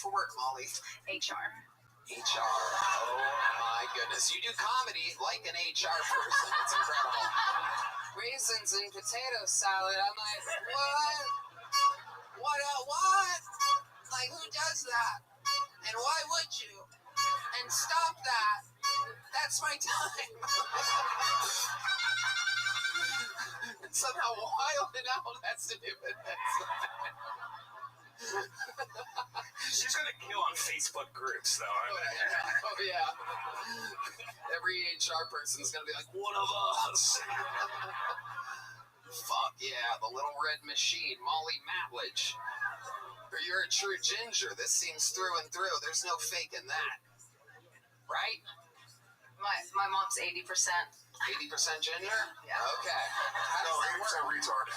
for work, Molly? HR. HR. Oh my goodness. You do comedy like an HR person. It's incredible. Raisins and potato salad. I'm like, what? What? Like, who does that? And why would you? And stop that. That's my time. And somehow Wild and Out has to do with this. She's gonna kill on Facebook groups, though. Oh, yeah. Every HR person's gonna be like, one of us. Fuck yeah, the little red machine, Molly Matledge. Or you're a true ginger. This seems through and through. There's no faking that. Right? My mom's 80%. 80% ginger? Yeah. Okay. How No, does that 80% work? retard.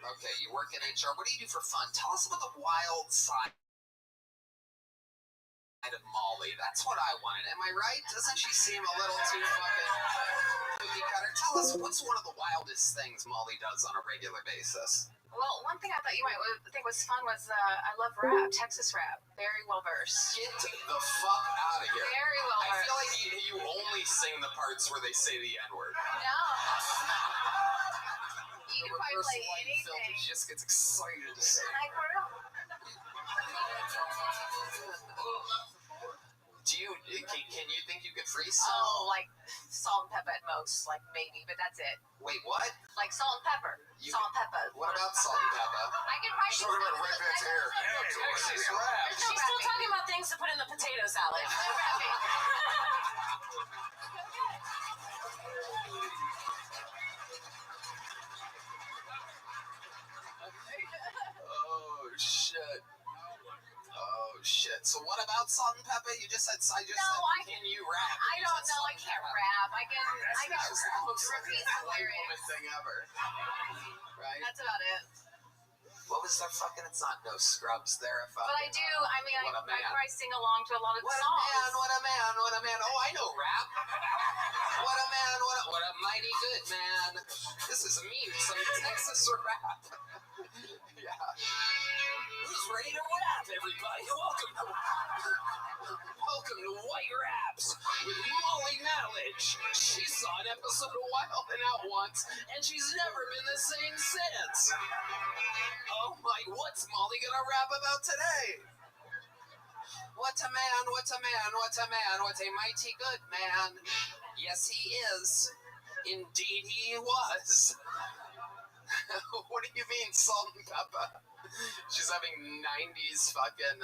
Okay, you work in HR. What do you do for fun? Tell us about the wild side of Molly. That's what I wanted. Am I right? Doesn't she seem a little too fucking cookie cutter? Tell us, what's one of the wildest things Molly does on a regular basis? Well, one thing I thought you might think was fun was I love rap, Texas rap. Very well versed. Get the fuck out of here. Very well I versed. feel like you only sing the parts where they say the N-word. No. You can probably play anything. She just gets excited to say. Like, for real. Can you think you could freestyle? Oh, like salt and pepper at most, like maybe, but that's it. Wait, what? Like salt and pepper. Salt and pepper. What about salt and pepper? I can probably She's talking about Red Van's hair. Texas rap. She's still talking about things to put in the potato salad. Oh shit. So what about salt and pepper? You just said can you rap? I don't know. I can't rap. I can repeat the lyrics. Dumbest thing ever. Right? That's about it. What was that fucking? It's not No Scrubs there. But I do. I mean, I probably sing along to a lot of the What songs. what a man. Oh, I know rap. What a man, what a mighty good man. This is some Texas rap. Yeah. Who's ready to rap, everybody? Welcome to White Raps with Molly Matledge. She saw an episode of Wild and Out once, and she's never been the same since. Oh my, what's Molly gonna rap about today? What a man, what a man, what a man, what a mighty good man. Yes, he is. Indeed, he was. What do you mean, salt and pepper? She's having 90s fucking,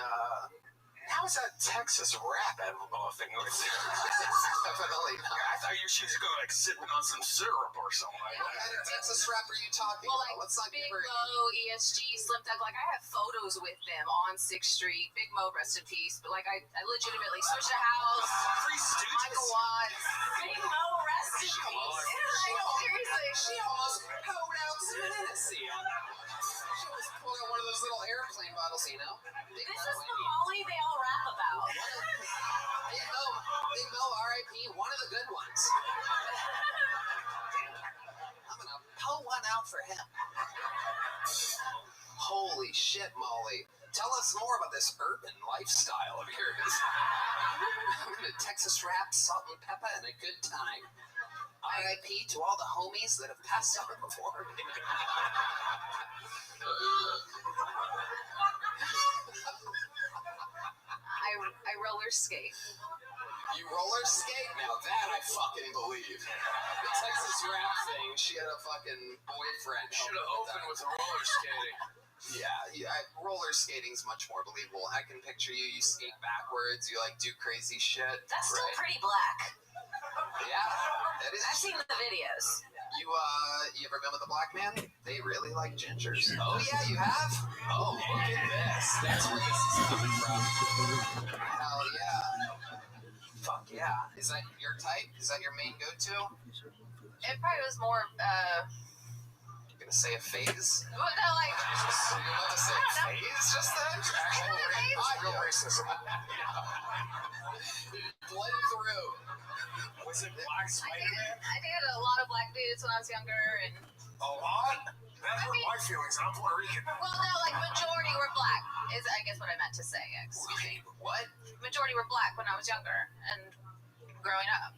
How is that Texas rap thing? Definitely not. I thought she was going like sipping on some syrup or something like What kind of Texas rap are you talking Well, about? like Let's not Big give her... Mo, ESG, Slim Thug, like I have photos with them on 6th Street. Big Mo, rest in peace. But like I legitimately Swisher House, Three Stooges. Michael Watts. Big Mo, rest in peace. Like seriously. She almost poured out some Hennessy. She almost pulled out one of those little airplane bottles, you know? Big This Mo, is the Molly they all rap about. Big Mo, R.I.P., one of the good ones. I'm gonna pull one out for him. Holy shit, Molly. Tell us more about this urban lifestyle of yours. I'm gonna Texas rap, salt and pepper, and a good time. R.I.P. to all the homies that have passed on before me. I roller skate. You roller skate? Now that I fucking believe. The Texas rap thing, she had a fucking boyfriend. Should have opened with roller skating. Roller skating's much more believable. I can picture you skate backwards, you like do crazy shit. That's still right? pretty black. Yeah, that is. I've seen the videos. You ever been with a black man? They really like gingers. Oh yeah, you have? Oh, look at this. That's where this is coming from. Hell yeah. Fuck yeah. Is that your type? Is that your main go-to? It probably was more, You're gonna say a phase? well, no, like, You're gonna say I don't know. phase? Just that? Real racism. Blend through. Was it Black Spider-Man? I dated a lot of black dudes when I was younger, and A lot? That hurt my feelings. I'm Puerto Rican. Well, no, like majority were black. Is I guess what I meant to say. Excuse me. What? Majority were black when I was younger and growing up.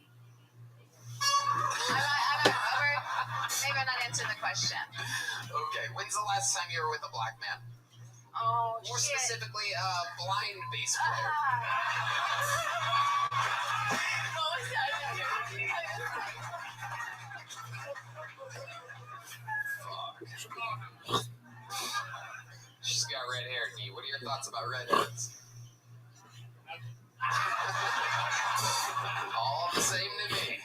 Maybe I'm not answering the question. Okay, when's the last time you were with a black man? Oh, More shit. specifically, a blind bass player. What was that? She's got red hair, D. What are your thoughts about redheads? All the same to me.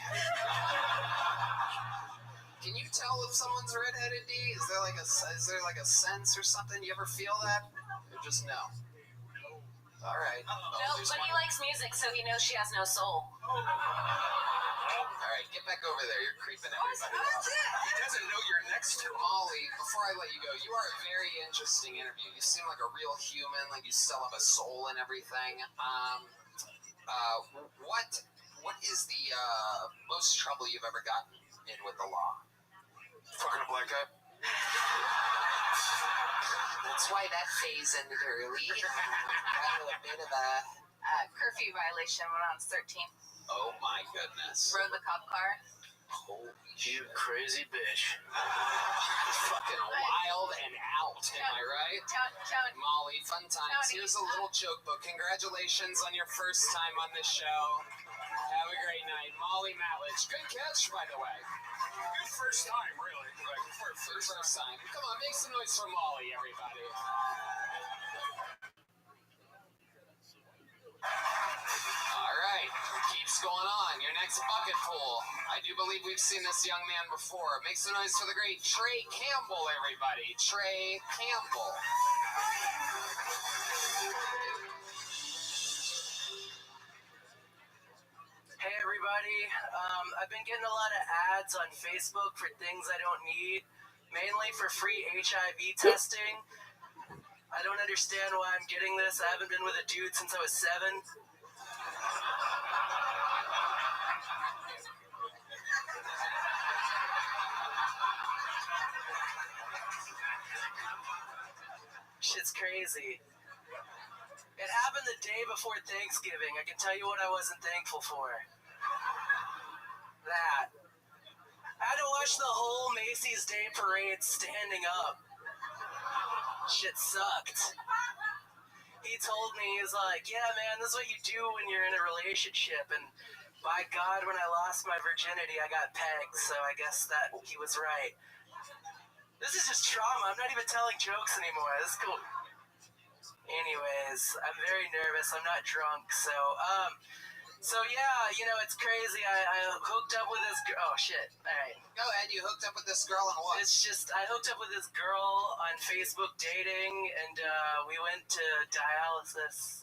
Can you tell if someone's redheaded, D? Is there like a sense or something? You ever feel that? Or just no? All right. No, but he likes music, so he knows she has no soul. All right, get back over there. You're creeping everybody out. He doesn't know you're next to him. Molly, before I let you go, you are a very interesting interview. You seem like a real human, like you still have a soul and everything. What is the most trouble you've ever gotten in with the law? Fucking a black guy. That's why that phase ended early. Got a bit of a... Curfew violation when I was 13. Oh my goodness. Rode the cop car. Holy You crazy bitch. fucking wild and out, am I right? Tony. Molly, fun times. Tony. Here's a little joke book. Congratulations on your first time on this show. Have a great night. Molly Matlich. Good catch, by the way. Good first time, really. Like, for a First time. Come on, make some noise for Molly, everybody. All right, keeps going on. Your next bucket pool. I do believe we've seen this young man before. Make some noise for the great Trey Campbell, everybody. Trey Campbell. Hey everybody, I've been getting a lot of ads on Facebook for things I don't need, mainly for free HIV testing. I don't understand why I'm getting this. I haven't been with a dude since I was 7. Shit's crazy. It happened the day before Thanksgiving. I can tell you what I wasn't thankful for. That. I had to watch the whole Macy's Day Parade standing up. Shit sucked. He told me, he was like, yeah, man, this is what you do when you're in a relationship. And by God, when I lost my virginity, I got pegged. So I guess that he was right. This is just trauma. I'm not even telling jokes anymore. This is cool. Anyways, I'm very nervous. I'm not drunk, so yeah, you know, it's crazy. I hooked up with this girl. Oh shit! All right. Go ahead. You hooked up with this girl and what? It's just I hooked up with this girl on Facebook dating, and we went to dialysis.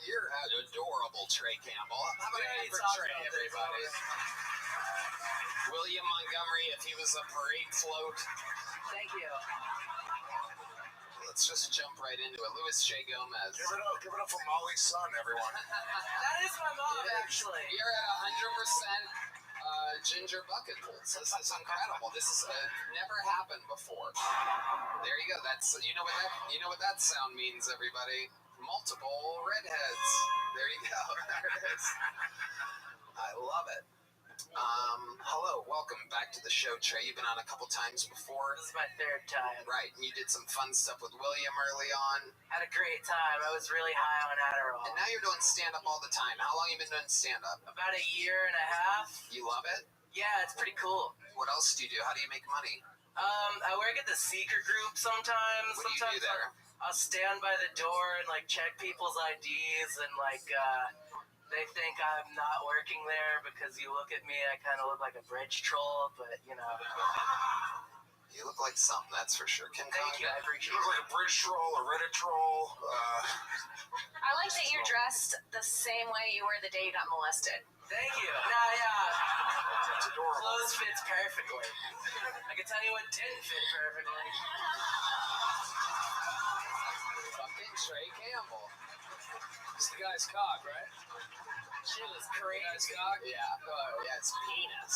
You're adorable, Trey Campbell. How about a Yeah, hand for he's Trey, awesome. everybody? William Montgomery, if he was a parade float. Thank you. Let's just jump right into it. Louis J. Gomez. Give it up for Molly's son, everyone. That is my mom, actually. We are at 100% ginger bucket pools. This is incredible. This has never happened before. There you go. That's you know what that sound means, everybody. Multiple redheads. There you go. There it is. I love it. Hello, welcome back to the show, Trey. You've been on a couple times before. This is my 3rd time. Right, and you did some fun stuff with William early on. Had a great time. I was really high on Adderall. And now you're doing stand-up all the time. How long have you been doing stand-up? About a year and a half. You love it? Yeah, it's pretty cool. What else do you do? How do you make money? I work at the Seeker Group sometimes. What do you do there? I'll stand by the door and like check people's IDs and like they think I'm not working there because you look at me, I kind of look like a bridge troll, but you know. You look like something, that's for sure. Kim Thank you, Condon? I appreciate You look it. like a British troll, a Reddit troll. I like that you're dressed the same way you were the day you got molested. Thank you. Nah, yeah. It's adorable. Clothes fits perfectly. I can tell you what didn't fit perfectly. Fucking Trey Campbell. It's the guy's cock, right? Shit was crazy. Guy's cock? Yeah. Oh, yeah, it's penis.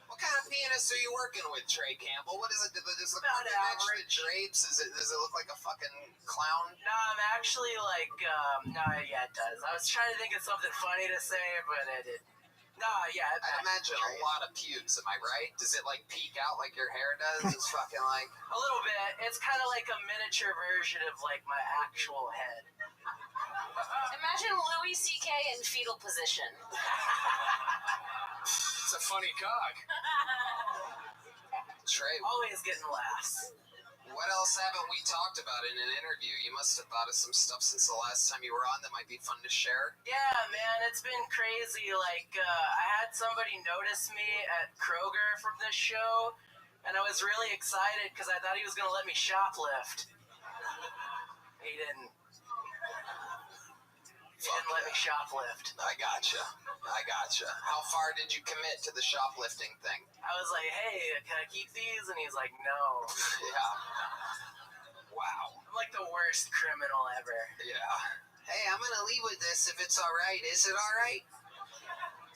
What penis are you working with, Trey Campbell? What is it? Does the About carpet match the average. drapes? Does it look like a fucking clown? No, I'm actually like, no, yeah, it does. I was trying to think of something funny to say, but it didn't. No, yeah. I imagine a lot of pubes, am I right? Does it like peek out like your hair does? It's fucking like... A little bit. It's kind of like a miniature version of like my actual head. Imagine Louis C.K. in fetal position. It's a funny cock. Trey, Always getting laughs. what else haven't we talked about in an interview? You must have thought of some stuff since the last time you were on that might be fun to share. Yeah, man, it's been crazy. Like, I had somebody notice me at Kroger from this show, and I was really excited because I thought he was going to let me shoplift. He didn't. He didn't let me shoplift. I gotcha. How far did you commit to the shoplifting thing? I was like, hey, can I keep these? And he's like, no. Yeah. Wow. I'm like the worst criminal ever. Yeah. Hey, I'm gonna leave with this if it's all right. Is it all right?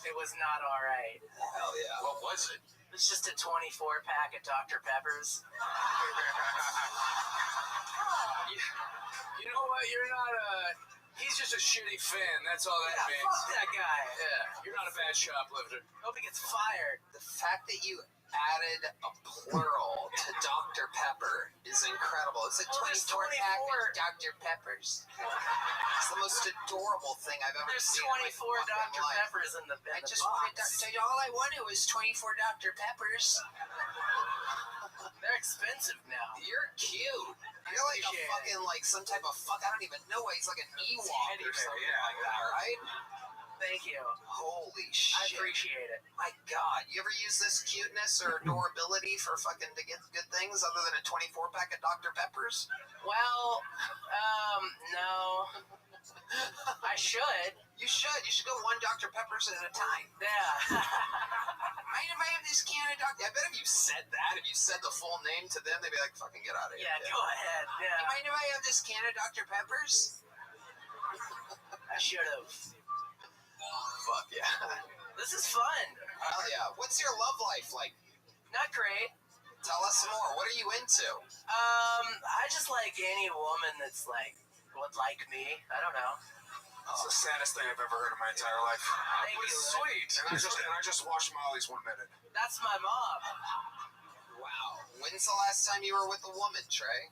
It was not all right. Hell yeah. What was it? It's just a 24-pack of Dr. Peppers. You know what? You're not He's just a shitty fan. That's all that Yeah, means. fuck that guy. Yeah, you're not a bad shoplifter. Hope he gets fired. The fact that you added a plural to Dr. Pepper is incredible. It's a Well, there's 24 pack 24. of Dr. Peppers. It's the most adorable thing I've ever There's seen. 24 in my fucking Dr. life. Peppers in the I just box. wanted all I wanted was 24 Dr. Peppers. They're expensive now. You're cute. You're like a Appreciate fucking like some type of I don't even know why he's like an Ewok Teddy or bear, something yeah, like that, right? Thank you. Holy I shit. appreciate it. My God, you ever use this cuteness or adorability for fucking to get good things other than a 24 pack of Dr. Peppers? Well, no. I should. You should. You should go one Dr. Peppers at a time. Yeah. Mind if I have this can of Dr. I bet if you said that, if you said the full name to them, they'd be like, fucking get out of here. Yeah, go ahead. Hey, Yeah. mind if I have this can of Dr. Peppers? I should have. Fuck yeah. This is fun. Hell yeah. What's your love life like? Not great. Tell us more. What are you into? I just like any woman that's like, would like me. I don't know. It's the saddest thing I've ever heard in my entire life. Thank It was you, sweet. And I just watched Molly's 1 minute. That's my mom. Wow. When's the last time you were with a woman, Trey?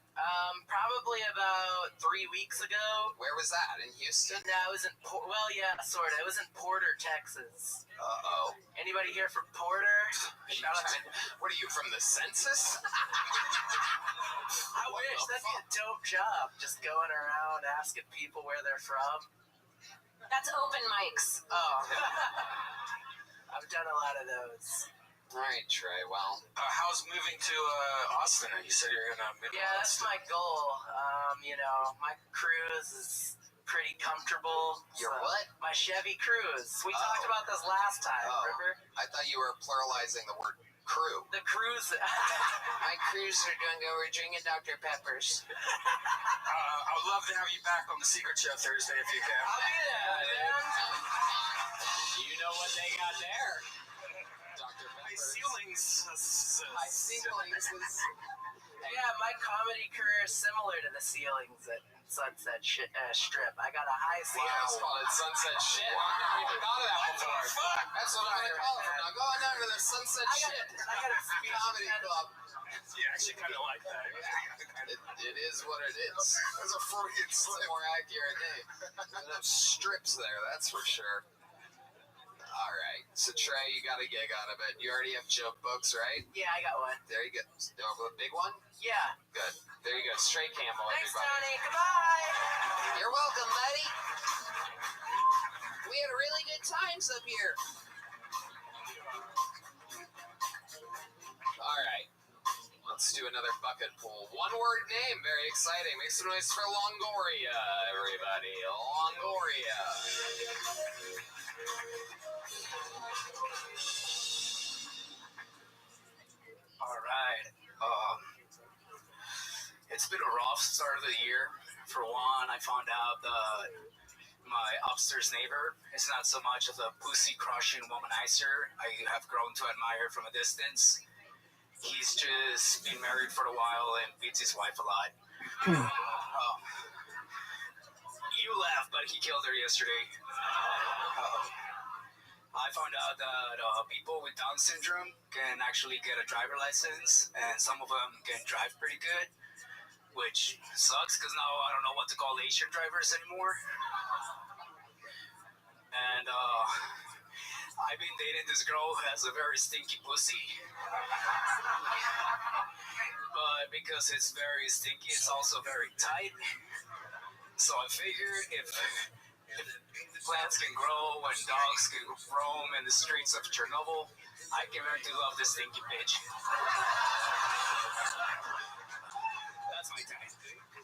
Probably about 3 weeks ago. Where was that? In Houston? No, it was in well, yeah, sort of. It was in Porter, Texas. Uh-oh. Anybody here from Porter? Shout out to. What are you, from the census? I wish that'd be a dope job. Just going around asking people where they're from. That's open mics. Oh, I've done a lot of those. All right, Trey. Well, How's moving to Austin? You said you're gonna move to Yeah, that's Austin. my goal. You know, my Cruise is pretty comfortable. Your what? My Chevy Cruise. We Oh. talked about this last time, Oh. remember? I thought you were pluralizing the word crew. The Cruise. My crews are going to go. We're drinking Dr. Peppers. I would love to have you back on the Secret Show Thursday if you can. I'll be there, man. You know what they got there? Dr. My Peppers. ceilings. My ceilings is... Yeah, my comedy career is similar to the ceilings at Sunset Strip. I got a high Wow, ceiling. it's called it Sunset Shit. I never even thought of that before. Fuck. That's what I'm going to call it from now. Go on down to the Sunset Shit I got a speech Comedy Club. Yeah, I actually kind of like that. It is what it is. That's a Freudian It's a slip. more accurate name. There's enough strips there, that's for sure. All right. So, Trey, you got a gig out of it. You already have joke books, right? Yeah, I got one. There you go. A big one? Yeah. Good. There you go. Straight Campbell, Thanks, everybody. Tony. Goodbye. You're welcome, buddy. We had really good times up here. All right. Let's do another bucket pool. One word name. Very exciting. Make some noise for Longoria, everybody. Longoria. All right. It's been a rough start of the year. For one, I found out that my upstairs neighbor is not so much of a pussy-crushing womanizer I have grown to admire from a distance. He's just been married for a while and beats his wife a lot. You laugh, but he killed her yesterday. I found out that people with Down syndrome can actually get a driver license, and some of them can drive pretty good, which sucks because now I don't know what to call Asian drivers anymore. And I've been dating this girl who has a very stinky pussy. But because it's very stinky, it's also very tight. So I figured if plants can grow and dogs can roam in the streets of Chernobyl, I can learn to love this stinky bitch. That's my time.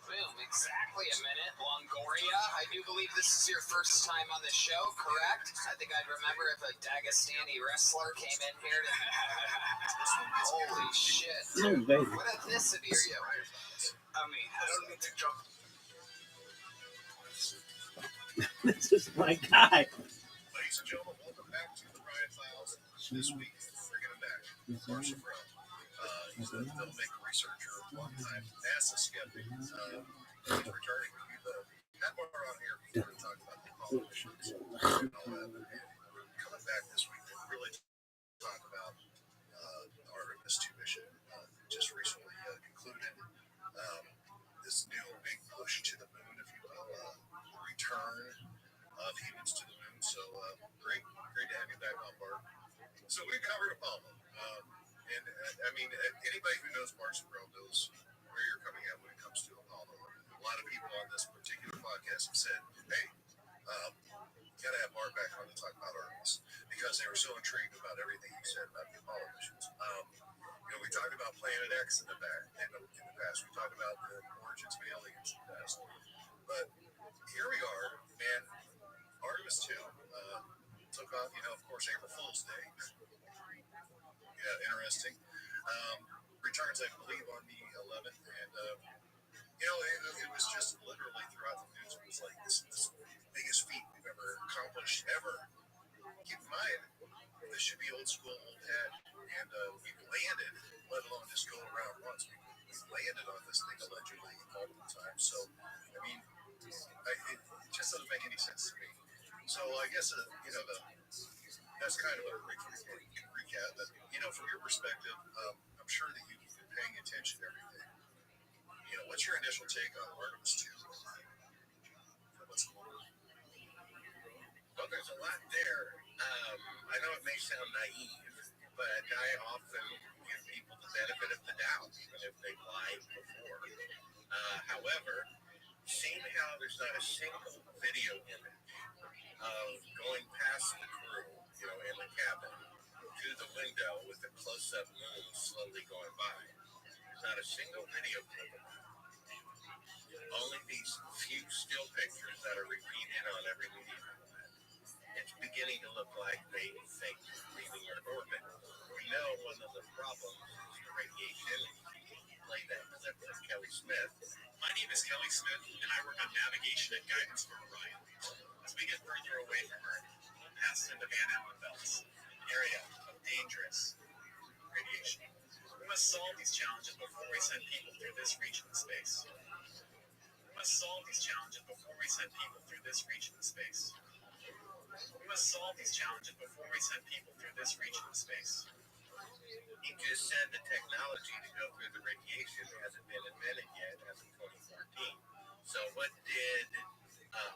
Boom, exactly a minute. Longoria, I do believe this is your first time on the show, correct? I think I'd remember if a Dagestani wrestler came in here to... Holy shit. What ethnicity are you? I mean, I don't need to jump. This is my guy. Ladies and gentlemen, welcome back to the Riot Files. This week, bringing him back, Marshall Brown. He's a filmmaker, researcher, one-time NASA skeptic. He's returning. We've had one on here before to talk about the Apollo missions and all that. And coming back this week to really talk about the Artemis 2 mission. Just recently concluded this new big push to the moon, if you will, return of humans to the moon. So great to have you back on, Bart. So we covered Apollo. And I mean, anybody who knows Marshall Brown knows where you're coming at when it comes to Apollo. A lot of people on this particular podcast have said, hey, you got to have Bart back on to talk about Artemis, because they were so intrigued about everything you said about the Apollo missions. We talked about Planet X in the past. We talked about the origins of aliens in the past. But here we are, man. Artemis 2 took off, of course, April Fool's Day. Yeah, interesting. Returns, I believe, on the 11th, and it was just literally throughout the news. It was like this biggest feat we've ever accomplished ever. Keep in mind, this should be old school, old hat, and we've landed, let alone just go around once. We've landed on this thing allegedly multiple times. So, I mean, it just doesn't make any sense to me. So, I guess that's kind of a brief recap. But from your perspective, I'm sure that you've been paying attention to everything. What's your initial take on Artemis 2? What's going on? Well, there's a lot there. I know it may sound naive, but I often give people the benefit of the doubt, even if they've lied before. However, seeing how there's not a single video image of going past the crew, in the cabin, to the window with the close-up moon slowly going by. There's not a single video clip of that. Only these few still pictures that are repeated on every media outlet. It's beginning to look like they think leaving Earth orbit. We know one of the problems is the radiation. Play that clip of Kelly Smith. My name is Kelly Smith, and I work on navigation and guidance for Orion. As we get further away from Earth, we'll pass into Van Allen belts, an area of dangerous radiation. We must solve these challenges before we send people through this region of space. We must solve these challenges before we send people through this region of space. We must solve these challenges before we send people through this region of space. He just said the technology to go through the radiation hasn't been invented yet as of 2014. So what did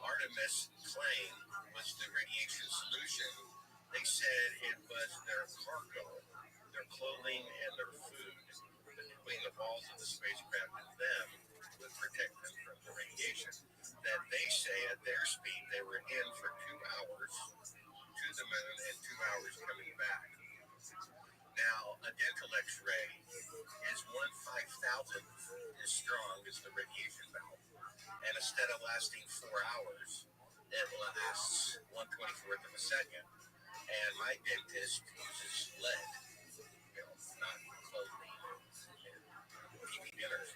Artemis claim was the radiation solution? They said it was their cargo, their clothing, and their food between the walls of the spacecraft and them would protect them from the radiation. That they say at their speed they were in for 2 hours to the moon and 2 hours coming back. Now, a dental X-ray is 1/5000th as strong as the radiation valve. And instead of lasting 4 hours, it lasts 1/24th of a second. And my dentist uses lead, not clothing and TV dinners.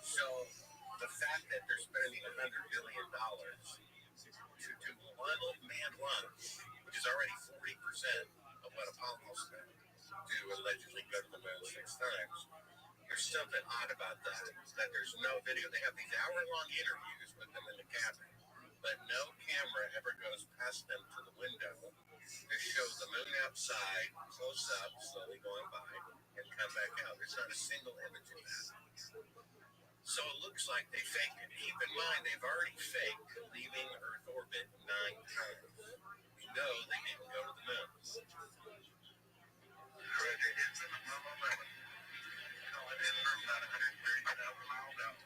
So the fact that they're spending $100 billion to do is already 40% of what Apollo spent to allegedly go to the moon 6 times. There's something odd about that there's no video. They have these hour-long interviews with them in the cabin, but no camera ever goes past them to the window to show the moon outside, close up, slowly going by, and come back out. There's not a single image of that. So it looks like they faked it. Keep in mind, they've already faked leaving Earth orbit 9 times. We know they didn't go to the moon. Roger, it's in the Apollo 11. Calling in from about 130,000 miles out.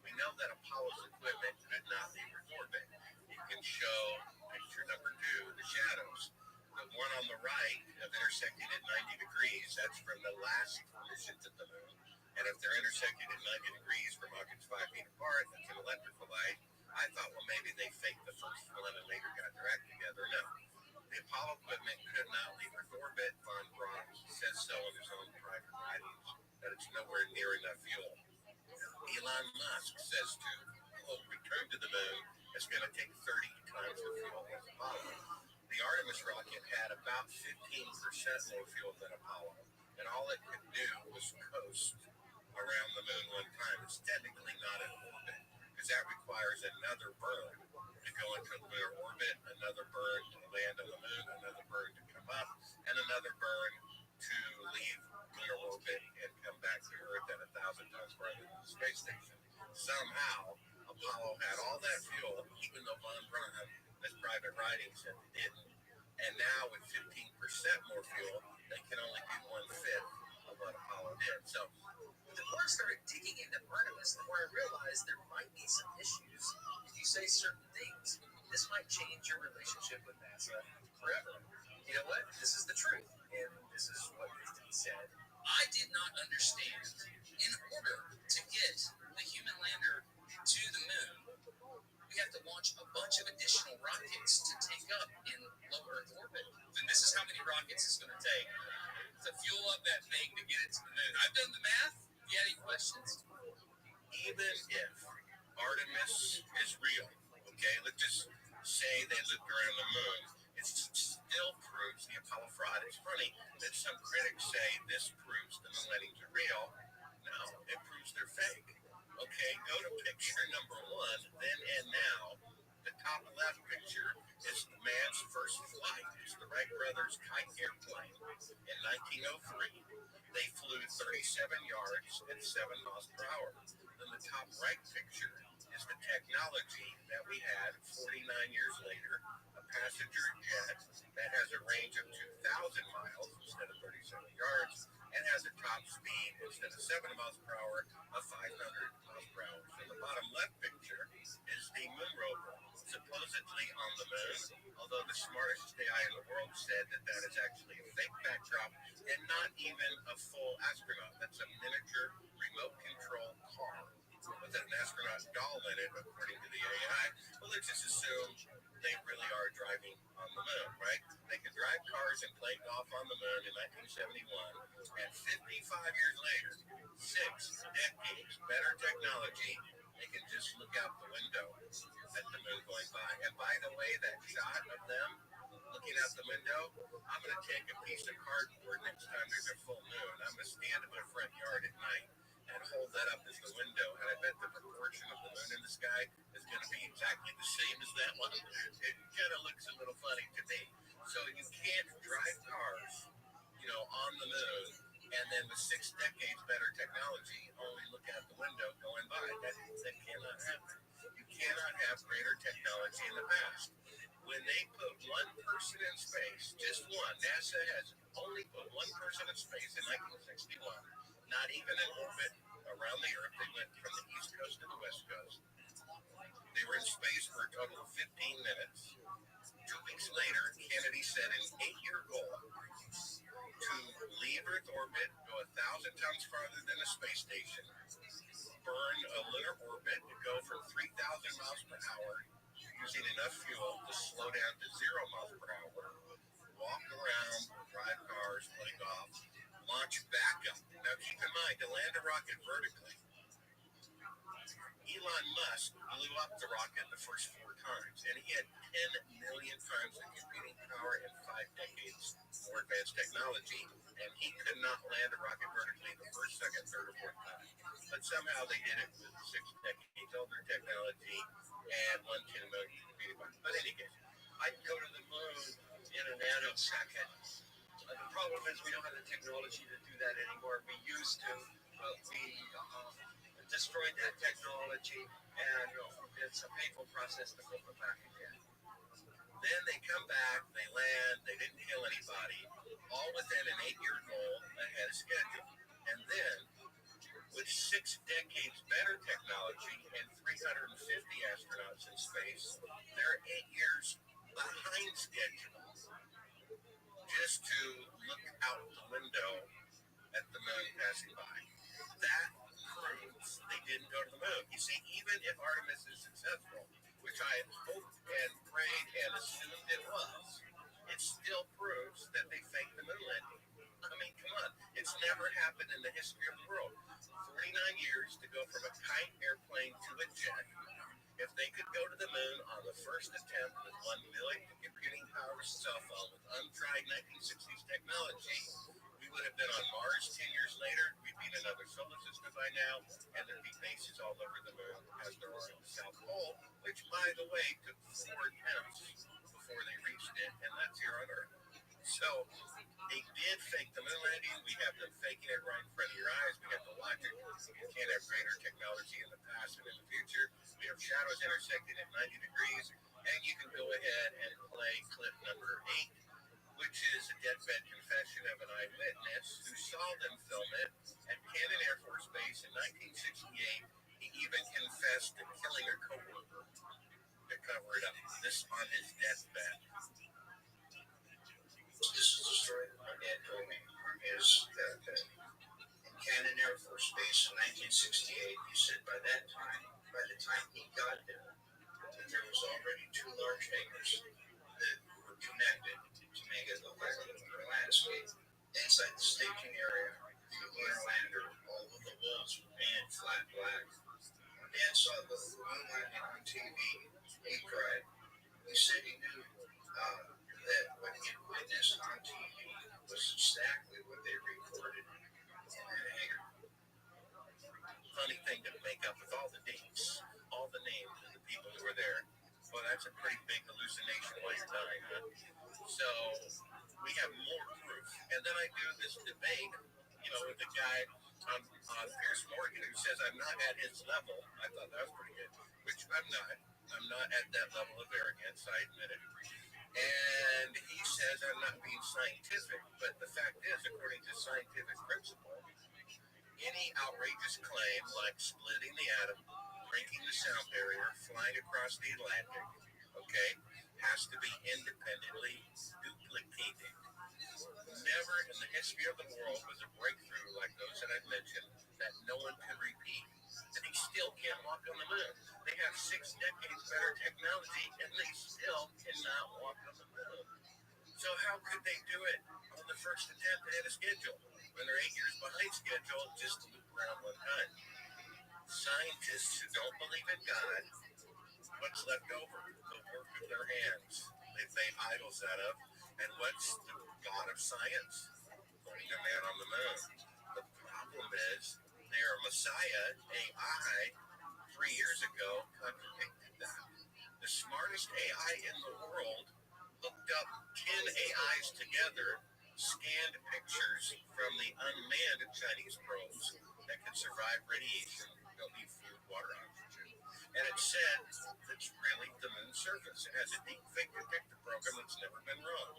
We know that Apollo's equipment could not leave Earth orbit. You can show picture number 2, the shadows. The one on the right of intersecting at 90 degrees, that's from the last mission to the moon. And if they're intersecting at 90 degrees from rockets 5 feet apart, that's an electrical light. I thought, well, maybe they faked the first one and later got their act together. No. The Apollo equipment could not leave Earth orbit. Von Braun says so in his own private writings, that it's nowhere near enough fuel. Elon Musk says to, quote, return to the moon, it's going to take 30 times the fuel as Apollo. The Artemis rocket had about 15% more fuel than Apollo, and all it could do was coast around the moon one time. It's technically not an orbit, because that requires another burn to go into lunar orbit, another burn to land on the moon, another burn to come up, and another burn to leave lunar orbit and come back to Earth at 1,000 times farther than the space station. Somehow, Apollo had all that fuel, even though Von Braun, his private writings, said they didn't. And now, with 15% more fuel, they can only do 1/5 of what Apollo did. So, The more I started digging into Artemis, the more I realized there might be some issues. If you say certain things, this might change your relationship with NASA forever. You know what? This is the truth, and this is what he said. I did not understand. In order to get the human lander to the moon, we have to launch a bunch of additional rockets to take up in low Earth orbit. And this is how many rockets it's going to take to fuel up that thing to get it to the moon. I've done the math. You got any questions? even if Artemis is real, okay, let's just say they looked around the moon, it still proves the Apollo fraud. It's funny that some critics say this proves the moon landings are real. No, it proves they're fake. Okay, go to picture number 1, then and now. The top left picture is the man's first flight. It's the Wright brothers kite airplane in 1903. They flew 37 yards at 7 miles per hour. Then the top right picture is the technology that we had 49 years later, a passenger jet that has a range of 2,000 miles instead of 37 yards and has a top speed instead of 7 miles per hour of 500 miles per hour. So the bottom left picture is the moon rover, supposedly on the moon, although the smartest AI in the world said that that is actually a fake backdrop and not even a full astronaut. That's a miniature remote control car with an astronaut doll in it, according to the AI. Well, let's just assume they really are driving on the moon, right? They can drive cars and play golf on the moon in 1971, and 55 years later, 6 decades, better technology, they can just look out the window at the moon going by. And by the way, that shot of them looking out the window, I'm going to take a piece of cardboard next time there's a full moon. I'm going to stand in my front yard at night and hold that up as the window. And I bet the proportion of the moon in the sky is going to be exactly the same as that one. It kind of looks a little funny to me. So you can't drive cars, on the moon, and then with 6 decades better technology, only look out the window going by. That cannot happen. You cannot have greater technology in the past. When they put one person in space, just one, NASA has only put one person in space in 1961, not even in orbit around the Earth. They went from the East Coast to the West Coast. They were in space for a total of 15 minutes. 2 weeks later, Kennedy set an 8-year goal to leave Earth orbit, go 1,000 times farther than a space station, burn a lunar orbit, go from 3,000 miles per hour using enough fuel to slow down to 0 miles per hour, walk around, drive cars, play golf, launch back up. Now keep in mind, to land a rocket vertically, Elon Musk blew up the rocket the first 4 times, and he had 10 million times the computing power and 5 decades more advanced technology, and he could not land a rocket vertically the first, second, third, or fourth time. But somehow they did it with 6 decades older technology and 1/10 million computing power. But in any case, I can go to the moon in a nanosecond. The problem is we don't have the technology to do that anymore. We used to, but we destroyed that technology, and it's a painful process to put them back again. Then they come back, they land, they didn't kill anybody, all within an 8-year goal ahead of schedule. And then, with 6 decades better technology and 350 astronauts in space, they're 8 years behind schedule. Just to look out the window at the moon passing by. That proves they didn't go to the moon. You see, even if Artemis is successful, which I hoped and prayed and assumed it was, it still proves that they faked the moon landing. I mean, come on. It's never happened in the history of the world. 49 years to go from a kite airplane to a jet. If they could go to the moon on the first attempt with 1 million computing power cell phone with untried 1960s technology, we would have been on Mars 10 years later. We'd be in another solar system by now, and there'd be bases all over the moon as there are on the South Pole, which, by the way, took 4 attempts before they reached it, and that's here on Earth. So they did fake the moon landing. We have them faking it right in front of your eyes. We have the logic. You can't have greater technology in the past and in the future. We have shadows intersecting at 90 degrees, and you can go ahead and play clip number 8, which is a deathbed confession of an eyewitness who saw them film it at Cannon Air Force Base in 1968. He even confessed to killing a coworker to cover it up. This on his deathbed. This is the story that my dad told me, is that in Cannon Air Force Base in 1968, he said by the time he got there, that there was already 2 large hangars that were connected to make it look like a lunar landscape. Inside the staging area, the lunar lander, all of the walls were painted flat black. When Dad saw the moon landing on TV, he cried. He said he knew that what he witnessed on TV was exactly what they recorded in that hangar. Funny thing to make up with all the dates, all the names of the people who were there. Well, that's a pretty big hallucination while you're dying, huh? So we have more proof. And then I do this debate, with the guy on Piers Morgan who says I'm not at his level. I thought that was pretty good, which I'm not. I'm not at that level of arrogance, I admit it. And he says I'm not being scientific, but the fact is, according to scientific principle, any outrageous claim like splitting the atom, breaking the sound barrier, flying across the Atlantic, has to be independently duplicated. Never in the history of the world was a breakthrough like those that I've mentioned that no one can repeat. And they still can't walk on the moon. They have 6 decades better technology, and they still cannot walk on the moon. So how could they do it on the first attempt ahead of schedule when they're 8 years behind schedule just to loop around 1 time? Scientists who don't believe in God, what's left over? The work of their hands. They've made idols out of. And what's the God of science? Putting a man on the moon. The problem is, their Messiah, AI, 3 years ago, contradicted that. The smartest AI in the world hooked up 10 AIs together, scanned pictures from the unmanned Chinese probes that could survive radiation, don't need food, water, oxygen. And it said it's really the moon's surface. It has a deep fake detector program that's never been run.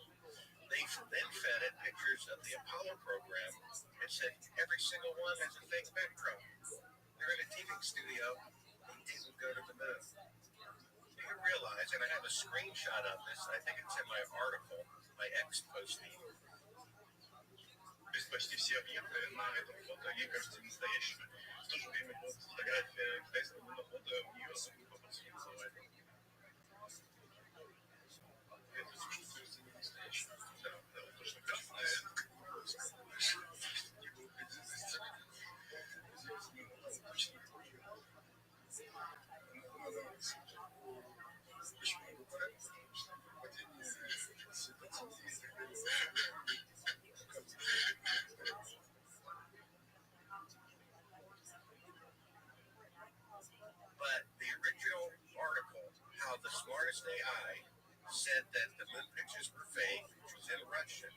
They then fed it pictures of the Apollo program and said every single one has a fake backdrop. They're in a TV studio. They didn't go to the moon. Do you realize, and I have a screenshot of this, I think it's in my article, my ex posting, есть почти все объекты на этом фото, ей кажется настоящими. В то же время вот фотография китайского лунохода у нее абсолютно подсвечивает. Это чувствуется не настоящим. Да, вот точно красная. But the original article, How the Smartest AI, said that the moon pictures were fake, which was in Russian.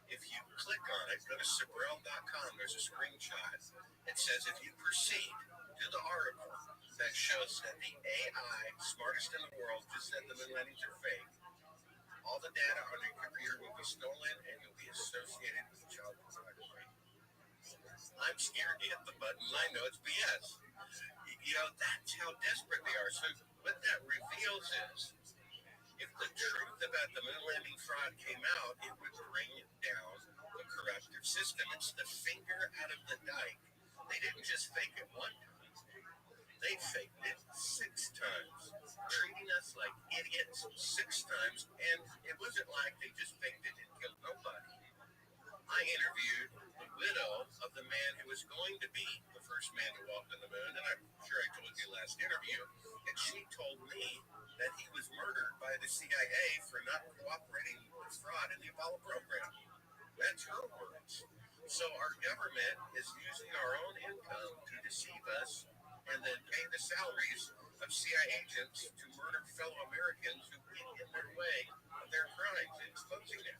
If you click on it, go to Sabrel.com, there's a screenshot. It says if you proceed to the article that shows that the AI, smartest in the world, just said the moon landings are fake, all the data on your computer will be stolen and you'll be associated with child pornography. I'm scared to hit the button. I know it's BS. You know, that's how desperate they are. So what that reveals is, if the truth about the moon landing fraud came out, it would bring down the corruptive system. It's the finger out of the dike. They didn't just fake it one time. They faked it 6 times, treating us like idiots 6 times, and it wasn't like they just faked it and killed nobody. I interviewed the widow of the man who was going to be the first man to walk on the moon, and I'm sure I told you last interview, and she told me that he was murdered by the CIA for not cooperating with fraud in the Apollo program. That's her words. So our government is using our own income to deceive us and then pay the salaries of CIA agents to murder fellow Americans who get in their way of their crimes and exposing them.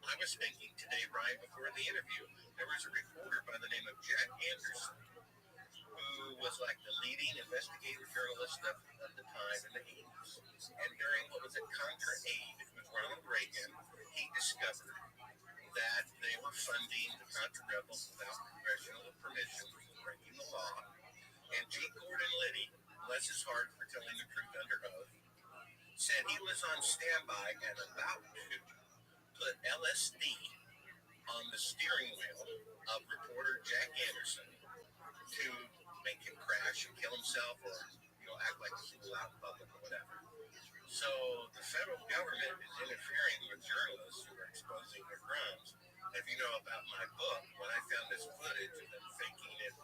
I was thinking today, Ryan, before the interview, there was a reporter by the name of Jack Anderson who was like the leading investigative journalist of the time in the 80s. And during what was it, Contra Aid with Ronald Reagan, he discovered that they were funding the Contra rebels without congressional permission, breaking the law. And G. Gordon Liddy, bless his heart for telling the truth under oath, said he was on standby and about to put LSD on the steering wheel of reporter Jack Anderson to make him crash and kill himself or, act like a fool out in public or whatever. So the federal government is interfering with journalists who are exposing their crimes. If you know about my book, when I found this footage of them faking it,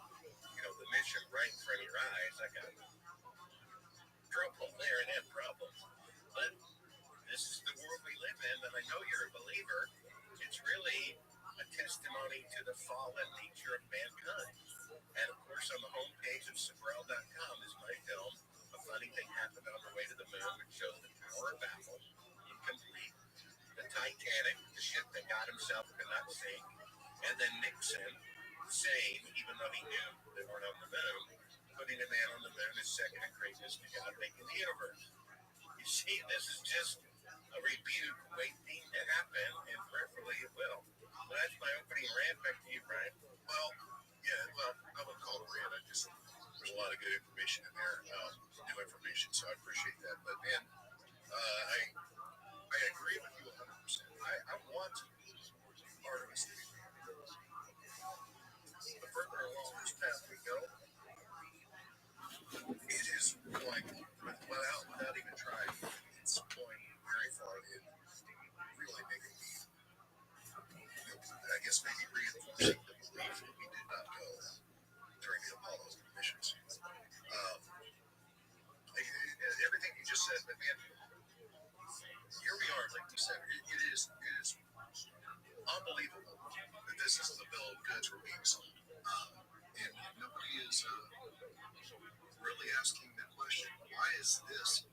the mission right in front of your eyes, I got trouble there and had problems. But this is the world we live in, and I know you're a believer. It's really a testimony to the fallen nature of mankind. And of course, on the homepage of Sabrel.com is my film, A Funny Thing Happened on the Way to the Moon, which shows the Tower of Babel, incomplete, the Titanic, the ship that God himself could not sink, and then Nixon saying, even though he knew they weren't on the moon, putting a man on the moon is second in greatness to God making the universe. You see, this is just a rebuke waiting to happen, and prayerfully it will. So that's my opening rant. Back to you, Brian. Well, I wouldn't call it a rant. There's a lot of good information in there, new information, so I appreciate that. But man, I agree with you 100%. I want Artemis to be real. The further along this path we go, it is like without even trying, it's going very far in really making me, I guess maybe reinforcing the belief that we did not go during the Apollo missions. Everything you just said, but man, here we are, like you said, it is unbelievable that this is the bill of goods we're being sold. And nobody is really asking the question, why is this?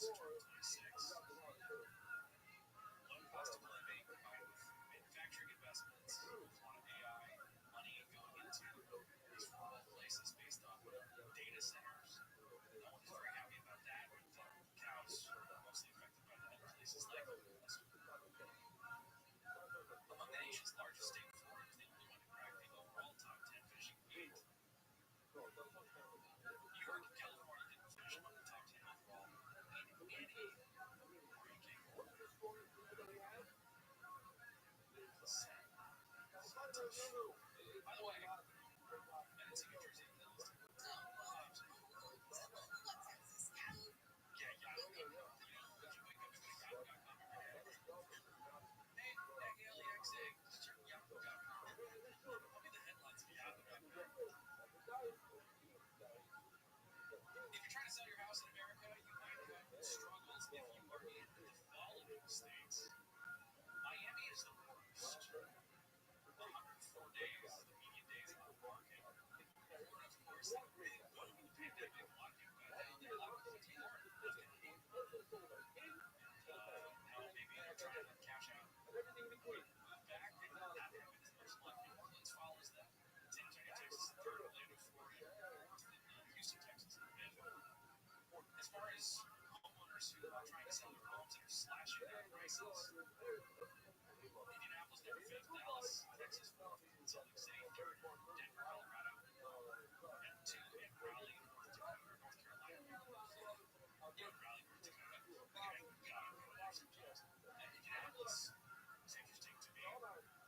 2026. Low cost of living combined with manufacturing investments, a lot of AI money going into these rural places based on data centers. No one's very happy about that. With cows mostly affected by that in places like Alaska. Among the nation's largest state, Florida is the only one to crack the overall top 10 fishing fleet. New York and California didn't finish among the top 10 overall in any ranking. By the way, I didn't see New Jersey on that list. Yeah, Yahoo. You know, you wake up and go to Yahoo.com every day. Hey, ALEXA, just check Yahoo.com. Tell me the headlines of Yahoo.com. If you're trying to sell your house in America, you might have struggles if you are in the following states. Miami is the worst. 104 days, the median days on the market. Florida, of course, the big boom of the pandemic. A lot of people got down there. A lot of people went to Florida. Now maybe they're trying to cash out. Move back, they not having as much luck. New Orleans follows them. San Antonio, Texas, and third. Orlando, Florida, fourth, and Houston, Texas, and fifth. As far as homeowners who are trying to sell their homes and are slashing their prices, Indianapolis number 5th, Dallas, Texas 4th, Salt Lake City 3rd, Denver, Colorado at 2, and Raleigh, North Carolina. Raleigh, North Dakota. Indianapolis is interesting to me.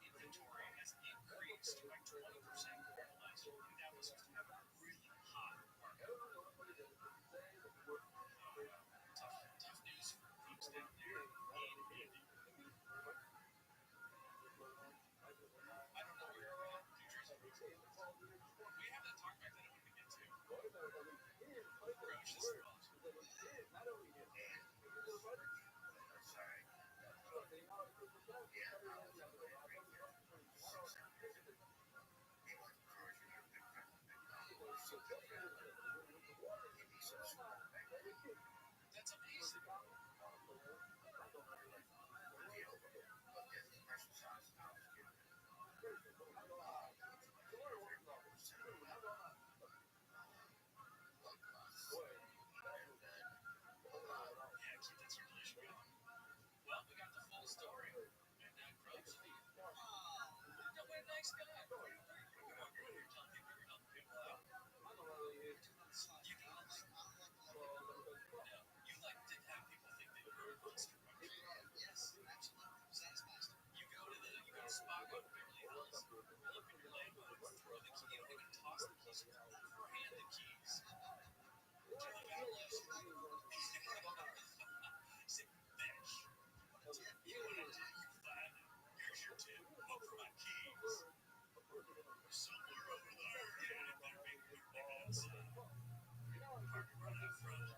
Inventory has increased by 20% compared to last year. Indianapolis used to have a really hot market. Tough news for folks down there in Indy. I don't know where New Jersey is. We have that talk back that I wanted to get to. Roach, this is Roach. That's amazing. Yeah, keep that circulation going. Well, we got the full story. And Groves, no way, nice guy. You're telling people you're helping people out. You like to have people think that you're a monster. Yes, absolutely. You go to Spago, Beverly Hills, pull up in your Lambo, throw the key, you don't even toss the keys, you hand the keys. Do you have a list? Say, bitch. You want to do, you find it. Here's your tip. Look for my keys. Somewhere over there. Yeah, it better be outside. Park it right out front. Keep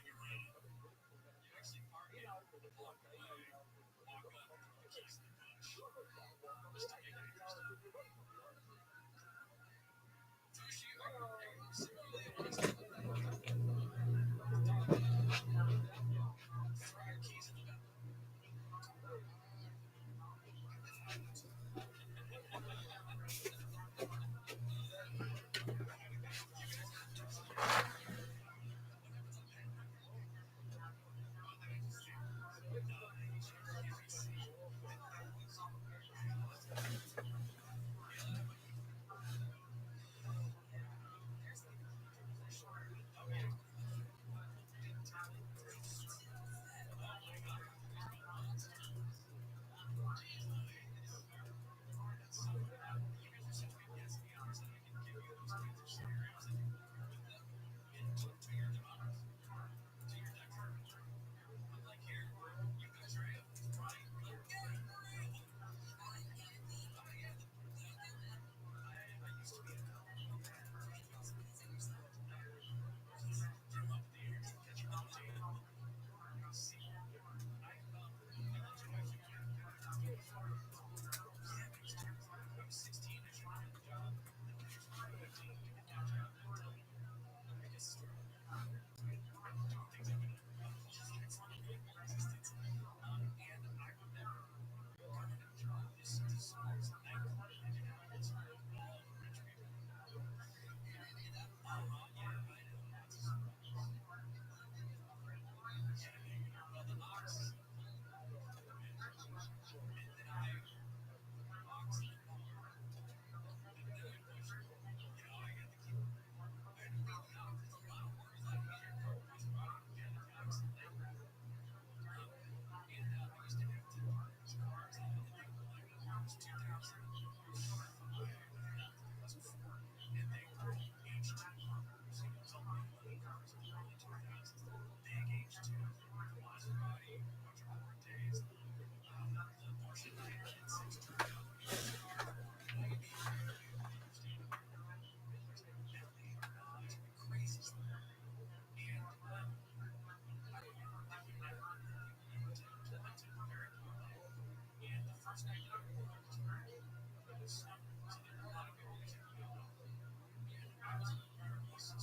it running. You actually park it, walk away, walk up, throw the keys in the bush. Just to make it interesting. Fushi, are you similarly honest? Throw your keys in the back.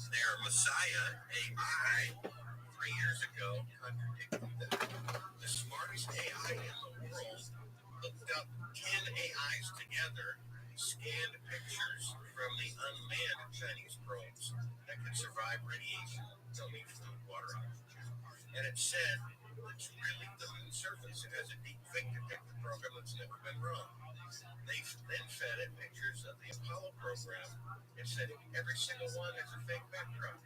Their Messiah AI 3 years ago contradicted that. The smartest AI in the world hooked up 10 AIs together, scanned pictures from the unmanned Chinese probes that could survive radiation, don't need food, water, oxygen. And it said it's really the moon surface. It has a deep fake detector program that's never been run. They then fed it pictures of the Apollo program and said every single one is a fake backdrop.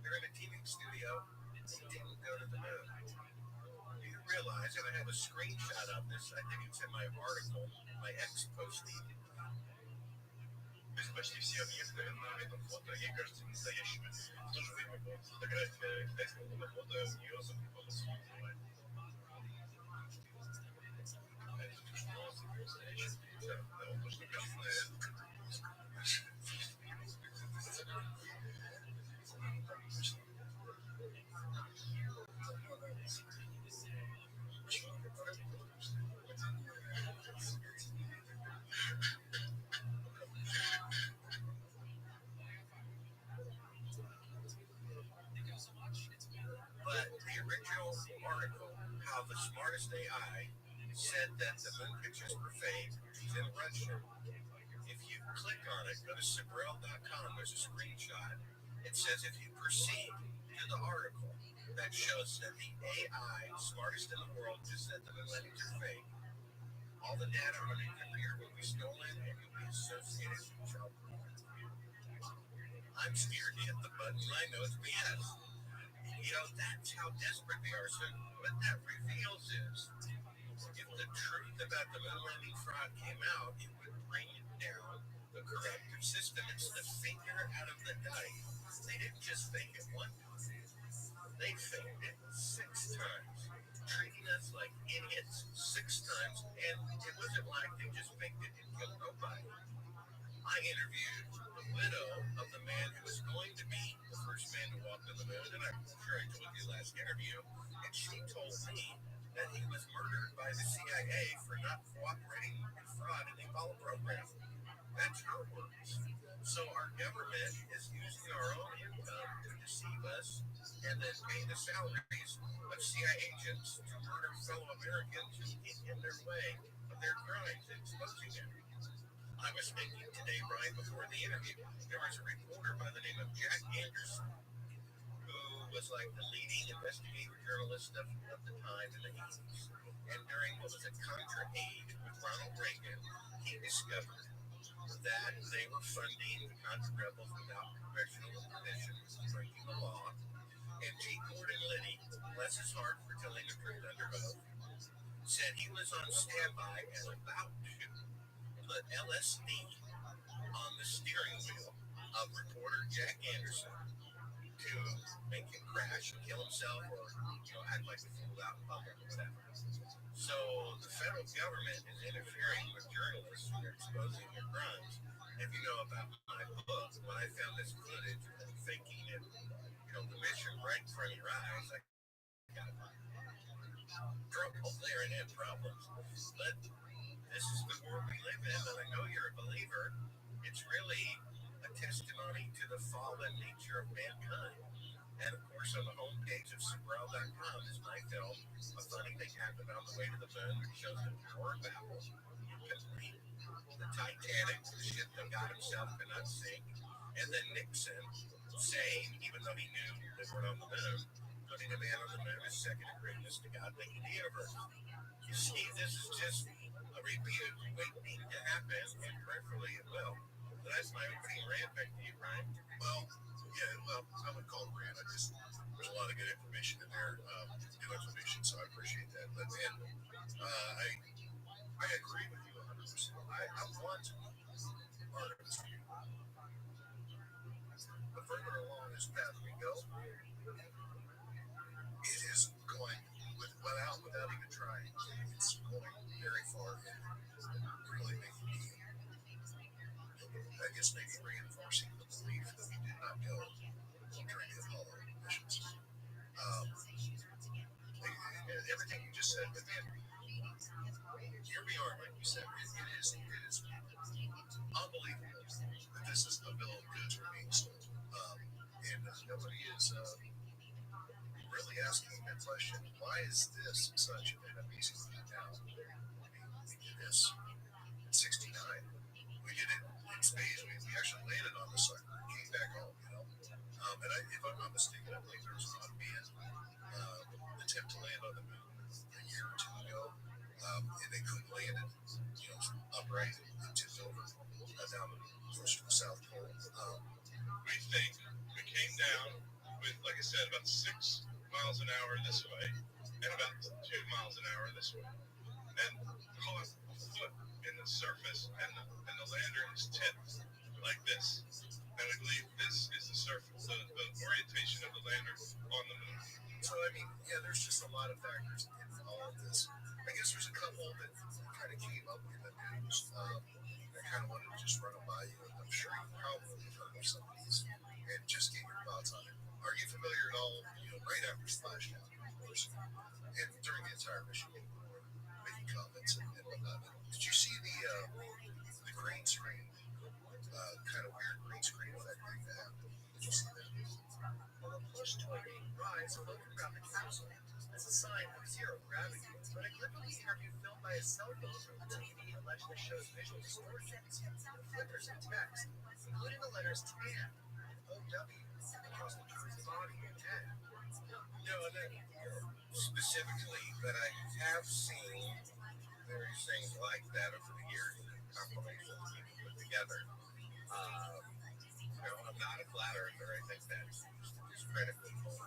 They're in a TV studio and they didn't go to the moon. Do you realize, and I have a screenshot of this, I think it's in my article, my ex posted. Почти все объекты на этом фото, ей кажется, настоящими. В то же время фотография китайского лунохода у нее запуталась. But the original article, How the Smartest AI Said That the Moon Pictures Were Fake, is in Russian. If you click on it, go to Sibrel.com, there's a screenshot. It says if you proceed to the article that shows that the AI, smartest in the world, just said the moon landings are fake, all the data on your computer will be stolen and you'll be associated with child pornography. I'm scared to hit the button. I know it's BS. You know, that's how desperate they are. So what that reveals is, if the truth about the moon landing fraud came out, it would bring down the corrective system. It's the finger out of the dike. They didn't just fake it one time. They faked it 6 times, treating us like idiots 6 times, and it wasn't like they just faked it and killed nobody. I interviewed the widow of the man who was going to be the first man to walk on the moon, and I'm sure I told you last interview, and she told me that he was murdered by the CIA for not cooperating with fraud in the Apollo program. That's her words. So our government is using our own income to deceive us and then pay the salaries of CIA agents to murder fellow Americans who get in their way of their crimes and exposing them. I was thinking today, Brian, before the interview, there was a reporter by the name of Jack Anderson, who was like the leading investigative journalist of the time in the 80s. And during what was a Contra age with Ronald Reagan, he discovered that they were funding the Contra rebels without congressional permission, breaking the law. And G. Gordon Liddy, bless his heart for telling the truth under oath, said he was on standby and about to put LSD on the steering wheel of reporter Jack Anderson to make him crash and kill himself or act like a fool out in public or whatever. So the federal government is interfering with journalists who are exposing their crimes. If you know about my book, when I found this footage of faking it, the mission right in front of your eyes, I got trouble there and had problems. But this is the world we live in, and I know you're a believer. It's really a testimony to the fallen nature of mankind. And of course, on the homepage of Sibrel.com is my film, a funny thing happened on the way to the moon, which shows the Tower of Babel, the Titanic, the ship that got himself could not sink, and then Nixon saying, even though he knew they weren't on the moon, putting a man on the moon is second in greatness to God making the universe. You see, this is just a rebuke waiting to happen, and prayerfully it will. So that's my opening rant. Back to you, Brian. Well, I would call it rant. There's a lot of good information in there, new information, so I appreciate that. But then, I agree with you 100%. I want Artemis view. The further along this path we go, it is going without even trying. It's going very far and really making me, I guess, maybe reinforcing the belief that we did not go during the Apollo missions. Everything you just said, but then here we are, like you said, it is unbelievable that this is a bill of goods we're being sold. And nobody is really asking that question. Why is this such an amazing thing now? I mean, we did this in 69. We did it in space. We actually landed on the sun and came back home, And if I'm not mistaken, I believe there was an unmanned attempt to land on the moon a year or two ago. And they couldn't land it, upright. It tipped over down close to the South Pole. We think we came down with, like I said, about 6 miles an hour this way and about 2 miles an hour this way. And caught a foot in the surface, and the lander is tipped like this. And I believe this is the surface, the orientation of the lander on the moon. So, there's just a lot of factors in all of this. I guess there's a couple that kind of came up in the news. I kind of wanted to just run them by you. I'm sure you probably have heard of some of these and just get your thoughts on it. Are you familiar at all, right after Splashdown, of course, and during the entire mission, making comments and whatnot. Did you see the green screen, kind of weird green screen effect thing that happened? Did you see that? Well, a push toward a rise floating around the capsule as a sign of zero gravity. But a clip of the interview filmed by a cell phone from the TV allegedly shows visual distortions and flickers in text, including the letters TAN and OW across the crew's body and head. No, not specifically, but I have seen various things like that over the years, compilations people put together. I'm not a flat earther. I think that's discredit people.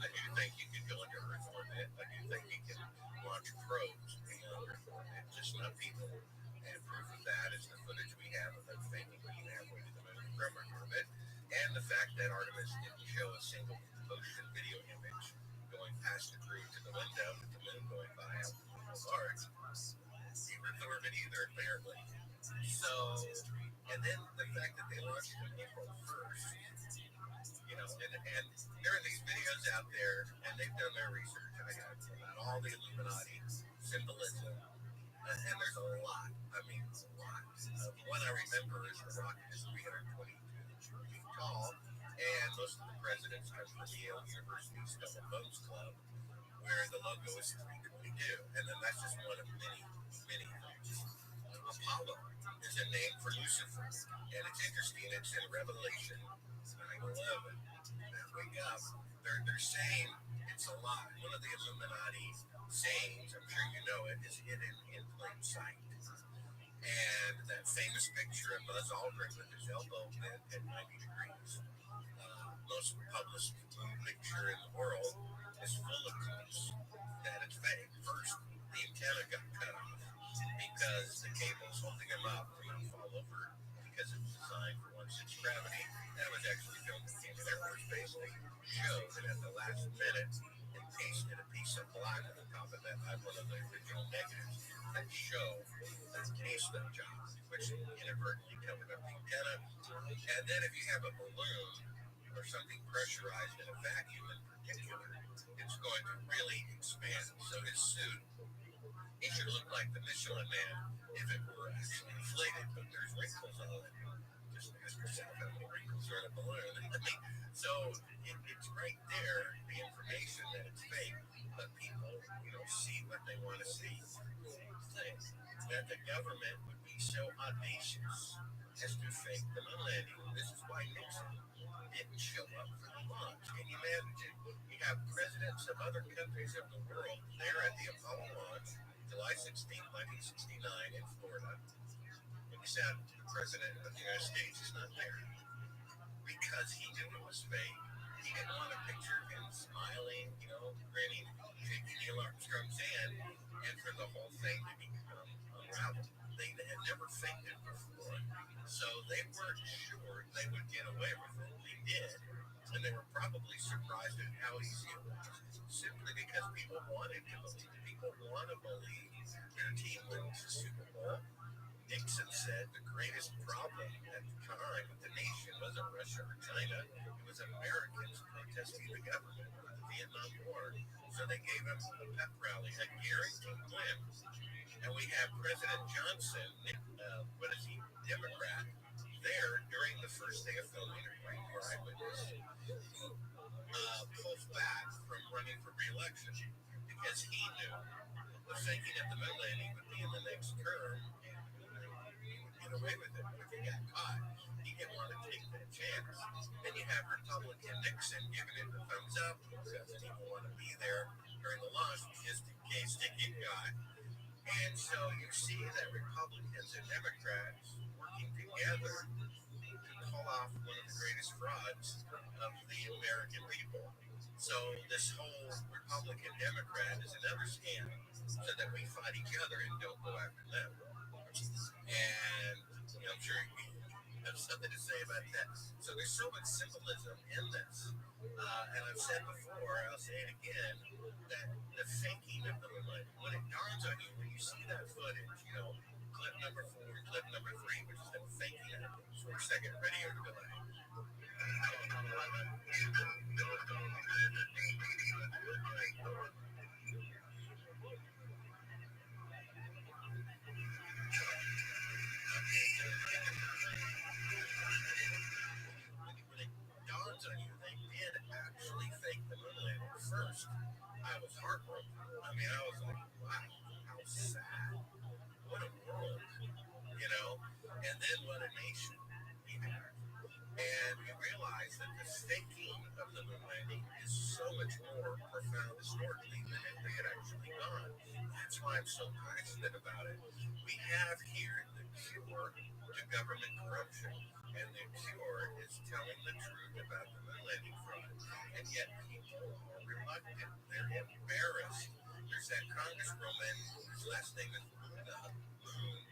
I do think you can go into Earth orbit. I do think you can launch probes beyond Earth orbit, just not people. And proof of that is the footage we have of them faking being halfway to the moon from Earth orbit, and the fact that Artemis didn't show a single motion video image going past the crew to the window with the moon going by out large. Earth orbit either, apparently. So, and then the fact that they launched on April 1st, and there are these videos out there, and they've done their research, and I got about all the Illuminati symbolism, and there's a lot. A lot. One I remember is the rocket is 322 feet tall, and most of the presidents come from Yale University Skull and Bones Club, where the logo is 322, and then that's just one of many, many things. Apollo is a name for Lucifer, and it's interesting. It's in Revelation 9/11. Wake up. They're saying it's a lie. One of the Illuminati sayings, I'm sure you know it, is hidden in plain sight. And that famous picture of Buzz Aldrin with his elbow bent at 90 degrees, most published picture in the world, is full of clues that it's fake. First, the antenna got cut off because the cables holding him up did not fall over because it was designed for 1/6 gravity. That was actually filmed at Kennedy Air Force Base. They showed that at the last minute and pasted a piece of black on the top of that, one of the original negatives that show that case that job, which inadvertently covered up the antenna. And then if you have a balloon or something pressurized in a vacuum in particular, it's going to really expand. So his suit, he should look like the Michelin Man if it were actually inflated, but there's wrinkles on it. Just ask yourself how many wrinkles are in a balloon. So it's right there, the information that it's fake, but people, see what they want to see. That the government would be so audacious as to fake the moon landing. This is why Nixon didn't show up for the launch. Can you imagine? You have presidents of other countries of the world there at the Apollo launch, July 16, 1969 in Florida. Except the president of the United States is not there because he knew it was fake. He didn't want a picture of him smiling, grinning, shaking Neil Armstrong's hand, and for the whole thing to become unraveled. They had never faked it before, so they weren't sure they would get away with it. They did, and they were probably surprised at how easy it was, simply because people wanted to believe. People want to believe their team wins the Super Bowl. Nixon said the greatest problem at the time with the nation wasn't Russia or China, it was Americans protesting the government of the Vietnam War. So they gave him a pep rally, a guaranteed win. And we have President Johnson, what is he, Democrat, there during the first day of filming of Rainbow Eyewitness, pulls back from running for re-election because he knew the thinking of the moon landing would be in the next term, and he would get away with it if he got caught. He didn't want to take that chance. Then you have Republican Nixon giving it the thumbs up because people want to be there during the launch just in case they get caught. And so you see that Republicans and Democrats working together to pull off one of the greatest frauds of the American people. So this whole Republican-Democrat is another scam so that we fight each other and don't go after them. And I'm sure you have something to say about that. So there's so much symbolism in this. And I've said before, I'll say it again, that the faking of the moonlight, when it dawns on you, when you see that footage, clip number 4, clip number 3, which is them faking it, 4-second radio delay. First, I was heartbroken. I mean, I was like, wow, how sad. What a world, and then what a nation we have. And we realize that the thinking of the moon landing is so much more profound historically than if they had actually gone. That's why I'm so passionate about it. We have here the cure to government corruption, and the cure is telling the truth about the moon landing fraud. And yet people are reluctant. They're embarrassed. There's that congresswoman whose last name is Moon,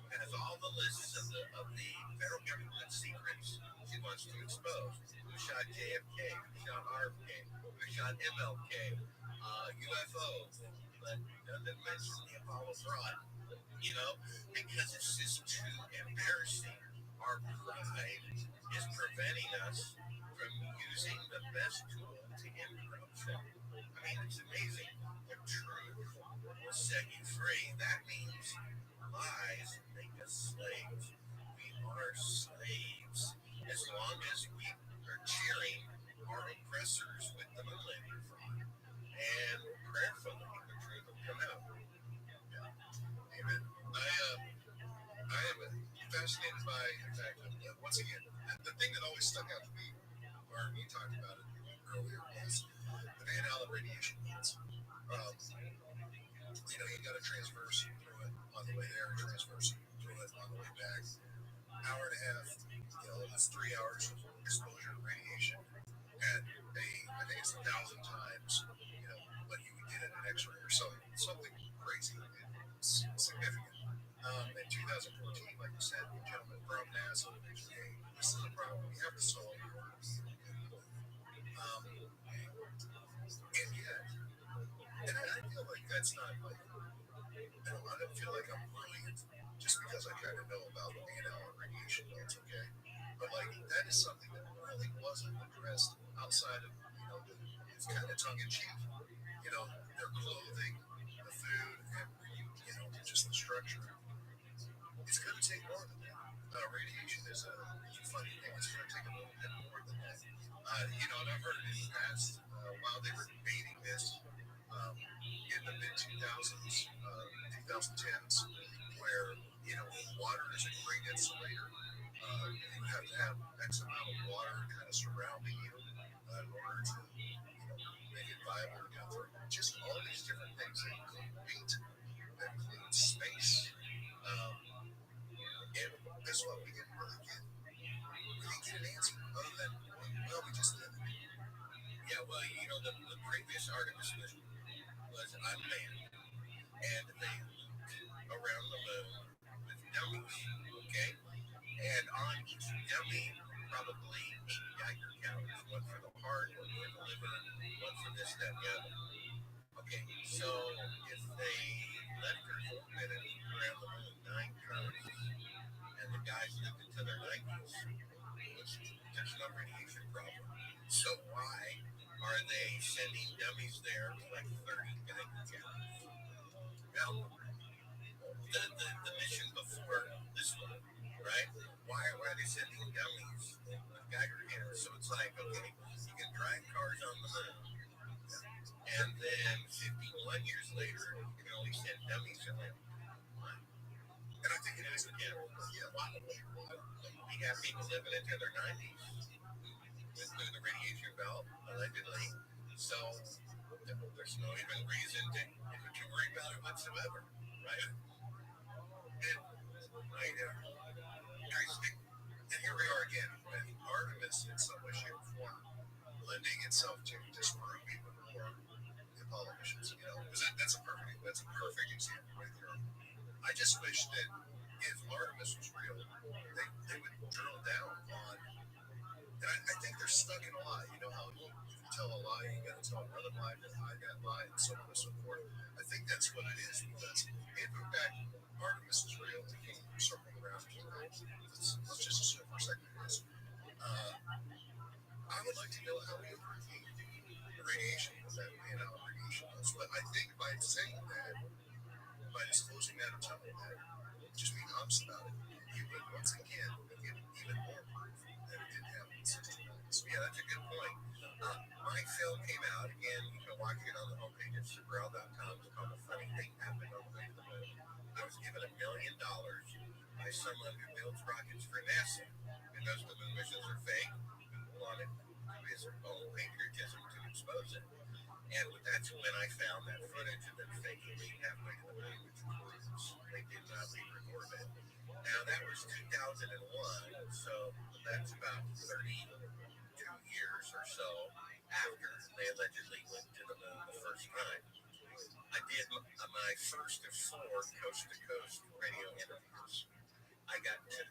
has all the lists of the federal government secrets she wants to expose. Who shot JFK? Who shot RFK? Who shot MLK? UFOs. But doesn't mention the Apollo fraud. Because it's just too embarrassing. Our pride is preventing us from using the best tool to end corruption. I mean, it's amazing. The truth will set you free. That means lies make us slaves. We are slaves. As long as we are cheering our oppressors with the moon landing fraud. And prayerfully, the truth will come out. Yeah. Amen. I am fascinated by, in fact, once again, the thing that always stuck out to me, or you talked about it earlier, was the Van Allen radiation fields. You got to transverse through it on the way there, transverse through it on the way back. Hour and a half, that's 3 hours of exposure to radiation at I think it's 1,000 times, what you would get at an X-ray or something crazy. It's significant. In 2014, like you said, the gentleman from NASA mentioned, hey, this is a problem we have to solve. And yet, I feel like that's not like, I don't feel like I'm brilliant just because I kind of know about the Van Allen radiation belts, okay? But like, that is something that really wasn't addressed outside of, it's kind of tongue-in-cheek. Their clothing, the food, and, just the structure. It's going to take more than that. Radiation is a funny thing. It's going to take a little bit more than that. And I've heard in the past, while they were debating this in the mid-2000s, 2010s, where, water is a great insulator. You have to have X amount of water kind of surrounding you in order to, make it viable to go through. Just all these different things that include weight, that include space. And guess what? We didn't really get an answer other than, well, we just did it. Yeah, well, the previous Artemis mission was unmanned, and they looped around the moon with dummies, okay? And on each dummy, probably 8 Geiger counters, one for the heart, one for the liver, one for this, that, and the other. Okay, so if they left Earth orbited around the moon 9 times, and the guys lived into their 90s, there's no radiation problem. So why are they sending dummies there to like 30 Geiger counters? Now, the mission before this one, right? Why are they sending dummies with Geiger counters? So it's like, okay, you can drive cars on the moon, and then 51 years later, you can only send dummies around. And I think it is. We have people living into their 90s through the radiation belt, allegedly. So there's no even reason to worry about it whatsoever, right? And And here we are again with Artemis in some way, shape, or form, lending itself to disprove even more the Apollo missions. Because that's a perfect example right there. I just wish that if Artemis was real, they would drill down on. And I think they're stuck in a lie. You know how if you tell a lie, you got to tell another lie, then hide that lie, and so on and so forth. I think that's what it is. Because if in fact Artemis is real, we can circle around here. Let's just assume for a second it is. I would like to know how we improve the radiation that radiation does. But I think by saying that, by disclosing that or telling that, just being honest about it, you would once again get even more proof that it didn't happen in 69. So yeah, that's a good point. My film came out, again, you can watch it on the homepage at superL.com. It's called The Funny Thing Happened on the Way to the Moon. I was given $1 million by someone who builds rockets for NASA, who knows the moon missions are fake, who wanted to his own patriotism to expose it. And that's when I found that footage of them faking being halfway to the moon, which proves they did not leave Earth orbit. Now, that was 2001, so that's about 32 years or so after they allegedly went to the moon the first time. I did my first of 4 coast-to-coast radio interviews. I got 2,000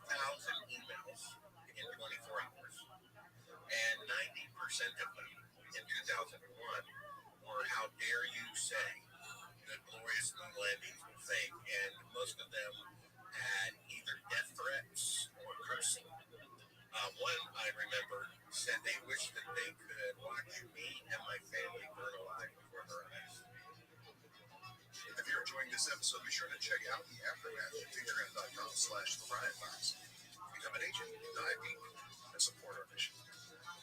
emails in 24 hours, and 90% of them in 2001 were, how dare you say that glorious moon landings were fake, and most of them had either death threats or cursing. One, I remember, said they wished that they could watch me and my family burn alive before their eyes. If you're enjoying this episode, be sure to check out the aftermath at patreon.com/thebrianbox. Become an agent, dive deep, and support our mission.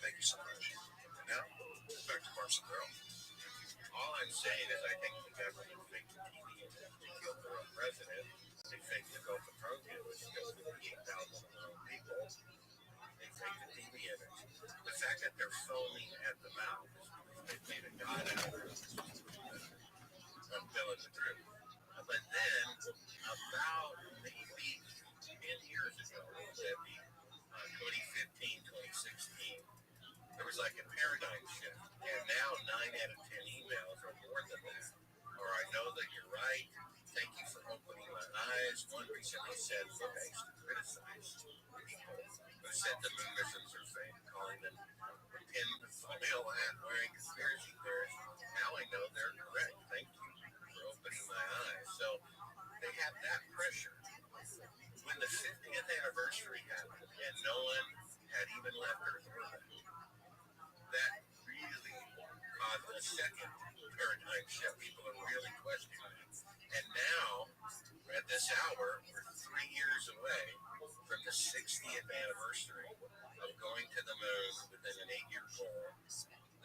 Thank you so much. And now, back to Mark Sombrero. All I'm saying is I think the government faked the TV and they killed their own president. They faked the Gulf of Tonkin, which killed 58,000 people. They faked the TV image. The fact that they're foaming at the mouth is they made a god out of it. I'm telling the truth. But then, about maybe 10 years ago, maybe 2015, 2016, there was like a paradigm shift. And now 9 out of 10 emails are more than that. Or I know that you're right. Thank you for opening my eyes. One recently said, look, I used to criticize people who said the moon missions are fake, calling them tinfoil hat wearing conspiracy theorists. Now I know they're correct. Thank you for opening my eyes. So they have that pressure. When the 50th anniversary happened and no one had even left Earth orbit, that really caused a second paradigm shift. People are really questioning it. And now, at this hour, we're 3 years away from the 60th anniversary of going to the moon within an 8-year goal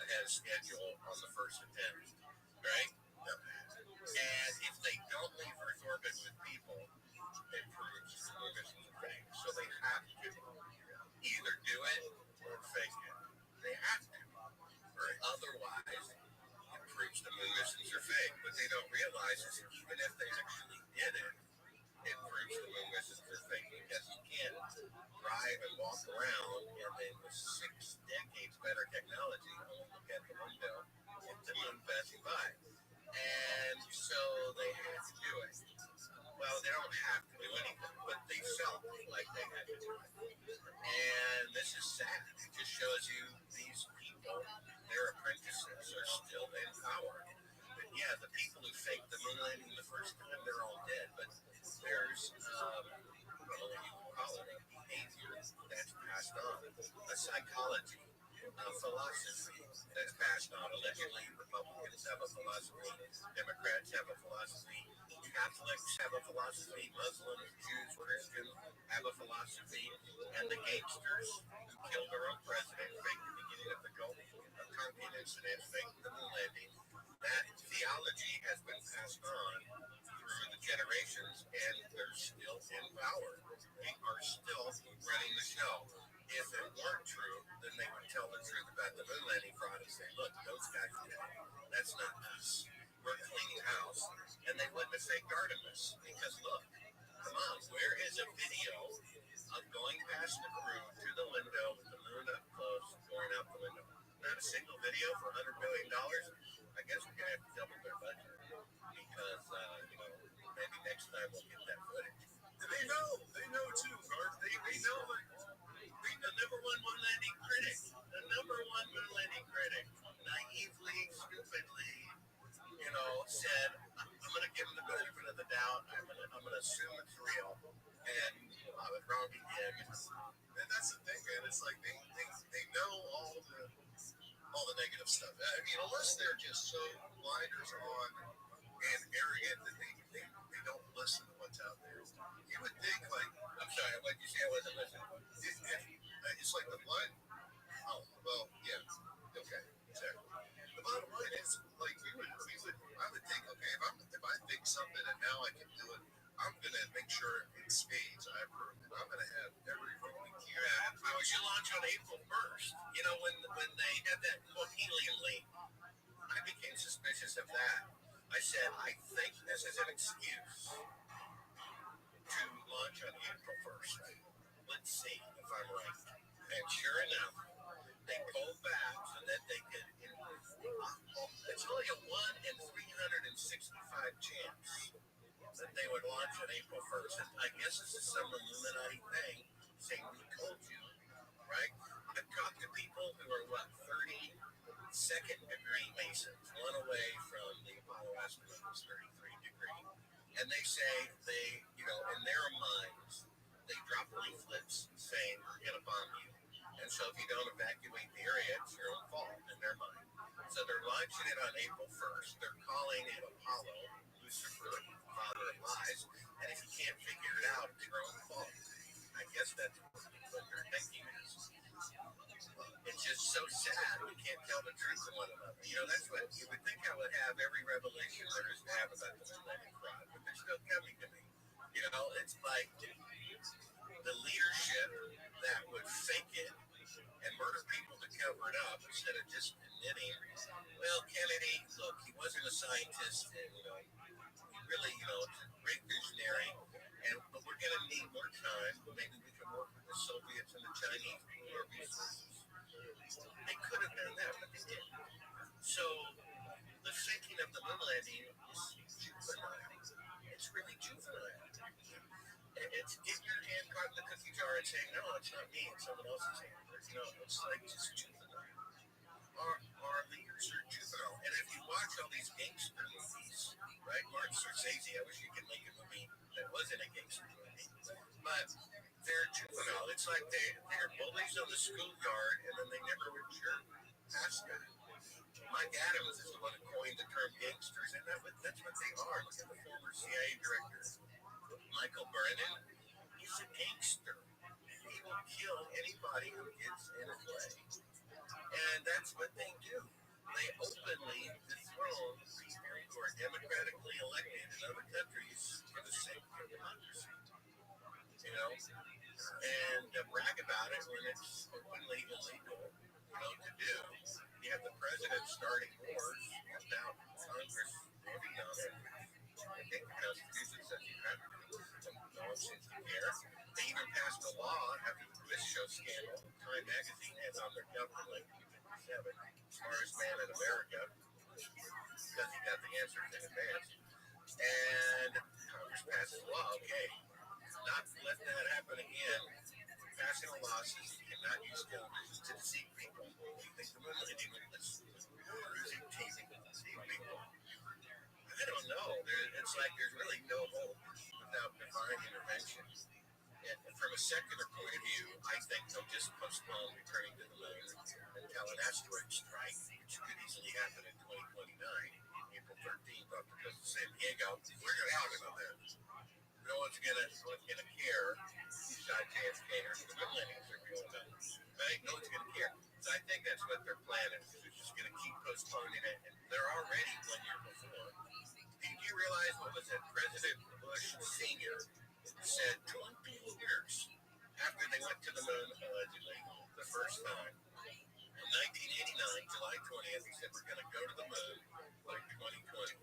ahead of schedule on the first attempt. Right? And if they don't leave Earth orbit with people, it proves the moon missions are fake. So they have to either do it or fake it. They have to. Or otherwise, it proves the moon missions are fake. What they don't realize is that even if they actually did it, it proves the moon missions are fake because you can't drive and walk around and then with 6 decades better technology, only look at the window and the moon passing by. And so they had to do it. Well, they don't have to do anything, but they felt like they had to do it. And this is sad. It just shows you these people, their apprentices, are still in power. The yeah, the people who faked the moon landing the first time, they're all dead. But there's, I don't know what you would call it, a behavior that's passed on, a psychology, a philosophy that's passed on. Allegedly, Republicans have a philosophy, Democrats have a philosophy, Catholics have a philosophy, Muslims, Jews, Christians have a philosophy, and the gangsters who killed our own president, faked the beginning of the Gulf of Tonkin incident, faked the moon landing. That theology has been passed on through the generations, and they're still in power. They are still running the show. If it weren't true, then they would tell the truth about the moon landing fraud and say, look, those guys did it. That's not us. We're cleaning house. And they wouldn't have faked Artemis. Because look, come on, where is a video of going past the crew to the window with the moon up close, going out the window? Not a single video for $100 million. I guess we're going to have to double their budget. Because, maybe next time we'll get that footage. They know too, Garth. They know it. The number one moon landing critic, naively, stupidly, said, I'm going to give him the benefit of the doubt. I'm going to assume it's real. And I was wrong again. And that's the thing, man. It's like they know all the negative stuff. I mean, unless they're just so blinders on and arrogant that they don't listen to what's out there. You would think, like, I'm sorry, what did you say? I wasn't listening. It's like the blind. Oh, well, yeah. Okay, exactly. The bottom line is, like, I would think, okay, if I think something and now I can do it, I'm gonna make sure it spades. I approve it. I'm gonna have every vote we can. How would you launch on April 1st? When they had that helium leak, I became suspicious of that. I said, I think this is an excuse to launch on April 1st. Let's see if I'm right. And sure enough, they pulled back so that they could. It's only a 1 in 365 chance that they would launch on April 1st. And I guess this is some Illuminati thing saying, we told you, right? I've talked to people who are, 32nd-degree Masons, one away from the Apollo asteroid was 33 degree. And they say in their minds, they drop leaflets saying, we're going to bomb you. And so if you don't evacuate the area, it's your own fault in their mind. So they're launching it on April 1st. They're calling it Apollo, Lucifer, father of lies. And if you can't figure it out, it's your own fault. I guess that's what their thinking is. It's just so sad we can't tell the truth to one another. That's what you would think I would have every revelation there is to have about the moon landing fraud, but they're still coming to me. It's like the leadership that would fake it and murder people to cover it up instead of just admitting, well, Kennedy, look, he wasn't a scientist, and he really, it's a great visionary, but we're going to need more time. Maybe we can work with the Soviets and the Chinese for more resources. They could have done that, but they didn't. So the faking of the moon landing is juvenile. It's really juvenile. It's getting your hand caught in the cookie jar and saying, no, it's not me, it's someone else's hand. It's like just juvenile. Our leaders are juvenile. And if you watch all these gangster movies, right? Martin Scorsese, I wish you could make a movie that wasn't a gangster movie. But they're juvenile. It's like they're bullies on the schoolyard and then they never mature past that. Mike Adams is the one who coined the term gangsters, and that's what they are. Look at the former CIA director, Michael Brennan. He's a gangster. He will kill anybody who gets in his way. And that's what they do. They openly dethrone people who are democratically elected in other countries for the sake of democracy. And brag about it when it's openly illegal, to do. You have the president starting wars without Congress voting on it. I think the Constitution says you have to. No one seems to care. They even passed a law after the quiz show scandal. Time magazine has on their cover like 57, smartest man in America, because he got the answers in advance. And Congress passes a law. Okay, not let that happen again. Passing a law says you cannot use television to deceive people. You think the moon landing was using TV to deceive people. it's like there's really no hope without divine intervention. And from a secular point of view, I think they'll just postpone returning to the moon until an asteroid strike, which could easily happen in 2029, April 13th, off the coast of San Diego. We're going to talk about that. No one's gonna care besides JFK or the millennials are going to. Right? No one's gonna care. So I think that's what they're planning. They're just gonna keep postponing it. And they're already 1 year before. Did you realize what was it? President Bush Sr. said 2 years after they went to the moon, allegedly, the first time. In 1989, July 20th, he said, we're going to go to the moon by 2020.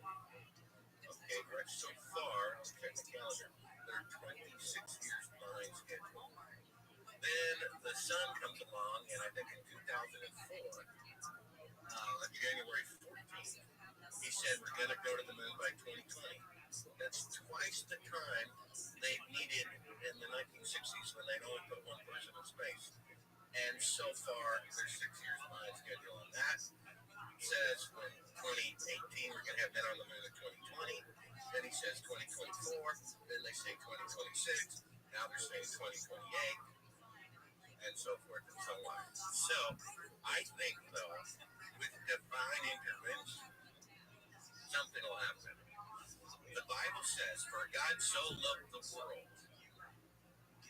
Okay, right so far, check the calendar, they're 26 years behind schedule. Then the sun comes along, and I think in 2004, on January 14th, he said, we're going to go to the moon by 2020. That's twice the time they needed in the 1960s when they'd only put one person in space. And so far, they're 6 years behind schedule on that. Says in 2018, we're going to have men on the moon in 2020. Then he says 2024. Then they say 2026. Now they're saying 2028. And so forth and so on. So, I think, though, with divine intervention, something will happen. The Bible says, for God so loved the world.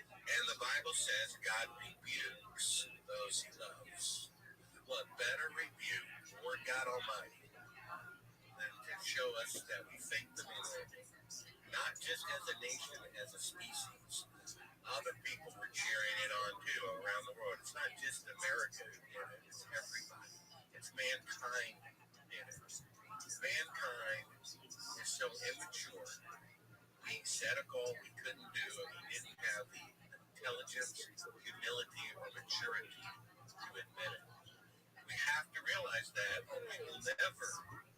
And the Bible says God rebukes those he loves. What better rebuke, Lord God Almighty, than to show us that we faked the Lord, not just as a nation, as a species. Other people were cheering it on too around the world. It's not just America who did it, it's everybody. It's mankind who did it. Mankind is so immature. We set a goal we couldn't do, and we didn't have the intelligence, humility, or maturity to admit it. We have to realize that, or we will never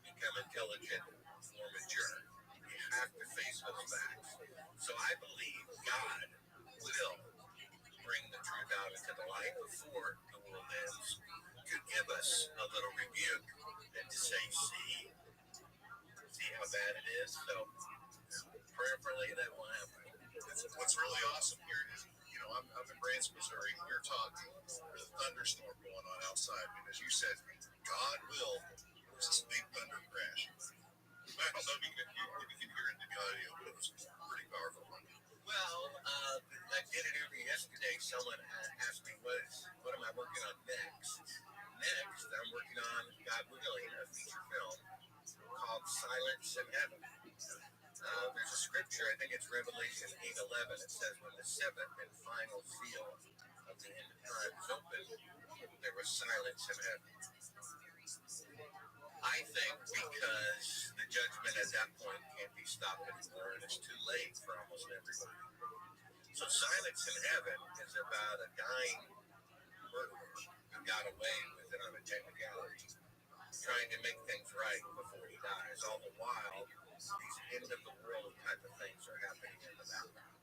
become intelligent or mature. We have to face those facts. So I believe God will bring the truth out into the light before the world ends, to give us a little rebuke and to say, see how bad it is. So prayerfully that will happen. What's really awesome here is, I'm in Branson, Missouri. We're talking, there's a thunderstorm going on outside. And as you said, God will. There's this big thunder crash. I don't know if you can hear it in the audio, but it was a pretty powerful one. Well, I did an interview yesterday. Someone asked me, what am I working on next? Next, I'm working on, God willing, a feature film called Silence in Heaven. There's a scripture, I think it's Revelation 8:11. It says, when the seventh and final seal of the end of time is opened, there was silence in heaven. I think because the judgment at that point can't be stopped anymore, and it's too late for almost everybody. So silence in heaven is about a dying murderer who got away with it on a technicality, trying to make things right before he dies. All the while, these end of the world type of things are happening in the background.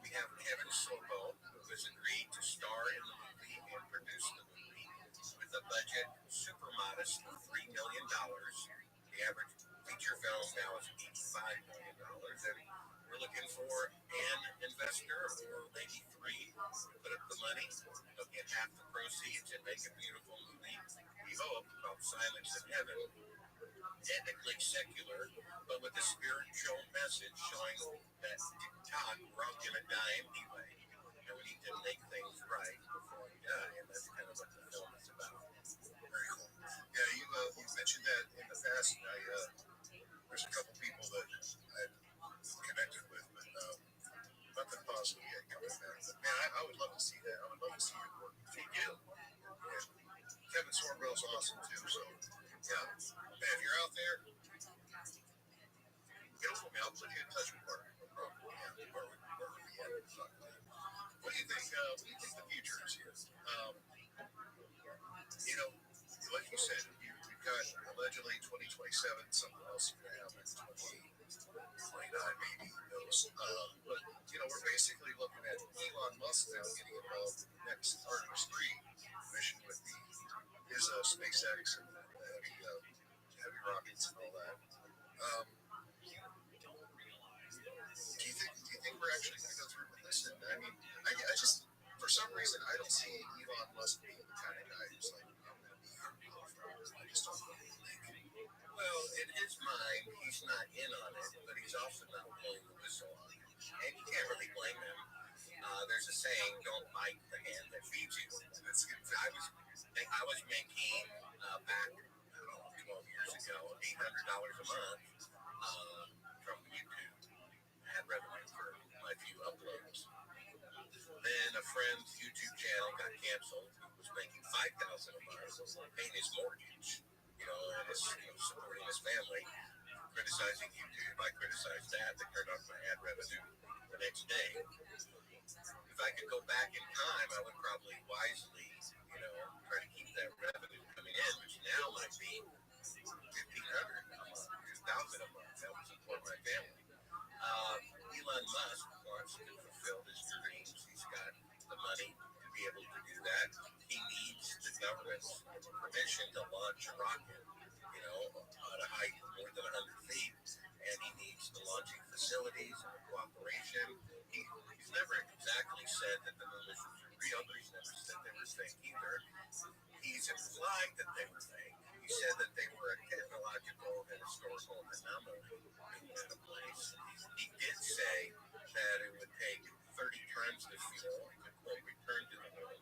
We have Kevin Sorbo, who has agreed to star in the movie and produce the movie with a budget super modest of $3 million. The average feature film now is $85 million. And we're looking for an investor, or maybe three, to put up the money. They'll get half the proceeds and make a beautiful movie, we hope, called Silence in Heaven. Technically secular, but with a spiritual message showing that TikTok, we're all going to die anyway, and we need to make things right before we die, and that's kind of what the film is about. Very cool. Yeah, you mentioned that in the past. There's a couple people that I've connected with, but nothing positive yet coming back. But man, I would love to see that. I would love to see your work. Me too. And Kevin Sorbo's awesome too, so yeah. Man, if you're out there, get over me. I'll put you in touch with Mark. No problem. Yeah, where we at. What do you think the future is here? Like you said, you've got allegedly 2027, something else is going to happen in 2029, maybe, who knows. But, we're basically looking at Elon Musk now getting involved in the next Artemis 3 mission with his SpaceX and heavy rockets and all that. think we're actually going to go through with this? And I mean, I just, for some reason, I don't see Elon Musk being the kind of guy who's like, I'm going to be your cauliflower. I just don't really think. Well, in his mind, he's not in on it, but he's also not blowing the whistle on it. And you can't really blame him. There's a saying, don't bite the hand that feeds you. I was making back, I don't know, 12 years ago, $800 a month from YouTube. Ad revenue for my few uploads. Then a friend's YouTube channel got canceled who was making $5,000 a month, paying his mortgage, and supporting his family, criticizing YouTube. I criticized that. They turned off my ad revenue the next day. If I could go back in time, I would probably wisely, try to keep that revenue coming in, which now might be $1,500 a month, $2,000 a month. That would support my family. Elon Musk wants to fulfill his dreams. He's got the money to be able to do that. He needs the government's permission to launch a rocket, at a height more than 100 feet, and he needs the launching facilities and cooperation. He's never exactly said that the moon missions are real, but he's never said they were fake either. He's implied that they were fake. He said that they were a technological and historical anomaly being at a place. He did say that it would take 30 times the fuel to, quote, return to the moon.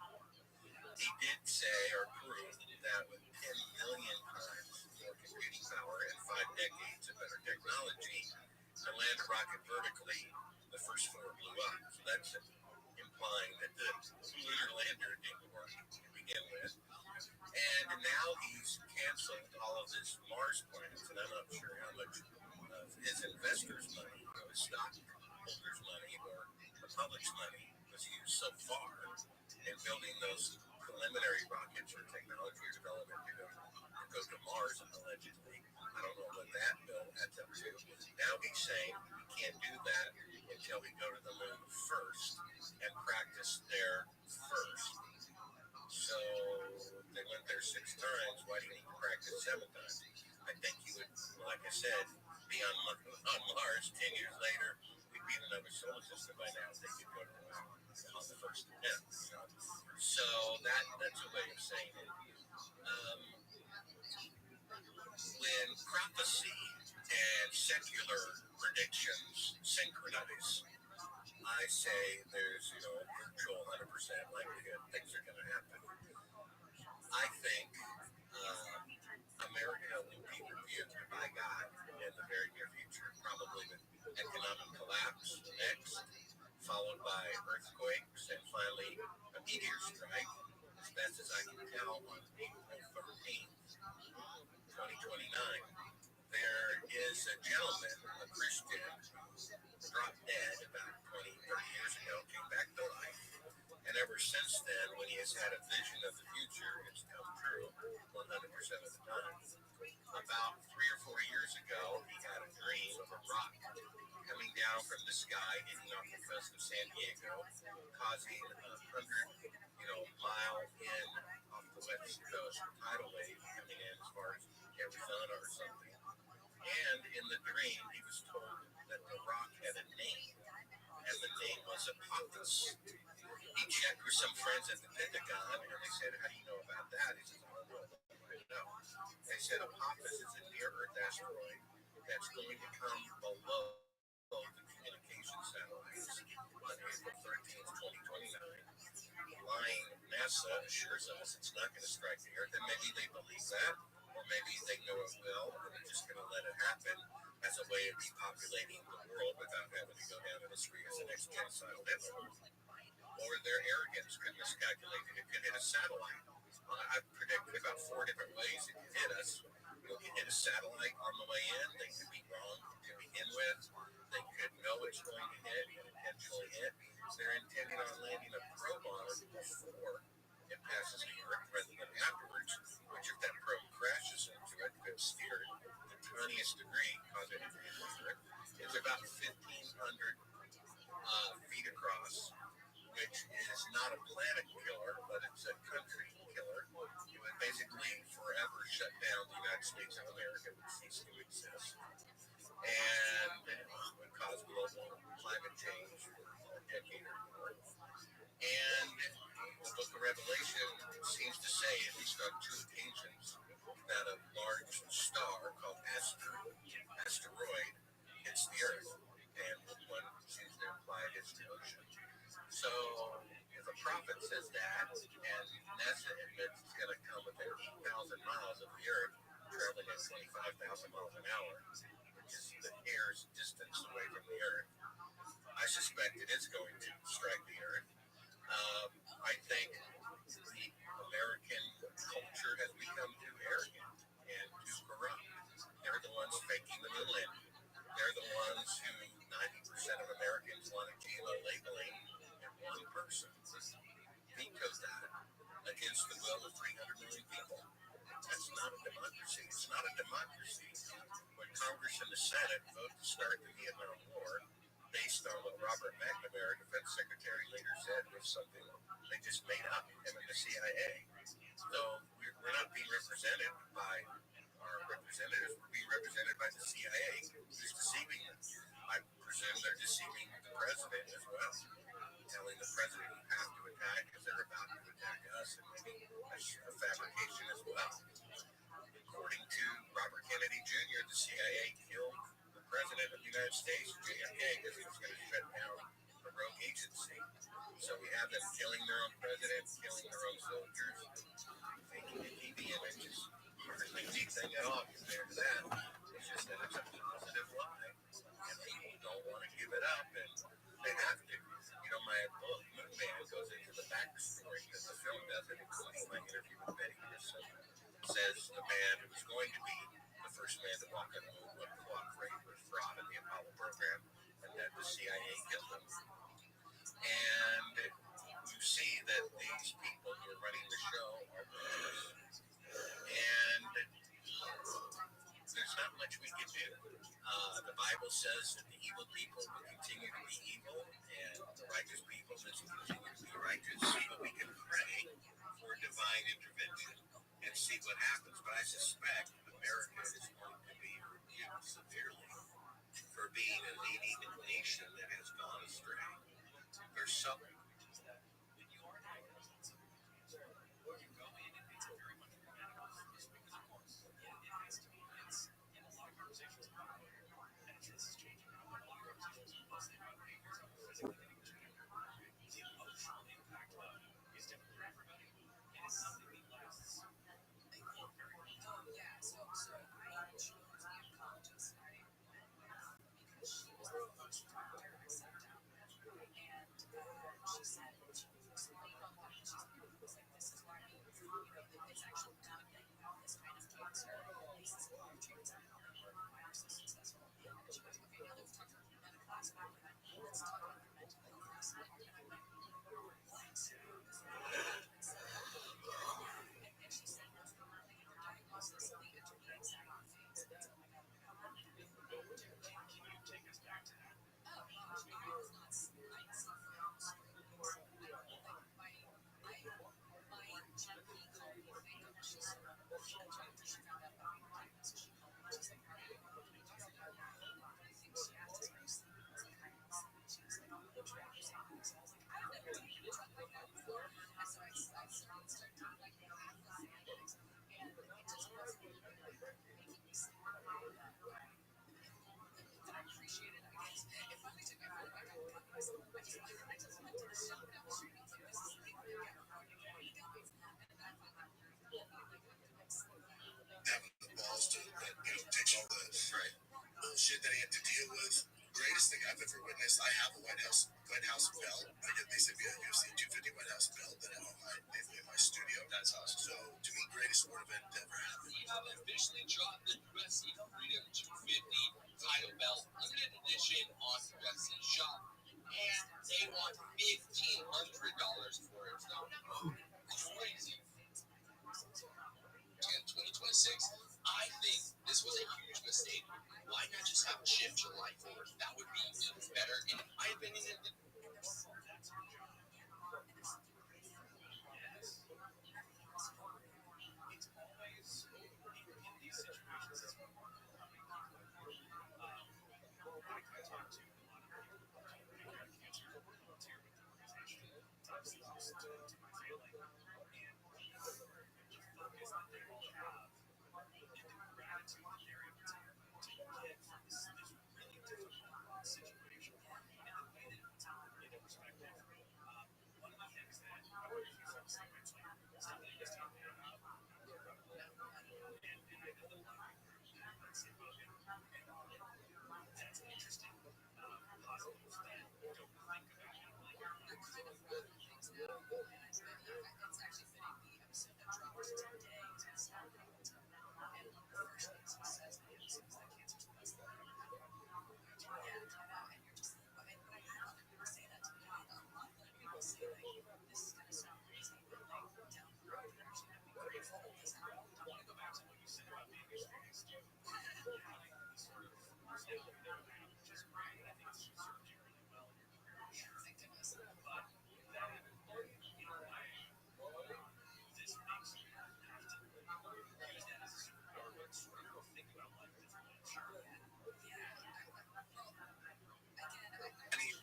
He did say or prove that with 10 million times more computing power and 5 decades of better technology, to land a rocket vertically, the first 4 blew up. So that's implying that the lunar lander didn't work to begin with. And now he's canceled all of his Mars plans, and I'm not sure how much of his investors' money, his stockholders' money, or the public's money was used so far in building those preliminary rockets or technology or development to go to Mars, allegedly. I don't know what that bill adds up to. Now he's saying we can't do that until we go to the moon first and practice there first. So they went there 6 times. Why do you need to practice 7 times? I think you would, like I said, be on Mars 10 years later. We'd be in another solar system by now. They could go to the moon on the first attempt. So that's a way of saying it. When prophecy and secular predictions synchronize, I say there's virtual 100% likelihood things are going to happen. I think America will be rebuked by God in the very near future, probably with economic collapse next, followed by earthquakes, and finally a meteor strike, as best as I can tell, on April 13th, 2029. There is a gentleman, a Christian, who dropped dead about 20, 30 years ago, came back to life. And ever since then, when he has had a vision of the future, it's come true 100% of the time. About 3 or 4 years ago, he had a dream of a rock coming down from the sky, hitting off the coast of San Diego, causing a 100-mile in off the west coast tidal wave coming in as far as Arizona or something. And in the dream, he was told that the rock had a name, and the name was Apophis. He checked with some friends at the Pentagon, and they said, "How do you know about that?" He says, "Oh, well, I don't know." They said Apophis is a near-Earth asteroid that's going to come below the communication satellites on April 13th, 2029. Lying NASA assures us it's not going to strike the Earth, and maybe they believe that, or maybe they know it will, and they're just going to let it happen as a way of depopulating the world without having to go down in history as the next genocidal Hitler. Or their arrogance could miscalculate it. It could hit a satellite. I've predicted about 4 different ways it could hit us. It could hit a satellite on the way in. They could be wrong to begin with. They could know it's going to hit and intentionally hit. They're intending on landing a probe on it before it passes the Earth rather than afterwards, which if that probe crashes into it, could steer it the 20th degree, causing it to hit the Earth. It's about 1,500 feet across, which is not a planet killer, but it's a country killer. It would basically forever shut down the United States of America, would cease to exist, and it would cause global climate change say at least on 2 occasions that a large star called asteroid hits the Earth, and one seems to imply it hits the ocean. So if a prophet says that, and NASA admits it's going to come within 8,000 miles of the Earth, traveling at 25,000 miles an hour, which is the air's distance away from the Earth, I suspect it is going to strike the Earth. I think the American culture has become too arrogant and too corrupt. They're the ones faking the moon landing. They're the ones who 90% of Americans want a GMO labeling, and one person vetoed that against the will of 300 million people. That's not a democracy. It's not a democracy when Congress and the Senate vote to start the Vietnam War based on what Robert McNamara, Defense Secretary, later said was something they just made up, him and the CIA. So we're not being represented by our representatives. We're being represented by the CIA, who's deceiving them. I presume they're deceiving the president as well, telling the president you have to attack as they're about to attack us, and maybe a fabrication as well. According to Robert Kennedy Jr., the CIA killed the president of the United States, JFK, because he was going to shut down a rogue agency. So we have them killing their own president, killing their own soldiers, making the TV images. Hardly anything at all compared to that. It's just that it's a positive lie, and people don't want to give it up, and they have to. You know, my book, Moon Man, goes into the backstory that the film doesn't, including my interview with Betty Grissom. Says the man who was going to be the first man to walk on the moon would cooperate with fraud in the Apollo program, and that the CIA killed him. And you see that these people who are running the show are murderers. And there's not much we can do. The Bible says that the evil people will continue to be evil, and the righteous people will continue to be righteous. But we can pray for divine intervention and see what happens. But I suspect America is going to be rebuked severely for being a leading nation that has gone astray. There's something. Bullshit that he had to deal with. Greatest thing I've ever witnessed. I have a White House belt. They sent me a UFC 250 White House belt that I have in my studio. That's awesome. So to me, greatest sport event that ever happened. We have officially dropped the UFC Freedom 250 title belt, limited edition on UFC Shop, and they want $1,500 for it. So crazy. In 2026. I think this was a huge mistake. Why not just have it shipped July 4th? That would be better, in my opinion. Any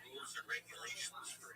rules or regulations for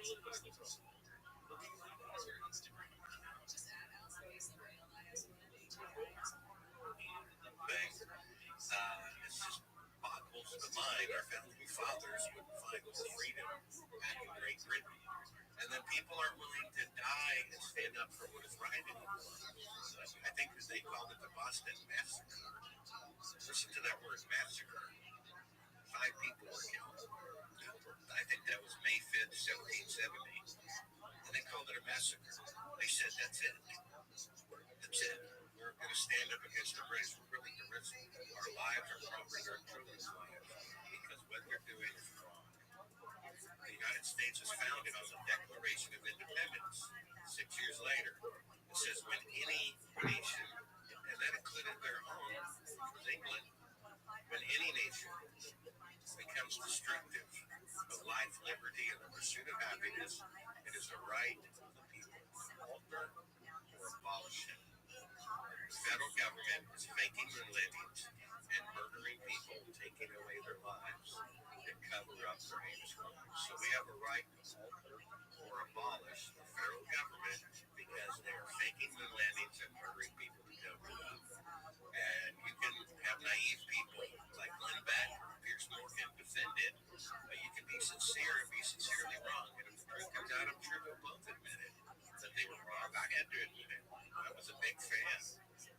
thing. It just boggles the mind. Our founding fathers would find freedom back in Great Britain. And then people aren't willing to die and stand up for what is right anymore. I think they called it the Boston Massacre. Listen to that word, massacre. 5 people were killed. I think that was May 5th, 1770. And they called it a massacre. They said, that's it. That's it. We're going to stand up against the British. We're willing to risk our lives, our property, our children's lives, because what they're doing is wrong. The United States was founded on the Declaration of Independence 6 years later. It says when any nation, and that included their own, which was England, when any nation becomes destructive of life, liberty, and the pursuit of happiness, it is the right of the people to alter or abolish it. The federal government is making moon landings and murdering people, taking away their lives, and cover up their heinous crimes. So we have a right to alter or abolish the federal government because they are faking moon landings and murdering people to cover it up. And you can have naive people like Glenn Beck or Pierce Morgan defend it, but you can be sincere and be sincerely wrong. And if the truth comes out, I'm sure they'll both admit it, that they were wrong. I had to admit it. I was a big fan.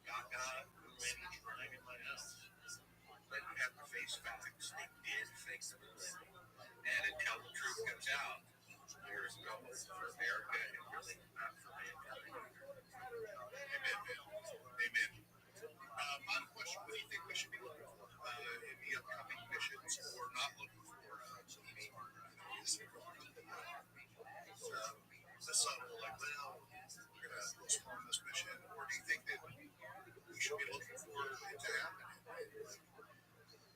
Gaga, moon landing trying in my house. But you have to face facts. They did fake the moon landing. And until the truth comes out, there is no hope for America and really not for mankind. Amen, man. Amen. Final question. What do you think we should be looking for in the upcoming missions, or not looking for any the subtle, like, well, we're going to postpone this mission, or do you think that we should be looking for it to happen?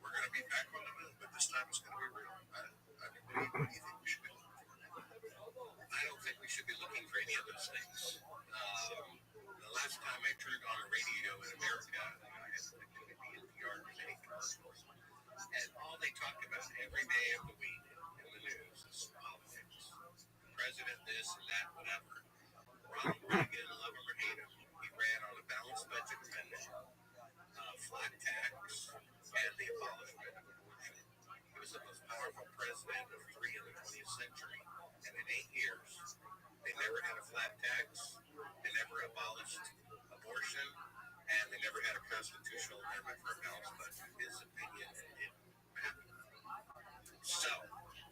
We're going to be back on the moon, but this time it's going to be real. I mean, what do you think we should be looking for? I don't think we should be looking for any of those things. The last time I turned on a radio in America, I had to be NPR to many commercials. And all they talked about every day of the week in the news is politics. President this and that, whatever. Ronald Reagan, love him or hate him, he ran on a balanced budget amendment, flat tax, and the abolishment of abortion. He was the most powerful president of 3 in the 20th century. And in 8 years, they never had a flat tax, they never abolished abortion, and they never had a constitutional amendment for a balanced budget. His opinion didn't matter. So,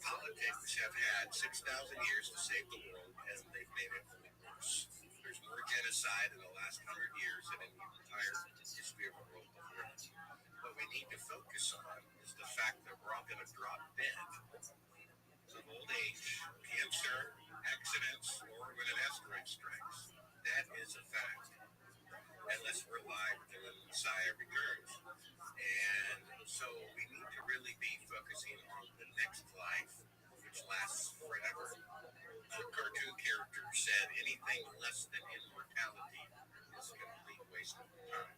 politics have had 6,000 years to save the world, and they've made it only worse. There's more genocide in the last 100 years than in the entire history of the world before. What we need to focus on is the fact that we're all going to drop dead of old age, cancer, accidents, or when an asteroid strikes. That is a fact. Unless we're alive until the Messiah returns. And so we need to really be focusing on the next life, which lasts forever. A cartoon character said anything less than immortality is a complete waste of time.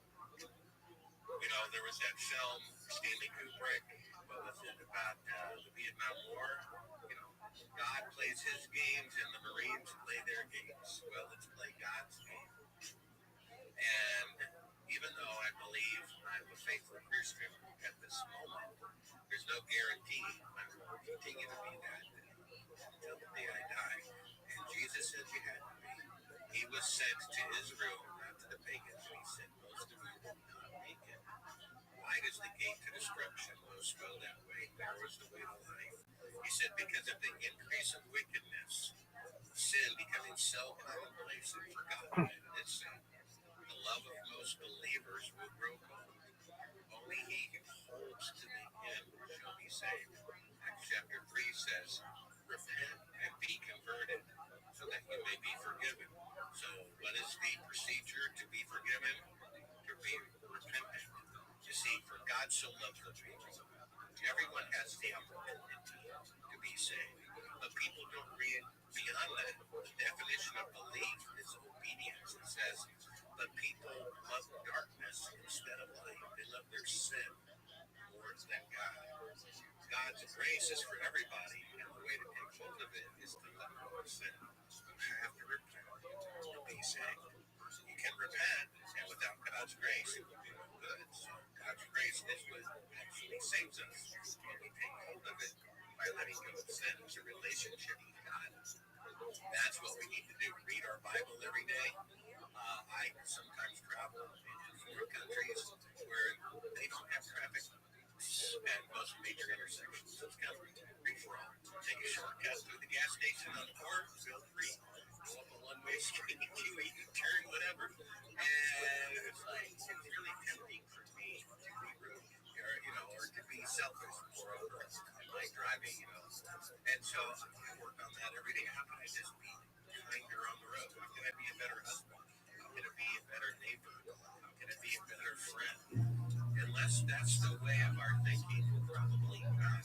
You know, there was that film, Stanley Kubrick, what was it, about the Vietnam War? You know, God plays his games and the Marines play their games. Well, let's play God's game. And even though I believe I'm a faithful Christian at this moment, there's no guarantee I will continue to be that until the day I die. And Jesus said you had to be. He was sent to Israel, not to the pagans. And he said, most of you will not make it. Wide is the gate to destruction, most go that way. Narrow is the way to life. He said, because of the increase of wickedness, sin becoming so commonplace and forgotten in its sin, the love of most believers will grow cold. Only he who holds to the end shall be saved. Acts chapter 3 says, repent and be converted so that you may be forgiven. So what is the procedure to be forgiven? To be repentant. You see, for God so loved the people, everyone has the opportunity to be saved. But people don't read beyond that. The definition of belief is obedience. It says, but people love darkness instead of light. They love their sin more than God. God's grace is for everybody, and the way way to take hold of it is to let go of sin. You have to repent to be saved. You can repent, and without God's grace, it will be no good. So God's grace is what actually saves us. And we take hold of it by letting go of sin. It's a relationship with God. That's what we need to do. Read our Bible every day. I sometimes travel in foreign countries where they don't have traffic at most major intersections. So it's kind of free for all. Take a shortcut through the gas station on the port, feel free. Go up a one-way street, you turn, whatever. And it's like, it's really tempting for me to be rude or to be selfish moreover on my driving, And so I work on that every day. How can I just be kinder on the road? How can I be a better husband? How can I be a better neighbor? How can I be a better friend? Unless that's the way of our thinking, probably not.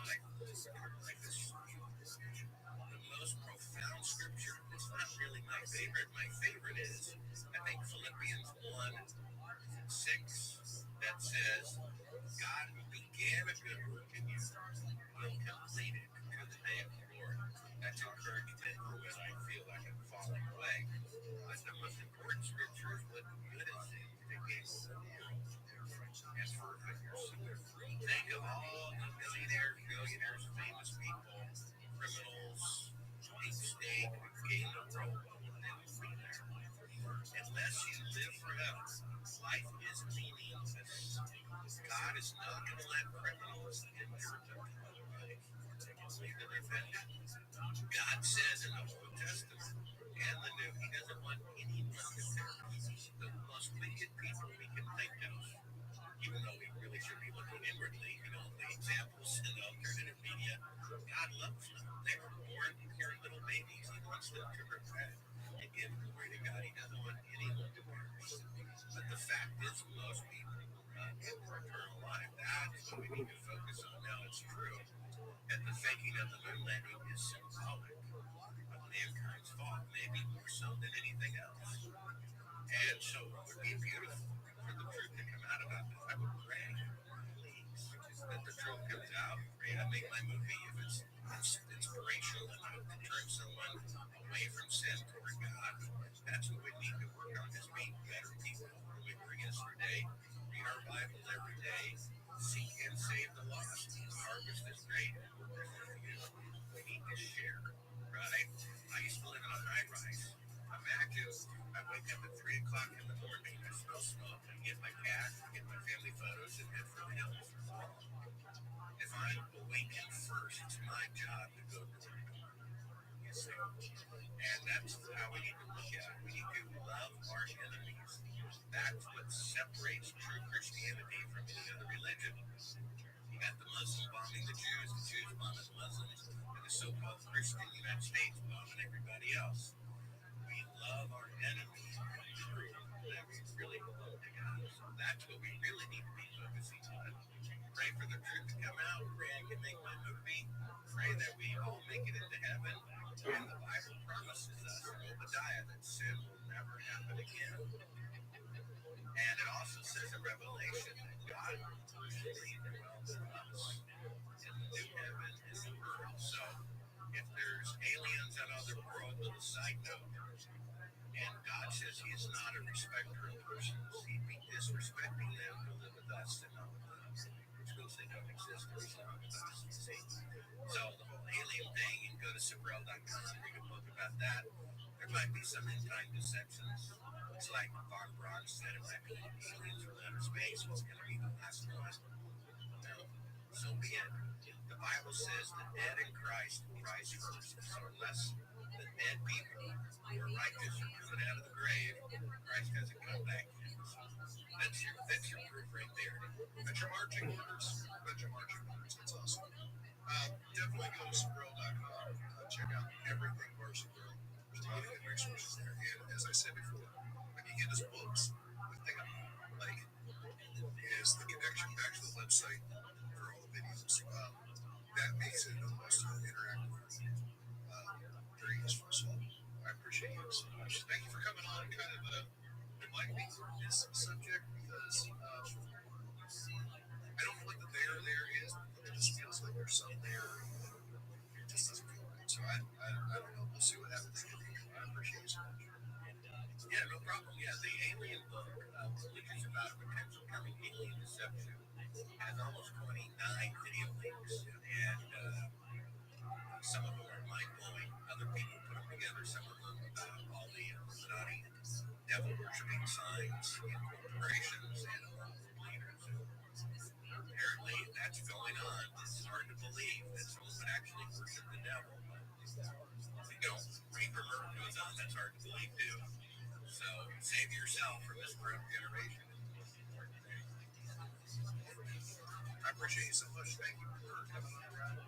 Like this, the most profound scripture, it's not really my favorite. My favorite is, I think, Philippians 1:6, that says, God who began a good work in you will complete it to the day of the Lord. That's encouragement for when I feel like I'm falling away. But the most important scripture is what good is in the game of the world. And for yourself, think of all the millionaires, billionaires, famous people, criminals, deep state, who gain the world, they will be there. Unless you live forever, life is meaningless. God is not going to let criminals endure the life. God says in the Old Testament and the New, He doesn't want anyone to perish. The most wicked people we can think of, even though we really should be looking inwardly, the examples in the alternative media, God loves them. They were born here little babies. He wants them to repent and give glory to God. He doesn't want anyone to perish. But the fact is, most people get for eternal life. That's what we need to focus on. Now, it's true that the faking of the moon landing is symbolic of mankind's fault, maybe more so than anything else. And so it would be beautiful for the truth to come out about this. I would pray, please, that the truth comes out. Pray I make my movie if it's inspirational enough to turn someone away from sin toward God. That's what we need to work on, is being better people. We bring yesterday, read our Bible every day, seek and save the lost. The harvest is great. We need to share, right? I used to live in a high-rise. Imagine I wake up at 3 o'clock in the morning, I smell smoke, I get my cat, I get my family photos, and head for the hills. If I'm awakened first, it's my job to go to work. You see? And that's how we need to look at it. We need to love our enemies. That's what separates true Christianity from any other religion. You got the Muslims bombing the Jews bombing the Muslims, and the so-called Christian United States bombing everybody else. We love our enemies. True, that we really belong to God. So that's what we really need to be focusing on. Pray for the truth to come out. Pray I can make my movie. Pray that we all make it into heaven. And the Bible promises us in Obadiah that sin will never happen again. And it also says in Revelation that God will lead the realms of us in the new heaven and the earth. So if there's aliens on other worlds, on a side note, and God says He is not a respecter of persons, He'd be disrespecting them to live with us and not with us, which means they don't exist or He's not with us. See? So the whole alien thing, you can go to Superl.com, read a book about that. There might be some in-time deceptions. It's like Von Braun said, it might be aliens from outer space. It's going to be the last one. No, so be it. The Bible says the dead in Christ rise first. So unless the dead people who are righteous are coming out of the grave, Christ hasn't come back yet. That's your proof right there. That's your marching orders. That's awesome. Definitely go to Superl.com. Check out everything Varsity Girl. There's a lot of good resources there. And as I said before, when you get us books, the thing I like is the connection back to the website for all the videos. That makes it almost an interactive, very useful. So I appreciate you so much. Thank you for coming on. Kind of enlighten me through this subject, because I don't know what the there is, but it just feels like or so there, it just doesn't feel right. So I don't know. We'll see what happens in the future. I appreciate you so much. Yeah, no problem. Yeah, the Alien book, which is about a potential coming alien deception, has almost 29 video links, and some of them are mind-blowing. Other people put them together, some of them about all the Illuminati, devil-worshipping signs in corporations and among leaders. Apparently, that's going on. It's hard to believe that someone would actually worship the devil. Reaper murder goes on. That's hard to believe, too. So, save yourself from this corrupt generation. I appreciate you so much. Thank you for coming on the ride.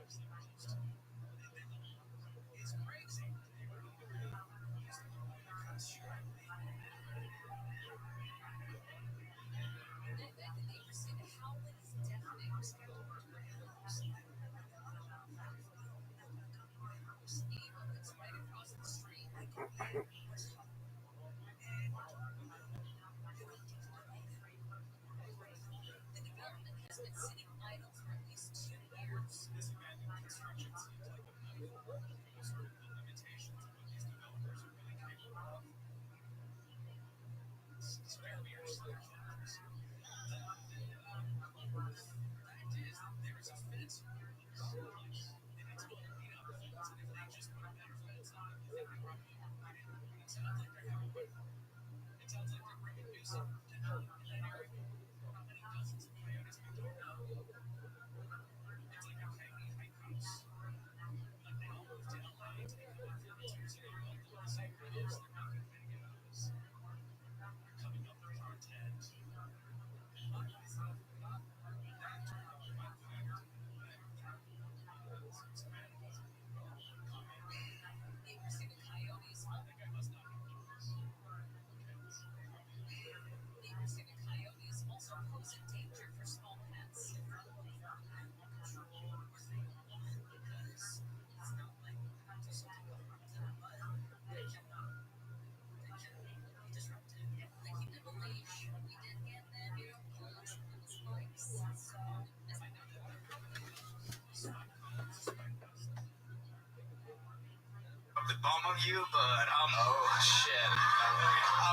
The bum of you, but I'm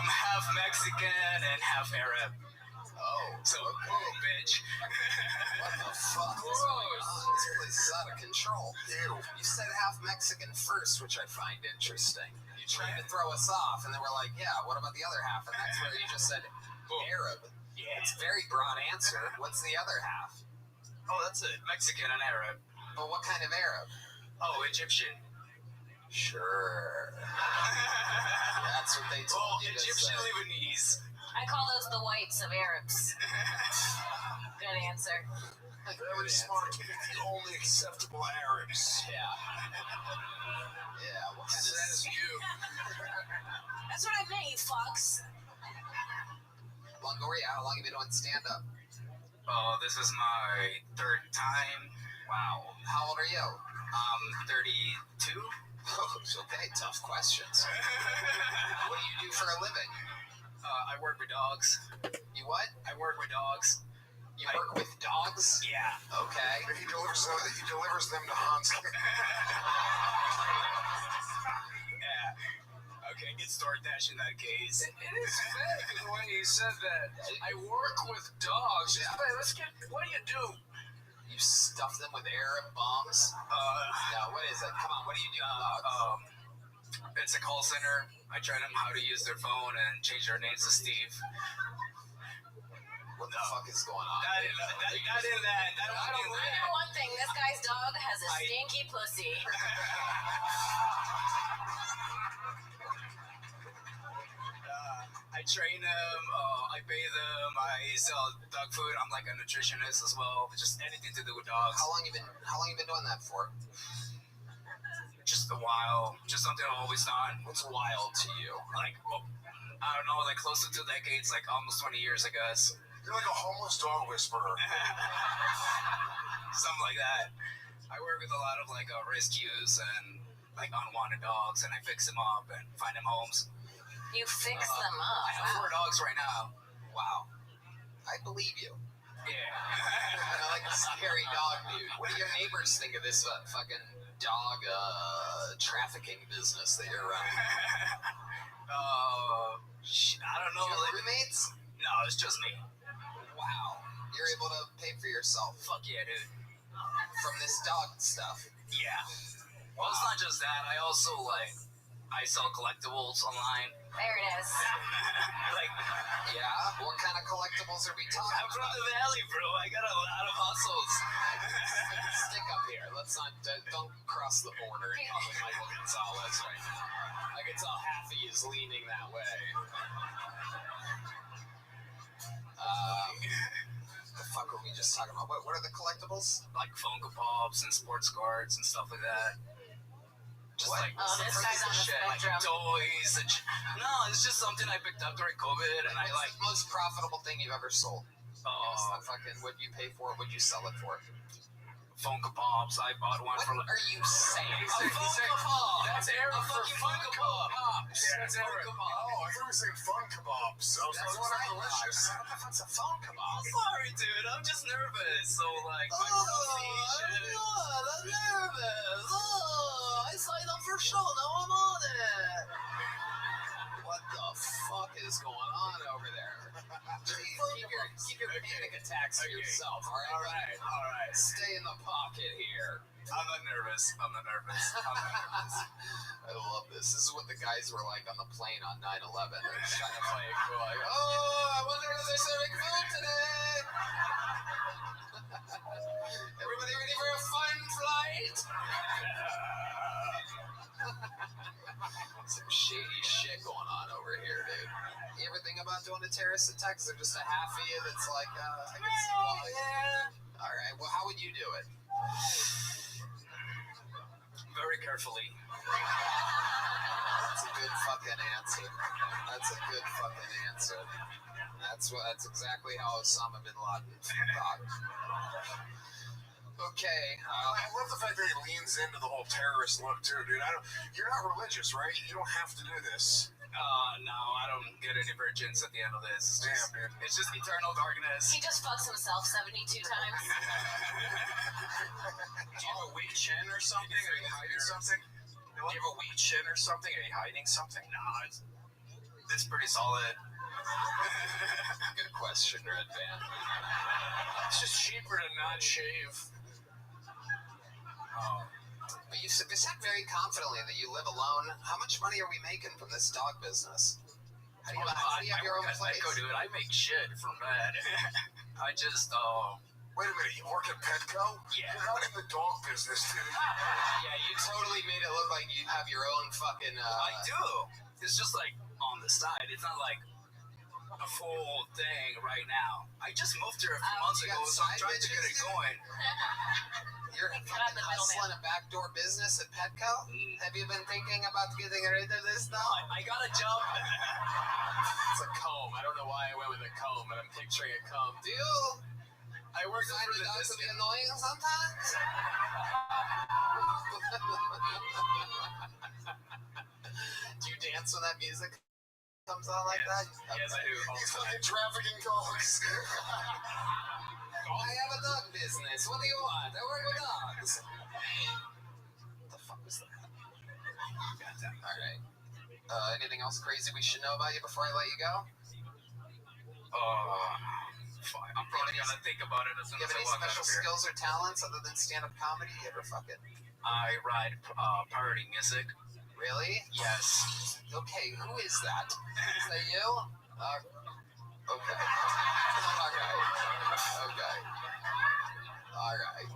half Mexican and half Arab. Oh, So, boom, bitch. what the fuck is going on? This place is out of control. Ew. You said half Mexican first, which I find interesting. You tried to throw us off, and then we're like, yeah, what about the other half? And that's where you just said Arab. Yeah. It's a very broad answer. What's the other half? Oh, that's it. Mexican and Arab. But what kind of Arab? Oh, Egyptian. Sure. That's what they told you to Egyptian say. Lebanese. I call those the whites of Arabs. Good answer. Very smart. The only acceptable Arabs. Yeah. Yeah, what kind of... Says you. That's what I meant, you fucks. Longoria, how long have you been doing stand-up? Oh, this is my third time. Wow. How old are you? 32. Oh, okay, tough questions. What do you do for a living? I work with dogs. You what? I work with dogs. You work with dogs? Yeah. Okay. He delivers them to Hans. Yeah. Okay, get DoorDash in that case. It is vague the way he said that. I work with dogs. Yeah. Hey, what do you do? You stuff them with Arab bombs? No, what is it? Come on, what do you do with dogs? It's a call center. I train them how to use their phone and change their names to Steve. What the fuck is going on? That don't I know one thing. This guy's dog has a stinky pussy. I train them, I bathe them, I sell dog food. I'm like a nutritionist as well. Just anything to do with dogs. How long you been doing that for? Just a while. Just something I've always done. What's wild to you? Like, I don't know, like close to 2 decades, like almost 20 years, I guess. You're like a homeless dog whisperer. Something like that. I work with a lot of like rescues and like unwanted dogs, and I fix them up and find them homes. You fix them up. I have 4 dogs right now. Wow. I believe you. Yeah. Like a scary dog, dude. What do your neighbors think of this fucking dog trafficking business that you're running? I don't know. Do you have roommates? No, it's just me. Wow. You're able to pay for yourself Fuck yeah, dude. from this dog stuff. Yeah. Well, it's not just that. I also, I sell collectibles online. There it is. Yeah? What kind of collectibles are we talking I'm from about? the valley, bro. I got a lot of hustles. Stick up here. Let's not, don't cross the border and call me Michael Gonzalez right now. I can tell half of you is leaning that way. The fuck were we just talking about? What are the collectibles? Like Funko Pops and sports cards and stuff like that. Just What? like Oh, this guy's on the shit, like spectrum. toys. No, it's just something I picked up during COVID, and I What's like. the most profitable thing you've ever sold? Fucking, what'd you pay for it? What'd you sell it for? Funko Pops. I bought one What for. are you saying? A Funko Pop. That's Eric A for fucking Funko Pops. Yeah, That's Eric. Funko Pop. Oh, I thought we were saying fun kebabs. That's what I delicious. I don't know if it's a phone kebab. Sorry, dude. I'm just nervous. So like. my I'm pronunciation- not. I'm nervous. Oh, I signed up for a show. Now I'm on it. What the fuck is going on over there? Jeez, keep your panic attacks to yourself, all right? All right. Stay in the pocket here. I'm not nervous. I love this. This is what the guys were like on the plane on 9/11. They're just trying to play it cool. Like, oh, I wonder if they're serving food today. Everybody ready for a fun flight? Some shady shit going on over here, dude. You ever think about doing a terrorist attack? Is there just a half of you that's like, I can see why? All right, well, how would you do it? Very carefully. That's a good fucking answer. That's a good fucking answer. That's exactly how Osama bin Laden thought. Okay. I love the fact that he leans into the whole terrorist look too, dude. You're not religious, right? You don't have to do this. No, I don't get any virgins at the end of this. Damn, dude. It's just eternal darkness. He just fucks himself 72 times. Do you have a weak chin or something? Are you hiding something? Do you have a weak chin or something? Are you hiding something? Nah, it's pretty solid. Good question, Red Band. It's just cheaper to not shave. But you said very confidently that you live alone. How much money are we making from this dog business? How do you have your own place? Petco, dude. I make shit from that. I just, Wait a minute, you work at Petco? Yeah. You're not in the dog business, dude. Yeah, you totally made it look like you have your own fucking. I do. It's just like on the side. It's not like a full thing right now. I just moved here a few months you ago, got so I'm side trying to get it bitches? going. You're fucking hustling a backdoor business at Petco? Have you been thinking about getting rid of this now? I got a job. It's a comb. I don't know why I went with a comb, but I'm picturing a comb. Do you? I work Find for the the dogs to be annoying sometimes? Do you dance when that music comes on like that? Yes, I do. He's fucking trafficking dogs. I have a dog business. What do you want? I work with dogs. What the fuck was that? Alright. Anything else crazy we should know about you before I let you go? Fine. I'm probably gonna think about it as Do soon you have as I any walk out special of here. skills or talents other than stand-up comedy? You ever fucking... I write parody music. Really? Yes. Okay, who is that? Is that you? Okay. Okay. Alright.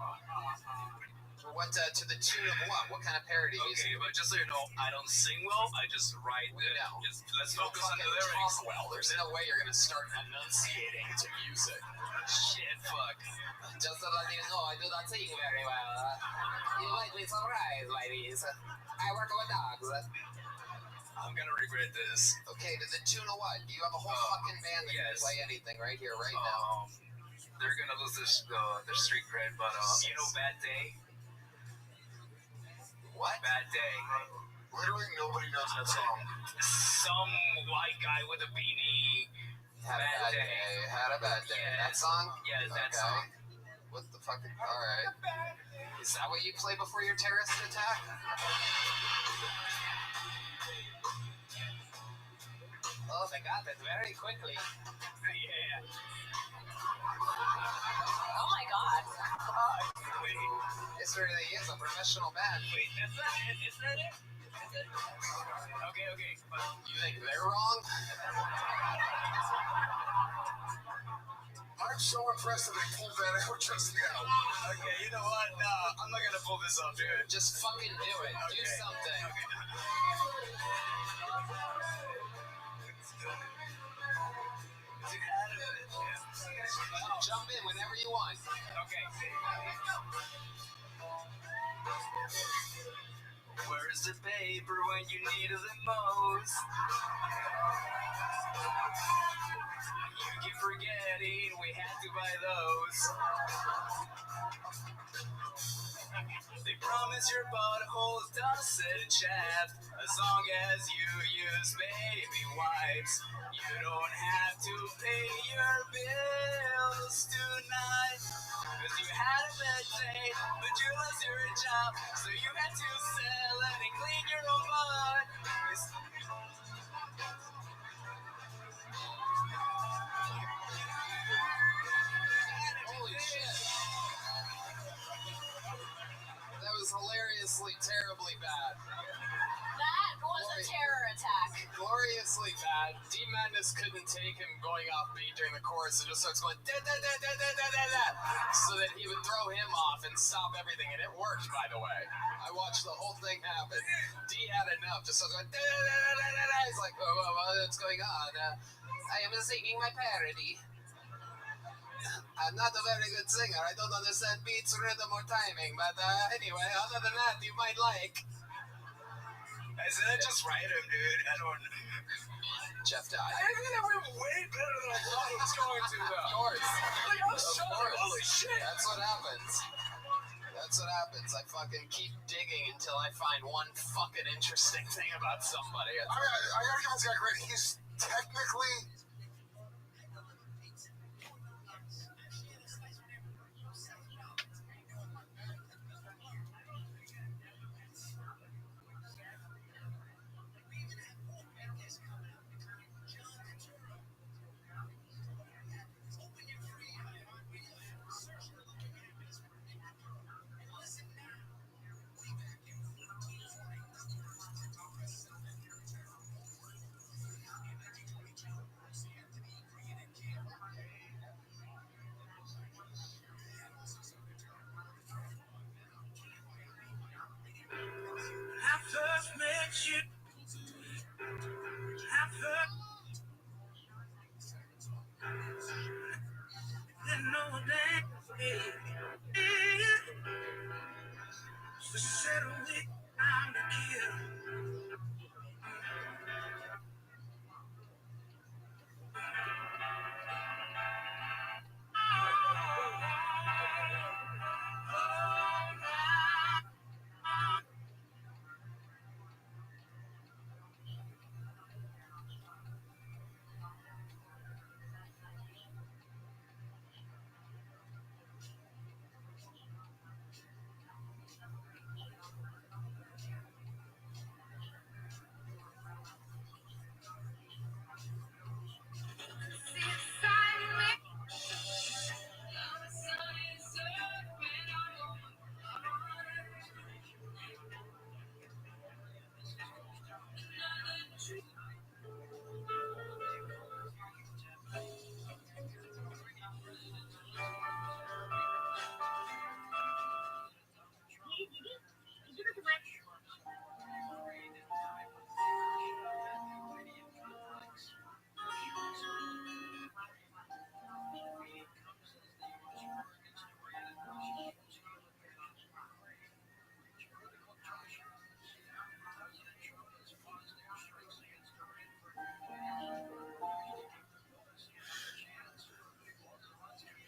What, to the tune of what? What kind of parody music? Okay, but just so you know, I don't sing well. I just write. We know. Just let's You don't focus on the fucking lyrics. talk well. There's no way you're gonna start enunciating to music. Shit, fuck. Just to let you know, I do not sing very well. You might be surprised, ladies. I work with dogs. I'm gonna regret this. Okay, to the tune of what? You have a whole fucking band that can yes. play anything right here, right now. They're gonna lose their street cred, but you know, Bad Day. What? Bad Day. Literally nobody knows that song. Some white guy with a beanie Had a bad day. Had a bad day. Yeah. That song? Yeah, that Okay. song. What the fuck? Alright. Is that what you play before your terrorist attack? Oh, they got that very quickly. Yeah. Oh my god. This really is a professional band. Wait, that's not it. Is that it? Okay. You think they're wrong? I'm so impressed that they pulled that out just now. Okay, you know what? Nah, I'm not gonna pull this off, dude. Just fucking do it. Do Okay. something. Jump in whenever you want. Okay. Where's the paper when you need it the most? You keep forgetting we had to buy those. They promise your buttholes doesn't chafe as long as you use baby wipes. You don't have to pay your bills tonight. Cause you had a bad day, but you lost your job, so you had to sell it and clean your own butt. Holy shit. That was hilariously, terribly bad. That was a terror attack. Gloriously bad. D. Madness couldn't take him going off beat during the chorus and just starts going da da da da da da da da, so that he would throw him off and stop everything, and it worked, by the way. I watched the whole thing happen. D had enough, just starts going da da da da da da. He's like, what's going on? I am singing my parody. I'm not a very good singer. I don't understand beats, rhythm, or timing, but anyway, other than that, you might like. I said, just write him, dude. I don't. Jeff died. I think that went way better than I thought it was going to, though. Of course. Like, I was Of shocked. course. Holy shit. That's what happens. That's what happens. I fucking keep digging until I find one fucking interesting thing about somebody. I gotta give this guy credit. He's technically. I first met you. I first didn't know that. We said we I'm the kid.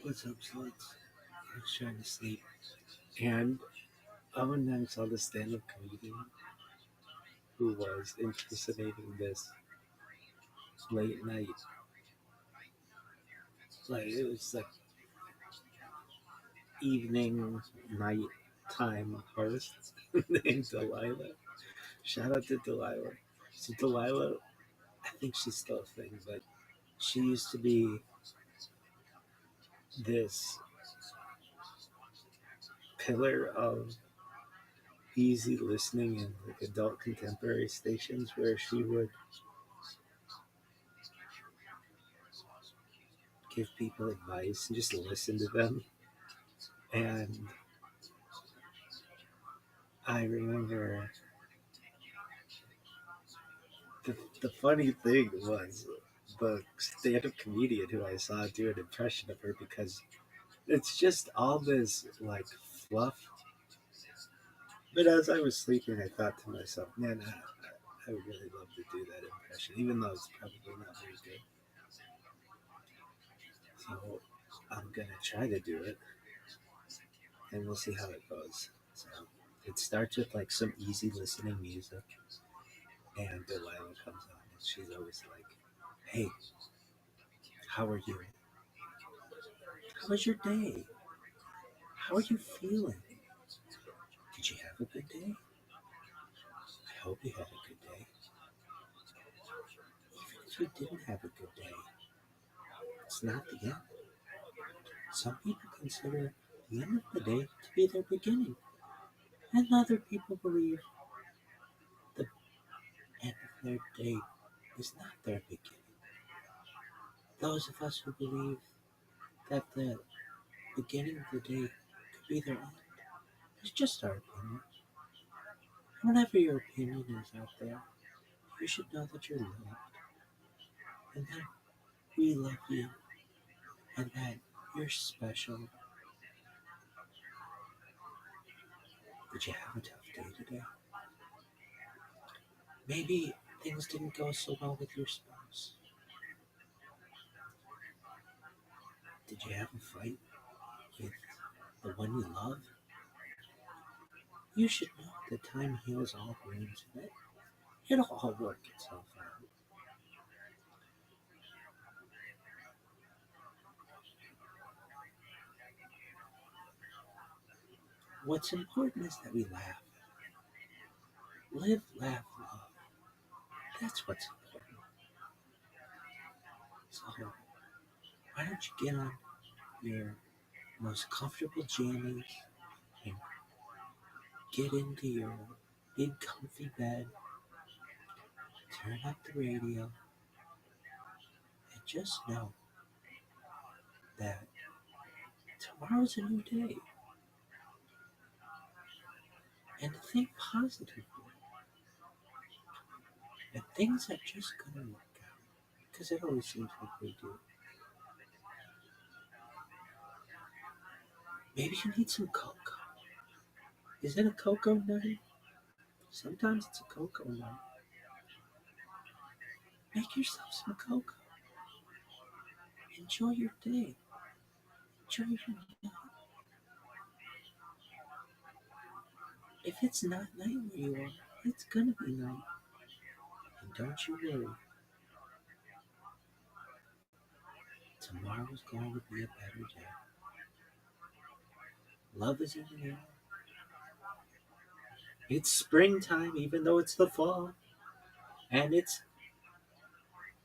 What's up, sluts? I was trying to sleep. And I went and saw the stand-up comedian who was impersonating this late night like it was like evening, night time host named Delilah. Shout out to Delilah. So Delilah, I think she's still a thing, but she used to be this pillar of easy listening in like adult contemporary stations where she would give people advice and just listen to them. And I remember the funny thing was the stand-up comedian who I saw do an impression of her, because it's just all this like fluff. But as I was sleeping, I thought to myself, man, I would really love to do that impression, even though it's probably not very good. So I'm gonna try to do it, and we'll see how it goes. So it starts with like some easy listening music, and Delilah comes on, and she's always like, "Hey, how are you? How was your day? How are you feeling? Did you have a good day? I hope you had a good day. Even if you didn't have a good day, it's not the end. Some people consider the end of the day to be their beginning, and other people believe the end of their day is not their beginning. Those of us who believe that the beginning of the day could be their end, it's just our opinion. Whatever your opinion is out there, you should know that you're loved, and that we love you, and that you're special. Did you have a tough day today? Maybe things didn't go so well with your spouse. Did you have a fight with the one you love? You should know that time heals all wounds, and that it'll all work itself out. What's important is that we laugh. Live, laugh, love. That's what's important. So, why don't you get on your most comfortable jammies and get into your big comfy bed, turn up the radio, and just know that tomorrow's a new day. And think positively. And things are just gonna work out. Because it always seems like they do. Maybe you need some cocoa. Is it a cocoa night? Sometimes it's a cocoa night. Make yourself some cocoa. Enjoy your day. Enjoy your night. If it's not night where you are, it's gonna be night. And don't you worry. Tomorrow's going to be a better day. Love is in the air. It's springtime, even though it's the fall. And it's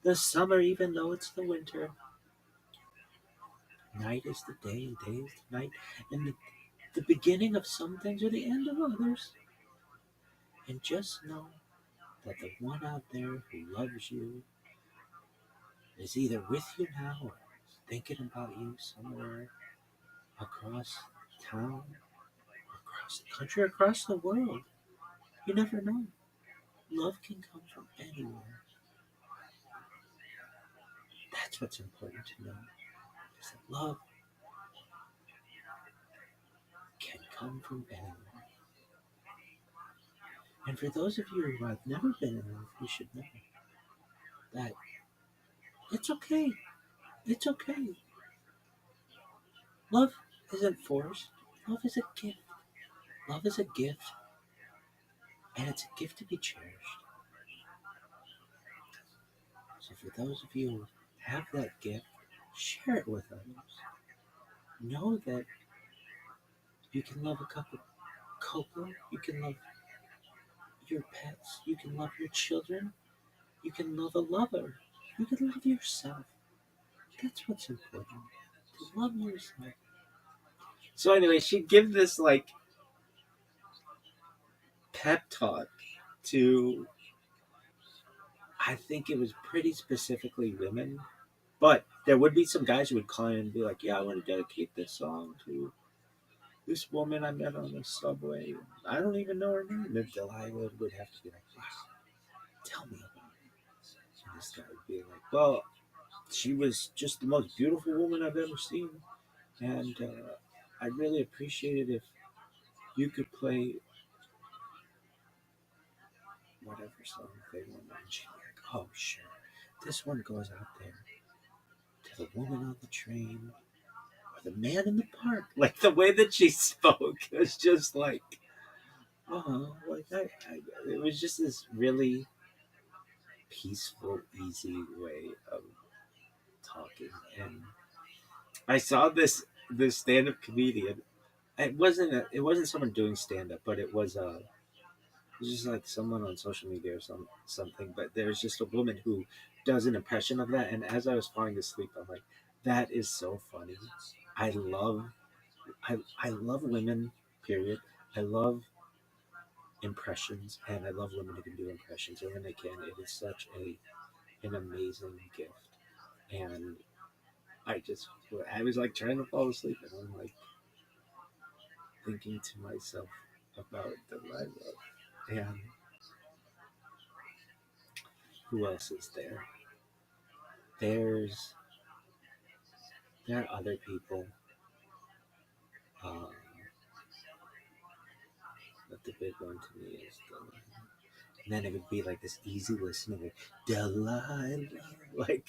the summer, even though it's the winter. Night is the day, and day is the night. And the beginning of some things are the end of others. And just know that the one out there who loves you is either with you now or thinking about you somewhere across town, across the country, across the world. You never know. Love can come from anywhere. That's what's important to know. Is that love can come from anywhere. And for those of you who have never been in love, you should know that it's okay. It's okay. Love isn't forced. Love is a gift. Love is a gift. And it's a gift to be cherished. So for those of you who have that gift, share it with others. Know that you can love a cup of cocoa, you can love your pets, you can love your children, you can love a lover, you can love yourself. That's what's important. To love yourself. So anyway, she gives this like pep talk to, I think it was pretty specifically women, but there would be some guys who would call in and be like, yeah, I want to dedicate this song to this woman I met on the subway. I don't even know her name. And Delilah would have to be like, wow, tell me about it. And this guy would be like, well, she was just the most beautiful woman I've ever seen. And I'd really appreciate it if you could play whatever song they want. And she'd be like, oh, sure. This one goes out there to the woman on the train or the man in the park. Like the way that she spoke was just like, oh, like it was just this really peaceful, easy way of talking. And I saw this stand-up comedian. It wasn't someone doing stand-up, but it was just like someone on social media or something. But there's just a woman who does an impression of that. And as I was falling asleep, I'm like, that is so funny. I love women. Period. I love impressions, and I love women who can do impressions. And when they can, it is such an amazing gift. And I was like trying to fall asleep, and I'm like thinking to myself about Delilah and who else is there? There are other people. But the big one to me is Delilah. And then it would be like this easy listening, like Delilah, like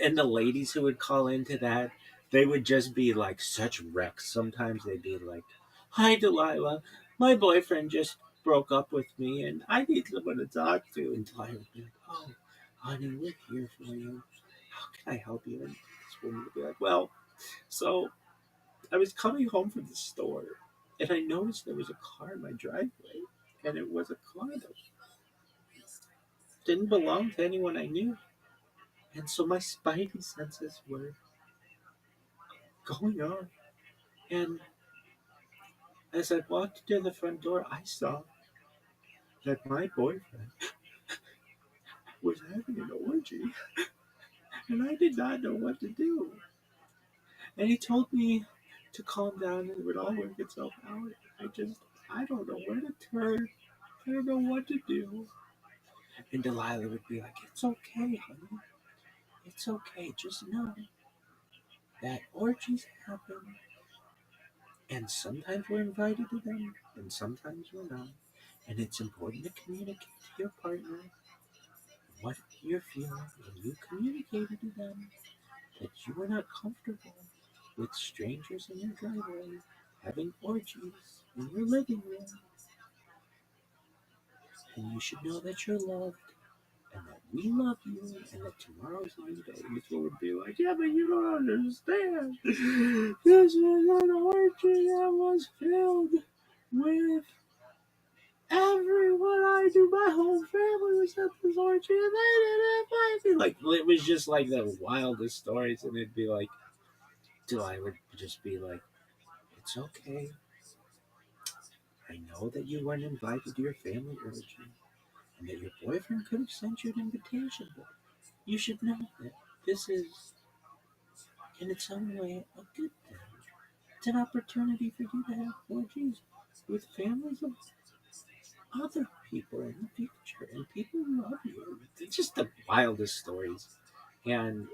and the ladies who would call into that, they would just be like such wrecks. Sometimes they'd be like, hi Delilah, my boyfriend just broke up with me and I need someone to talk to. And Delilah would be like, oh honey, we're here for you, how can I help you? And this woman would be like, well, so I was coming home from the store and I noticed there was a car in my driveway, and it was a car that didn't belong to anyone I knew. And so my spidey senses were going on. And as I walked to the front door, I saw that my boyfriend was having an orgy. And I did not know what to do. And he told me to calm down and it would all work itself out. I don't know where to turn. I don't know what to do. And Delilah would be like, it's okay, honey. It's okay. Just know that orgies happen. And sometimes we're invited to them, and sometimes we're not. And it's important to communicate to your partner what you're feeling, and you communicated to them that you were not comfortable with strangers in your driveway having orgies in your living room. And you should know that you're loved, and that we love you, and that tomorrow's a new day. And people would be like, yeah, but you don't understand. This was an orgy that was filled with everyone I knew. My whole family was at this orgy, and they didn't invite me. Like, it was just like the wildest stories, and it'd be like, Delilah would just be like, it's okay. I know that you weren't invited to your family orgy, and that your boyfriend could have sent you an invitation, but you should know that this is, in its own way, a good thing. It's an opportunity for you to have orgies with families of other people in the future, and people who love you. It's just the wildest stories. And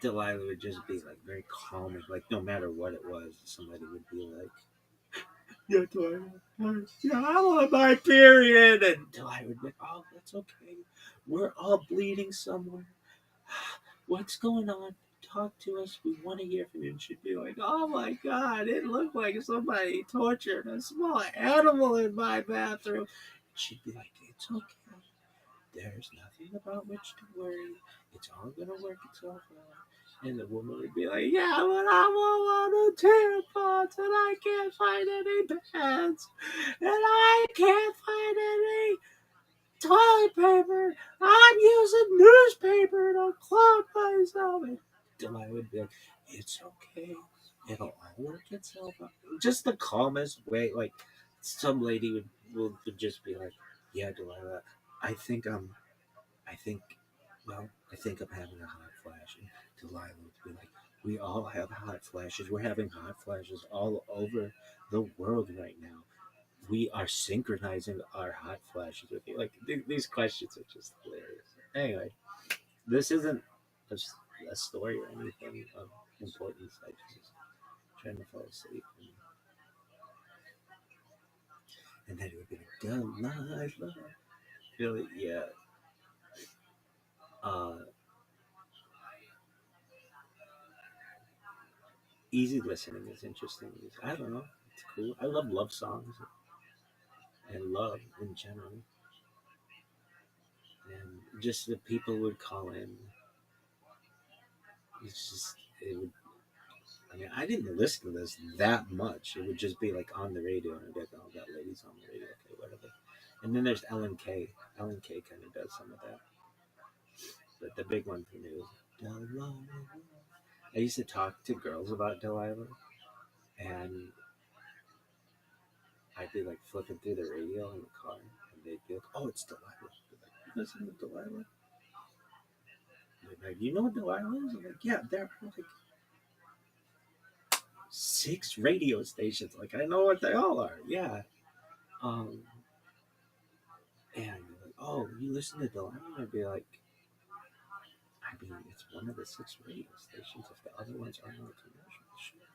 Delilah would just be like very calm, and like no matter what it was, somebody would be like, yeah, Delilah, yeah, I'm on my period. And Delilah would be like, oh, that's okay. We're all bleeding somewhere. What's going on? talk to us. We want to hear from you. And she'd be like, oh my God, it looked like somebody tortured a small animal in my bathroom. She'd be like, it's okay. There's nothing about which to worry. It's all going to work itself out. And the woman would be like, yeah, but I want a tampons and I can't find any pads. And I can't find any toilet paper. I'm using newspaper to clog myself. And Delilah would be like, it's okay. It'll all work itself out. Just the calmest way. Like, some lady would just be like, yeah, Delilah, I think I'm having a hot flash. And Delilah would be like, we all have hot flashes. We're having hot flashes all over the world right now. We are synchronizing our hot flashes with you. Like, these questions are just hilarious. Anyway, this isn't a story or anything of importance. I just trying to fall asleep. And then it would be like, Delilah. Really, yeah. Easy listening is interesting. I don't know. It's cool. I love songs and love in general. And just the people would call in. It would. I mean, I didn't listen to this that much. It would just be like on the radio, and I'd be like, oh, that lady's on the radio. Okay, whatever. And then there's Ellen K. Ellen K kind of does some of that. But the big one for me was Delilah. I used to talk to girls about Delilah, and I'd be like flipping through the radio in the car, and they'd be like, "Oh, it's Delilah." I'd be like, you listen to Delilah? They'd be like, you know what Delilah is? I'm like, yeah, there are like 6 radio stations. Like, I know what they all are. Yeah. And like, oh, you listen to Delilah? I'd be like, I mean, it's one of the 6 radio stations. If the other ones aren't on the commercial, sure.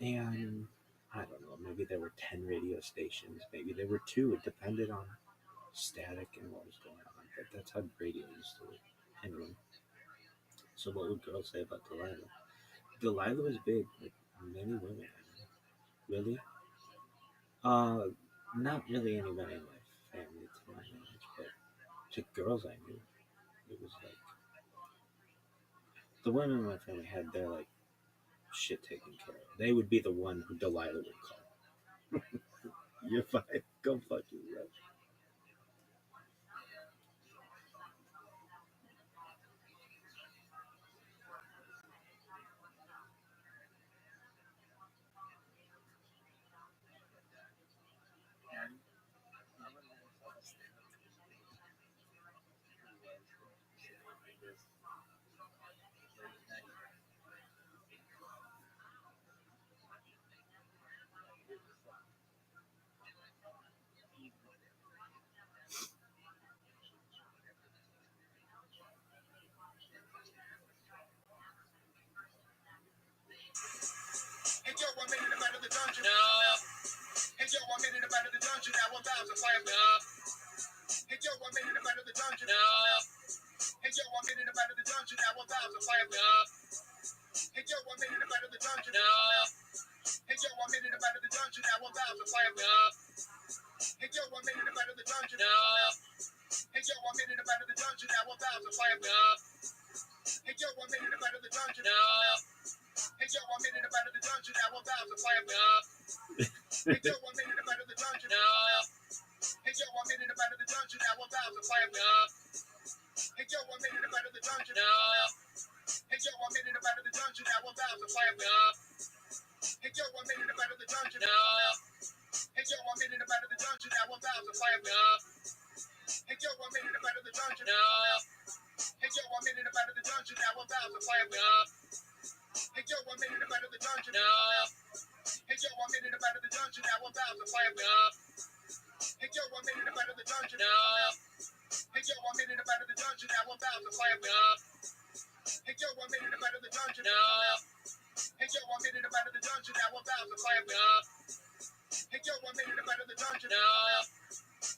And I don't know, maybe there were 10 radio stations, maybe there were 2. It depended on static and what was going on. But that's how radio used to work. Anyway, so what would girls say about Delilah? Delilah was big, like many women. Really? Not really anybody in my family, to my knowledge, but to girls I knew, it was like the women in my family had their like shit taken care of. They would be the one who Delilah would call. You're fine. Go fuck yourself. Hey yo, I made it up out of the dungeon. No. Hey yo, I made it up out of the dungeon. Now I'm about to fire. No. Hey yo, I made it up out of the dungeon. No. Hey yo, I made it up out of the dungeon. Now I'm about to fire. No. Hey yo, I made it up out of the dungeon. No. Hey yo, I made it up out of the dungeon. Now I'm about to fire. No. Hey yo, I made it up out of the dungeon. No. Hey yo, I made it up out of the dungeon. Now I'm about to fire. No. Hey yo, I made it up out of the dungeon. No. Hey yo, I made it up out of the dungeon. Now I'm about to fire. No. Hey yo, I made it up out of the dungeon. No. Hey yo, I made it up out of the dungeon. Now I'm about to fire. No. Hey yo, I made it up out of the dungeon. No. Hey yo, I made it up out of the dungeon. Now I'm about to fire. No. Hey yo, I made it up out of the dungeon. No. Hey yo, I made it up out of the dungeon. Now I'm about to fire. No. Hey yo, I made it up out of the dungeon. No. Hey yo, I made it up out of the dungeon. Now I'm about to fire. No. Hey yo, I made it up out of the dungeon. No. Hey yo, I made it up out of the dungeon. Now I'm about to fire. No. Hey yo, I made it up out of the dungeon. No. Hey yo, I made it up out of the dungeon. Now I'm about to fire. No. Hey yo, I made it up out of the dungeon. No. Hey yo, I made it up out of the dungeon. Now I'm about to fire. No. Hey yo, I made it up out of the dungeon. No.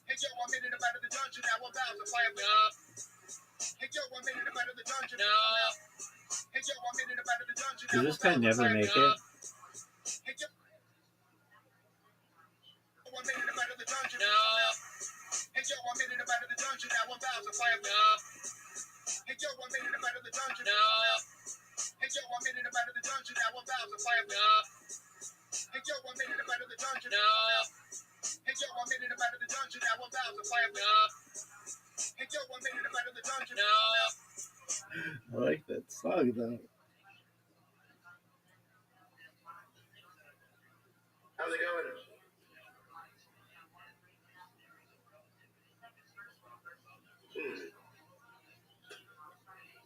Hey yo, I made it up out of the dungeon. Now I'm about to fire. No. Hey yo, I made it up out of the Does this guy never make it? I like that song though. How's it going?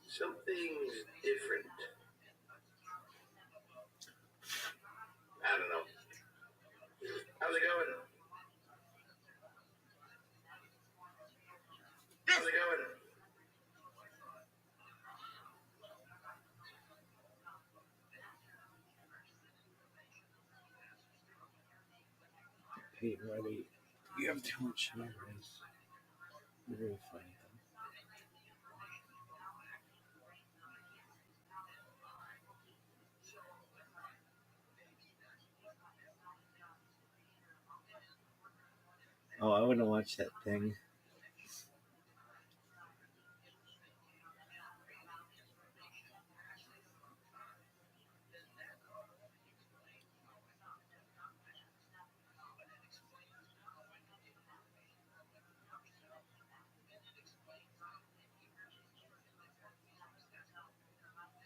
Something's different. I don't know. How's it going? How's it going? Hey, Riley, you have too much memories. You're very funny though. Oh, I want to watch that thing.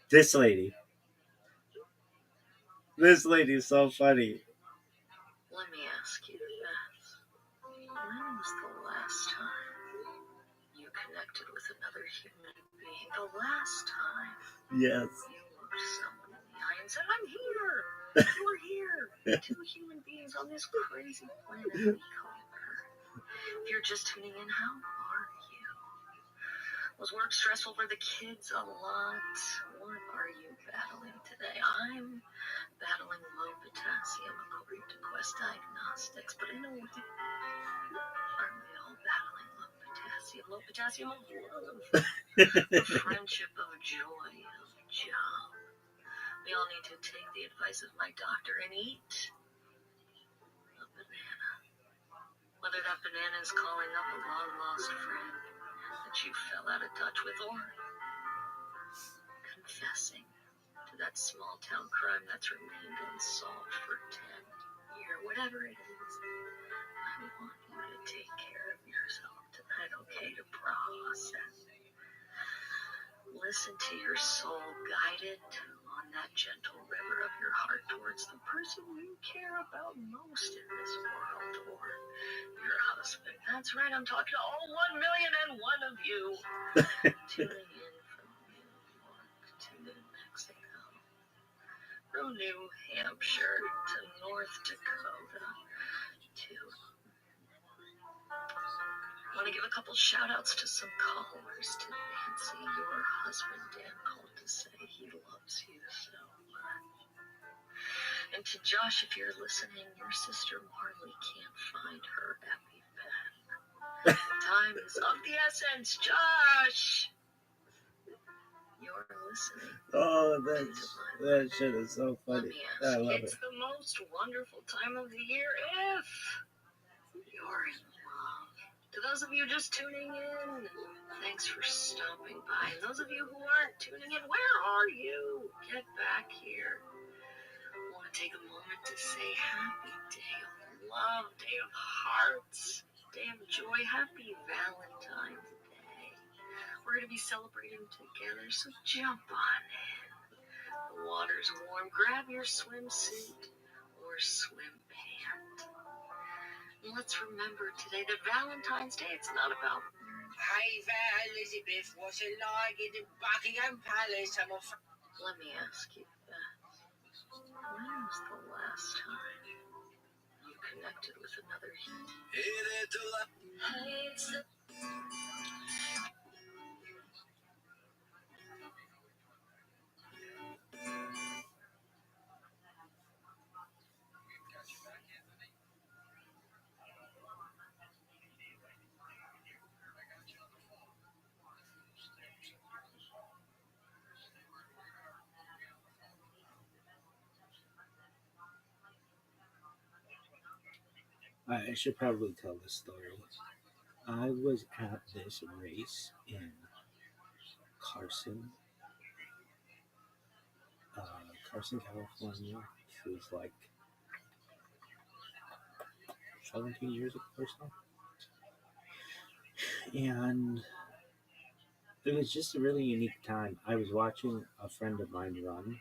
This lady. This lady is so funny. Let me ask you this. When was the last time you connected with another human being? The last time Yes. you looked someone in the eye and said, I'm here. You're here. Two human beings on this crazy planet we call Earth. If you're just tuning in, how are you? Was work stressful for the kids a lot? What are you battling today? I'm battling low potassium according to Quest Diagnostics, but I know aren't we all battling low potassium? Low potassium of love, the friendship of joy, of job. We all need to take the advice of my doctor and eat a banana. Whether that banana is calling up a long-lost friend that you fell out of touch with, or confessing to that small-town crime that's remained unsolved for 10 years, whatever it is, I want you to take care of yourself tonight, okay, to process. Listen to your soul guided on that gentle river of your heart towards the person you care about most in this world, or your husband. That's right, I'm talking to all 1,000,001 of you. Tuning in from New York to New Mexico, from New Hampshire to North Dakota to... I want to give a couple shout-outs to some callers. To Nancy, your husband Dan called to say he loves you so much. And to Josh, if you're listening, your sister Marley can't find her EpiPen. Time is of the essence, Josh! You're listening. Oh, that shit is so funny. I love it's it. the most wonderful time of the year if you're in love. To those of you just tuning in, thanks for stopping by. And those of you who aren't tuning in, where are you? Get back here. I want to take a moment to say happy day of love, day of hearts, day of joy. Happy Valentine's Day. We're going to be celebrating together, so jump on in. The water's warm. Grab your swimsuit or swim pant. And let's remember today that Valentine's Day, it's not about... Hi there, Elizabeth. What's it like in the Buckingham Palace? Let me ask you this. When was the last time you connected with another human? I should probably tell this story. I was at this race in Carson, Carson, California. It was like 17 years ago or so. And it was just a really unique time. I was watching a friend of mine run,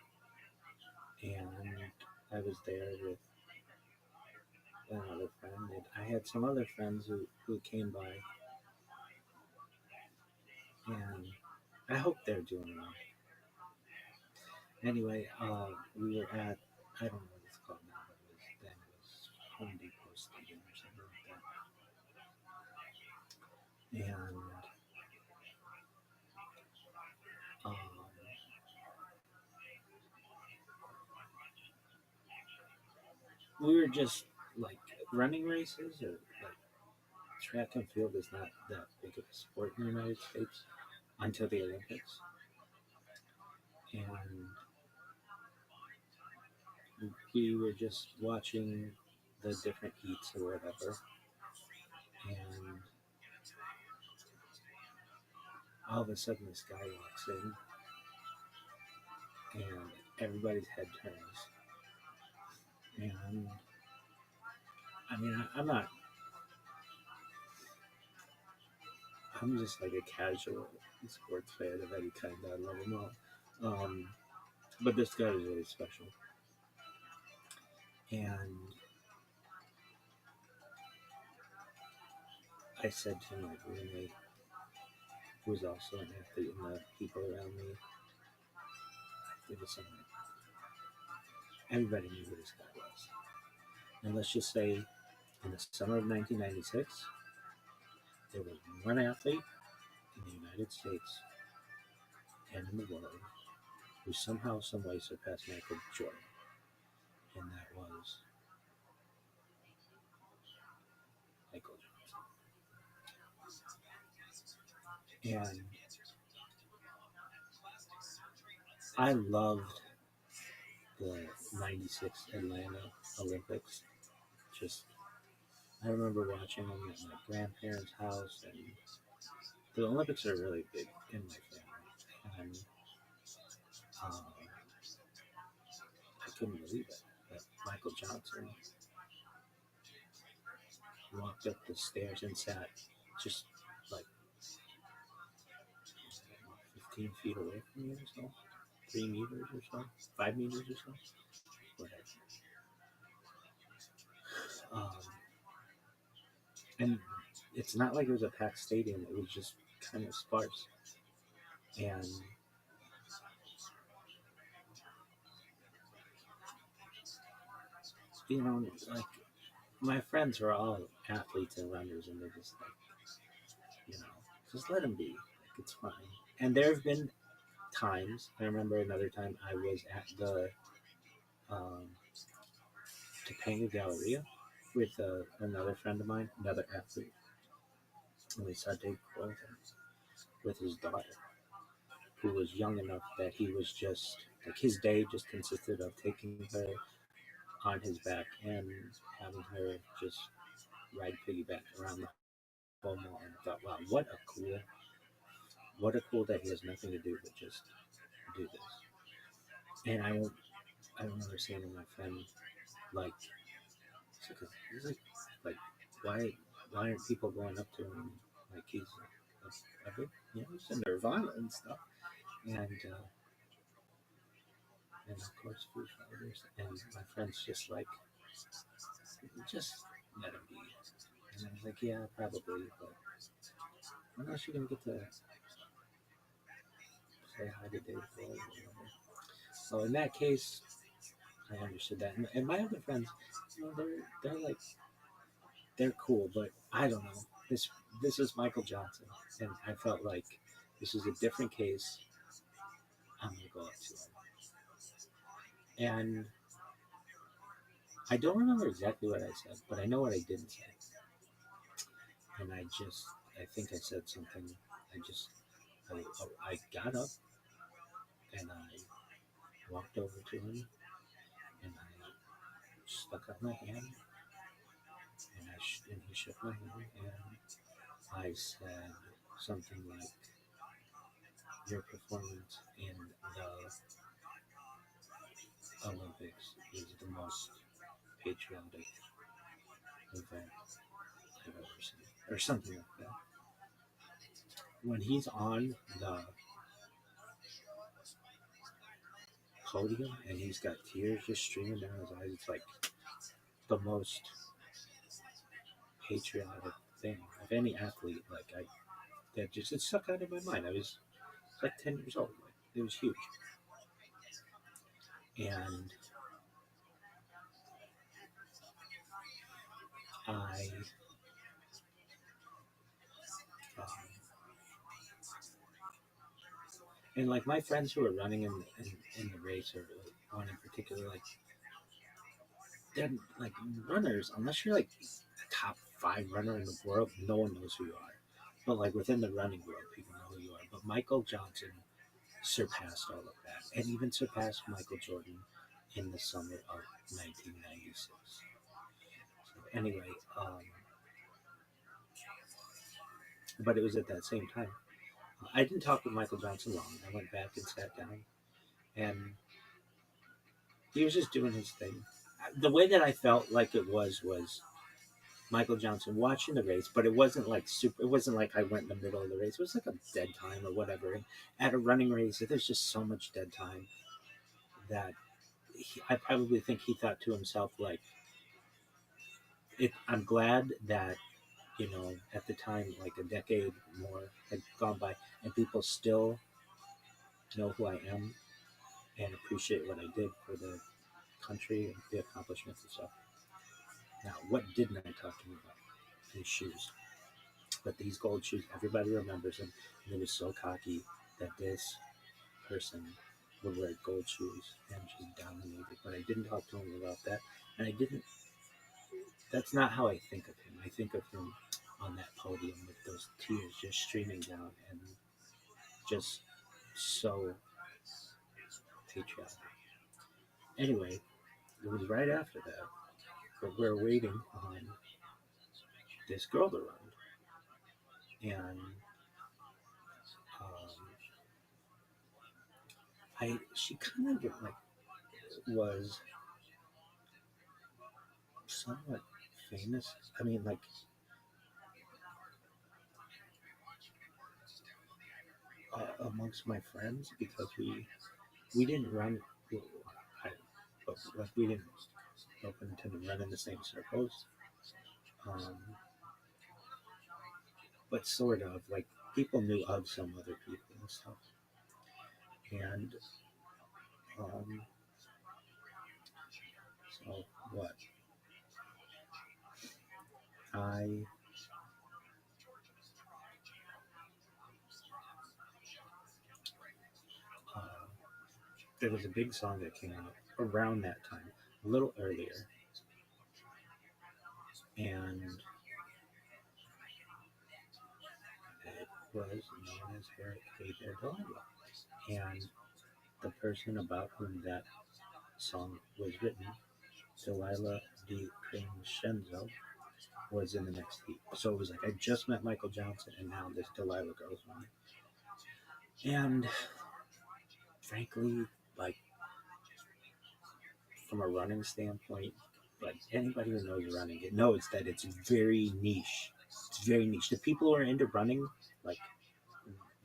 and I was there with another friend, and I had some other friends who came by, and I hope they're doing well. Anyway, we were at, I don't know what it's called now, but it was Home Depot Stadium or something like that. And we were just like running races, or like track and field is not that big of a sport in the United States until the Olympics. And we were just watching the different heats or whatever. And all of a sudden, this guy walks in, and everybody's head turns. And I mean, I'm just like a casual sports fan of any kind. I love them all. But this guy was really special. And I said to my roommate, who was also an athlete, and the people around me, it was something. Everybody knew who this guy was. And let's just say, in the summer of 1996, there was one athlete in the United States and in the world who somehow, some way surpassed Michael Jordan. And that was Michael Johnson. And I loved the 96 Atlanta Olympics. I remember watching them at my grandparents' house, and the Olympics are really big in my family. And I couldn't believe it, that Michael Johnson walked up the stairs and sat just like 15 feet away from me or so, 3 meters or so, 5 meters or so, whatever. And it's not like it was a packed stadium, it was just kind of sparse. And you know, like, my friends were all athletes and runners, and they're just like, you know, just let them be. Like, it's fine. And there have been times, I remember another time I was at the Topanga Galleria with another friend of mine, another athlete, and we saw Dave Quillen with his daughter, who was young enough that he was just, like, his day just consisted of taking her on his back and having her just ride piggyback around the whole mall. And I thought, wow, what a cool day. He has nothing to do but just do this. And I remember saying to my friend, like, why aren't people going up to him like he's a big, you know, he's in Nirvana and stuff. And of course, Foo Fighters. And my friend's just like, just let him be. And I was like, yeah, probably, but when else are you gonna get to say hi to Dave Grohl? So in that case, I understood that. And my other friends, you know, they're like, they're cool, but I don't know. This is Michael Johnson, and I felt like this is a different case. I'm gonna go up to him. And I don't remember exactly what I said, but I know what I didn't say. And I think I said something. I got up and I walked over to him and I stuck out my hand and he shook my hand, and I said something like, "Your performance in the Olympics is the most patriotic event I've ever seen," or something like that. When he's on the podium and he's got tears just streaming down his eyes, it's like the most patriotic thing of any athlete. Like that just it stuck out of my mind. I was like 10 years old. Like, it was huge, and I um, and like my friends who are running in the race, or like one in particular, like they're like runners. Unless you're like a top 5 runner in the world, no one knows who you are. But like within the running world, people know who you are. But Michael Johnson surpassed all of that, and even surpassed Michael Jordan in the summer of 1996. So anyway, but it was at that same time. I didn't talk with Michael Johnson long. I went back and sat down, and he was just doing his thing. The way that I felt like it was Michael Johnson watching the race, but it wasn't like super. It wasn't like I went in the middle of the race. It was like a dead time or whatever. And at a running race, there's just so much dead time that I probably think he thought to himself like, I'm glad that at the time, like a decade more had gone by, and people still know who I am and appreciate what I did for the country and the accomplishments and stuff. Now, what didn't I talk to him about? His shoes. But these gold shoes, everybody remembers him, and he was so cocky that this person would wear gold shoes and just dominated. But I didn't talk to him about that, and I didn't. That's not how I think of him. I think of him on that podium with those tears just streaming down and just so patriotic. Anyway, it was right after that, but we're waiting on this girl to run, and she kind of like was somewhat famous. I mean, like amongst my friends, because we didn't run, like we didn't open to run in the same circles, but sort of like people knew of some other people and stuff, and so what I there was a big song that came out around that time, a little earlier, and it was known as Hey There Delilah. And the person about whom that song was written, Delilah DiCrescenzo, was in the next heat. So it was like I just met Michael Johnson, and now this Delilah girl's on. And frankly, like from a running standpoint, like anybody who knows running, it knows that it's very niche. It's very niche. The people who are into running, like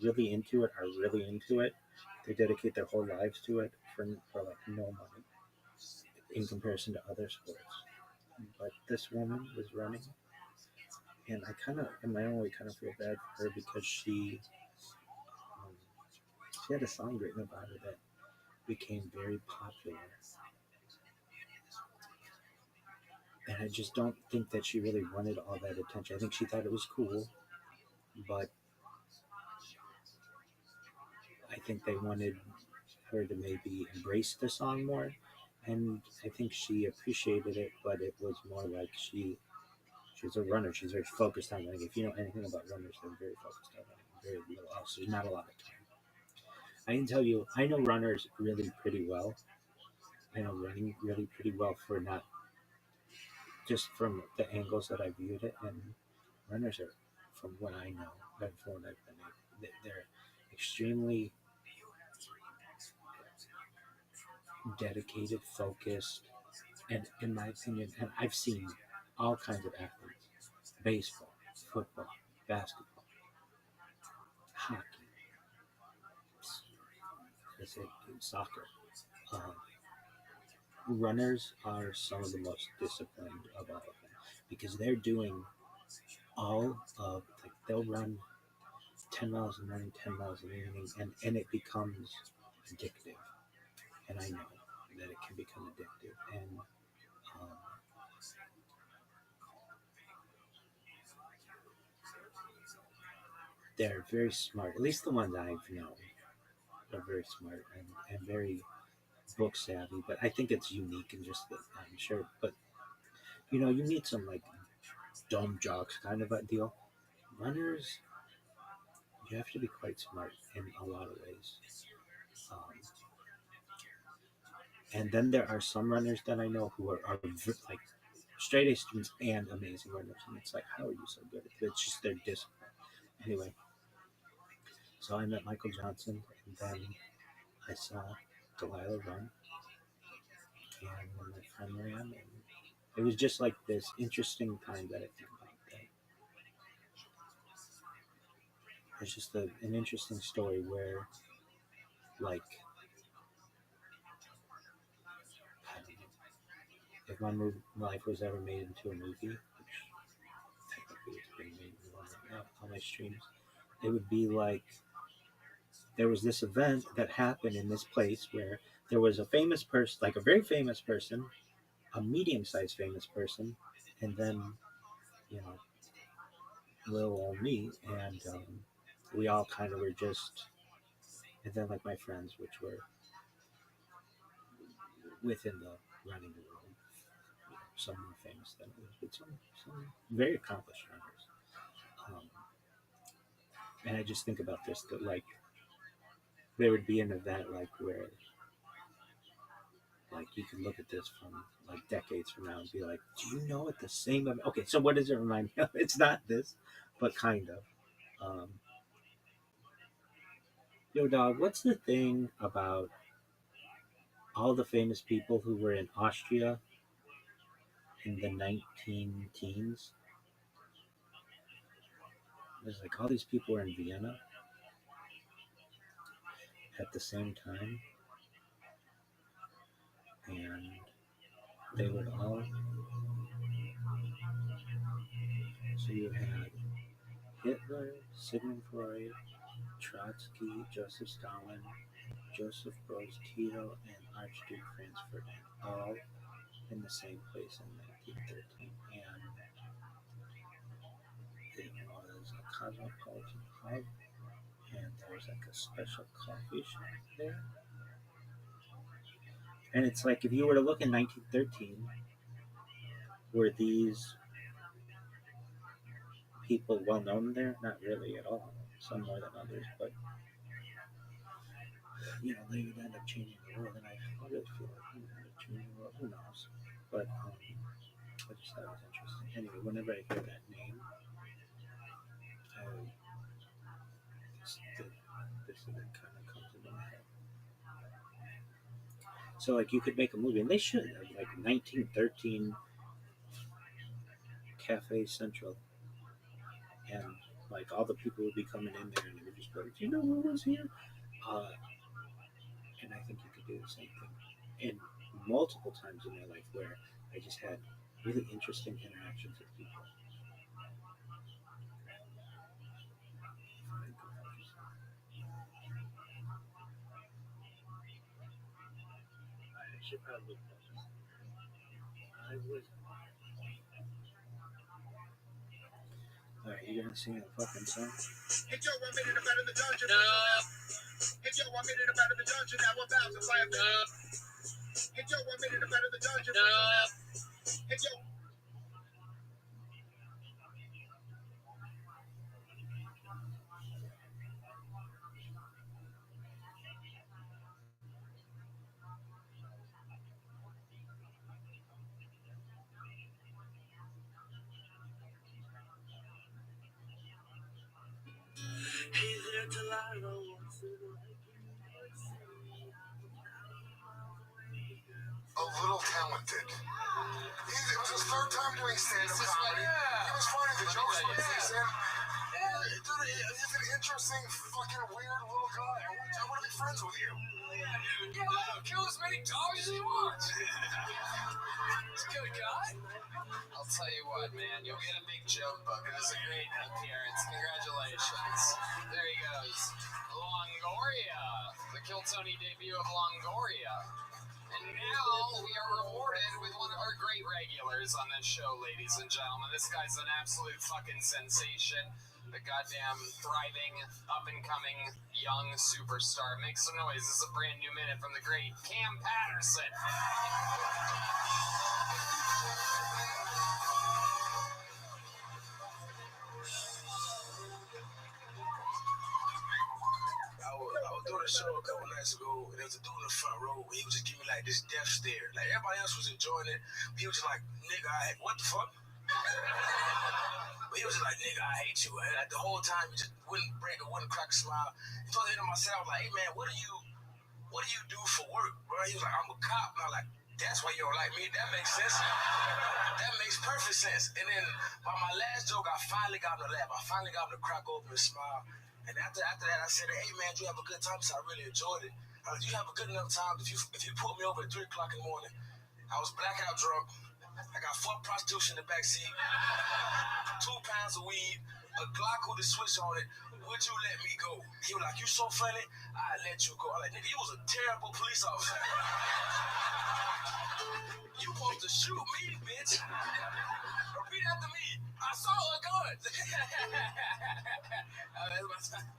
really into it, are really into it. They dedicate their whole lives to it for like no money in comparison to other sports. But this woman was running, and I kind of, in my own way, kind of feel bad for her because she had a song written about her that became very popular. And I just don't think that she really wanted all that attention. I think she thought it was cool, but I think they wanted her to maybe embrace the song more. And I think she appreciated it, but it was more like she's a runner. She's very focused on running. If you know anything about runners, they're very focused on running. Very little else. There's not a lot of time. I can tell you, I know runners really pretty well. I know running really pretty well for not just from the angles that I viewed it, and runners are, from what I know, and from what I've been able, they're extremely dedicated, focused, and in my opinion, and I've seen all kinds of athletes: baseball, football, basketball, hockey, I say soccer. Um, Runners are some of the most disciplined of all of them because they're doing all of, like, they'll run 10 miles a morning, 10 miles in the evening, and it becomes addictive. And I know that it can become addictive. And um, they're very smart. At least the ones I've known are very smart and very book savvy. But I think it's unique and just that, I'm sure. But you need some like dumb jocks kind of a deal. Runners, you have to be quite smart in a lot of ways. Um, and then there are some runners that I know who are like straight A students and amazing runners, and it's like, how are you so good at it? It's just their discipline. Anyway, so I met Michael Johnson, and then I saw Delilah run, and when my friend ran, and it was just like this interesting time that I think about that. It's just an interesting story where, like, I don't know, if my life was ever made into a movie, which technically it's being made into one right now on my streams, it would be like there was this event that happened in this place where there was a famous person, like a very famous person, a medium-sized famous person, and then, little old me, and we all kind of were just, and then like my friends, which were within the running world, some more famous than others, but some very accomplished runners. And I just think about this, that like there would be an event like where like you could look at this from like decades from now and be like, do you know what the same event? Okay, so what does it remind me of? It's not this, but kind of. Yo, dog, what's the thing about all the famous people who were in Austria in the 19 teens? There's like all these people were in Vienna at the same time, and they would all. So you had Hitler, Sigmund Freud, Trotsky, Joseph Stalin, Joseph Broz Tito, and Archduke Franz Ferdinand, all in the same place in 1913. And it was a cosmopolitan hub, and there was like a special coffee shop there. And it's like, if you were to look in 1913, were these people well known there? Not really at all. Some more than others, but they would end up changing the world, and I really feel like they would end up changing the world. Who knows? But I just thought it was interesting. Anyway, whenever I hear that name, this event kind of comes into my head. So, like, you could make a movie, and they should have, like, 1913 Cafe Central, and like all the people would be coming in there, and they would just go, "Do you know who was here?" And I think you could do the same thing. And multiple times in my life where I just had really interesting interactions with people. I should probably. I would. Alright, you gonna sing a fucking song? Hey Joe, I made it up out of the dungeon. No. Hey Joe, I made it up out of the dungeon. Now I'm about to fly up. No. Hey Joe, I made it up out of the dungeon. No. Hey Joe. Hey there, Delilah. A little talented. It was his third time doing stand-up comedy. It was funny. The jokes were decent. Dude, he's an interesting, fucking weird little guy. I want to be friends with you. Yeah, let him kill as many dogs as he wants. He's a good guy. I'll tell you what, man. You'll get a big joke book. It was a great appearance. Congratulations. There he goes. Longoria. The Kill Tony debut of Longoria. And now we are rewarded with one of our great regulars on this show, ladies and gentlemen. This guy's an absolute fucking sensation. The goddamn thriving, up-and-coming young superstar. Make some noise. This is a brand new minute from the great Cam Patterson. I was doing a show a couple nights ago, and there was a dude in the front row, and he was just giving me like this death stare. Like everybody else was enjoying it. He was just like, nigga, what the fuck? But he was just like, nigga, I hate you. And like the whole time, he just wouldn't crack a smile. He told the end of my set, I was like, hey man, what do you do for work, bro? He was like, I'm a cop. And I was like, that's why you don't like me. That makes sense. That makes perfect sense. And then by my last joke, I finally got him to laugh. I finally got him to crack open and smile. And after that, I said, hey man, did you have a good time? So I really enjoyed it. I was like, you have a good enough time if you pulled me over at 3 o'clock in the morning. I was blackout drunk. I got 4 prostitutes in the backseat, 2 pounds of weed, a Glock with a switch on it. Would you let me go? He was like, you so funny, I let you go. I'm like, nigga, you was a terrible police officer. You supposed to shoot me, bitch. Repeat after me. I saw a gun.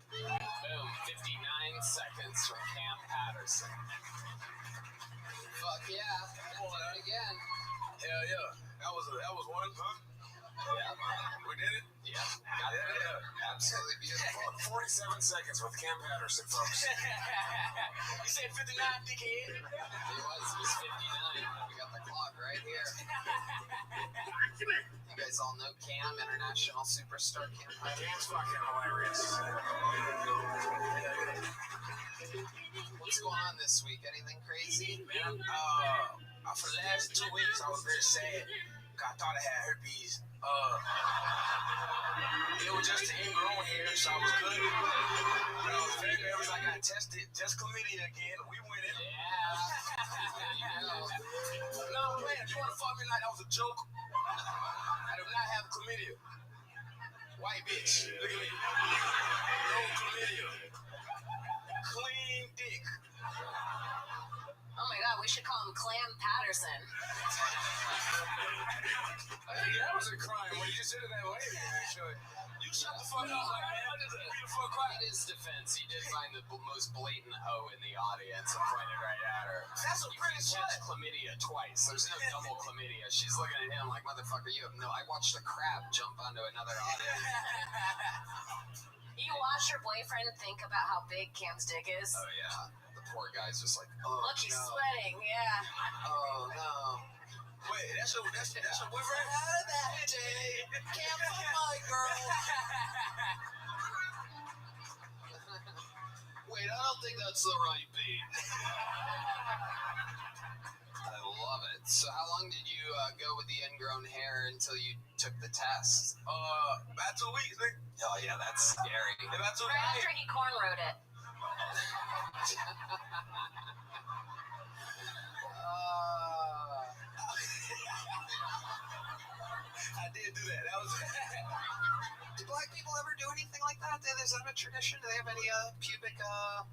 Boom, 59 seconds from Cam Patterson. Fuck yeah. Do it again. Hell yeah. That was one, huh? Yeah. We did it? Yeah. Got it. Yeah. Absolutely beautiful. 47 seconds with Cam Patterson, folks. You said 59, dickhead. It was 59. We got the clock right here. You guys all know Cam, international superstar Cam Patterson. Cam's fucking hilarious. What's going on this week? Anything crazy? Man, for the last 2 weeks, I was very sad. I thought I had herpes. It was just the ingrown hair, so I was good. But I was very nervous. I got tested. Just chlamydia again. We win it. Yeah. No, man, if you want to fuck me like that was a joke, I do not have chlamydia. White bitch. Look at me. No chlamydia. Clean dick. Oh my god, we should call him Clam Patterson. I think that was a crime when you just did it that way, actually. You shut the fuck up, like, man. Who the fuck quiet? In his defense, he did find the most blatant hoe in the audience and pointed right at her. That's a pretty You slut. catch chlamydia twice. There's no double chlamydia. She's looking at him like, motherfucker, you have no... I watched a crab jump onto another audience. You watch your boyfriend think about how big Cam's dick is? Oh, yeah. The poor guy's just like, oh, Look, he's no. sweating, yeah. Oh, no. Wait, that's your boyfriend? How did that day? Can't fuck my girl. Wait, I don't think that's the right beat. I love it. So how long did you go with the ingrown hair until you took the test? About 2 weeks, nigga. Oh, yeah, that's scary. About 2 Right weeks. after he cornrowed it. I did do that. That was. Do black people ever do anything like that? Is that a tradition? Do they have any pubic? Yeah,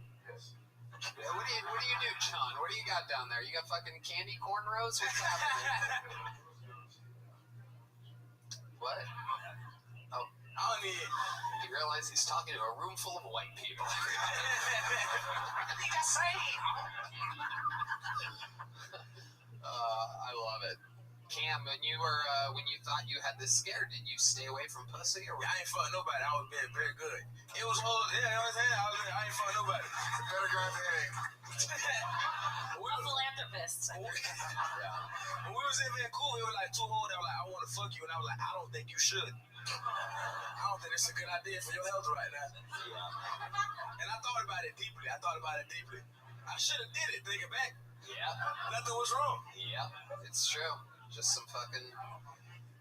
what do you do, John? What do you got down there? You got fucking candy cornrows? What's happening? What? Oh, I don't need. you realize he's talking to a room full of white people. I love it. Cam, when you thought you had this scare, did you stay away from pussy or? I ain't fuck nobody. I was being very good. It was whole. Yeah, you know what I'm saying? I ain't fuck nobody. The better guy than Hank. All philanthropists. When we was in Vancouver, it was like 2 hoes that were like, I want to fuck you, and I was like, I don't think you should. I don't think it's a good idea for your health right now. And I thought about it deeply. I should have did it, thinking back. Yeah. Nothing was wrong. Yeah, it's true. Just some fucking.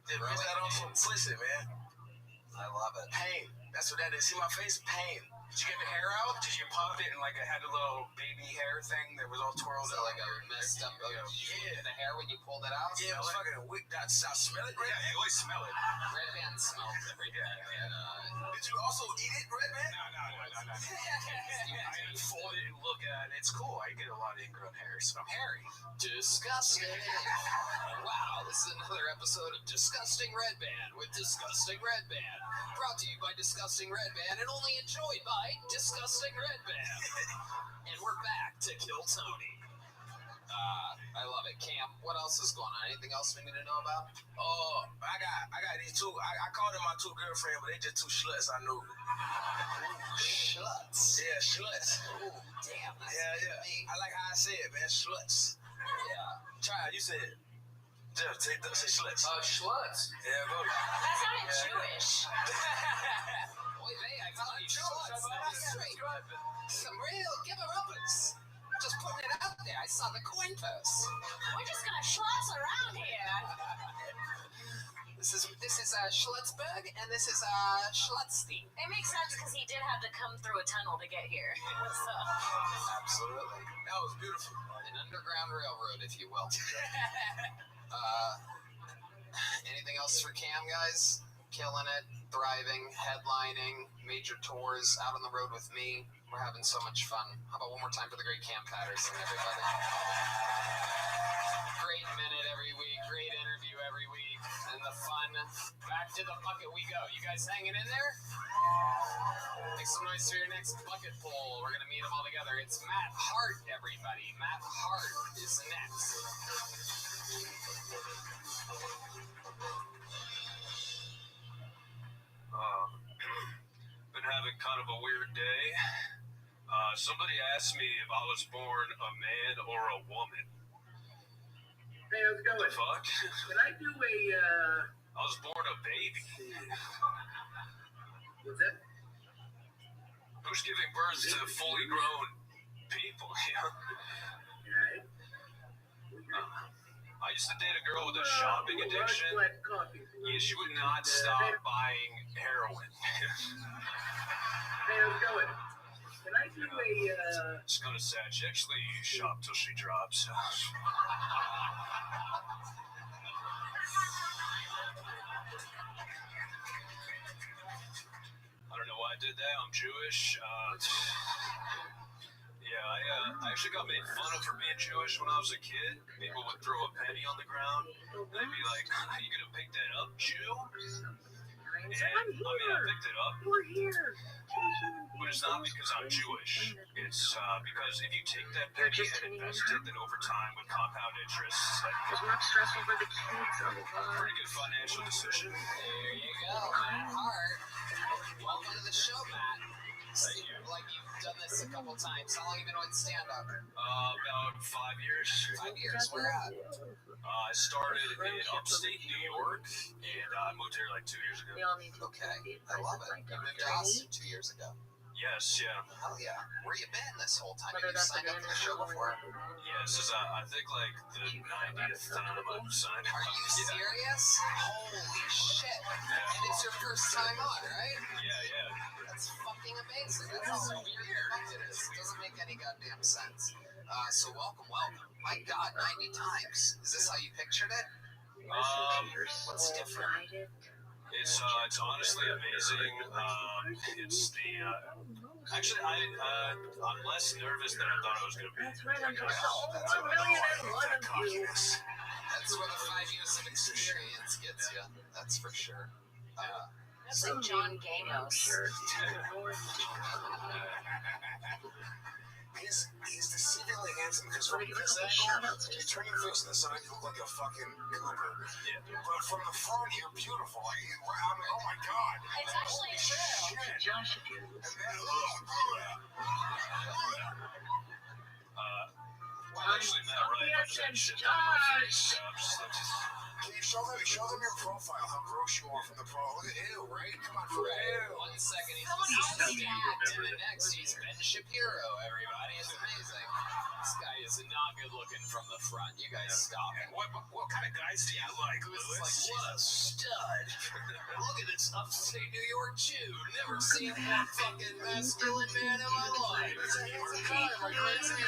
Just miss out on some pussy, man. I love it. Pain. That's what that is. See my face? Pain. Did you get the hair out? Did you pop it and like it had a little baby hair thing that was all twirled So up? like a messed up. Did you get the hair when you pulled it out? Yeah, it was fucking weak. I smell it, Red Yeah, Man? you always smell it. Red Band smells everything. Did you also eat it, Red Man? No. I fold it and look at it. It's cool. I get a lot of ingrown hair, so I'm hairy. Disgusting. Wow, this is another episode of Disgusting Red Band with Disgusting Red Band. Brought to you by Disgusting Red Band and only enjoyed by Disgusting Red Band. And we're back to Kill Tony. I love it. Cam, what else is going on? Anything else we need to know about? Oh, I got these two. I called them my two girlfriends, but they just two sluts. I knew. Sluts. Yeah, sluts. Ooh, damn. That's Yeah. I like how I say it, man. Sluts. Yeah. Try it. You said it. Jeff, say sluts. Sluts. Yeah, go. That sounded Jewish. Boy, hey, I call you sluts. That's straight. Some real giver-uppers. Just putting it out there. I saw the coin purse. We're just gonna schloss around here. This is Schlutzberg, and this is Schlutzstein. It makes sense because he did have to come through a tunnel to get here. So. Absolutely. That was beautiful. An underground railroad, if you will. Anything else for Cam, guys? Killing it, thriving, headlining, major tours, out on the road with me. We're having so much fun. How about one more time for the great Cam Patterson, everybody? Great minute every week, great interview every week, and the fun. Back to the bucket we go. You guys hanging in there? Make some noise for your next bucket pull. We're going to meet them all together. It's Matt Hart, everybody. Matt Hart is next. Been having kind of a weird day. Somebody asked me if I was born a man or a woman. Hey, how's it going? The fuck? Can I do I was born a baby. what's that? Who's giving birth to fully grown people? Alright. I used to date a girl with a shopping addiction. Black coffee. Yeah, she would not stop buying heroin. Hey, how's it going? Can I do It's kind of sad. She actually shopped till she drops. I don't know why I did that. I'm Jewish. I actually got made fun of for being Jewish when I was a kid. People would throw a penny on the ground, and they'd be like, "Are you gonna pick that up, Jew?" And I picked it up. We're here. But it's not because I'm Jewish. It's because if you take that penny and invest it, then over time with compound interest, It's not stressful for the kids. pretty good financial decision. There you go, Matt Hart. Welcome to the show, Matt. Thank you. Like you've done this a couple times. How long have you been doing stand-up? About 5 years. 5 years. Where at? I started in upstate New York, and I moved here like 2 years ago. We all need to Okay, I love it. You moved to Austin 2 years ago. Yes, yeah. Hell yeah. Where you been this whole time? Whether Have you that's signed up for the show before? Yeah, this is, I think, like the 90th time I've signed up. Are you serious? Holy shit. And it's your first time on, right? Yeah. That's fucking amazing. That's how weird it is. It doesn't make any goddamn sense. So welcome. My God, 90 times. Is this how you pictured it? What's different? It's honestly amazing. It's the, actually, I'm less nervous than I thought I was going to be. That's right, I'm just all 1,000,001 of you. That's where the 5 years of experience gets you. That's for sure. That's like John Gamos. He's deceivingly handsome because from Wanna give a this couple angle, shout-outs you just turn your face to the side, you look like a fucking goober. Yeah. But from the front, you're beautiful. Like, I'm like, oh my god. It's actually true. Josh, if you're And listening, then, Well, actually, Matt Ryan has that shit down my face. So I'm just like, can you show them your profile, how gross you are from the pro? Look at ew, right? Come on, for ew. 1 second he's Someone just else stabbed, did. and the next he's Ben Shapiro. Everybody, it's amazing. This guy is not good looking from the front. You guys stop him. what kind of guys do you like, It's Lewis? like, what a stud. Look at this upstate New York Jew. Never seen a more fucking masculine man in my life. It's a guy, my crazy.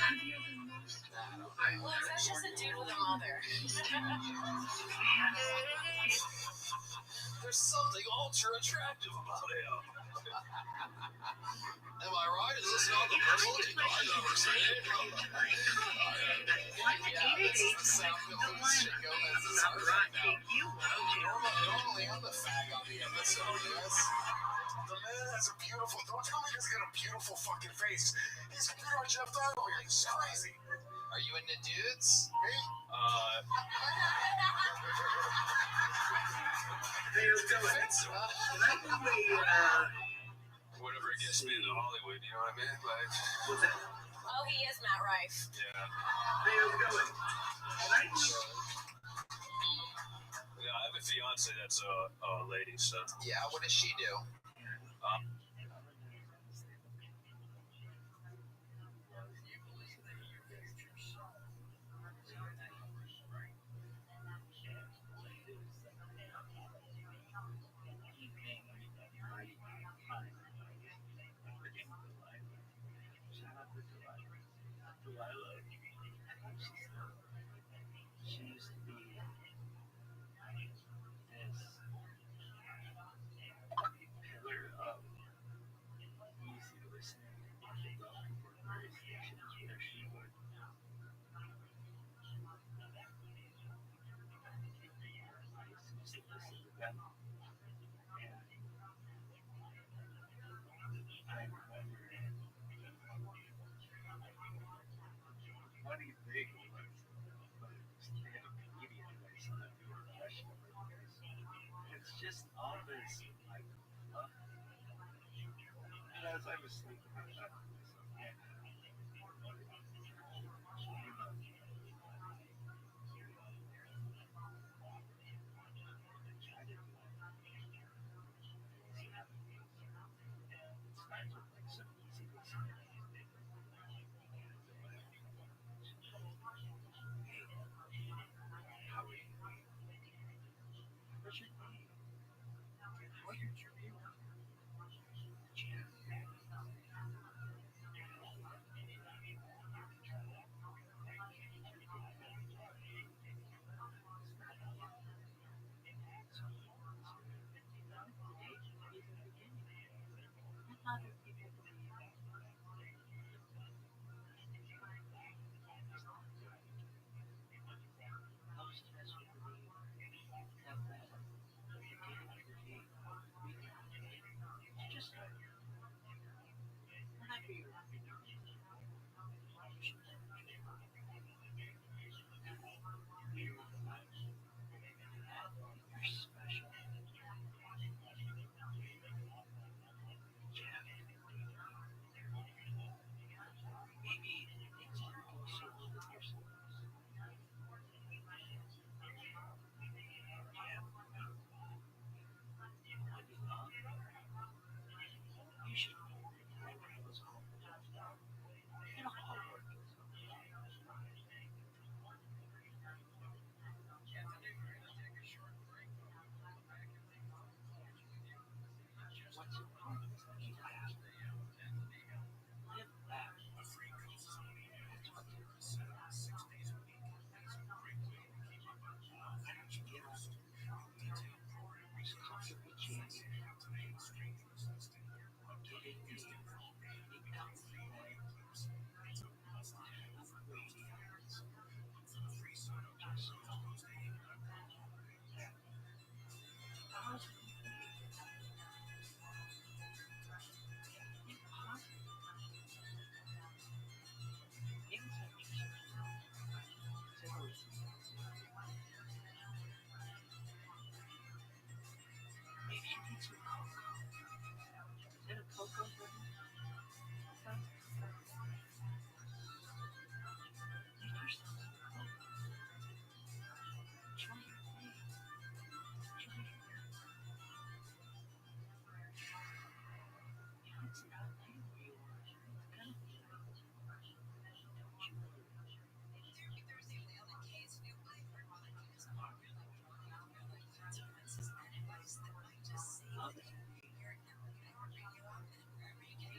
Well, that's just a dude with a mother. There's something ultra attractive about him. Am I right? Is this not the best looking guy I've ever seen? Yeah, this is the sound of Luis Gomez's heart right now. Normally I'm the fag on the episode, yes? The man has a beautiful, don't tell me he's got a beautiful fucking face. He's computer on Jeff Donnelly. This is crazy. Are you into dudes? Me? Hey, let's go. Whatever gets me into Hollywood, you know what I mean? Like, what's that? Oh, he is Matt Rife. yeah. Hey, how's it going? Yeah, I have a fiance that's a lady, so. Yeah, what does she do? She used to be this pillar of easy listening radio stations where she would just listen to them. And I remember funny thing was stand-up comedian that I saw that do impression of her voice. It's just all this like love. And as I was thinking about that, I was like, man,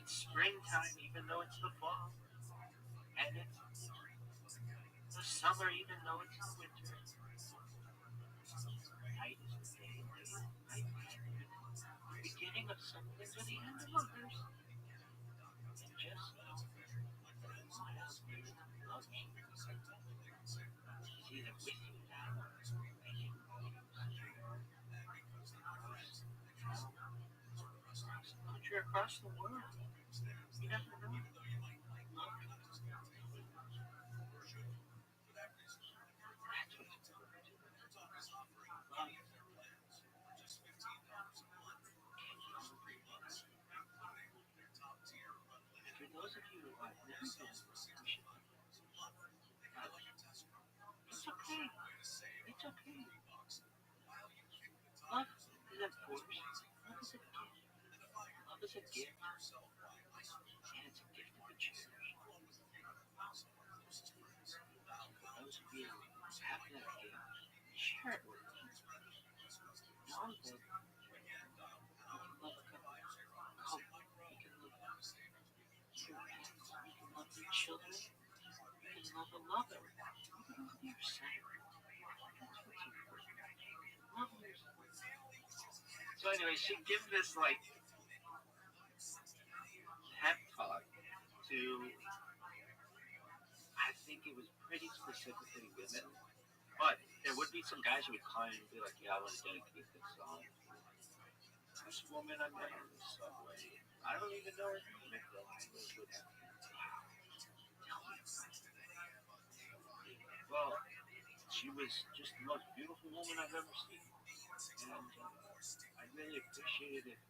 It's springtime, even though it's the fall, and it's the summer, even though it's the winter. Night is the day, night is the beginning of some things or the end of others. And just know that someone else there loves you. She's either with you now or making country across the world. You never know. For those of you who have never been, you should. It's okay. It's okay. Love isn't forced. Love is a gift. Love is a gift. And it's a gift to be cherished. For those of you who have that gift, share it with me. Know that you can love a couple. You can love your pets. You can love your children. You can love a lover. You can love yourself. That's what's important. Love yourself. So anyway, she gives this like pep talk to, I think it was pretty specifically women, but there would be some guys who would call in and be like, yeah, I want to dedicate this song. This woman I met on the subway, I don't even know her name, if the language would have to tell me. Well, she was just the most beautiful woman I've ever seen, and I really appreciated it.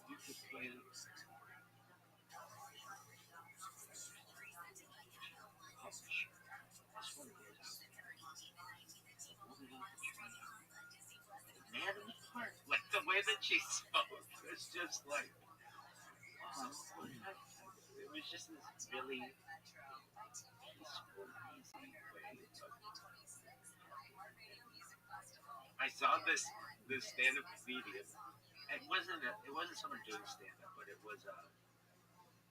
You could play this. This one goes out there. The woman on the train. The man in the park. Like the way that she spoke was just like, oh, it was just this really peaceful, easy way. I saw this stand-up comedian. It wasn't someone doing stand-up, but it was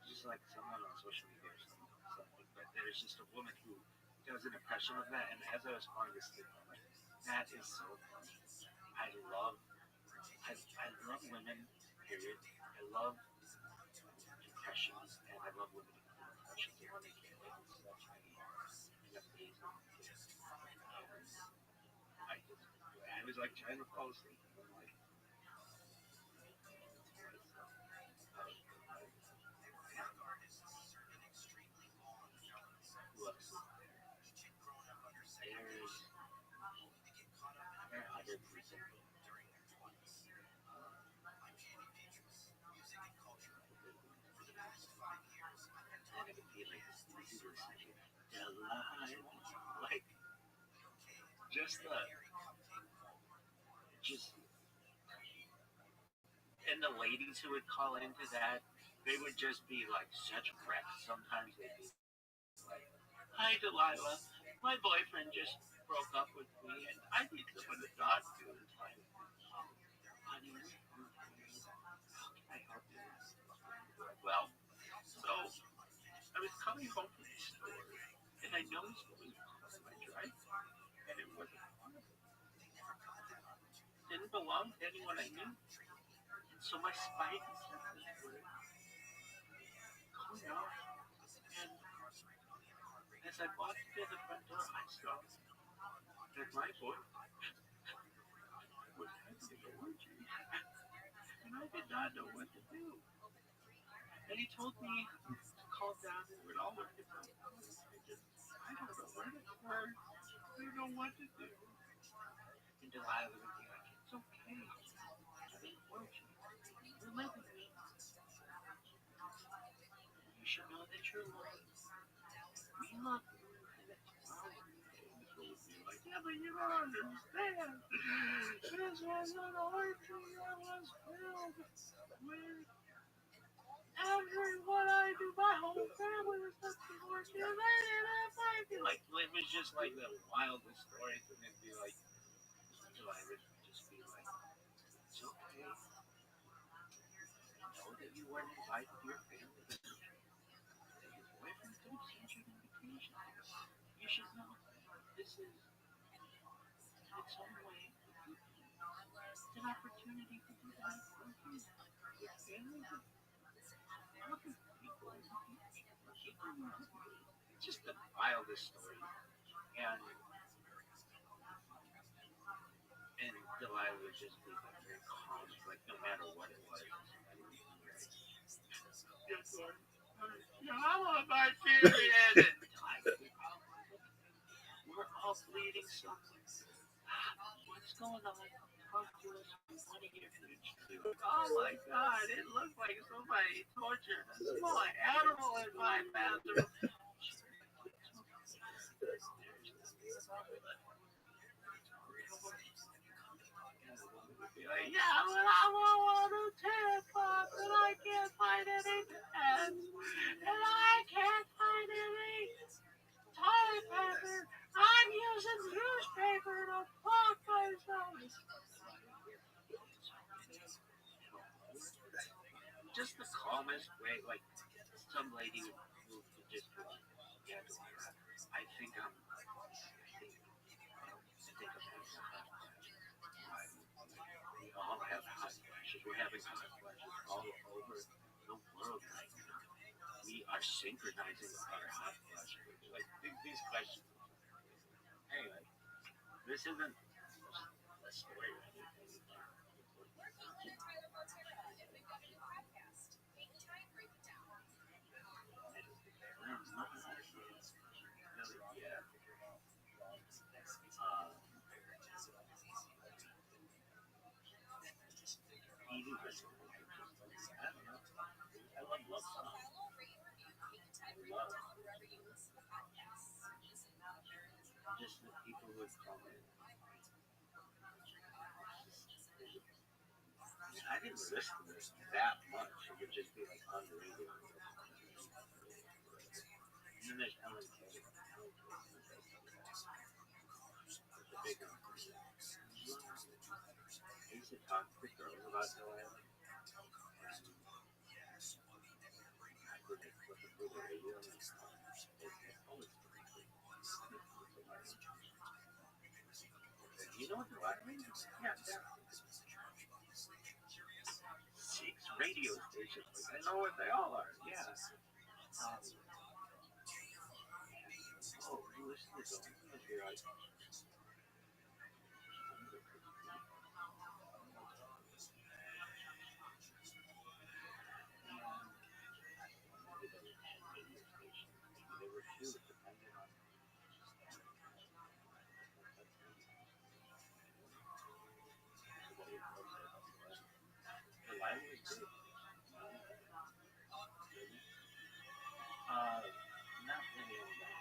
just like someone on social media or something. But there's just a woman who does an impression of that, and as I was calling this thing, I'm like, that is so funny. I love women, period. I love impressions, and I love women who do impressions. And when they can't make it stuff, I mean, I was like trying to fall asleep. I'm like, like just and the ladies who would call into that, they would just be like such wrecks. Sometimes they'd be like, hi Delilah, my boyfriend just broke up with me and I need someone to talk to. It's like, honey, how can I help you? Well, so I was coming home from the store and I noticed what was on my driveway, and it wasn't one of them. It didn't belong to anyone I knew. And so my spidey senses were going off. And as I walked into the front door, I saw that my boyfriend was having an orgy. And I did not know what to do. And he told me to calm down and we'd all work it out. I don't know where to turn. I don't know what to do. And Delilah would be like, it's okay. I didn't want you. You're living me. You should know that you're loved. We love you. And that's why we be like, yeah, but you don't understand. This was an orgy that was filled with Like, it was just like the wildest stories, and it'd be like, Delilah would just be like, it's okay. I know that you weren't invited to your family. That your boyfriend could have sent you an invitation. You should know this is, in its own way, an opportunity to do that for you. Your family, other people, just the wildest story. And Delilah would just be like very calm, like no matter what it was. I want my period. We're all bleeding something. What's going on? Talk to us. We want to hear from you. Oh my God! It looked like somebody tortured a small animal in my bathroom. Yeah, but I want a tampon, but I can't find any pads, and I can't find any toilet paper. I'm using newspaper to fuck myself. Just the calmest way, like some lady who just be like, yeah, I think I'm we all have hot flashes. We're having hot flashes all over the world right now. We are synchronizing our hot flashes. Like these questions. Anyway, this isn't a story. I love love songs. Just the people who tell me. I didn't listen to this that much. It would just be like on the radio. And then there's Ellen Kay. The big one. I used to talk to girls about Delilah. You know what the right means? Yeah, 6 radio stations. I know what they all are. Yeah. You listen to them. You're like, there were 2 depending on. Delilah was good. Not many of them.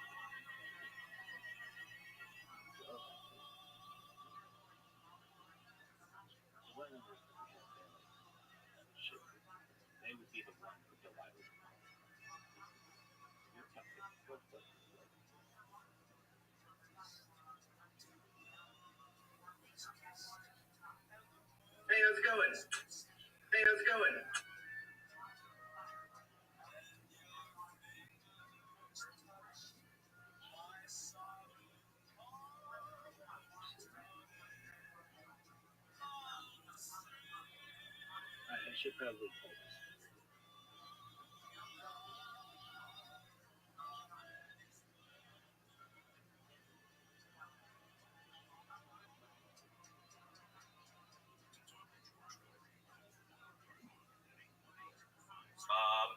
They would be the one with Delilah. Hey, how's it going? Hey, how's it going? I should probably play this.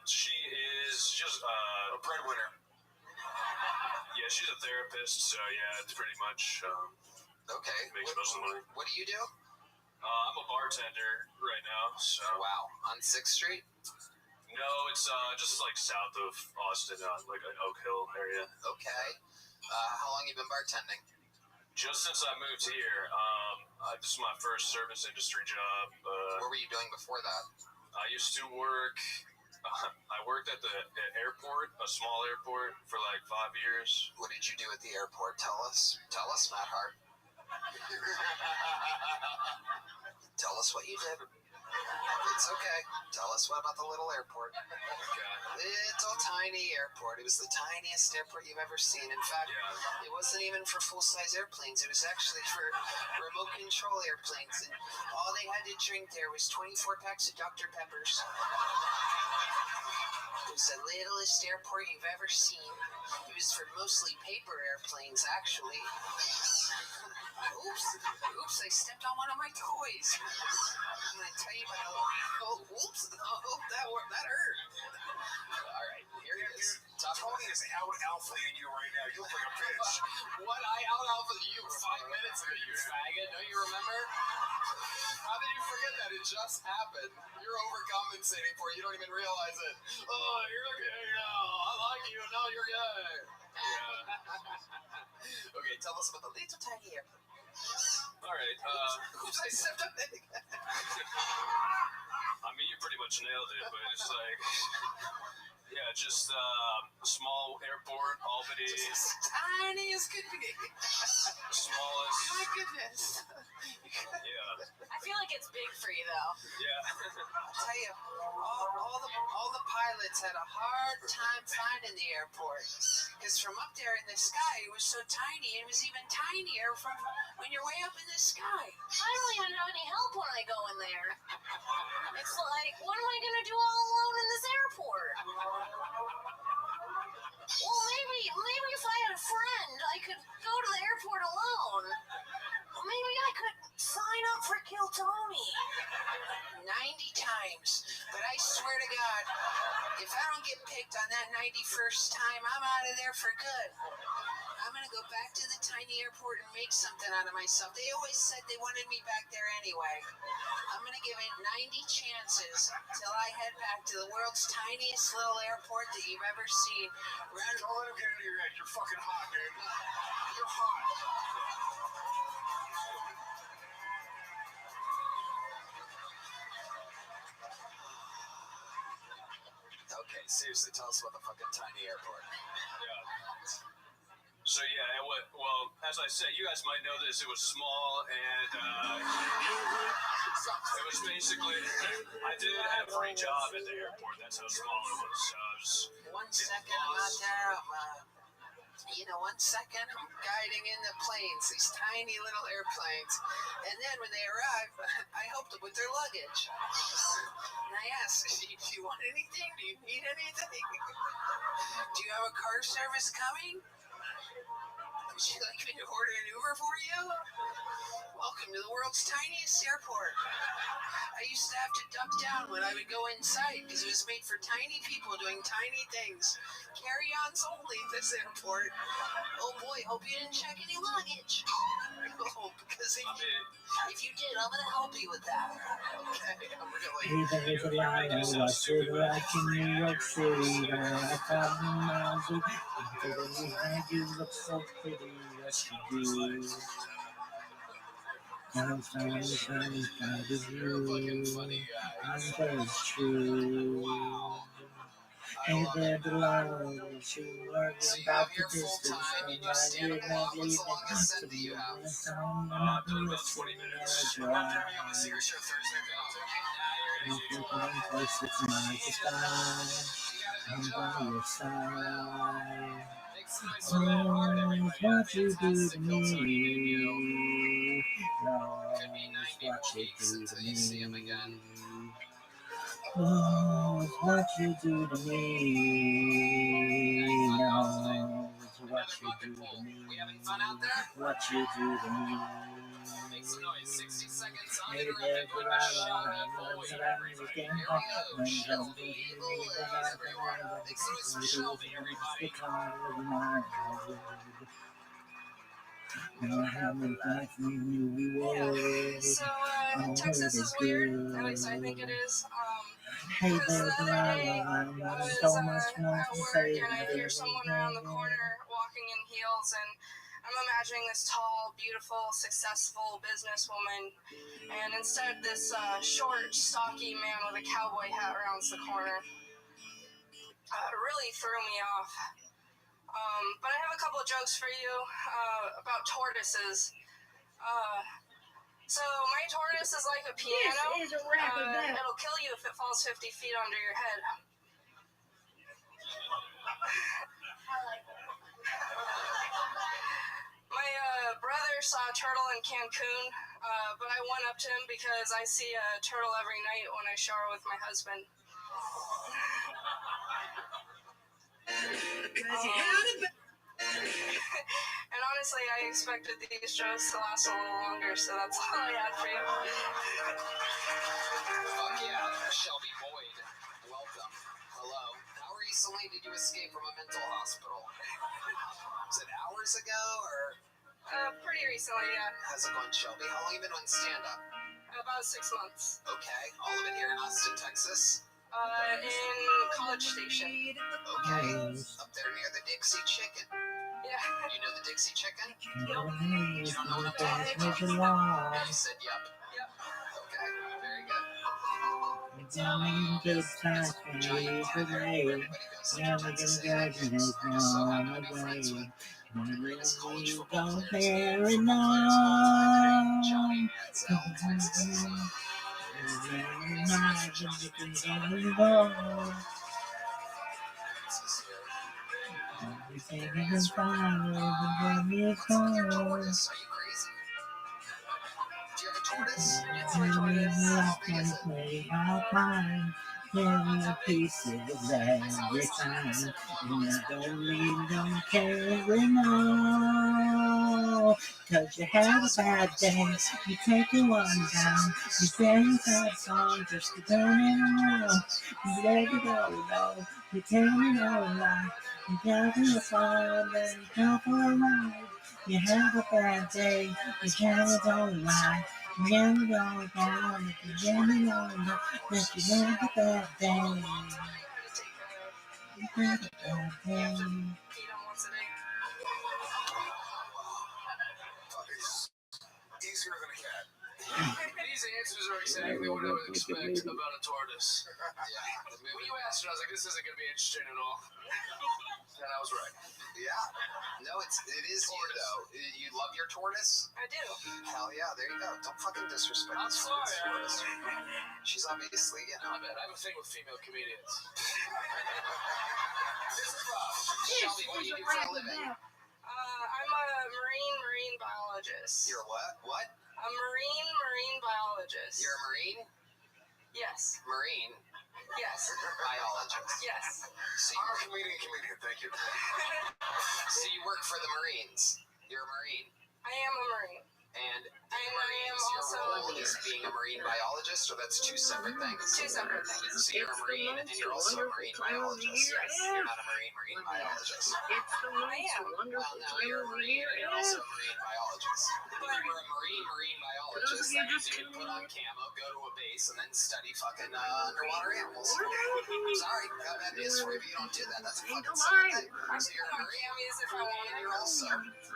She is just a breadwinner. Yeah, she's a therapist, so yeah, it's pretty much Okay. makes most of the money. What do you do? I'm a bartender right now, so. Wow. On 6th Street? No, it's just like south of Austin, like an Oak Hill area. Okay. How long you been bartending? Just since I moved here, this is my first service industry job. What were you doing before that? I used to work. I worked at the airport airport, a small airport, for like 5 years. What did you do at the airport? Tell us. Tell us, Matt Hart. Tell us what you did. It's okay. Tell us what about the little airport. Little tiny airport. It was the tiniest airport you've ever seen. In fact, it wasn't even for full-size airplanes. It was actually for remote control airplanes. And all they had to drink there was 24 packs of Dr. Peppers. It was the littlest airport you've ever seen. It was for mostly paper airplanes, actually. Oops, I stepped on one of my toys. I'm going to tell you about that hurt. All right, here it is. Tony is out-alphaing you right now. You look like a bitch. What? I out-alphaed you 5 minutes ago, you faggot. Don't you remember? How did you forget that? It just happened. You're overcompensating for it. You don't even realize it. Oh, you're gay now. I like you. Now you're gay. Okay, tell us about the little tiny airport. All right. Oops, I stepped on it again. I mean, you pretty much nailed it, but it's like, yeah, just small airport, Albany. Just tiny as could be. Smallest. My goodness. Yeah. I feel like it's big for you, though. Yeah. I'll tell you, all the pilots had a hard time finding the airport. Because from up there in the sky, it was so tiny. It was even tinier from when you're way up in the sky. I don't even have any help when I go in there. It's like, what am I going to do all alone in this airport? Well, maybe if I had a friend, I could go to the airport alone. Maybe I could sign up for Kill Tony. 90 times. But I swear to God, if I don't get picked on that 91st time, I'm out of there for good. I'm going to go back to the tiny airport and make something out of myself. They always said they wanted me back there anyway. I'm going to give it 90 chances till I head back to the world's tiniest little airport that you've ever seen. Don't let him get into your head. You're fucking hot, dude. You're hot. Okay, seriously, tell us about the fucking tiny airport. Yeah. So yeah, well, as I said, you guys might know this. It was small, and it was basically. I did have a free job at the airport. That's how small it was. 1 second, I'm out there. I'm 1 second, I'm guiding in the planes, these tiny little airplanes. And then when they arrive, I help them with their luggage. And I ask, do you want anything? Do you need anything? Do you have a car service coming? Would you like me to order an Uber for you? Welcome to the world's tiniest airport. I used to have to duck down when I would go inside because it was made for tiny people doing tiny things. Carry-ons only, this airport. Oh boy, hope you didn't check any luggage. Oh, because if you did, I'm going to help you with that. Okay, I'm really... There's a line of what's it like in New York City, where I thought miles of you look so pretty, yes you do. I'm sorry, that is you. And that's true. Hey there, below, you learn about the distance, and I did not leave it to be honest. I'm not listening to a drive. If you're going close, it's not the sky. I'm by your side. Oh, what you do to me. Knows what you do to me. Knows what you do to me. Knows what you do to me. What you do to me. Make some noise. 60 seconds Hey, uninterrupted. there's a Going to show that boy everybody. Here we go. Shelby, evil is everywhere. Make some noise for Shelby, everybody. Texas is weird. At least I think it is. Hey, Because the there's other day, I was so much more at to work say. and I hear someone around the corner walking in heels, and I'm imagining this tall, beautiful, successful businesswoman, and instead this short, stocky man with a cowboy hat rounds the corner. Really really threw me off. But I have a couple of jokes for you about tortoises. So my tortoise is like a piano. This is a rapid battle. It'll kill you if it falls 50 feet under your head. My brother saw a turtle in Cancun, but I went up to him because I see a turtle every night when I shower with my husband. And honestly, I expected these jokes to last a little longer, so that's all I had for you. Fuck yeah, Shelby Boyd. Welcome. Hello. How recently did you escape from a mental hospital? Was it hours ago, or? Pretty recently, yeah. How's it going, Shelby? How long have you been on stand-up? About 6 months. Okay. All of it here in Austin, Texas? In College Station. Okay. Up there near the Dixie Chicken. Yeah. You know the Dixie Chicken? You don't know what I'm talking about? Yeah, you said yep. Yep. Okay. Very good. Doing good times for me today. Never gonna get it on the way. You don't care enough. Everything is fine. Are you crazy? Do you have a tortoise? Little pieces every time. And I don't care enough. 'Cause you have a bad day, you take it one down. You sing a sad song just to turn it on. You let it go, you turn it on live. You got it fun, then you go for a ride. You have a bad day, you can't go live. You never go down, if you never know that you have a bad day. You have a bad day. Easier than a cat. These answers are exactly what I would expect about a tortoise. When you asked it, I was like, this isn't going to be interesting at all. And I was right. Yeah. No, it is you, though. You love your tortoise? I do. Hell yeah, there you go. Don't fucking disrespect I'm this sorry. tortoise. She's obviously, I bet. I have a thing with female comedians. Shelby, what do you do for a living? I'm a marine biologist. You're what? What? A marine biologist. You're a marine? Yes. Marine? Yes. Biologist. Yes. So I'm a comedian, thank you. So you work for the Marines. You're a Marine. I am a Marine. And I am also your role is being a marine biologist, or that's two separate things? Two separate things. So you're a Marine and you're also a marine biologist. Yes. You're not a marine biologist. It's the most wonderful Well, now you're a Marine and you're also a marine biologist. If you were a marine biologist, that means you would put on camo, go to a base, and then study fucking underwater animals. Sorry, that is for you. You don't do that. That's a fucking separate thing. So you're a Marine, and you're also,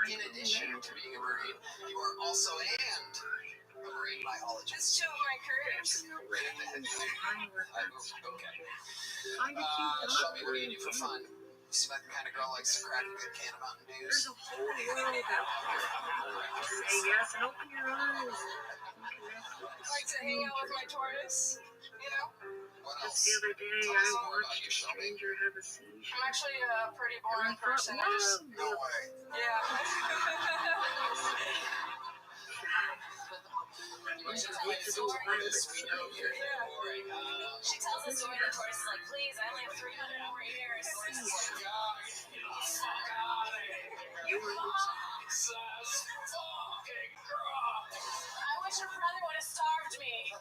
in addition to being a Marine, you are also a marine biologist. It's two of my careers. Okay. Shelby, what do you do for fun? You seem like the kind of girl who likes to crack a good can of Mountain Dews. There's a whole world out there. Say yes and open your eyes. I like to hang out with my tortoise, you know? What Just else? the other day, Tell I us more about watched you, a Shelby. stranger have a seizure. I'm actually a pretty boring person. I just, No way. yeah. She tells us story, the tortoise is like, please, I only have 300 more years. The tortoise is like, fuck out of here. You were I wish your brother would have starved me.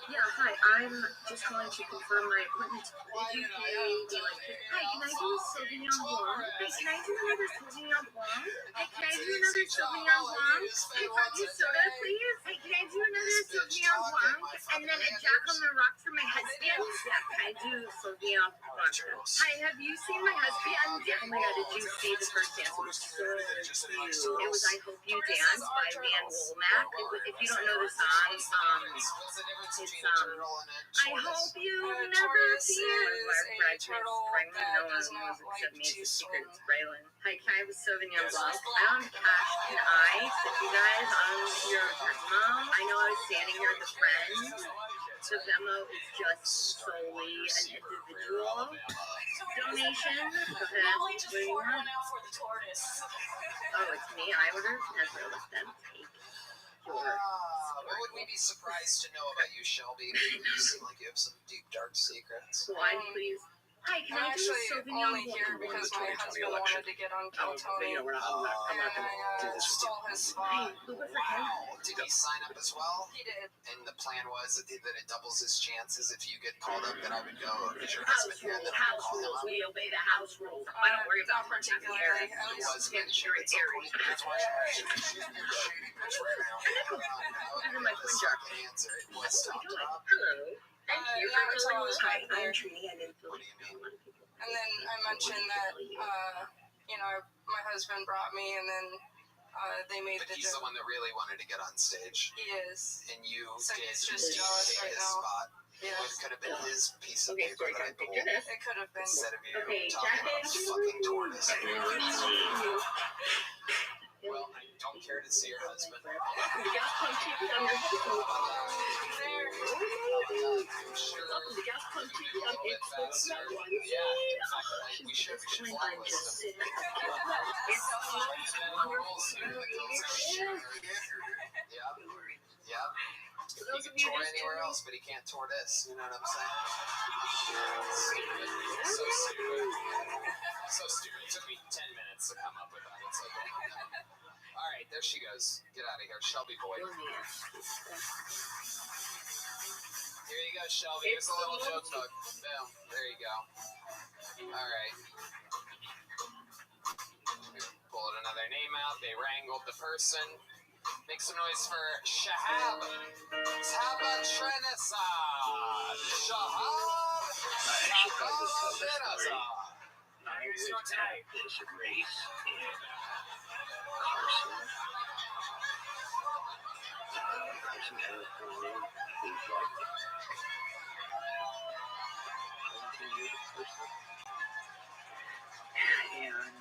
Yeah, hi. I'm just calling to confirm my appointment. Did you pay the hi, can I do a Sauvignon Blanc? Hey, can I do another Sauvignon Blanc? Hey, can I do another Sauvignon Blanc? Hey, vodka soda, please. Hey, can I do another Sauvignon Blanc? And then a Jack on the Rocks for my husband? Yeah, can I do Sauvignon Blanc? Hi, have you seen my husband? Oh my god, did you see the first dance? It was so cute. It was I Hope You Dance by Van Womack. If you don't know the song, it's I hope you never Tortoise fear. is a turtle that does not like to swim. Hi, can I have a Sauvignon Blanc? I don't have cash. Can I tip you guys on your Venmo? I know I was standing here with a friend. The Venmo is just solely an individual donation. Go ahead. What do you want? Oh, it's me. I ordered. Never let them take your. What would we be surprised to know about you, Shelby? You seem like you have some deep, dark secrets. One, please. Hi, can I'm I do a actually Sauvignon only Blanc? here because my husband wanted to get on Kill Tony, I'm not going to do and I this. stole his spot. Wow. Did he sign up as well? He did. And the plan was that it doubles his chances if you get called up, that I would go as your House husband here, and rules, then I would house call him rules. up. We obey the house rules. I don't worry about Not particularly. It was mentioned at some point. That's why she's being a shady bitch right now. This is my twin jar. Answer. It was talked Hello. about. Thank you Yeah, for it's filling always the right time. there. I'm treating it in What do you mean? And then I mentioned that, my husband brought me, and then they made But the he's the joke. one that really wanted to get on stage. He is. And you So did he's just jealous take right his now. spot. Yeah. It could have been his piece of Okay, paper so that I picture pulled this. It could have been. instead of you Okay, talking about jacket. fucking tortoise. Well, I don't care to see your husband. The gas pump TV on your Facebook. There. I'm sure The gas pump TV a on little bit Facebook. faster. Yeah, in fact, we should blacklist him. Yeah. He can tour anywhere else, but he can't tour this. You know what I'm saying? Stupid. So stupid. So stupid. It took me 10 minutes to come up with that. It's like, all right, there she goes. Get out of here, Shelby boy. Here you go, Shelby. Here's a little joke book. Boom. There you go. All right. Pulled another name out. They wrangled the person. Make some noise for Shahab Tabatrenazad. Shahab Tabatrenazad. I was at this race in Carson, California. He's like 17 years of person. And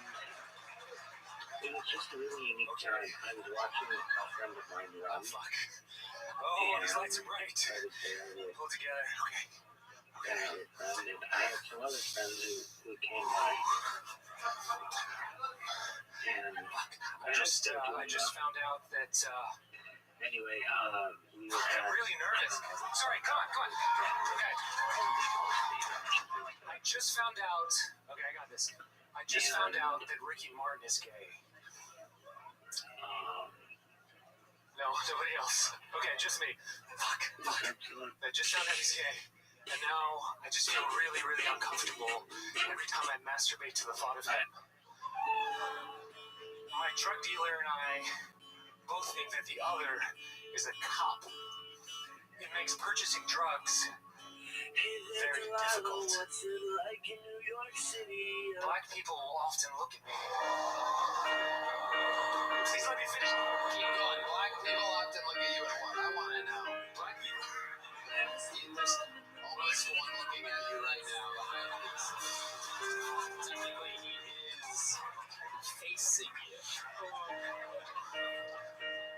it was just a really unique time. I was watching a friend of mine run. Oh, these lights are bright. Pull together. Okay. And I had some other friends who came by. And I just found out that. Anyway, we were I'm at. really nervous. Sorry, come on. Okay. I just found out. Okay, I got this. I just found out that Ricky Martin is gay. No, nobody else. Okay, just me. Fuck. I just found out he's gay. And now I just feel really, really uncomfortable every time I masturbate to the thought of him. My drug dealer and I both think that the other is a cop. It makes purchasing drugs very difficult. Black people will often look at me. Please let me finish. Keep going. Black people often look at you and what? I want to know. Black people. There's almost one looking at you right now behind this. Technically, he is facing you.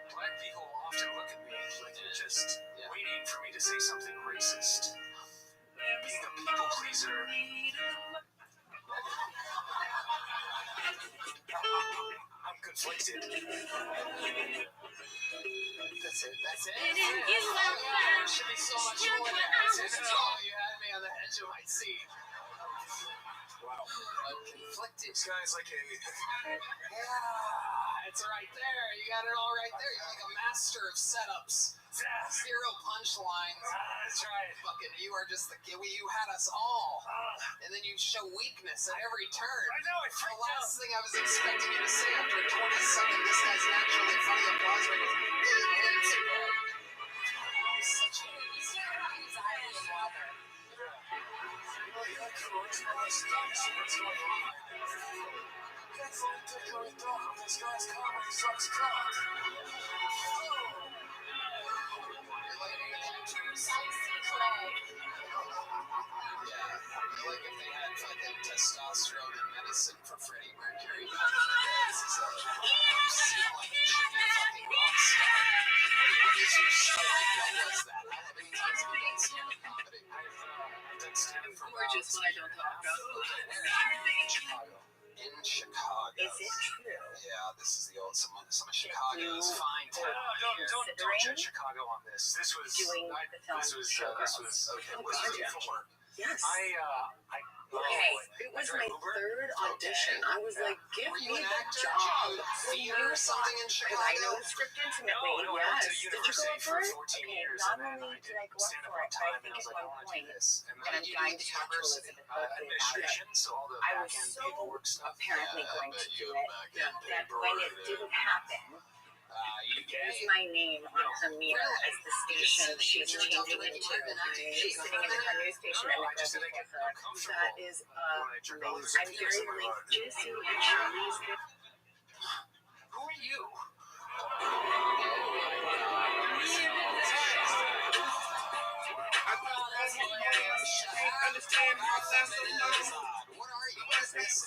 Black people will often look at me like they're just waiting for me to say something racist. Being a people pleaser. I'm conflicted. That's it. There should be so much more there. That's it. Oh, you had me on the edge of my seat. Wow. I'm conflicted. This guy's like a. Yeah, it's right there. You got it all right there. You're like a master of setups. Zero punchlines. That's right. Fucking, you are just you had us all. And then you show weakness at every turn. I know, I The freaked out. last thing I was expecting you to say after 20-second, this guy's naturally funny applause rate is minutes ago. Such a What's going on? That's like particularly dumb. This guy's comedy sucks cock. You're letting it Like if they had fucking testosterone and medicine for Freddie Mercury. This is you seem like you should be a fucking rock star. What is your story? What was that? How many times have you done stand-up comedy? I've done stand-up for Gorgeous when I don't talk about Chicago. In Chicago. Is it true? Yeah, this is the old some of Chicago's fine No, don't judge Chicago on this. This was Doing the film this was okay. Oh, Was God, you yeah. for work? Yes. Okay, it was my third audition. I was like, give Were you me an the actor? job. Did you do theater or something in Because I know Chicago? the script intimately. No, I went to Yes. Did you go university up for it? 14 Okay, years, not and then only I did I go up stand-up for on it, but time, I and think I was at like, I one want to do point, this. And and I'm then dying to talk to university Elizabeth Berkley about it. administration, so all the I was back-end so paperwork stuff. apparently Yeah, going but to you do have it back-end that when it paperwork, didn't happen, you there's my name on her mirror as the station she's changing into. She's sitting in her new station and I it just goes think with I'm her. comfortable That is when I jerk off. amazing. I'm very linked to Sue and Charlie's. Who are you? What are you? What is this?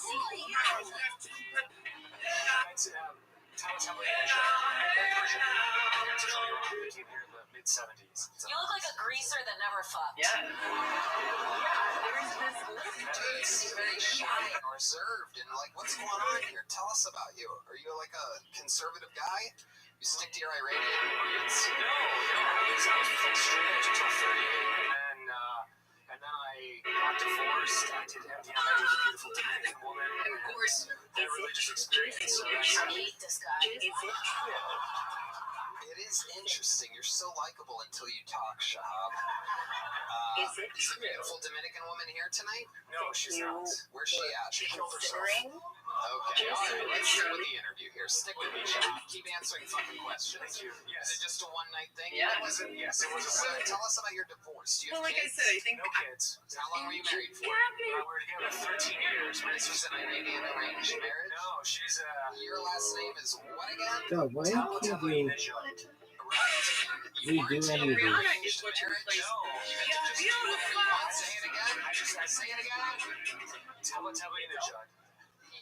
Thomas Hemley and Persian. They came here in the mid-70s. You look like a greaser that never fucked. Yeah. You seem very shy and reserved and like, what's going on here? Tell us about you. Are you like a conservative guy? You stick to your Iranian roots? No, I was from straight edge until 38, and then I got divorced. I did MDMA with a beautiful Dominican woman. And of course, Had a religious experience. So I hate this guy. is it true? It is interesting. You're so likable until you talk, Shahab. Is it Is the true? beautiful Dominican woman here tonight? no, she's not. Where's she at? She killed herself. Considering? Okay, all right. Let's stick with the interview here. Stick with me, Shahab. Keep answering fucking questions. Thank you. Is it just a one-night thing? Yeah. Yes, it was a So wedding. tell us about your divorce. Do you Well, have like I kids? said, I think No kids. How long were you married for? We were together 13 years. This was an Iranian arranged marriage? No, she's Your last name is what again? God, why don't you redo any of Rihanna these? is what you replace. Say it again. Say it again. Teletubby Nijad.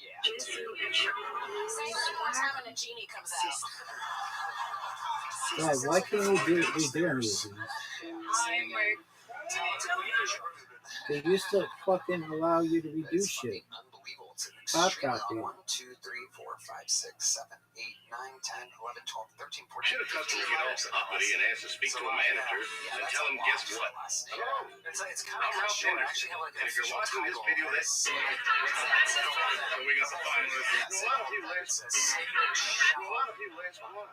Yeah. Is Sue and Charlie? Say it one more time and a genie comes out. God, why can't we redo any of these? I'm like, They used to fucking allow you to redo It's shit. fucking unbelievable. It's an Pop extreme copy. 1, 2, 3, 4, 5, 6, 7, 8, 9, 10, 11, 12, 13, 14, Should a customer get all uppity and ask to speak to a manager and tell him, guess what? Hello? It's kind I'm of Ralph short. I Henderson. actually have like And an if you're official watching this title. video, that's so we got the final list. A lot of people ask, why.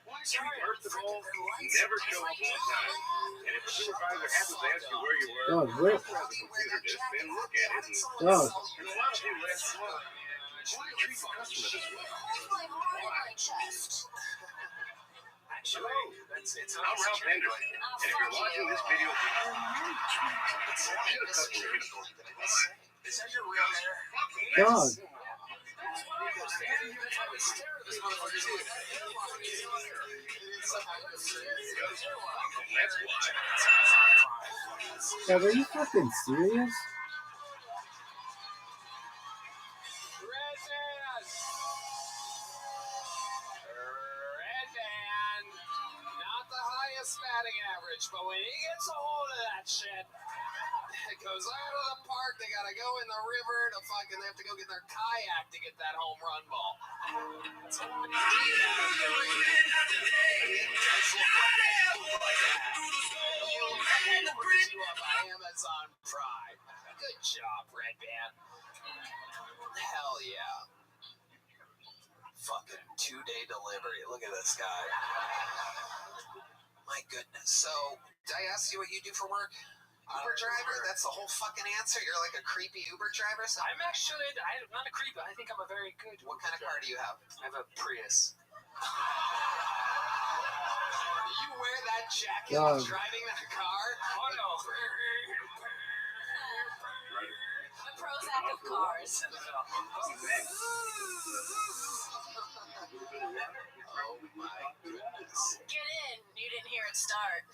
First of all, never show up on time. And if the supervisor happens to ask you where you were, God, where? look where the computer is, then look at it. God, And a lot of people ask, why? Why treat the customer this way? Actually, it's I'm Ralph Henderson. And if you're watching this video, should a customer get a Is that your real hair? God. That's why. God, are you fucking serious? Red band. Not the highest batting average, but when he gets a hold of that shit, it goes out of the park. They gotta go in the river to fucking. They have to go get their kayak to get that home run ball. Amazon Prime. Good job, Red Band. Hell yeah. Fucking 2-day delivery. Look at this guy. My goodness. So, did I ask you what you do for work? Uber driver? That's the whole fucking answer? You're like a creepy Uber driver? So I'm actually, I'm not a creep, but I think I'm a very good. what kind of car do you have? I have a Prius. You wear that jacket God. driving that car? Oh no. The Prozac of cars. Oh my goodness. Get in. You didn't hear it start.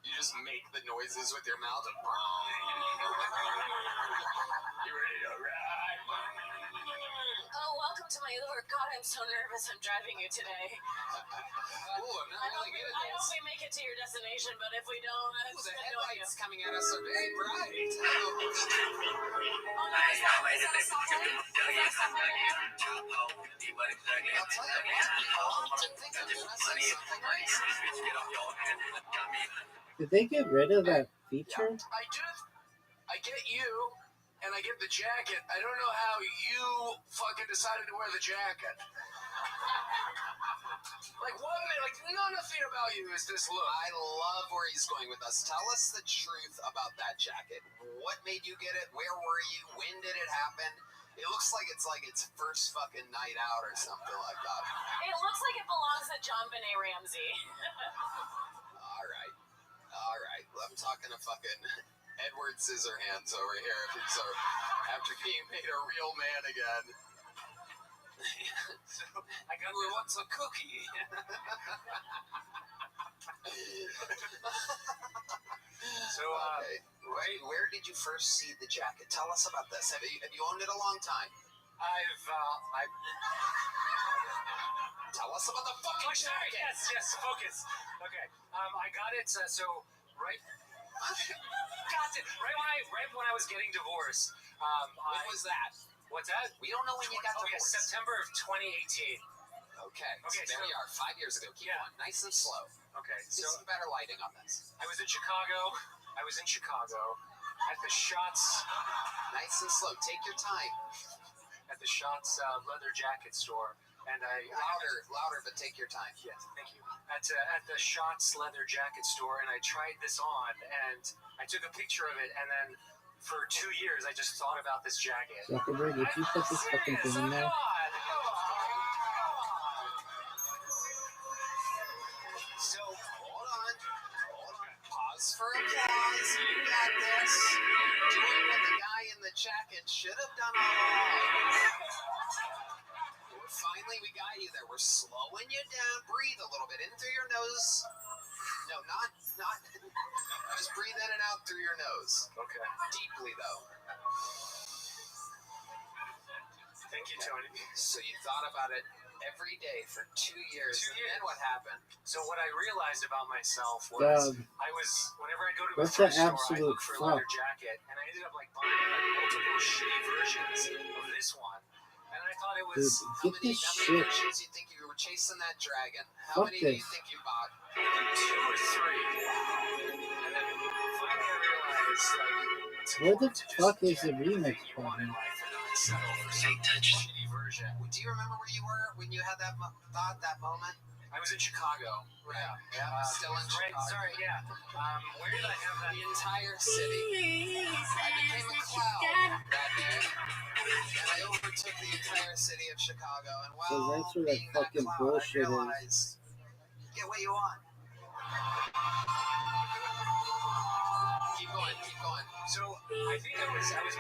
You just make the noises with your mouth. You ready to ride? Oh, welcome to my Uber. God, I'm so nervous. I'm driving you today. Ooh, I'm not really good at I hope this. we make it to your destination, but if we don't, I'm Ooh, just the gonna go you. headlights coming at us are very bright. Oh no, is that a stoplight? Is that a stoplight ahead? I'll tell you what, people often think I'm gonna say something racist. Did they get rid of that feature? I get you, and I get the jacket. I don't know how you fucking decided to wear the jacket. Like, nothing about you is this look. I love where he's going with us. Tell us the truth about that jacket. What made you get it? Where were you? When did it happen? It looks like its first fucking night out or something like that. It looks like it belongs to John Benet Ramsey. All right. I'm talking to fucking Edward Scissorhands over here. So after being made a real man again. So I got her what's a cookie. So okay. Where did you first see the jacket? Tell us about this. Have you owned it a long time? Tell us about the fucking jacket. Yes, focus. Okay, I got it. Right when I was getting divorced. When was that? What's that? We don't know when you got divorced. September of 2018. Okay, so there we are, 5 years ago. Keep going, nice and slow. Okay, Get some better lighting on this. I was in Chicago at the Shots. Nice and slow. Take your time. At the Shots leather jacket store, and louder, but take your time. Yes, thank you. At the Shots leather jacket store, and I tried this on, and I took a picture of it, and then for 2 years I just thought about this jacket. Zuckerberg, did you put this fucking thing in there? So, hold on. Pause for applause. You got this. Doing what the guy in the jacket should have done all along. Finally, we got you there. We're slowing you down. Breathe a little bit in through your nose. No, not. Just breathe in and out through your nose. Okay. Deeply, though. Thank you, Tony. So you thought about it every day for 2 years. And then what happened? So what I realized about myself was whenever I go to a what's the thrift store, I absolute look for a leather jacket, and I ended up buying multiple shitty versions of this one. And I thought it was Dude, get this shit. How many you think you were chasing that dragon? How many do you think you bought? 2 or 3. And then finally I realized, Where the fuck is the remix button? shitty version. Do you remember where you were when you had that thought, that moment? I was in Chicago. Yeah. Still in Chicago. Sorry, yeah. Where did I have that? The entire city. I became a cloud that day, and I overtook the entire city of Chicago. And So while that's where that being that fucking cloud, bullshit I realized, get what you want. Keep going. So I think I was probably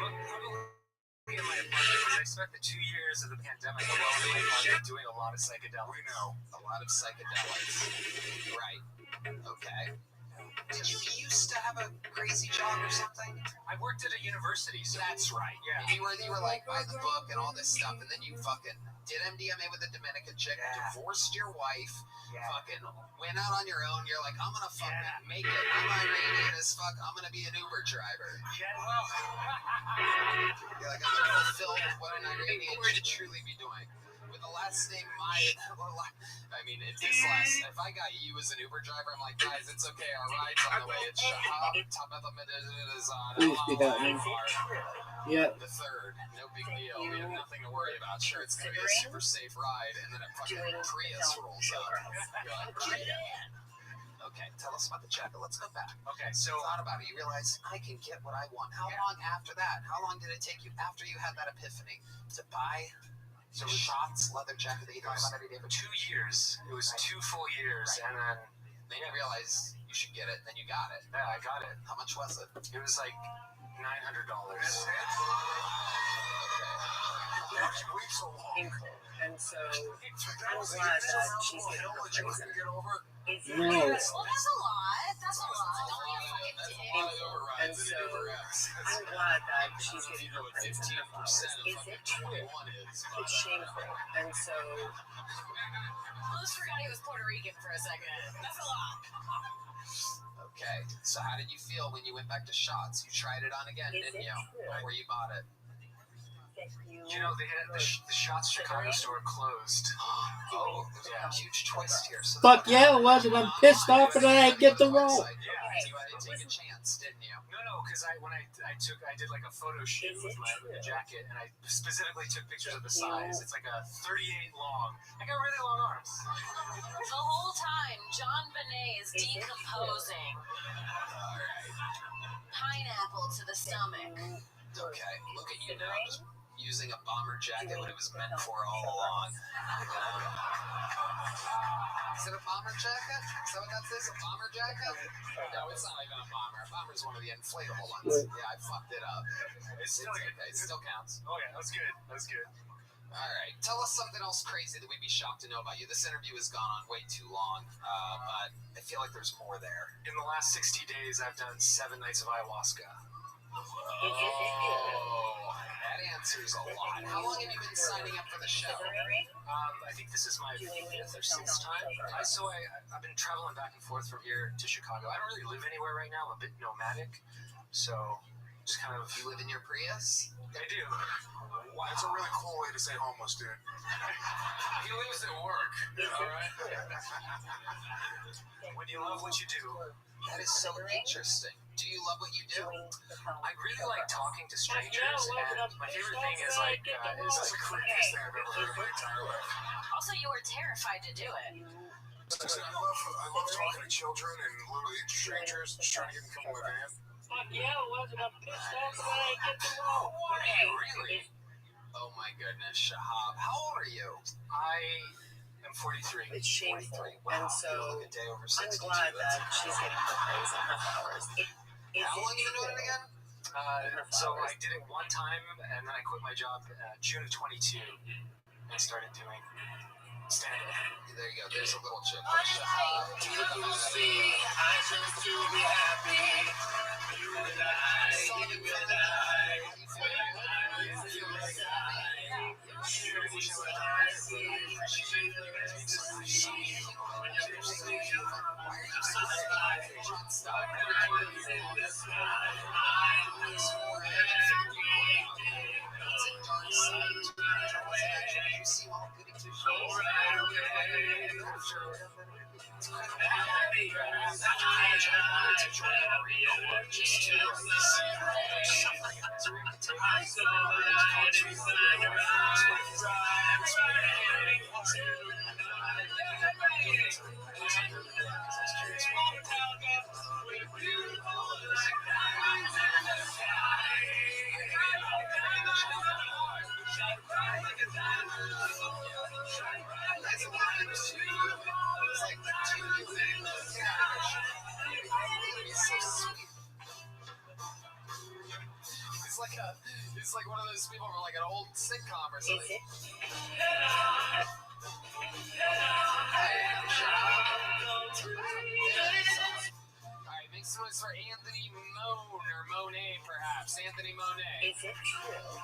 in my apartment because I spent the 2 years of the pandemic alone in my apartment doing a lot of psychedelics. We know. A lot of psychedelics. Right. Okay. Did you used to have a crazy job or something? I worked at a university. So that's right. Yeah. And you were like by the book and all this stuff, and then you fucking did MDMA with a Dominican chick, divorced your wife, fucking went out on your own. You're like, I'm gonna fucking make it. I'm Iranian as fuck. I'm gonna be an Uber driver. Yeah, well. You're like, I'm gonna fulfill what an Iranian should truly be doing. With the last name if I got you as an Uber driver, I'm like, guys, it's okay. Our ride's on the way. It's Shahab, Please be that one. Yeah. The third, no big deal. We have nothing to worry about. Sure, it's gonna be a super safe ride, and then a fucking Prius rolls up. You're like, get in. Okay, tell us about the jacket. Let's go back. Okay, so thought about it. You realize I can get what I want. How long after that? How long did it take you after you had that epiphany to buy the Shots leather jacket that you talk about every day for 2 years? It was 2 full years, and then you realized you should get it. Then you got it. Yeah, I got it. How much was it? It was like $900. Okay. she bleed so long? painful. And so I'm glad that she's getting her praise. No. Well, that's a lot. That's a lot. Don't be a fucking dick. And so I'm glad that she's getting her praise and her flowers. Is it true? It's shameful. And so Almost forgot he was Puerto Rican for a second. That's a lot. Okay, so how did you feel when you went back to Shots? You tried it on again, didn't you? Before you bought it. You know, they had the Shots Chicago store closed. Oh, there's a huge twist here. So Fuck yeah, it was, and I'm pissed off that I didn't get the role. Yeah, you had to take a chance, didn't you? No, because I did like a photo shoot with the jacket, and I specifically took pictures of the size. It's like a 38 long. I got really long arms. The whole time, John Bonet is decomposing. Pineapple to the stomach. Okay, look at you now, just using a bomber jacket when it was meant for all along. Is it a bomber jacket? Is that what that is? A bomber jacket? No, it's not even a bomber. A bomber is one of the inflatable ones. Yeah, I fucked it up. It's still okay. It still counts. Oh yeah, that's good. That's good. All right. Tell us something else crazy that we'd be shocked to know about you. This interview has gone on way too long, but I feel like there's more there. In the last 60 days, I've done 7 nights of ayahuasca. Oh, that answers a lot. How long have you been signing up for the show? I think this is my 5th or 6th time. I've been traveling back and forth from here to Chicago. I don't really live anywhere right now. I'm a bit nomadic, so just kind of. You live in your Prius? I do. Wow, that's a really cool way to say homeless, dude. He lives at work. All right. When you love what you do. That is so interesting. Do you love what you do? I really like talking to strangers, and my favorite thing is like, is the creepiest thing I've ever heard in my entire life. Also, you were terrified to do it. Listen, I love talking to children and literally strangers, just trying to get them to come to my van. Fuck yeah, wasn't I'm pissed off that I didn't get the role. Really? Oh my goodness, Shahab. How old are you? I am 43. it's shameful. Wow, And so you look a day over I'm 62. glad That's that she's getting her praise and her flowers. How long have you been doing it again? So I did it one time, and then I quit my job June of 22. I started doing stand-up. There you go. There's a little chick. You see, I chose to be happy. You and I, you and I. It's like one of those people from like an old sitcom or something. Alright, make some noise for Anthony Monet, perhaps. Anthony Monet. Is it true?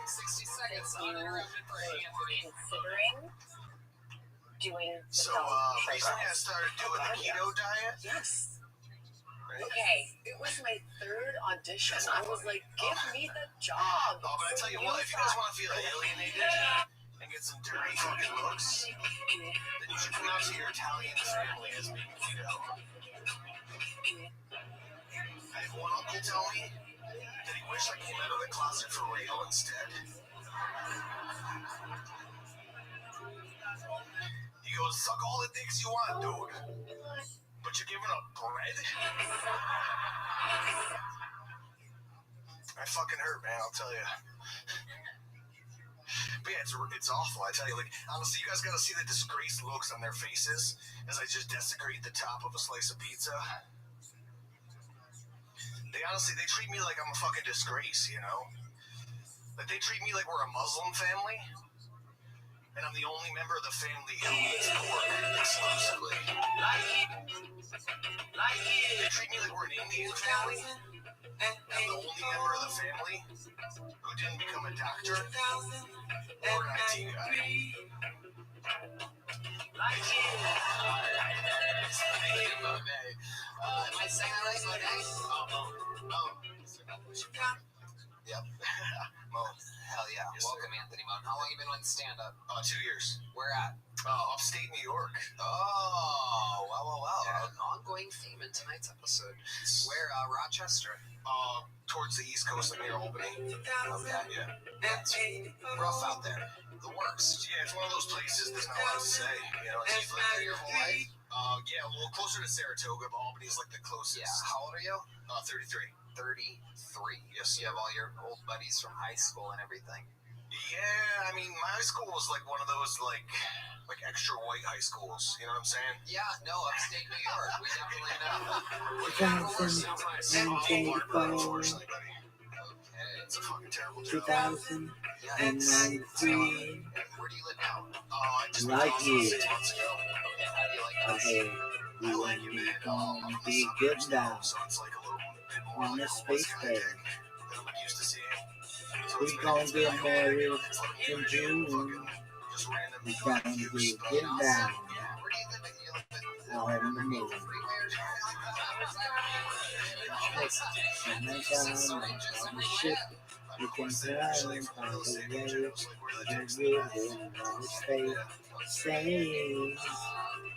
60 seconds uninterrupted for Anthony. Considering doing the So, recently I started doing the keto diet. Yes. Okay, it was my 3rd audition. I was like, give me the job. Oh, but I tell you what, if you guys want to feel alienated and get some dirty fucking looks, then you should come out to your Italian family as being keto. I had one uncle tell me that he wished I came out of the closet for real instead. He goes, suck all the dicks you want, dude. But you're giving up bread? That fucking hurt, man, I'll tell you. But yeah, it's awful, I tell you. Like, honestly, you guys gotta see the disgraced looks on their faces as I just desecrate the top of a slice of pizza. They treat me like I'm a fucking disgrace, you know? Like, they treat me like we're a Muslim family, and I'm the only member of the family who eats pork exclusively. They treat me like we're an Indian family, and I'm the only member of the family who didn't become a doctor or an IT guy. Am I saying that right, Monet? Yep. Mo. Hell yeah. Yes, Welcome, sir. Anthony Moan. How long you been on stand-up? 2 years. Where at? Upstate New York. Oh, well. Yeah. An ongoing theme in tonight's episode. Where, Rochester? Towards the East Coast, like near Albany. Okay. Yeah. It's rough out there. The worst. Yeah, it's one of those places there's not a lot to say. You know, it's You've lived there your whole life? yeah, well, closer to Saratoga, but Albany's like the closest. Yeah. How old are you? 33. 33. Yes. You have all your old buddies from high school and everything. Yeah, I mean, my high school was like one of those like extra white high schools. You know what I'm saying? Yeah, no, upstate New York. We definitely know. Unfortunately, buddy. Okay. It's a fucking terrible job. 2093. Where do you live now? I just moved Like out you. 6 months ago. Okay, how do you like I that? heard I you like and it, me man. gonna I'm be from the getting suburbs down now, so it's like a little bit more on like the a space kind of bed. thing that I'm used to seeing. So We it's been- gonna it's been get cool. married It's like in weird, June. fucking just random We gonna be use stuff. getting down Where do you live? You live in out in the moon. Freeway? And that time, on the ship, you can fly and find a way to live in the space. Say,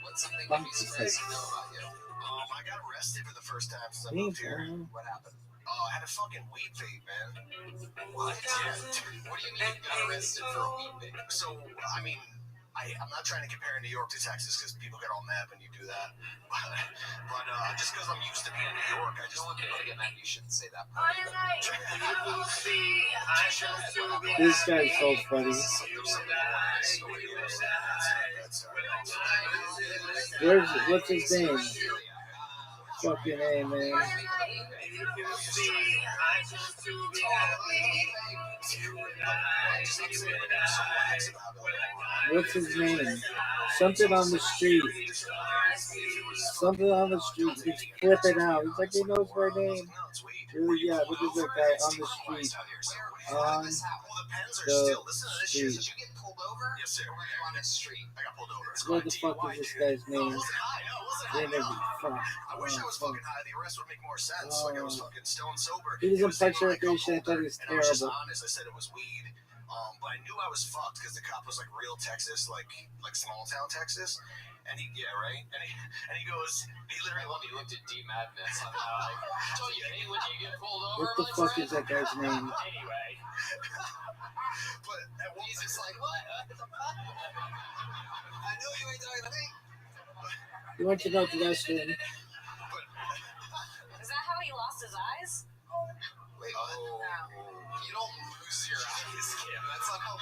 What's something you'd funky be surprised face. to know about you? I got arrested for the first time since I Me, moved here. man. What happened? I had a fucking weed vape, man. What? What do you mean you got arrested for a weed vape? So, I mean, I'm not trying to compare New York to Texas because people get all mad when you do that. But just because I'm used to being in New York, I just Don't get mad. You shouldn't say that. This guy's so funny. What's his name? Fucking A, man. What's his name? Something on the street. Something on the street. He's flipping out. He's like, he knows my name. Really, yeah, look at that guy on the street. On the street. Did you get pulled over? Yes, sir. Or were you on the street? I got pulled over. What the fuck is this guy's name? Interview. Fuck. I wish I was fucking high. The arrest would make more sense. Like I was fucking stone sober. He doesn't was punch taking, like, a recreation. I thought he was and I was just terrible. honest. I said it was weed. But I knew I was fucked because the cop was like real Texas, like small town Texas. And he, yeah, right? And he goes, he literally He looked at D Madness on I told you, hey, when you get pulled over, What the my fuck friend? is that guy's name? Anyway. but at one He's just like, what? I know you ain't talking to me. He went to Northwestern. Is that how he lost his eyes? Wait, you don't lose your eyes, Kim. That's not how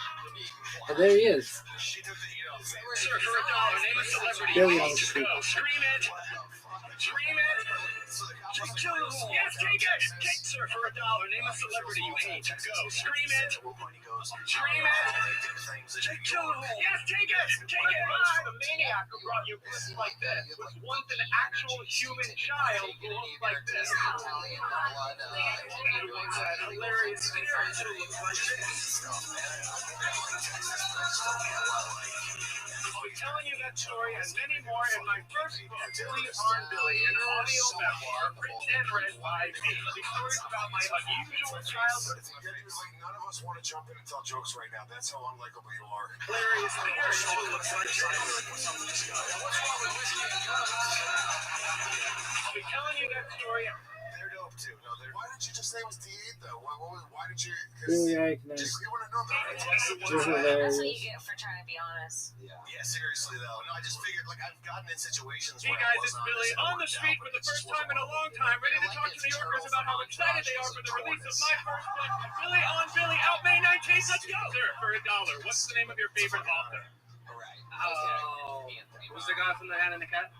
Oh, there he is. she took the, you know, Sir, for $1, name a celebrity. Billy You on need the to street. go. Scream it. Scream it. Yes, take it. Take, sir, for $1. Name a celebrity you hate. Go. Scream it. Scream it. Take two. Yes, take it. Take it. The maniac who brought you clips like this was once an actual human child who looked like this. Italian blood. Everyone's that hilarious series who looks like this. I'll be telling you that story and many more in my first book, Billy on Billy, an audio memoir written and read by me. The stories about my unusual childhood. None of us want to jump in and tell jokes right now. That's how unlikable you are. Hilarious series who looks like this. I'll be telling you that story. They're dope too. No, they're. Why did you just say it was D8 though? Why did you? Billy Eichner. You want to know that? They're That's what you hilarious. get for trying to be honest. Yeah, seriously though. No, I just figured like I've gotten in situations Hey where guys, I was it's Billy on the street for the first time in a long time, ready to talk to New Yorkers about how excited they are for the release of my first book, Billy on Billy, out May 19th. Let's go! Sir, for $1, what's the name of your favorite author? Right. Oh, Anthony. who's the guy from The Hat and the Cat?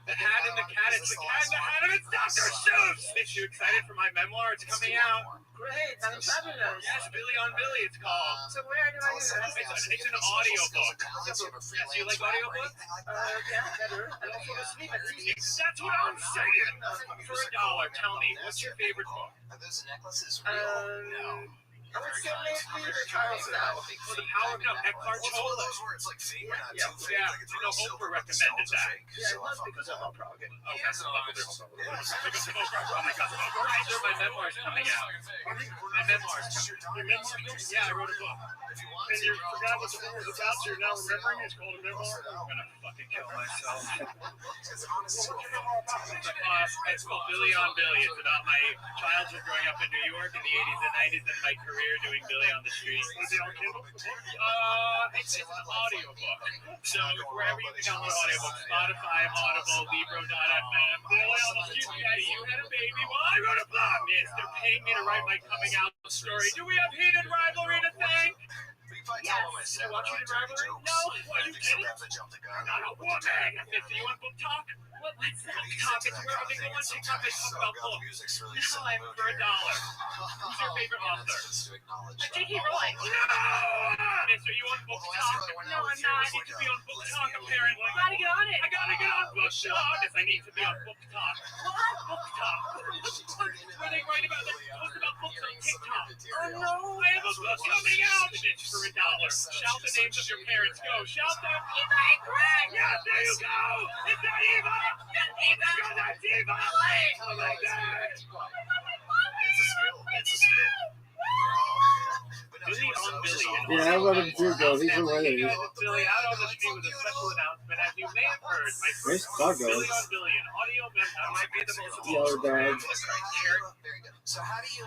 The Hat and the Cat, it's the Cat and the Hat, and it's Dr. Seuss! Are you excited for my memoir? It's coming out. Great, sounds fabulous. Yes, Billy on Billy, it's called. So where do I do that? It's an audio book. Yes, you like audiobooks? Yeah, better. I don't fall asleep at least. That's what I'm saying. For $1, tell me, what's your favorite book? Are those necklaces real? No. I would say maybe the Charles now. For the power of Eckhart What's one of Tolle. those where it's like fake, but not Yeah, too fake? yeah. Like it's You real know, silver, Oprah but the recommended stones are that. fake. Yeah, So it I was fuck because with of that. Oprah. Okay. Oh, that's a book. Like a smoker. Oh my God, smoker. Sure, my memoir's coming out. My memoir's coming. Your memoir? Yeah, I wrote a book. And you forgot what the book was about, so you're now remembering it's called a memoir? I'm gonna fucking kill myself. It's called Billy on Billy. It's about my childhood growing up in New York in the 80s and 90s and my career doing Billy on the Street. Is it on Kindle? It's an audio book. So wherever you can download audiobook, Spotify, Audible, Libro.fm. Billy on the Street, Daddy, you had a baby while I wrote a book. Yes, they're paying me to write my coming out story. Do we have heated rivalry to thank? Yes. You watch heated rivalry? No. What, are you kidding? I'm not a woman. You want book talk? What's that? TikTok. It's where I go on TikTok and talk about books. Now I'm for $1. Who's your favorite author? J.K. Rowling. No! Mister, you on book talk? No, I'm not. I need to be on book talk, apparently. Gotta get on it. I gotta get on book talk. Yes, I need to be on book talk. What? Book talk. Where they write about, like, post about books on TikTok. Oh, no. I have a book coming out, bitch, for $1. Shout the names of your parents. Go. Shout them. Eva and Greg. Yeah, there you go. It's not Eva. Eva. You're not Eva. Oh my God. It's a skill. It's a skill. Billy on Billy. Yeah, I love him too, though. He's hilarious. Billy out on the street with a special announcement. As you may have heard, my There's first Buggos. Billy on Billy, an audio memoir, might be the most Yellow dog. Very good. So how did you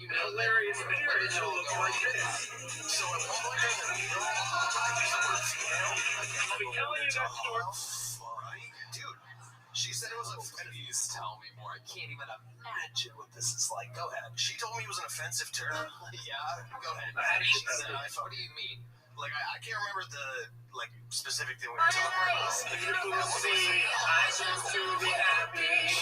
know hilarious that? video. Where did It it all looks go? like this. So at one point during the meeting, I'll be telling you that story. dude, she said it was Please tell me more. I can't even imagine what this is like. Go ahead. She told me it was an offensive term. Yeah, go ahead. She said, What do you mean? like I can't remember the specific thing we were talking about. I just to be happy.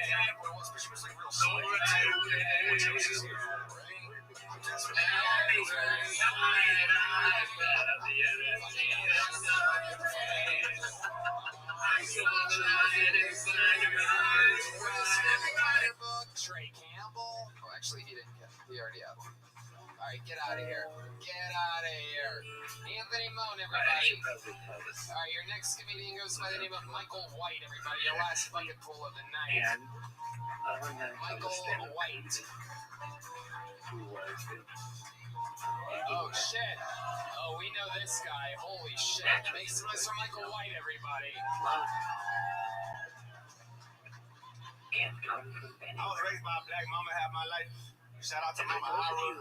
She was like real sweet too. Trey Campbell. Oh, actually, he didn't get. He already had one. All right, get out of here. Get out of here. Anthony Moan, everybody. All right, your next comedian goes by the name of Michael White, everybody. Your last fucking pull of the night. Michael White. Oh, shit. Oh, we know this guy. Holy shit. Make some noise for Michael White, everybody. I was raised by a black mama, had my life. Shout out to Mama Ira.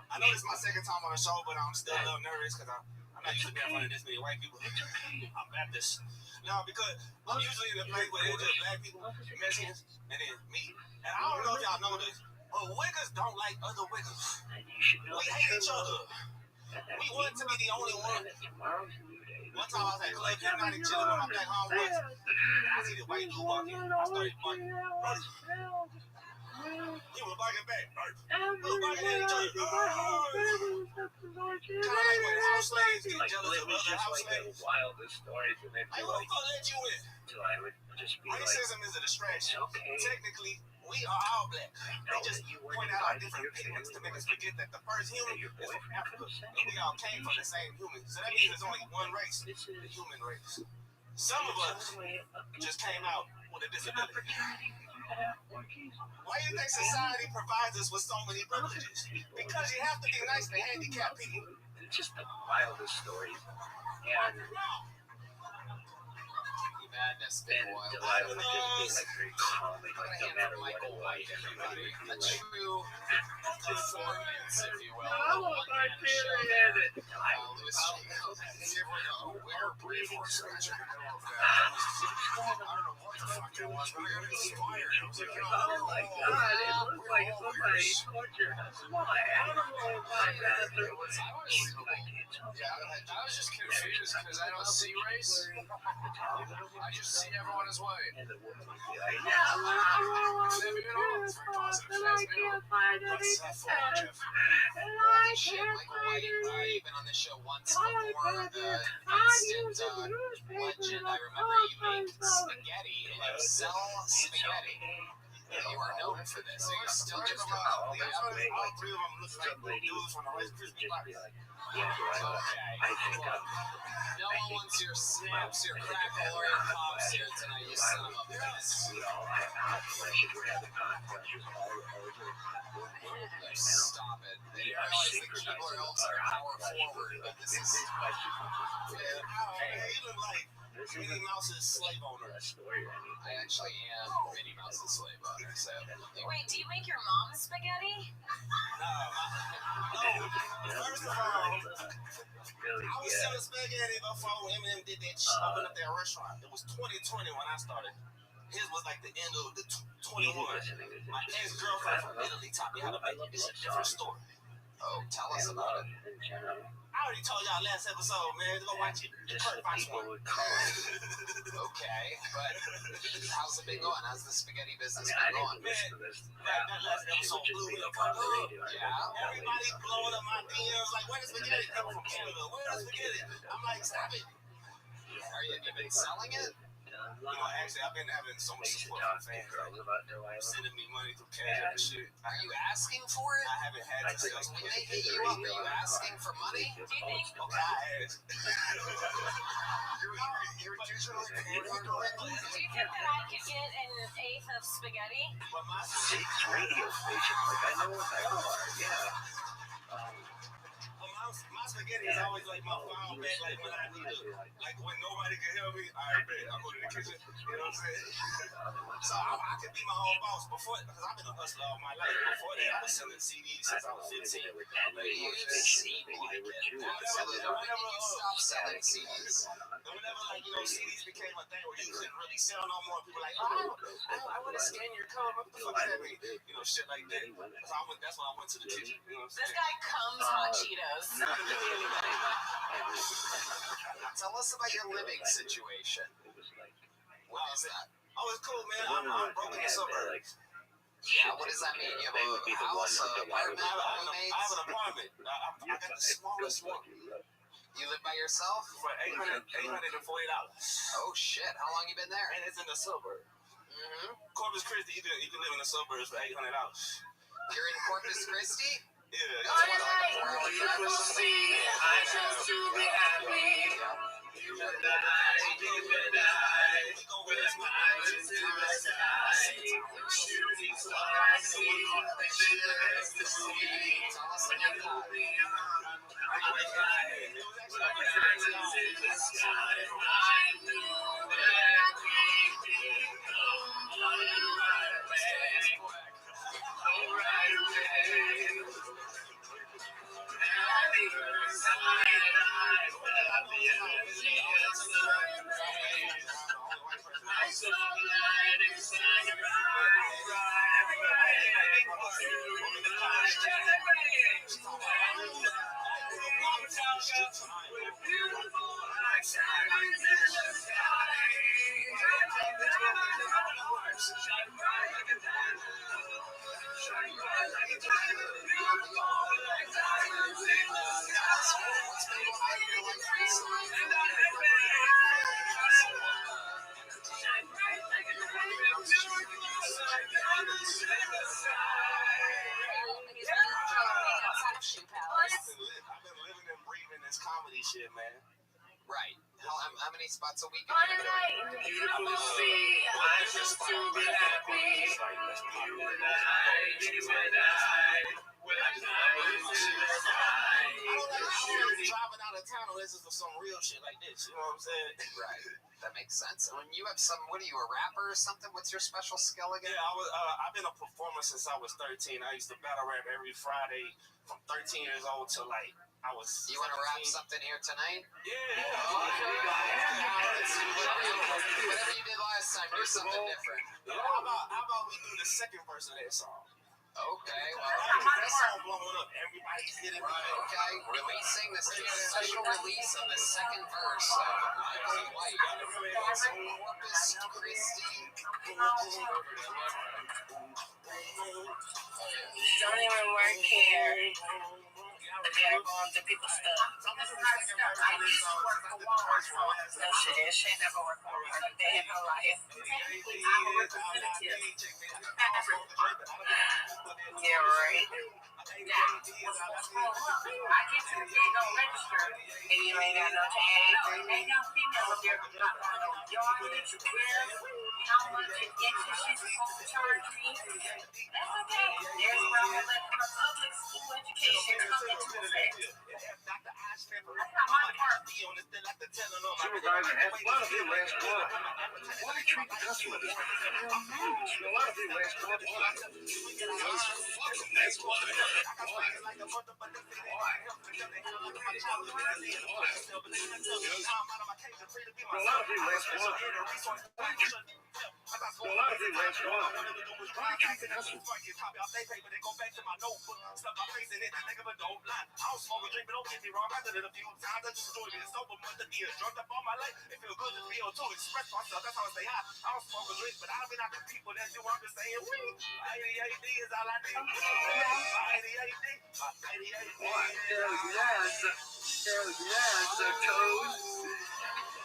I know this is my second time on the show, but I'm still a little nervous because I'm not used to being in front of this many white people. I'm Baptist. No, because I'm usually in a place where it's just black people, Mexicans, and then me. And I don't know if y'all know this, but Wiggers don't like other Wiggers. We hate each other. We want to be the only one. One time I was at Club United chilling with my black homeboys. I see the white dude walking. I started barking. He was barking back. We were barking at each other. Kind of like when house slaves get jealous of other house slaves. Wildest stories, and then Hey, who the fuck let you in? so I would just be like, Racism is a distraction. okay. Technically, we are all black. They just point out our different pigments to make us forget that the first human is from Africa. And we all came from the same human. So that means there's only one race, the human race. Some of us just came out with a disability. Why do you think society provides us with so many privileges? Because you have to be nice to handicapped people. It's just the wildest stories. And Madness. it's been a while. Delilah would just be like very calm, like no matter what it was, everybody would be A like, true performance, if you will. I want my period. Louis we're brief for scratch. I don't know what the fuck it was, but I got inspired. I was like, oh my god, it looks like somebody tortured a small animal in my bathroom. I was just confused because I don't see race. I just see everyone as white. And the woman would be like, yeah, well, and I can't find anything. And I can't find anything. You've been on this show once before. Instant legend. I remember you make spaghetti and you sell spaghetti. You are known for this. So you're still just all three of them look like dudes from the Rice Krispies box. Yeah, I think no one wants your snaps, your crackle, or your pops here tonight, you son of a bitch. we all have hot flashes. We're having hot flashes all over. Stop it. They realize the Keebler elves are power forward, but this is... Hey, you look like Minnie Mouse's slave owner. I actually am Minnie Mouse's slave owner, so... Wait, do you make your mom spaghetti? First of all, I was selling spaghetti before Eminem did that shit, opened up that restaurant. It was 2020 when I started. His was like the end of the 21. My ex-girlfriend from Italy taught me how to make it. It's a different story. Oh, tell us about it. I already told y'all last episode, man. Go watch it. The Kurt Fox one. Okay, but how's it been going? How's the spaghetti business been going? Man, that last episode blew me up. Yeah. Everybody blowing up my DMs like, where the spaghetti coming from Canada? Where the spaghetti? I'm like, stop it. Have you been selling it? You know, actually, I've been having so much support from fans. Sending me money through cash and shit. Are you asking for it? I haven't had to sell When they hit you up, are you asking for money? Okay, I asked. You're digitally paying directly. Do you think that I could get an eighth of spaghetti? But my radio station, like I know what they are, yeah. My spaghetti is always like my file back, like when I need to, like when nobody can help me, I bet I'll go to the kitchen, you know what I'm saying? So I could be my own boss before, because I've been a hustler all my life. Before that, I was selling CDs since I was 15. You seem like it. Absolutely. When did you stop selling CDs? Whenever, like, you know, CDs became a thing where you couldn't really sell no more, people like, oh, I want to scan your code. What the fuck does that mean? You know, shit like that. That's when I went to the kitchen. You know what I'm saying? This guy comes hot Cheetos. Tell us about your living situation. What is that? Oh, it's cool, man. I'm broke in the suburbs. Yeah, what does that mean? You have a house, an apartment, roommates? I have an apartment. I got the smallest one. You live by yourself? For $840. Oh, shit. How long you been there? And it's in the suburb. Corpus Christi, you can live in the suburbs for $800. You're in Corpus Christi? Yeah. You will see, I chose to be happy. You and I, with smiles into the sky. Shooting stars, see, just to see. When you hold me on, I was lying. With diamonds in the sky, I knew that we'd come on right away. Oh, right away. I saw the light inside your eyes. With beautiful eyes shining in the sky. Shine bright like a diamond. Shine bright like a diamond. Beautiful like diamonds in the sky. And I have shine bright like a diamond. Beautiful like diamonds in the I've been living and breathing this comedy shit, man. Right. How many spots a week? Beautiful sea, I just to be happy. You and I, with diamonds in the sky. I don't like driving out of town unless it's for some real shit like this. You know what I'm saying? Right. That makes makes sense. When you have some, what are you, a rapper or something? What's your special skill again? Yeah, I've been a performer since I was 13. I used to battle rap every Friday from 13 years old to like I was. You want to rap something here tonight? Yeah. Okay. Whatever you did last time, do something different. How about we do the second verse of that song? Okay, well, that song blowing up. Everybody's hitting right. Okay, releasing this special release of the second verse of Michael White, Corpus Christi. Don't even work here. But they're going to people's stuff. I used to work for Walmart, so no shit. Shit never worked for Walmart a day in her life. Technically, I'm a representative. Yeah, right. Now, I get to the day don't register, and you ain't got no tag. Ain't no female up there not on no yardage, where, how much in inches she's supposed to charge me. That's okay. There's where I'm gonna let her public school education come into effect. That's not my part. Supervisor has a lot of you last blood. Why treat the customer this way? A lot of you last blood. Because fuck them, that's why. Hell yes, toes.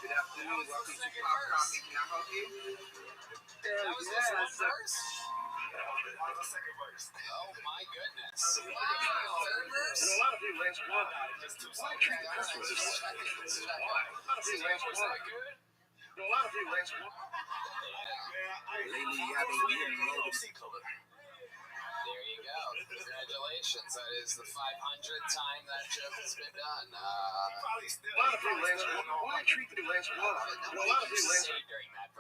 Good afternoon, welcome to Pop Coffee. Can I help you? That was just one verse? Oh my goodness. Wow, third verse? And a lot of you last one. Why treat the customers this way? A lot of you last one. A lot of you last one. Lately, I've been getting low. There you go. Congratulations. That is the 500th time that joke has been done. A lot of you last one. Why treat the last one? A lot of you last one.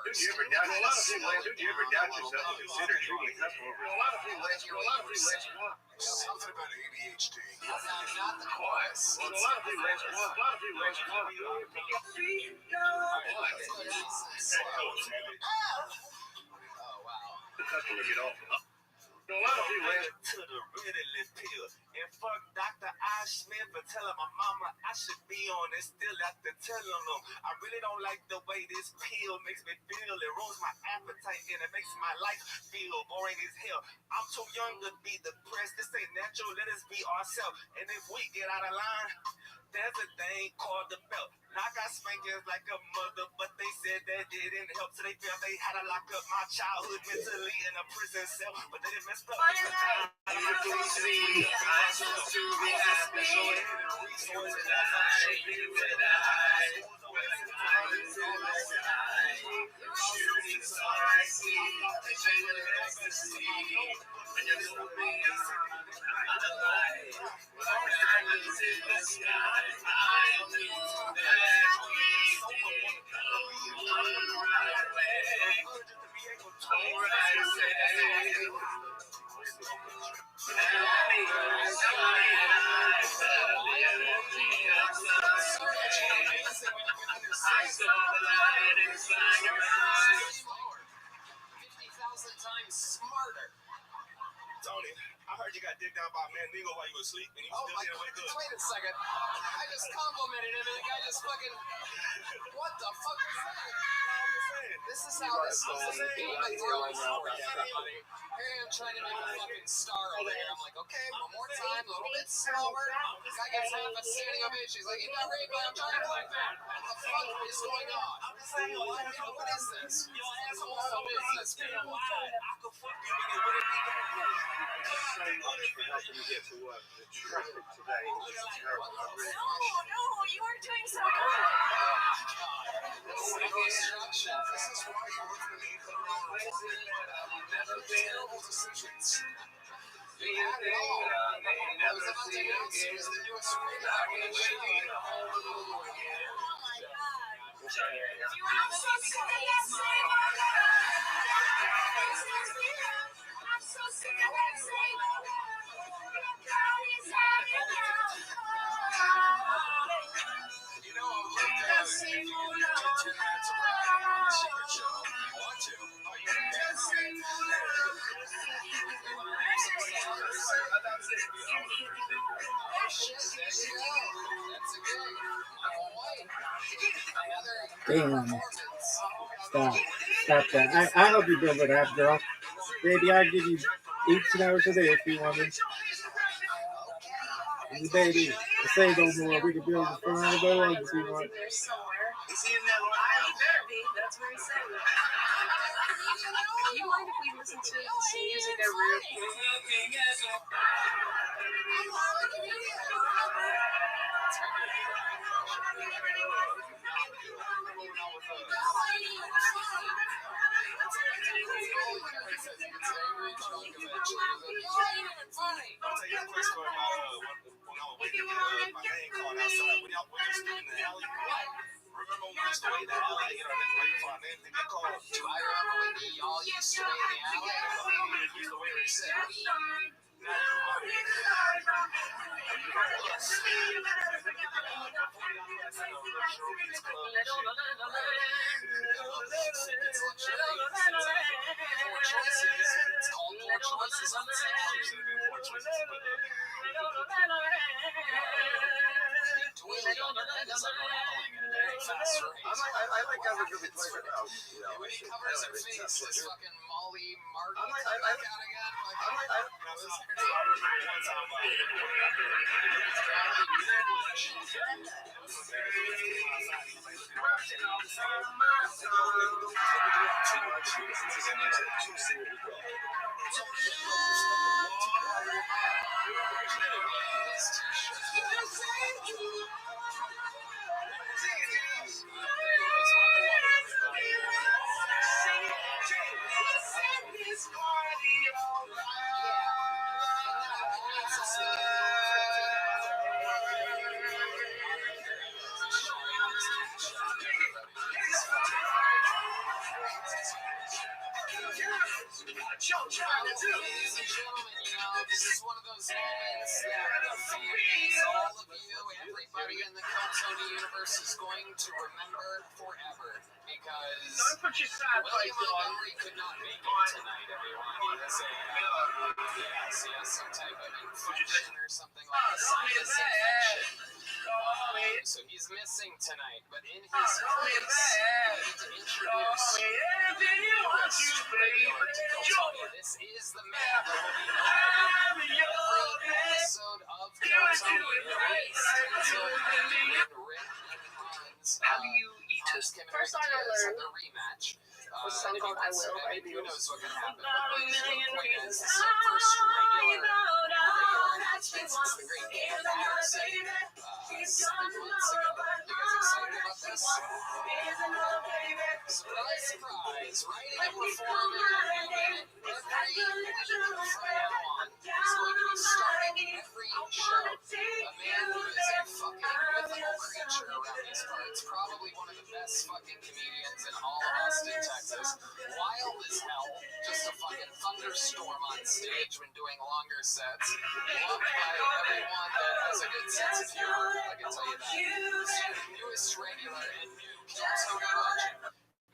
Did you ever doubt yourself and consider treating a customer? A lot of you last one. A lot of you last one. Something about ADHD. Not the chorus. A lot of you last one. A lot of you last one. Oh, wow. The customer get off. A lot of you last to the Ritalin pill. And fuck Dr. I. Smith for telling my mama I should be on it. Still after telling them I really don't like the way this pill makes me feel. It ruins my appetite and it makes my life feel boring as hell. I'm too young to be depressed. This ain't natural. Let us be ourselves. And if we get out of line, there's a thing called the belt. Now I got spankings like a mother, but they said that didn't help. So they felt they had to lock up my childhood mentally in a prison cell, but they didn't mess up. beautifully sweet. I choose to be happy. Resources that I need to die. When time is in the sky, shooting star I see. The genuine ecstasy. When you're moving on the light. When time is in the sky, I knew that we did come on the right way. Alright, say. I saw the light inside your eyes. 50,000 times smarter. Tony, I heard you got digged down by a Mandingo while you were asleep, and you Oh still my didn't wake goodness, up. wait a second. I just complimented him and the guy just fucking... What the fuck is that? This is how this is. Game of Thrones for you, buddy. Here I'm trying to make a fucking star over here. I'm like, okay, one more time, a little bit slower. Guy gets half a standing ovation. He's like, you got raped by a giant black man. What the fuck is going on? What is this? This whole business, man. No, you are doing so good. This is instructions. This is why you look at me. Never terrible decisions. You had it all. I was about to announce you as the newest radio machine. Oh my god. Damn. Stop. Stop that. I hope you build it up, girl. Baby, I'd give you 18 hours a day if you wanted. And baby, I say no more. We can build it for another one if you want. There's somewhere. Is he in that one? I better be. That's where he said it. Do you mind if we listen to some music at real Remember when we used to wait in the alley to get our next waiting for our name to get called? Do I remember when y'all used to wait in the alley? We used to wait and sit. I like how we're going to be playing it out. When he covers her face, this fucking Molly Martin back out again. Ladies and gentlemen, this is one of those moments that all of you, everybody in the Keltoni universe is going to remember forever. Because William Montgomery could not make it tonight, everyone. He has some type of infection or something like a sinus infection. So he's missing tonight, but in his place, we need to introduce this is the man that will be on every episode of Keltoni. How do you eat this? First song I learned. The rematch. A song called I Will by Who knows what can happen? Not a million This is the first regular. It's the great game. You guys excited about this? Surprise, surprise. Writing and performing every from now on. He's going to be starting every show. A man who is a fucking mythical creature around these parts. Probably one of the best fucking comedians in all of Austin, Texas. Wild as hell. Just a fucking thunderstorm on stage when doing longer sets. Loved by everyone that has a good sense of humor. I can tell you that. This is the newest regular and new Keltoni legend.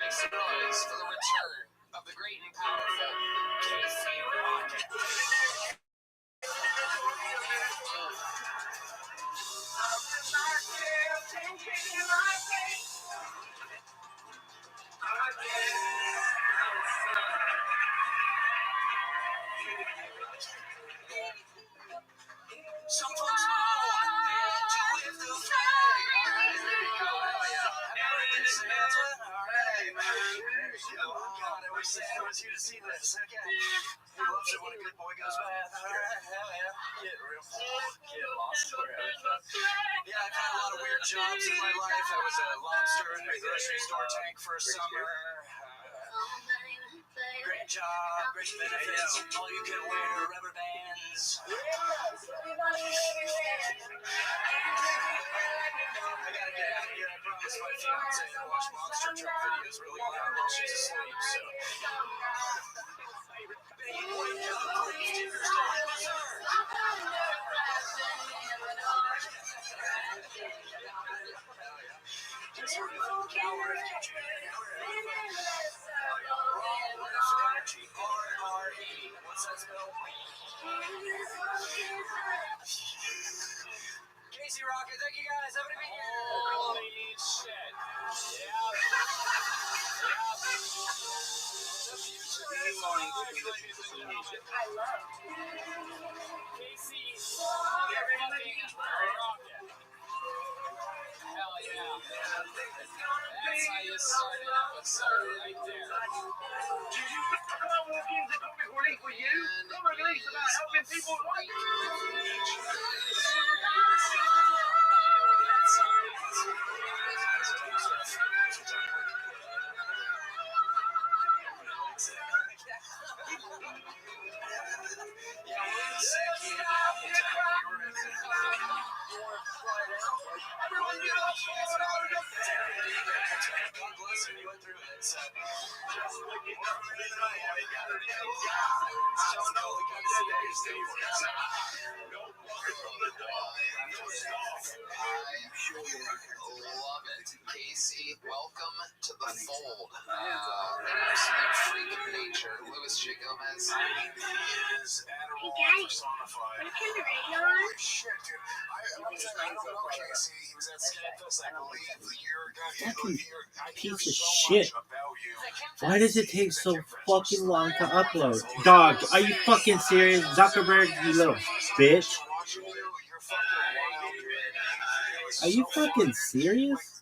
Make some noise for the return of the great and powerful Casey Rocket. Some folks know to live the flag. Alright, man. There you go. God, I wish I was here to see this. Okay. He loves it when a good boy goes bad. Alright, hell yeah. Get real. Get lost. Yeah, I've had a lot of weird jobs in my life. I was a lobster in a grocery store tank for a summer. Great job, great benefits. All you can wear rubber bands. I gotta get out of here. I promised my fiance to watch monster truck videos really loud while she's asleep, so. Baby, wake up, please, dear. Just for the coward energy. Energy. R-R-E. What's that spell? Casey Rocket, thank you guys. Having me here. Holy shit. Yeah. The future is alive, ladies and gentlemen. I love Casey, fucking rocket. Hell yeah. That's how you start an episode right there. Come on, Wilkins, they put me horny for you. I'm released about helping people like everyone get up. God bless him, he went through it, so. Just like it John Cole, the no walking from the dog, no stop. I love it. Casey, welcome to the fold. Absolute freak of nature. Louis J. Gomez. He is Adderall personified. Holy shit, dude. I don't know Casey. He was at Skagfest, I believe, a year ago. Fucking piece of shit. Why does it take so fucking long to upload? Dog, are you fucking serious? Zuckerberg, you little bitch. Are you fucking serious?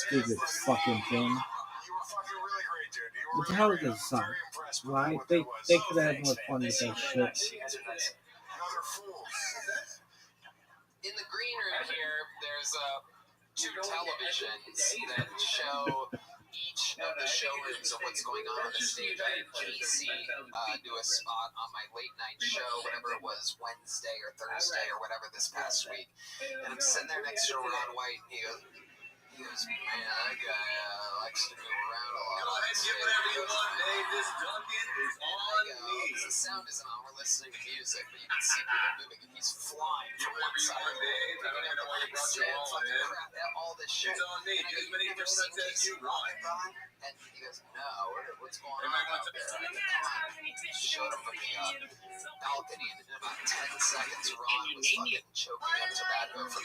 Stupid fucking thing. What the hell is this song? Why? They could have more fun with that shit. In the green room here, there's two televisions that show each of the showrooms of what's going on the stage. I had Casey do a spot on my late night show, whatever it was, Wednesday or Thursday or whatever this past week. And I'm sitting there next to Ron White, and he goes, man, that guy likes to move around a lot. Go ahead and get whatever you want, Dave. This Duncan is on me. The sound isn't on. We're listening to music, but you can see people moving, and he's flying from one side to the other. I don't even know why you brought your wallet, man. All this shit. It's on me. Do as many donuts as you want. And he goes, no, what's going on out there? Showed him from the balcony, and in about 10 seconds, Ron was fucking choking up tobacco from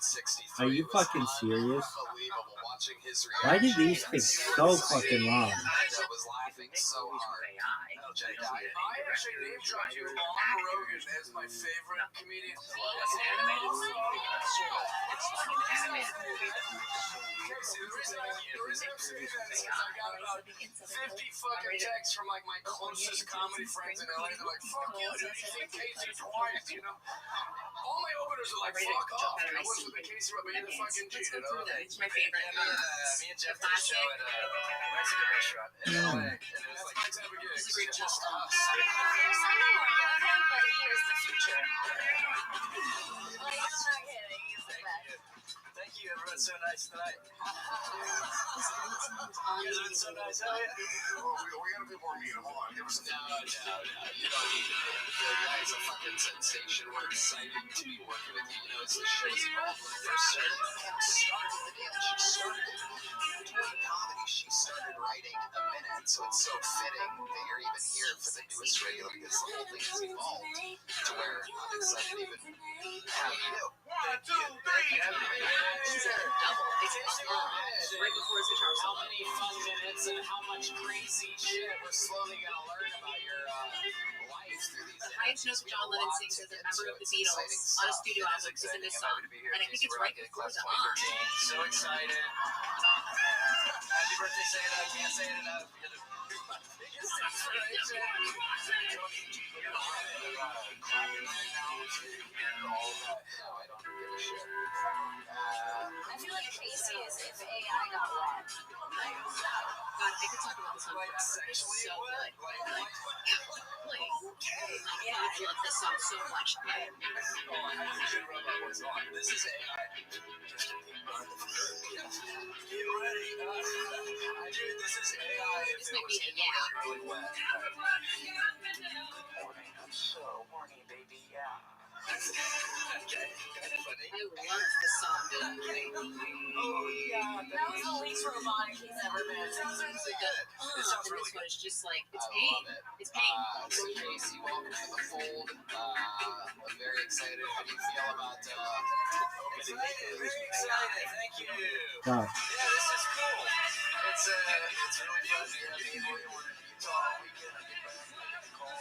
1963. Are you fucking serious? Unbelievable watching his Why did reaction. these take so fucking long? I was laughing so hard. I actually name dropped you on Rogan as my favorite comedian. It's an animated movie. It's like an animated movie. The reason I'm saying that is I got about 50 fucking texts from like my closest comedy friends in LA. They're like, fuck you, dude, you think Casey twice, you know? All my openers are like, fuck off. I was with the Casey, but you're the fucking G, you know? It's my favorite. Me and Jeff did a show at a Mexican restaurant in LA. And it was like, my type of gig. This is a great Just job. us. There's something wrong with him, but he is the future. Like, I'm not kidding. He's the best. Thank you, everyone's so nice tonight. You guys have been so nice, hell yeah. Oh, we gotta be more mean. Hold on, give us a No. You don't need to be. The guy's a fucking sensation. We're excited to be working with you. You know, it's the show's involved when it first started. She started doing comedy. She started writing a minute, so it's so fitting that you're even here for the newest regular because the whole thing has evolved to where I'm excited to even have you. 1, 2, 3. It's a double. It's right before his guitar How solo. many fun minutes and how much crazy shit we're slowly gonna learn about your life through these. The highest note John Lennon sings as a member of the Beatles on a studio album is in this song. And I think it's right before the on. So excited. Happy birthday, Santa. I can't say it enough. You're the biggest inspiration. Clapping right now. All that. No, I don't give a shit. I feel like Casey is if AI got wet. God, I could talk about this song Like forever. It's sexually so what? good. Like, Yeah, I love this song so much. oh, I should rub up what's on. This is AI. Get ready. Dude, this is AI. If This it might was be a getting yeah. really, really wet. I'm so horny, baby. Yeah. Okay, kind of funny. I love this song, dude. Oh yeah, That was the least robotic he's ever been. It sounds really good. It sounds And really this one good. is just like, it's I pain. love it. It's pain. So Casey, welcome to the fold. I'm very excited. How do you feel about opening? Very excited. Thank you. Wow. Yeah, this is cool. It's really fun to have me and William. We're in Utah all weekend. I get back, I get the call,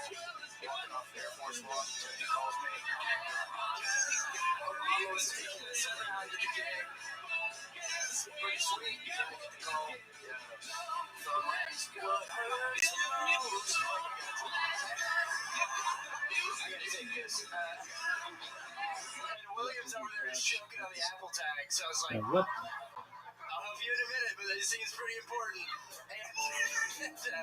walking off the Air Force One, and he calls me. He was taking us around to the game. It's pretty sweet. I get the call. Yeah. From what hurts most. I gotta take this. And William's over there choking on the Apple tag, so I was like, What? I'll help you in a minute, but this thing is pretty important.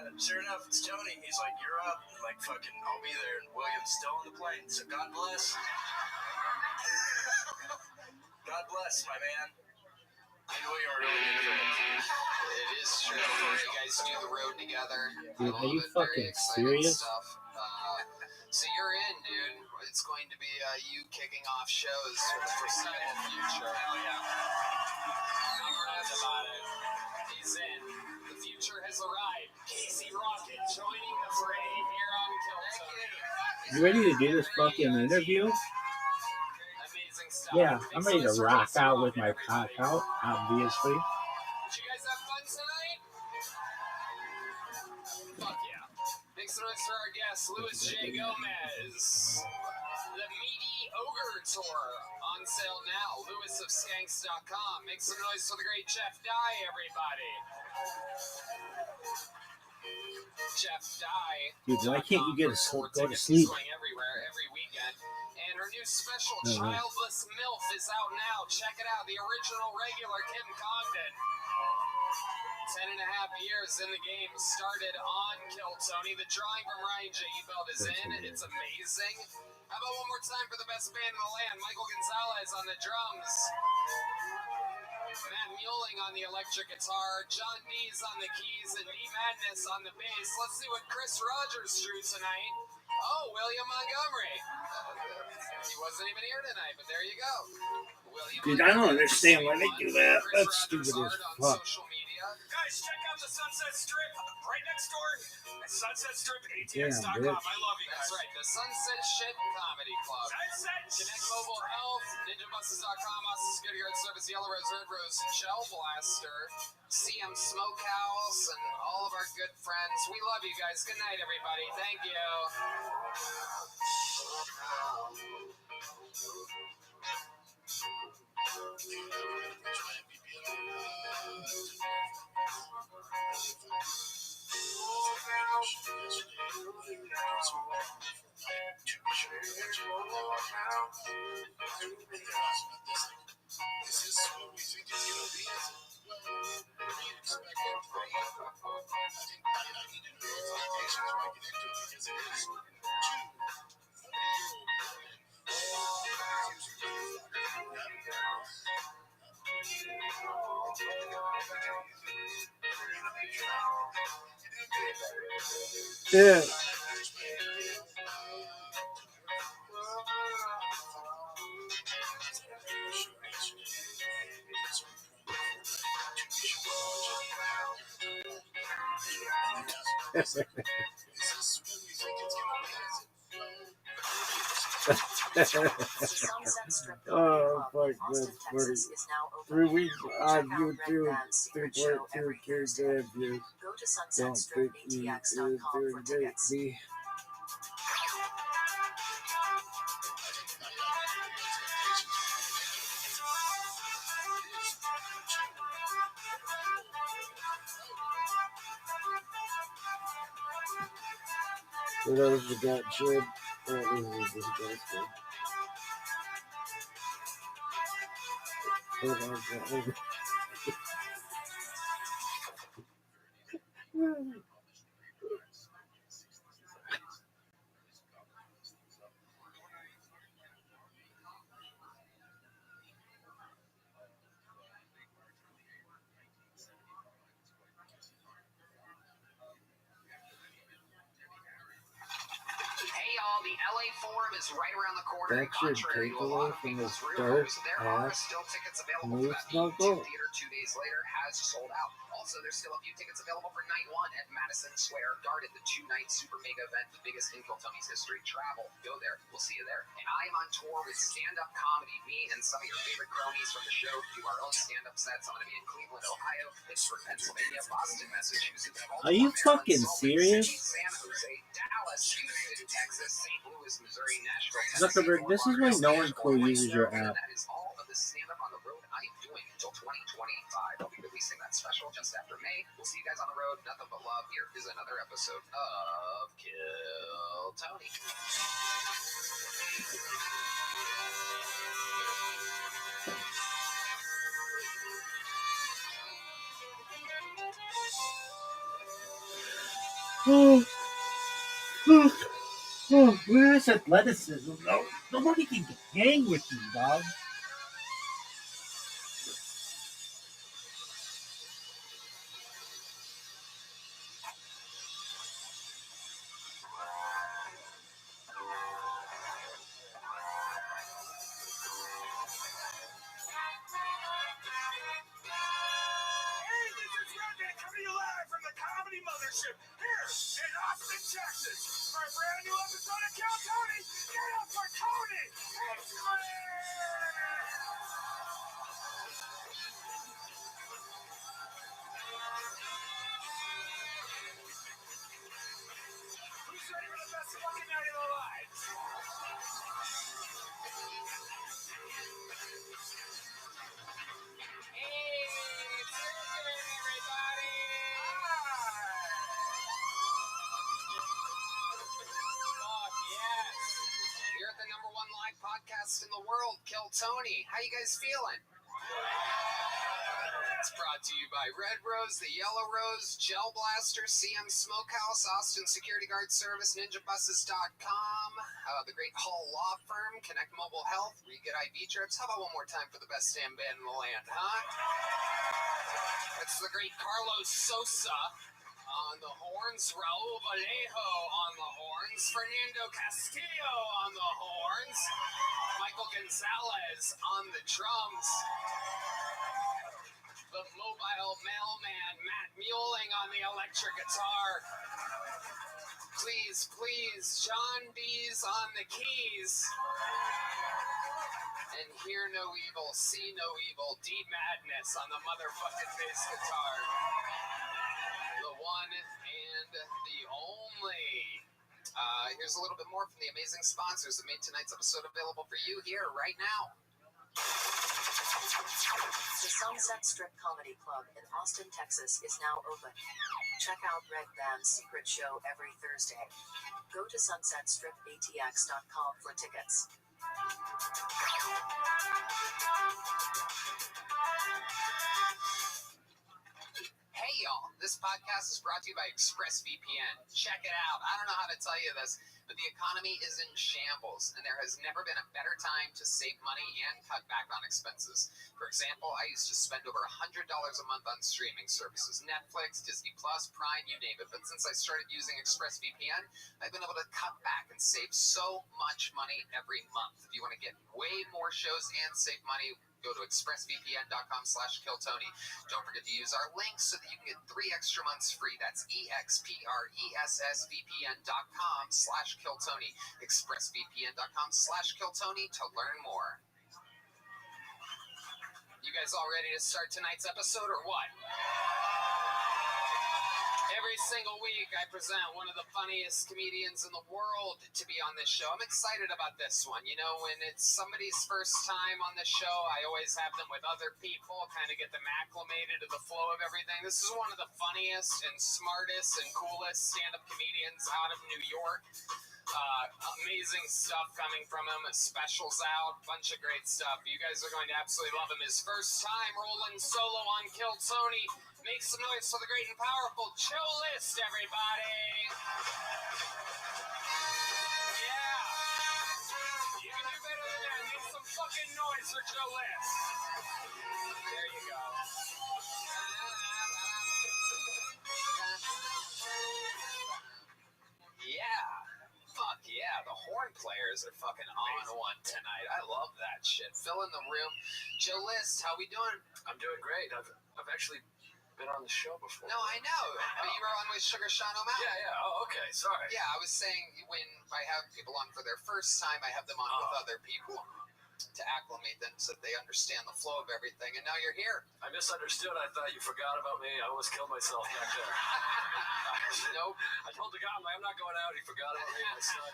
And sure enough, it's Tony. He's like, you're up. I'm like, fucking, I'll be there. And William's still on the plane, so God bless. God bless, my man. Me and William are really good friends. It is true. You guys do the road together. Dude, I are love you it. Very fucking exciting serious? stuff. So you're in, dude. It's going to be you kicking off shows for the foreseeable future. Hell yeah. No doubt about it. He's in. The future has arrived. Casey Rocket joining the fray here on Kilton. You ready to do this fucking interview? Amazing stuff. Yeah, I'm Makes ready to this rock race out fun, with my cock everybody. out, obviously. Did you guys have fun tonight? Fuck yeah. Make some noise for our guest, Luis J. Gomez. The Meaty Ogre Tour on sale now. Lewis of Skanks.com. Make some noise for the great Jeff Dye, everybody. Jeff Dye. Dude, why can't you get a Sports go to tickets sleep? going everywhere, every weekend. And her new special, No way. Childless MILF, is out now. Check it out. The original regular Kim Congdon. 10.5 years in the game, started on Kill Tony. The drawing from Ryan J. Ebelt is in. It's amazing. How about one more time for the best band in the land? Michael Gonzalez on the drums. Matt Mueling on the electric guitar. John Dees on the keys and D Madness on the bass. Let's see what Chris Rogers drew tonight. Oh, William Montgomery. He wasn't even here tonight, but there you go. William Dude, I don't Montgomery, understand why they do that. Chris That's Rogers stupid as art on fuck. social media. Guys, check out the Sunset Strip right next door. Sunset Strip, Damn, ATX.com. bitch. I love you guys. That's right, the Sunset Shit Comedy Club. Connect Mobile Health, NinjaBuses.com, Austin Security Guard Service, Yellow Rose, Red Rose, Shell Blaster, CM Smokehouse, and all of our good friends. We love you guys. Good night, everybody. Thank you. This is what we think it's going to be. We expect it to be. I need to know expectations before I get into it because it is 2 Yeah. Oh, fuck, that's funny. 3 weeks on YouTube, 3.2K dead views. Don't think he is doing great, B. For those that got shit, this is disgusting. For those that Hey y'all, the LA Forum is right around the corner. That should Contrary take to a away lot of from people's this rumors, dark there are ass still tickets available move for that. The snuggle. theater 2 days later has sold out. Also, there's still a few tickets available for night one at Madison Square Garden, the 2-night super mega event, the biggest in Tony's history. Travel, go there. We'll see you there. And I'm on tour with stand-up comedy. Me and some of your favorite cronies from the show do our own stand-up sets. I'm going to be in Cleveland, Ohio, Pittsburgh, Pennsylvania, Boston, Massachusetts, Are you Baltimore, fucking Maryland, Salt Lake City, serious? San Jose, Dallas, Houston, Texas, St. Louis, Missouri, Nashville, Tennessee, Zuckerberg, this is why no one cool uses your and app. that is all of the stand-up on the road I am doing until 2025. I'll be releasing that special just after May. We'll see you guys on the road. Nothing but love. Here is another episode of Kill Tony. Where's athleticism? No, nobody can hang with you, dog. Hey, this is Redneck coming to you live from the Comedy Mothership here in Austin, Texas for a brand new episode of Kill Tony. Get up for Tony! It's Who's ready for the best fucking night of their lives? You're at the #1 live podcast in the world, Kill Tony. How you guys feeling? It's brought to you by Red Rose, the Yellow Rose, Gel Blaster, CM Smokehouse, Austin Security Guard Service, NinjaBuses.com, the Great Hall Law Firm, Connect Mobile Health, where you get IV trips. How about one more time for the best damn band in the land, huh? It's the great Carlos Sosa on the horns, Raul Vallejo on the horns, Fernando Castillo on the horns, Michael Gonzalez on the drums, the mobile mailman Matt Mueling on the electric guitar. Please, please, John B's on the keys. And hear no evil, see no evil, D Madness on the motherfucking bass guitar. The one and the only. Here's a little bit more from the amazing sponsors that made tonight's episode available for you here right now. The Sunset Strip Comedy Club in Austin, Texas is now open. Check out Red Band's secret show every Thursday. Go to sunsetstripatx.com for tickets. Hey y'all, this podcast is brought to you by ExpressVPN. Check it out. I don't know how to tell you this, but the economy is in shambles, and there has never been a better time to save money and cut back on expenses. For example, I used to spend over $100 a month on streaming services, Netflix, Disney Plus, Prime, you name it. But since I started using ExpressVPN, I've been able to cut back and save so much money every month. If you want to get way more shows and save money, go to expressvpn.com/killtony. Don't forget to use our link so that you can get 3 extra months free. That's expressvpn.com/killtony. expressvpn.com/killtony to learn more. You guys all ready to start tonight's episode or what? Every single week, I present one of the funniest comedians in the world to be on this show. I'm excited about this one. You know, when it's somebody's first time on the show, I always have them with other people, kind of get them acclimated to the flow of everything. This is one of the funniest and smartest and coolest stand-up comedians out of New York. Amazing stuff coming from him. Specials out. Bunch of great stuff. You guys are going to absolutely love him. His first time rolling solo on Kill Tony. Make some noise for the great and powerful Joe List, everybody. Yeah. You can do better than that. Make some fucking noise for Joe List. There you go. Yeah. Fuck yeah. The horn players are fucking on one tonight. I love that shit. Fill in the room. Joe List, how we doing? I'm doing great. I've actually been on the show before. No, I know. But you were on with Sugar Sean O'Malley. Yeah. Oh, okay. Sorry. Yeah, I was saying when I have people on for their first time, I have them on with other people to acclimate them so that they understand the flow of everything. And now you're here. I misunderstood. I thought you forgot about me. I almost killed myself back there. Nope. I told the guy, I'm like, I'm not going out. He forgot about me. My son.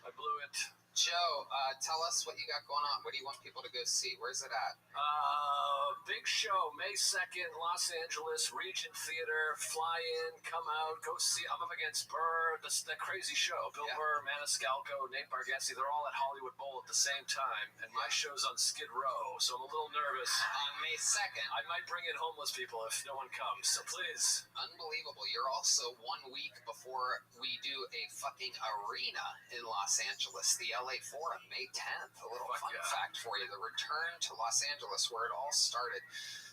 I blew it. Joe, tell us what you got going on. What do you want people to go see? Where's it at? Big show, May 2nd, Los Angeles, Regent Theater. Fly in, come out, go see. I'm up against Burr, that crazy show. Bill Burr, Maniscalco, Nate Bargatze, they're all at Hollywood Bowl at the same time. And my show's on Skid Row, so I'm a little nervous. On May 2nd. I might bring in homeless people if no one comes, so please. Unbelievable. You're also 1 week before we do a fucking arena in Los Angeles, the LA Forum, May 10th. A little fun fact for you. The return to Los Angeles where it all started.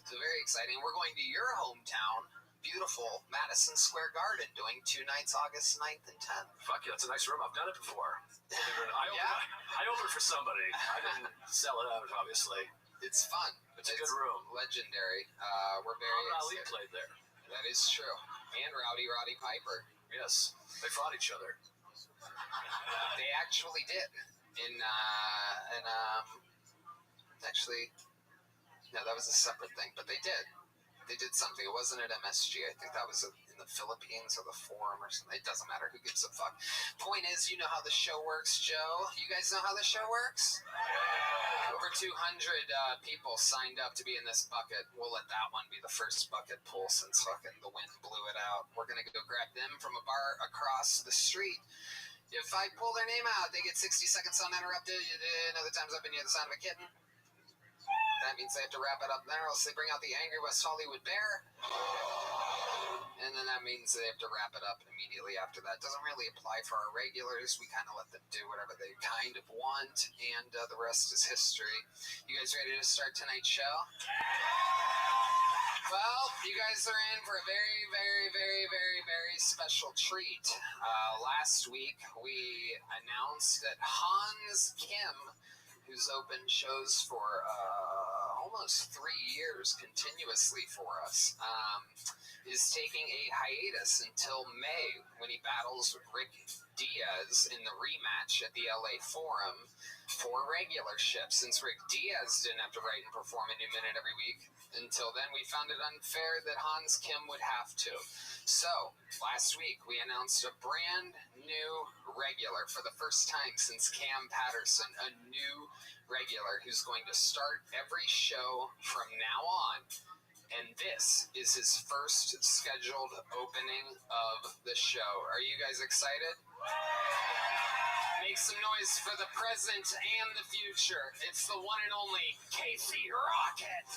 So very exciting. We're going to your hometown, beautiful Madison Square Garden, doing 2 nights, August 9th and 10th. Fuck yeah, it's a nice room. I've done it before. I opened for somebody. I didn't sell it out, obviously. It's fun. It's a good room. Legendary. We're very Ali played there. That is true. And Roddy Piper. Yes. They fought each other. They actually did. Actually, no, that was a separate thing, but they did. They did something. It wasn't at MSG. I think that was in the Philippines or the Forum or something. It doesn't matter. Who gives a fuck? Point is, you know how the show works, Joe. You guys know how the show works? Over 200 people signed up to be in this bucket. We'll let that one be the first bucket pull since fucking the wind blew it out. We're going to go grab them from a bar across the street. If I pull their name out, they get 60 seconds uninterrupted. Other times I've been near the sound of a kitten. That means they have to wrap it up there, else they bring out the angry West Hollywood bear. And then that means they have to wrap it up immediately after that. Doesn't really apply for our regulars. We kind of let them do whatever they kind of want, and the rest is history. You guys ready to start tonight's show? Well, you guys are in for a very, very, very, very, very special treat. Last week, we announced that Hans Kim, who's opened shows for almost 3 years continuously for us, is taking a hiatus until May when he battles Rick Diaz in the rematch at the LA Forum for regular ships. Since Rick Diaz didn't have to write and perform a new minute every week, until then we found it unfair that Hans Kim would have to. So, last week we announced a brand new regular for the first time since Cam Patterson, a new regular who's going to start every show from now on. And this is his first scheduled opening of the show. Are you guys excited? Make some noise for the present and the future. It's the one and only Casey Rocket.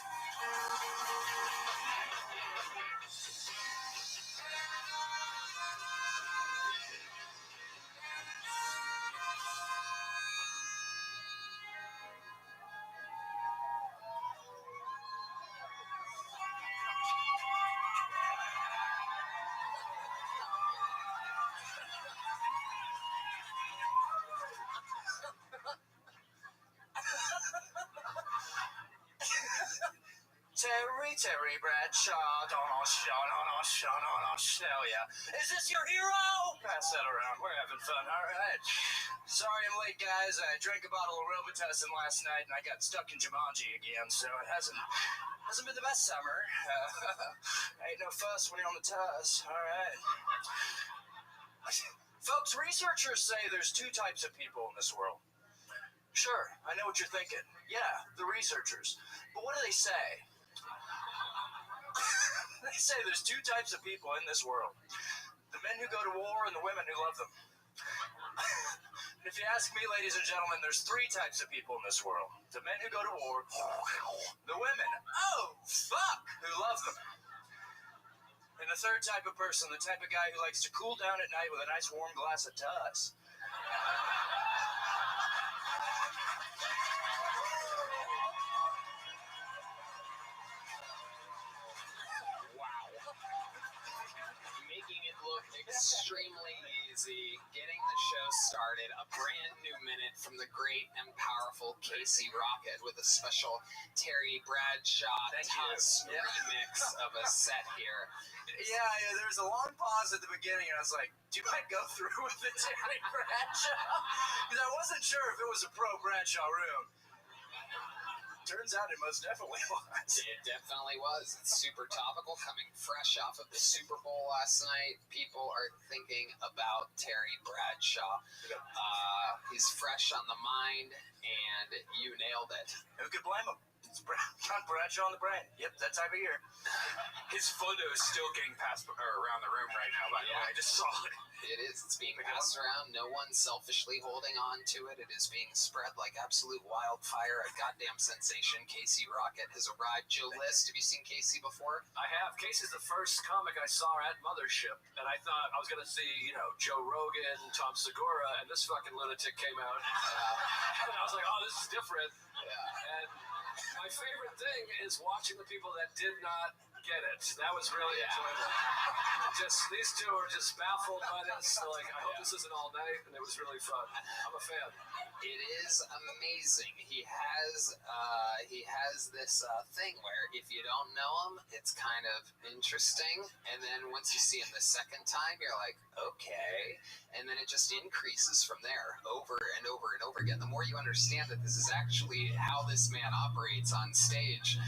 Terry Bradshaw, don't know ya. Is this your hero? Pass that around. We're having fun. All right. Sorry I'm late, guys. I drank a bottle of Robitussin last night and I got stuck in Jumanji again, so it hasn't been the best summer. Ain't no fuss when you're on the tuss. All right. Folks, researchers say there's 2 types of people in this world. Sure, I know what you're thinking. Yeah, the researchers. But what do they say? They say there's 2 types of people in this world. The men who go to war and the women who love them. If you ask me, ladies and gentlemen, there's 3 types of people in this world. The men who go to war, the women, oh, fuck, who love them. And the 3rd type of person, the type of guy who likes to cool down at night with a nice warm glass of Tuss. Making it look extremely easy, getting the show started, a brand new minute from the great and powerful Casey Rocket with a special Terry Bradshaw Tuss remix of a set here. Yeah, there was a long pause at the beginning, and I was like, do I go through with the Terry Bradshaw? Because I wasn't sure if it was a pro Bradshaw room. Turns out it most definitely was. It definitely was. It's super topical, coming fresh off of the Super Bowl last night. People are thinking about Terry Bradshaw. He's fresh on the mind, and you nailed it. Who could blame him? It's John Bradshaw on the brain. Yep, that time of year. His photo is still getting passed around the room right now, by the way. I just saw it. It is. It's being passed around. No one's selfishly holding on to it. It is being spread like absolute wildfire. A goddamn sensation. Casey Rocket has arrived. Joe List, have you seen Casey before? I have. Casey's the first comic I saw at Mothership, and I thought I was going to see, Joe Rogan, Tom Segura, and this fucking lunatic came out. And I was like, oh, this is different. Yeah. And my favorite thing is watching the people that did not get it. That was really enjoyable. These two are just baffled by this. They're like, I hope this isn't all night, and it was really fun. I'm a fan. It is amazing. He has this thing where if you don't know him, it's kind of interesting, and then once you see him the second time, you're like, okay, and then it just increases from there, over and over and over again. The more you understand that this is actually how this man operates on stage,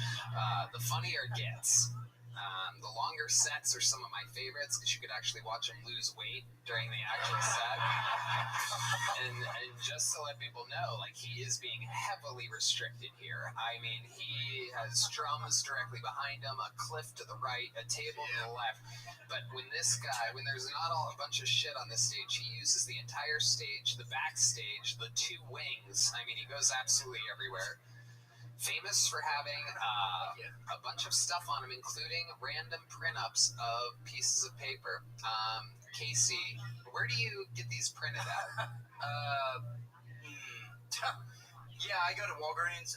the funnier it gets. The longer sets are some of my favorites because you could actually watch him lose weight during the actual set. And just to let people know, like, he is being heavily restricted here. I mean, he has drums directly behind him, a cliff to the right, a table to the left. But when there's not a bunch of shit on the stage, he uses the entire stage, the backstage, the 2 wings. I mean, he goes absolutely everywhere. Famous for having a bunch of stuff on him, including random print-ups of pieces of paper. Casey, where do you get these printed at? Yeah, I go to Walgreens.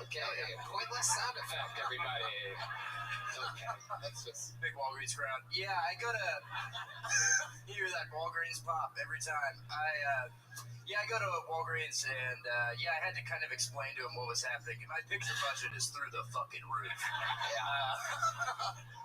Okay, pointless sound effect, everybody. Okay, that's just big Walgreens crowd. Yeah, I go to hear that Walgreens pop every time. I go to Walgreens, and I had to kind of explain to him what was happening. My picture budget is through the fucking roof.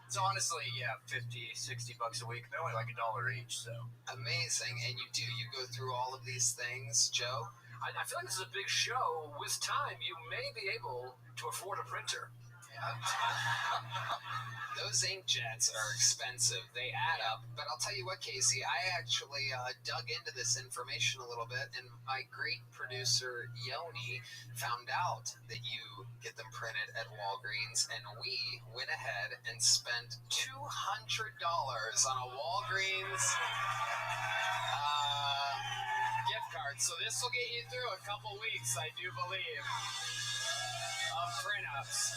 So honestly, $50, $60 a week. They're only like $1 each, so. Amazing. And you go through all of these things, Joe? I feel like this is a big show. With time, you may be able to afford a printer. Those inkjets are expensive. They add up. But I'll tell you what, Casey, I actually dug into this information a little bit, and my great producer, Yoni, found out that you get them printed at Walgreens, and we went ahead and spent $200 on a Walgreens gift card. So this will get you through a couple weeks, I do believe, of print-ups.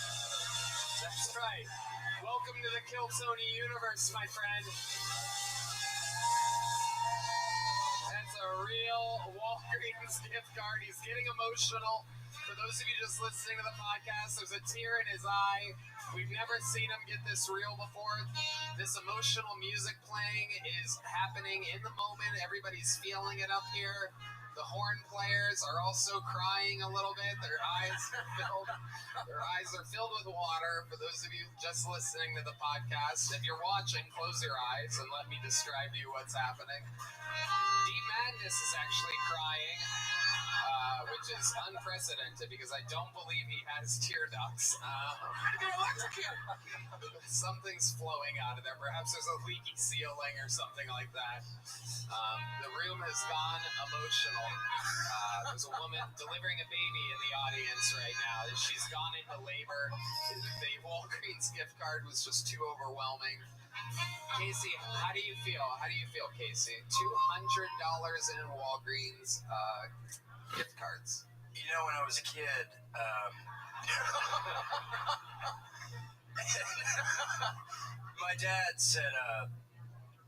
That's right. Welcome to the Killtony universe, my friend. That's a real Walgreens gift card. He's getting emotional. For those of you just listening to the podcast, there's a tear in his eye. We've never seen him get this real before. This emotional music playing is happening in the moment. Everybody's feeling it up here. The horn players are also crying a little bit. Their eyes are filled with water. For those of you just listening to the podcast, if you're watching, close your eyes and let me describe to you what's happening. Deep Madness is actually crying. which is unprecedented because I don't believe he has tear ducts. Something's flowing out of there. Perhaps there's a leaky ceiling or something like that. The room has gone emotional. There's a woman delivering a baby in the audience right now. She's gone into labor. The Walgreens gift card was just too overwhelming. Casey, how do you feel? How do you feel, Casey? $200 in Walgreens gift cards. You know, when I was a kid, my dad said,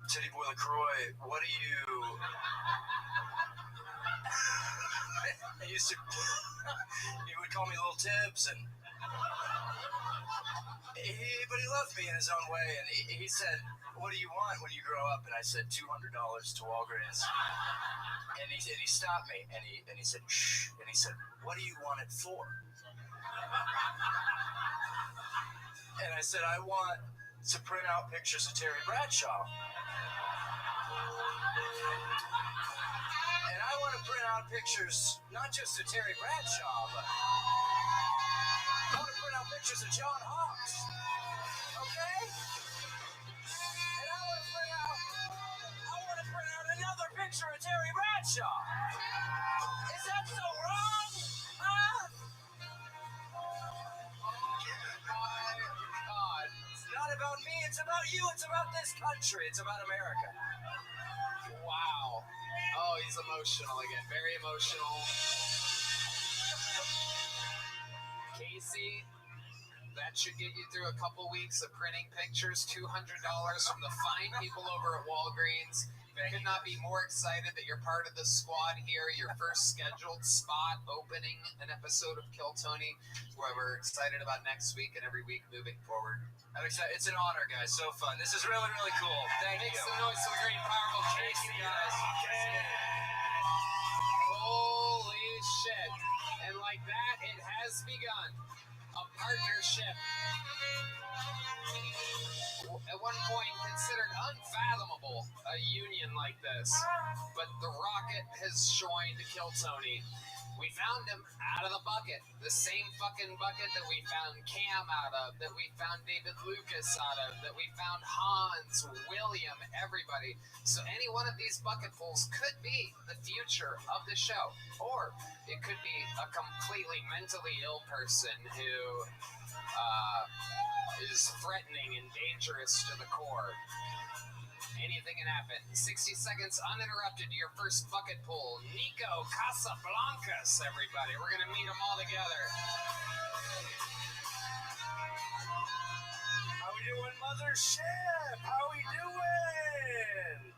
Teddy Boy LaCroix, what do you... He used to... He would call me Little Tibbs, and... But he loved me in his own way, and he said, what do you want when you grow up? And I said, $200 to Walgreens. And he stopped me, and he said, shh. And he said, what do you want it for? And I said, I want to print out pictures of Terry Bradshaw. And I want to print out pictures, not just of Terry Bradshaw, but I want to print out pictures of John Hawkes. Okay? And I want to print out another picture of Terry Bradshaw. Is that so wrong? Huh? God. It's not about me, it's about you, it's about this country, it's about America. Wow. Oh, he's emotional again. Very emotional. Casey, that should get you through a couple weeks of printing pictures. $200 from the fine people over at Walgreens. I could not be more excited that you're part of the squad here. Your first scheduled spot opening an episode of Kill Tony, where we're excited about next week and every week moving forward. I'm excited. It's an honor, guys. So fun. This is really, really cool. Thank you. Make some noise for the great, powerful Casey, guys. Holy shit. And like that, it has begun. A partnership. At one point considered unfathomable, a union like this. But the Rocket has joined Kill Tony. We found him out of the bucket. The same fucking bucket that we found Cam out of, that we found David Lucas out of, that we found Hans, William, everybody. So any one of these bucketfuls could be the future of the show. Or it could be a completely mentally ill person who is threatening and dangerous to the core. Anything can happen. 60 seconds uninterrupted to your first bucket pull. Nico Casablancas, everybody. We're going to meet them all together. How we doing, Mothership? How we doing?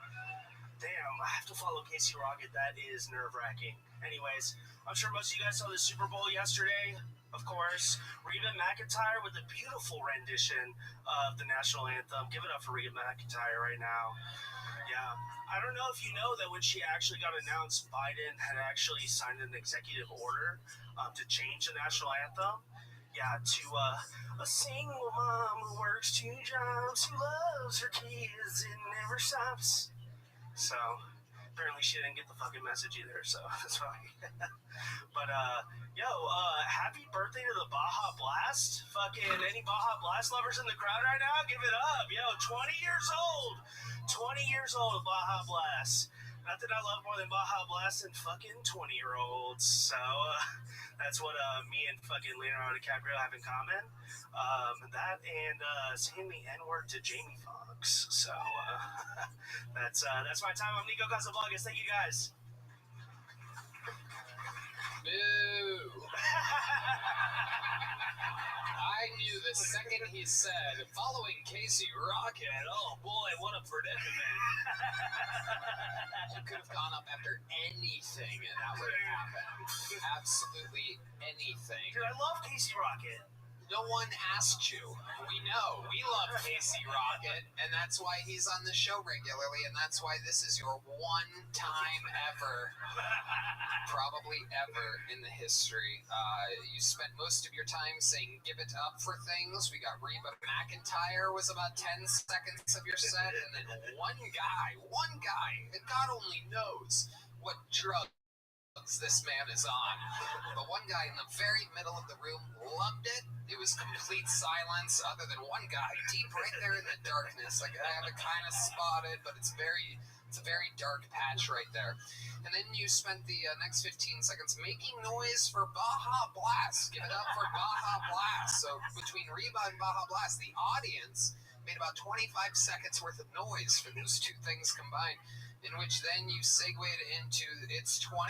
Damn, I have to follow Casey Rocket. That is nerve-wracking. Anyways, I'm sure most of you guys saw the Super Bowl yesterday. Of course, Reba McEntire with a beautiful rendition of the national anthem. Give it up for Reba McEntire right now. Yeah, I don't know if you know that when she actually got announced, Biden had actually signed an executive order to change the national anthem. Yeah, to a single mom who works 2 jobs, who loves her kids and never stops. So, apparently she didn't get the fucking message either, so that's why. But, happy birthday to the Baja Blast. Fucking any Baja Blast lovers in the crowd right now? Give it up. Yo, 20 years old. 20 years old, Baja Blast. Not that I love more than Baja Blast and fucking 20-year-olds. So, that's what me and fucking Leonardo DiCaprio have in common. That and saying the N-word to Jamie Foxx. So, that's my time. I'm Nico Casablancas. Thank you, guys. Boo! I knew the second he said, following Casey Rocket, oh boy, what a predicament. He could have gone up after anything and that would have happened. Absolutely anything. Dude, I love Casey Rocket. No one asked you. We know. We love Casey Rocket, and that's why he's on the show regularly, and that's why this is your one time ever, probably ever in the history. You spent most of your time saying give it up for things. We got Reba McEntire was about 10 seconds of your set, and then one guy, and God only knows what drug this man is on. The one guy in the very middle of the room loved it. It was complete silence, other than one guy deep right there in the darkness. Like, I have it kind of spotted, but it's a very dark patch right there. And then you spent the next 15 seconds making noise for Baja Blast. Give it up for Baja Blast. So between Reba and Baja Blast, the audience made about 25 seconds worth of noise for those two things combined. In which then you segued into it's 20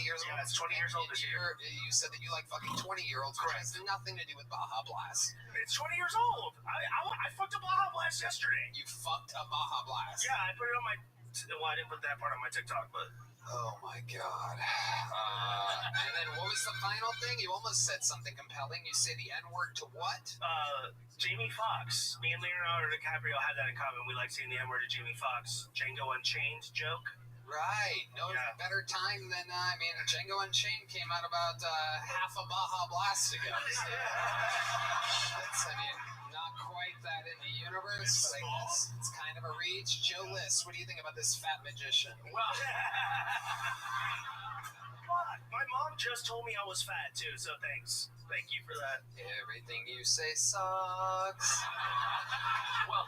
years old. Yeah, it's 20 years old this year. You said that you like fucking 20-year-olds, which has nothing to do with Baja Blast. It's 20 years old. I fucked a Baja Blast yesterday. You fucked a Baja Blast? Yeah, I put it on my... Well, I didn't put that part on my TikTok, but... Oh my god. And then what was the final thing? You almost said something compelling. You say the N-word to what? Jamie Foxx. Me and Leonardo DiCaprio had that in common. We like saying the N-word to Jamie Foxx. Django Unchained joke. Right. No better time than, Django Unchained came out about half a Baja Blast ago. So, that's, not quite that in the universe, but I guess it's kind of a reach. Joe List, what do you think about this fat magician? Well, my mom just told me I was fat, too, so thanks. Thank you for that. Everything you say sucks. Well,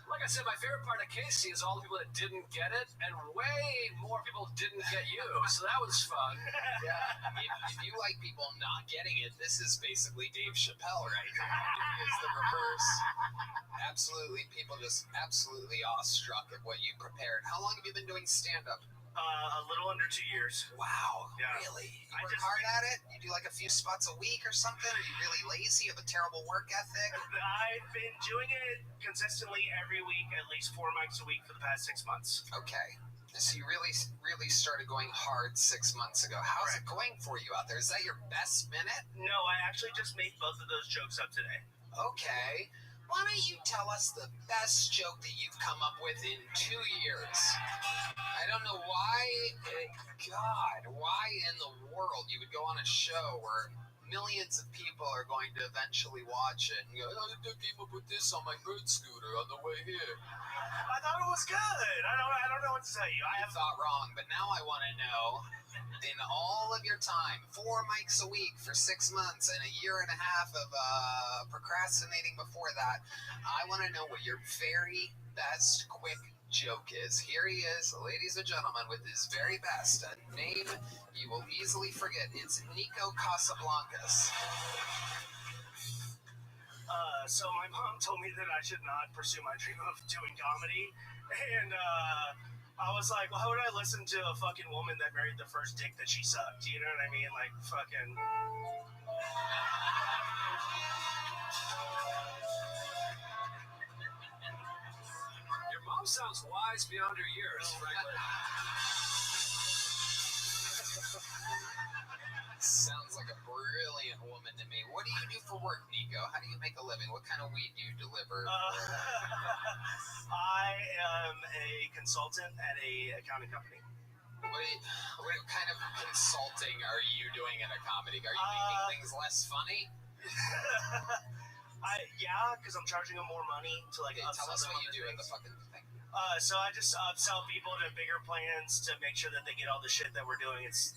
like I said, my favorite part of Casey is all the people that didn't get it, and way more people didn't get you, so that was fun. Yeah, if you like people not getting it, this is basically Dave Chappelle right now. It's the reverse. Absolutely, people just absolutely awestruck at what you prepared. How long have you been doing stand-up? A little under 2 years. Wow, yeah. Really? You work hard at it? You do like a few spots a week or something? Are you really lazy? You have a terrible work ethic? I've been doing it consistently every week, at least 4 mics a week for the past 6 months. Okay. So you really started going hard 6 months ago. How's it going for you out there? Is that your best minute? No, I actually just made both of those jokes up today. Okay. Why don't you tell us the best joke that you've come up with in 2 years? I don't know why in the world you would go on a show where millions of people are going to eventually watch it and go, oh, I came up with this on my bird scooter on the way here. I thought it was good. I don't know what to tell you. I thought wrong, but now I want to know, in all of your time, 4 mics a week for 6 months and a year and a half of procrastinating before that, I want to know what your very best quick joke is. Here he is, ladies and gentlemen, with his very best. A name you will easily forget. It's Nico Casablancas. So my mom told me that I should not pursue my dream of doing comedy, and I was like, well, how would I listen to a fucking woman that married the first dick that she sucked? You know what I mean? Like, fucking... Your mom sounds wise beyond her years, frankly. Sounds like a brilliant woman to me. What do you do for work, Nico? How do you make a living? What kind of weed do you deliver? I am a consultant at a accounting company. What kind of consulting are you doing in a comedy? Are you making things less funny? Yeah, because I'm charging them more money to tell us what you do in the fucking thing. So I just upsell people to bigger plans to make sure that they get all the shit that we're doing. It's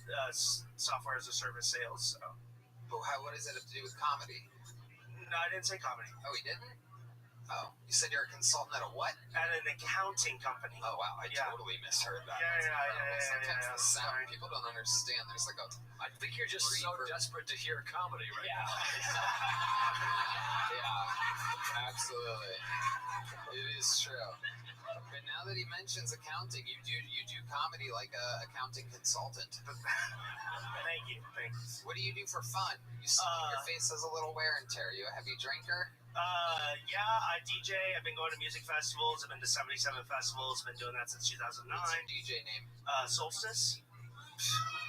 software as a service sales. So. But what does it have to do with comedy? No, I didn't say comedy. Oh, you didn't? Oh, you said you're a consultant at a what? At an accounting company. Oh, wow. I totally misheard that. Sometimes the sound, people don't understand. There's like a... I think you're just so desperate to hear comedy right now. Yeah, absolutely. It is true. But now that he mentions accounting, you do comedy like a accounting consultant. Thank you. Thanks. What do you do for fun? You seem like your face has a little wear and tear. You a heavy drinker? Yeah, I DJ. I've been going to music festivals. I've been to 77 festivals. Been doing that since 2009. What's your DJ name? Solstice.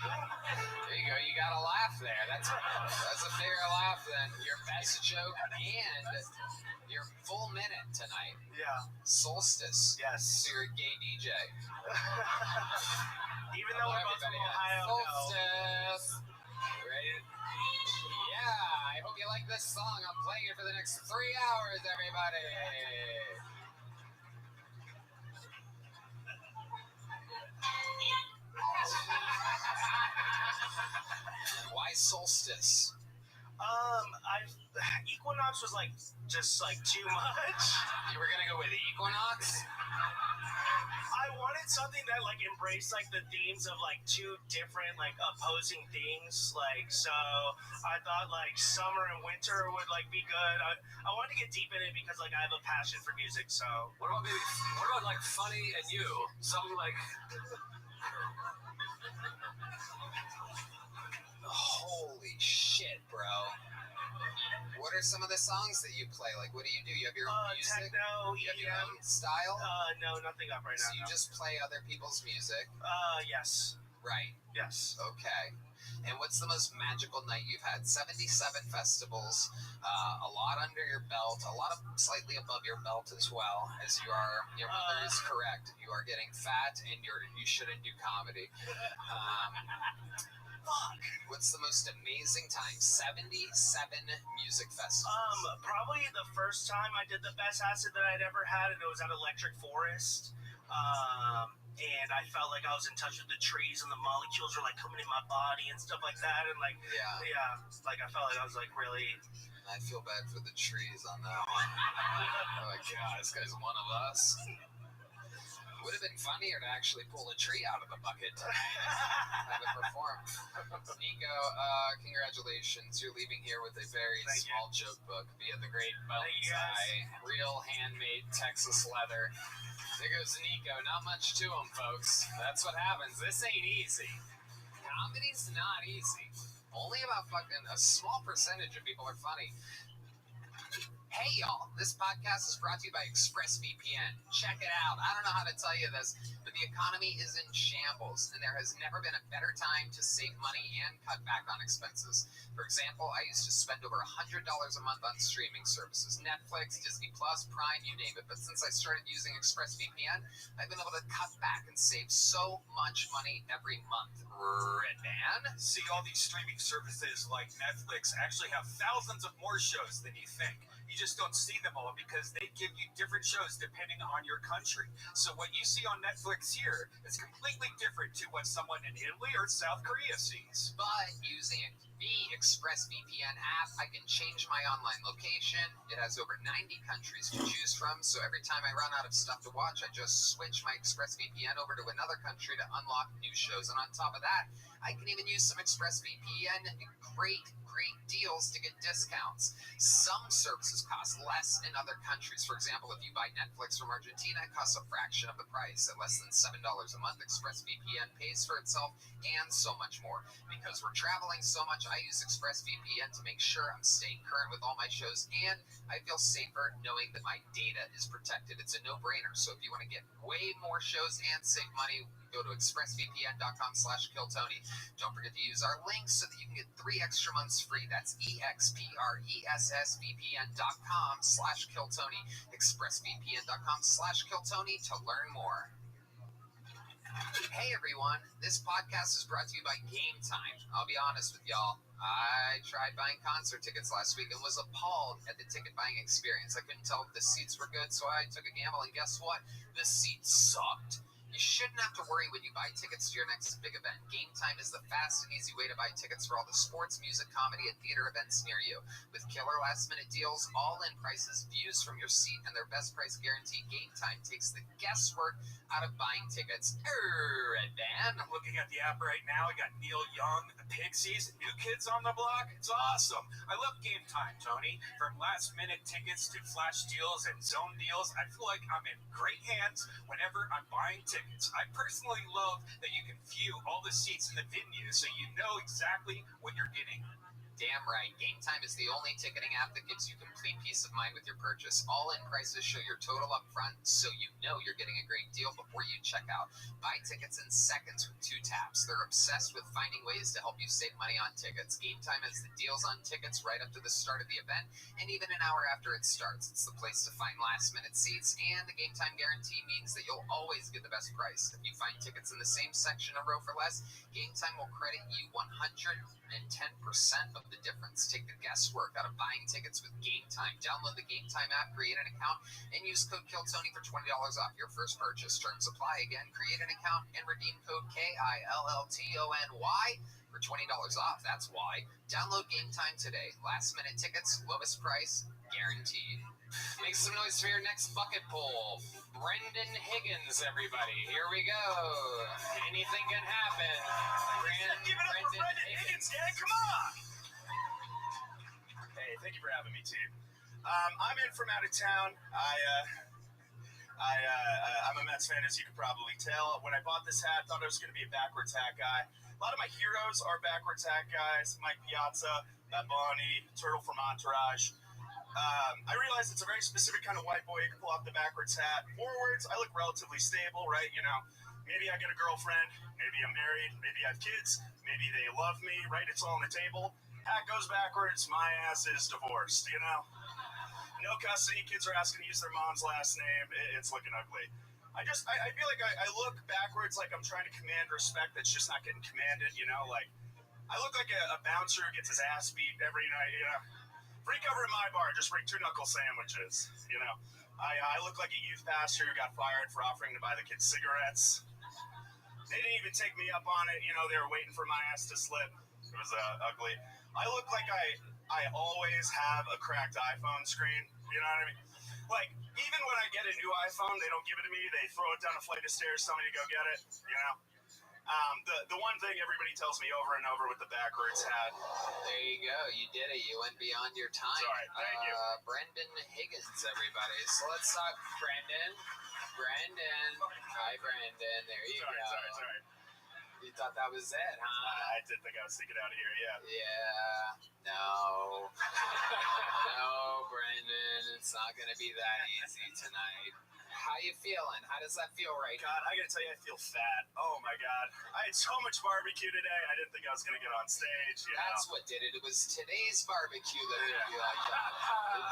There you go. You got a laugh there. That's a fair laugh then. Your best joke and your full minute tonight. Yeah. Solstice. Yes. So you're a gay DJ. Even though we're both from Ohio. Solstice. Ready? Yeah. I hope you like this song. I'm playing it for the next 3 hours, everybody. Why Solstice? Equinox was just too much. You were gonna go with Equinox? I wanted something that embraced the themes of two different opposing things. So I thought summer and winter would be good. I wanted to get deep in it because I have a passion for music. So What about Funny and You? Something like. Holy shit, bro. What are some of the songs that you play? What do? You have your own music? Techno, You have your EDM. own style? No, nothing up right So now. you just play other people's music? Yes. Right. Yes. Okay. And what's the most magical night you've had? 77 festivals, a lot under your belt, a lot of slightly above your belt as well, as you are. Your mother is correct. You are getting fat, and you shouldn't do comedy. Fuck. What's the most amazing time? 77 music festivals. Probably the first time I did the best acid that I'd ever had, and it was at Electric Forest. And I felt like I was in touch with the trees, and the molecules were coming in my body and stuff like that. And I felt like I was really. I feel bad for the trees on that one. Oh my god, this guy's one of us. Would have been funnier to actually pull a tree out of the bucket tonight and have it perform. Nico, congratulations. You're leaving here with a very small joke book via the great Bonsai. Real handmade Texas leather. There goes Nico. Not much to him, folks. That's what happens. This ain't easy. Comedy's not easy. Only about fucking a small percentage of people are funny. Hey y'all, this podcast is brought to you by ExpressVPN. Check it out. I don't know how to tell you this, but the economy is in shambles, and there has never been a better time to save money and cut back on expenses. For example, I used to spend over $100 a month on streaming services, Netflix, Disney Plus, Prime, you name it. But since I started using ExpressVPN, I've been able to cut back and save so much money every month. Red Man? See, all these streaming services like Netflix actually have thousands of more shows than you think. You just don't see them all because they give you different shows depending on your country. So what you see on Netflix here is completely different to what someone in Italy or South Korea sees. But using the ExpressVPN app, I can change my online location. It has over 90 countries to choose from, so every time I run out of stuff to watch, I just switch my ExpressVPN over to another country to unlock new shows. And on top of that, I can even use some ExpressVPN great deals to get discounts. Some services cost less in other countries. For example, if you buy Netflix from Argentina, it costs a fraction of the price. At less than $7 a month, ExpressVPN pays for itself and so much more. Because we're traveling so much, I use ExpressVPN to make sure I'm staying current with all my shows, and I feel safer knowing that my data is protected. It's a no-brainer. So if you want to get way more shows and save money, go to expressvpn.com/KillTony. Don't forget to use our link so that you can get 3 extra months free. That's expressvpn.com/KillTony. expressvpn.com/KillTony to learn more. Hey everyone, this podcast is brought to you by Game Time. I'll be honest with y'all, I tried buying concert tickets last week and was appalled at the ticket buying experience. I couldn't tell if the seats were good, so I took a gamble, and guess what? The seats sucked. You shouldn't have to worry when you buy tickets to your next big event. Game Time is the fast and easy way to buy tickets for all the sports, music, comedy, and theater events near you. With killer last-minute deals, all-in prices, views from your seat, and their best price guarantee, Game Time takes the guesswork out of buying tickets. Red Man. I'm looking at the app right now. I got Neil Young, the Pixies, New Kids on the Block. It's awesome. I love Game Time, Tony. From last-minute tickets to flash deals and zone deals, I feel like I'm in great hands whenever I'm buying tickets. I personally love that you can view all the seats in the venue so you know exactly what you're getting. Damn right. Game Time is the only ticketing app that gives you complete peace of mind with your purchase. All-in prices show your total up front, so you know you're getting a great deal before you check out. Buy tickets in seconds with 2 taps. They're obsessed with finding ways to help you save money on tickets. Game Time has the deals on tickets right up to the start of the event, and even an hour after it starts. It's the place to find last-minute seats, and the Game Time guarantee means that you'll always get the best price. If you find tickets in the same section a row for less, Game Time will credit you 110% of the difference. Take the guesswork out of buying tickets with Game Time. Download the Game Time app, create an account, and use code KillTony for $20 off your first purchase. Terms apply. Again, create an account and redeem code KILLTONY for $20 off, that's why. Download Game Time today. Last minute tickets, lowest price, guaranteed. Make some noise for your next bucket pull. Brendan Higgins, everybody. Here we go. Anything can happen. Give it up for Brendan Higgins, Dan. Come on. Hey, thank you for having me, team. I'm in from out of town. I'm a Mets fan, as you can probably tell. When I bought this hat, I thought I was going to be a backwards hat guy. A lot of my heroes are backwards hat guys. Mike Piazza, Bonnie, Turtle from Entourage. I realize it's a very specific kind of white boy who can pull off the backwards hat. Forwards, I look relatively stable, right? You know, maybe I get a girlfriend, maybe I'm married, maybe I have kids, maybe they love me, right? It's all on the table. Hat goes backwards, my ass is divorced, you know? No custody, kids are asking to use their mom's last name. It's looking ugly. I feel like I look backwards like I'm trying to command respect that's just not getting commanded, you know? Like, I look like a bouncer who gets his ass beat every night, you know? Freak over at my bar, just bring 2 knuckle sandwiches, you know? I look like a youth pastor who got fired for offering to buy the kids cigarettes. They didn't even take me up on it, you know? They were waiting for my ass to slip. It was ugly. I look like I always have a cracked iPhone screen, you know what I mean? Like, even when I get a new iPhone, they don't give it to me. They throw it down a flight of stairs, tell me to go get it, you know? The one thing everybody tells me over and over with the backwards hat. There you go. You did it. You went beyond your time. Sorry, thank you. Brendan Higgins, everybody. So let's talk Brendan. Hi, Brendan. There you go. Sorry. You thought that was it, huh? I did think I was thinking out of here, yeah. Yeah. No. No, Brendan. It's not going to be that easy tonight. How you feeling? How does that feel right God, I gotta tell you, I feel fat. Oh my God. I had so much barbecue today, I didn't think I was gonna get on stage, you That's know? what did it. It was today's barbecue that made you like that.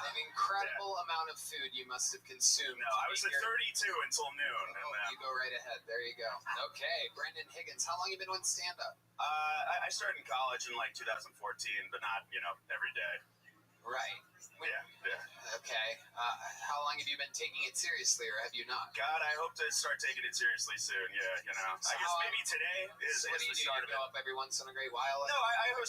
An incredible amount of food you must have consumed. No, I was at 32 until noon. You go right ahead. There you go. Okay, Brendan Higgins, how long have you been doing stand-up? I started in college in like 2014, but not, you know, every day. Right. Yeah. Okay. How long have you been taking it seriously, or have you not? God, I hope to start taking it seriously soon. Yeah, you know. So I guess maybe today is what do you the do? start You of go it. up every once in a great while? No, I live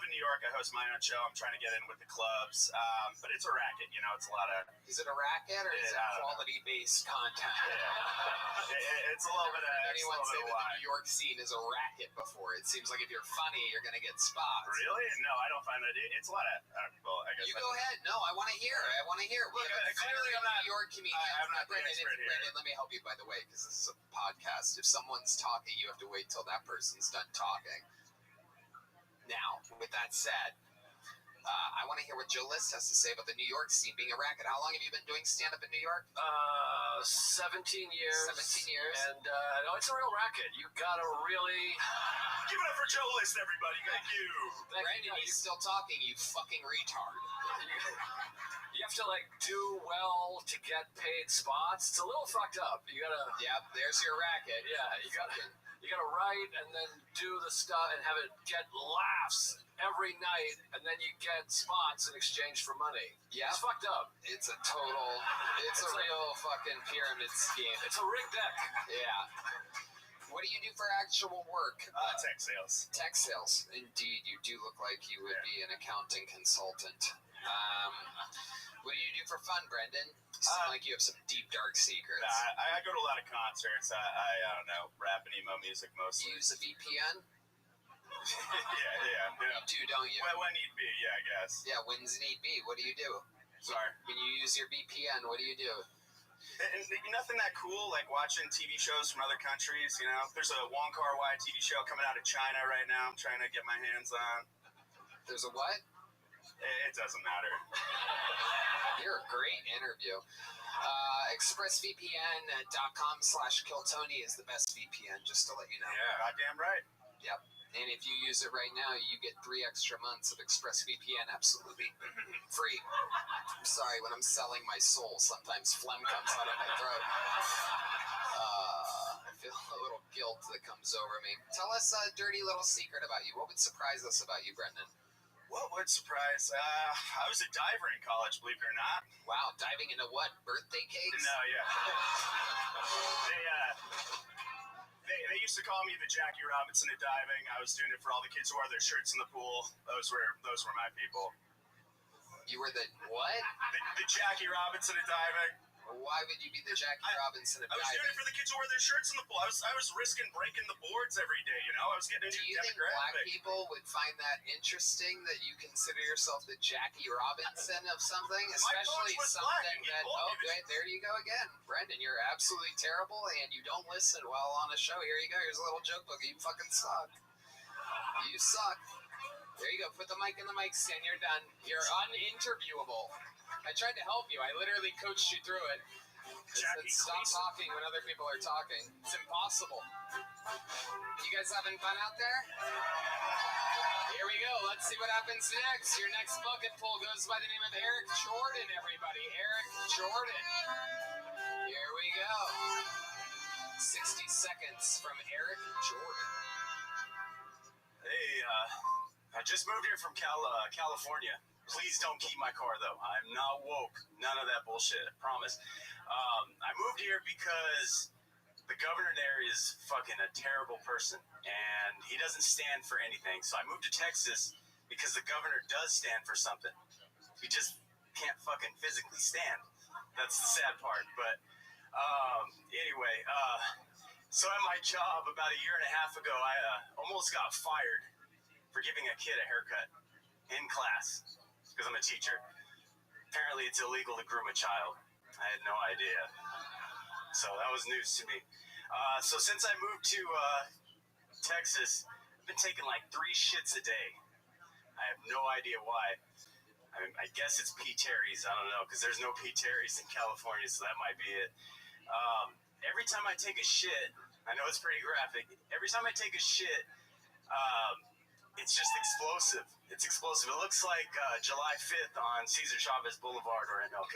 in New York. I host my own show. I'm trying to get in with the clubs, but it's a racket. You know, it's a lot of. Is it a racket or is it quality-based content? It's a little bit of. Anyone say that the New York scene is a racket before? It seems like if you're funny, you're going to get spots. Really? No, I don't find that. It's a lot of. Well, I guess. You go ahead. No, I want to hear. Look, clearly I'm not. New York comedian. I'm not the expert here. Brandon, let me help you, by the way, because this is a podcast. If someone's talking, you have to wait till that person's done talking. Now, with that said, I want to hear what Joe List has to say about the New York scene being a racket. How long have you been doing stand-up in New York? 17 years. 17 years. And no, it's a real racket. You gotta really give it up for Joe List, everybody. Thank you. Brandon, he's still talking. You fucking retard. You have to like do well to get paid spots. It's a little fucked up. You gotta. Yep. There's your racket. Yeah. You gotta write and then do the stuff and have it get laughs every night, and then you get spots in exchange for money. Yeah. It's fucked up. It's a total. It's a real fucking pyramid scheme. It's a rigged deck. Yeah. What do you do for actual work? Tech sales. Tech sales. Indeed, you do look like you would be an accounting consultant. What do you do for fun, Brendan? You seem like you have some deep, dark secrets. I go to a lot of concerts. I don't know, rap and emo music mostly. Do you use a VPN? Yeah. You do, don't you? When need be, yeah, I guess. Yeah, when's need be? What do you do? Sorry. When you use your VPN, what do you do? And nothing that cool, like watching TV shows from other countries, you know? There's a Wong Kar-wai TV show coming out of China right now I'm trying to get my hands on. There's a what? It doesn't matter. You're a great interview. ExpressVPN.com/Kiltony is the best VPN, just to let you know. Yeah, goddamn right. Yep. And if you use it right now, you get 3 extra months of ExpressVPN absolutely free. I'm sorry, when I'm selling my soul, sometimes phlegm comes out of my throat. I feel a little guilt that comes over me. Tell us a dirty little secret about you. What would surprise us about you, Brendan? What would surprise? I was a diver in college, believe it or not. Wow, diving into what? Birthday cakes? No, yeah. They used to call me the Jackie Robinson of diving. I was doing it for all the kids who wear their shirts in the pool. Those were my people. You were the what? The Jackie Robinson of diving. Why would you be the Jackie Robinson of I was diving? doing it for the kids who wear their shirts in the pool. I was risking breaking the boards every day, you know? I was getting a Do new you think black demographic. people would find that interesting that you consider yourself the Jackie Robinson of something? My Especially coach was something black, and he that, told me oh, good, there you go again. Brendan, you're absolutely terrible and you don't listen well on a show. Here you go. Here's a little joke book. You fucking suck. You suck. There you go. Put the mic in the mic stand. You're done. You're uninterviewable. I tried to help you. I literally coached you through it. Jackie, Stop talking when other people are talking. It's impossible. You guys having fun out there? Here we go. Let's see what happens next. Your next bucket pull goes by the name of Eric Jordan, everybody. Eric Jordan. Here we go. 60 seconds from Eric Jordan. Hey, I just moved here from California. Please don't keep my car, though. I'm not woke. None of that bullshit. I promise. I moved here because the governor there is fucking a terrible person, and he doesn't stand for anything. So I moved to Texas because the governor does stand for something. He just can't fucking physically stand. That's the sad part. But anyway, so at my job about a year and a half ago, I almost got fired for giving a kid a haircut in class because I'm a teacher. Apparently, it's illegal to groom a child. I had no idea. So that was news to me. So since I moved to Texas, I've been taking like 3 shits a day. I have no idea why. I guess it's P. Terry's. I don't know, because there's no P. Terry's in California, so that might be it. Every time I take a shit, I know it's pretty graphic. Every time I take a shit, it's just explosive. It's explosive. It looks like July 5th on Cesar Chavez Boulevard or MLK.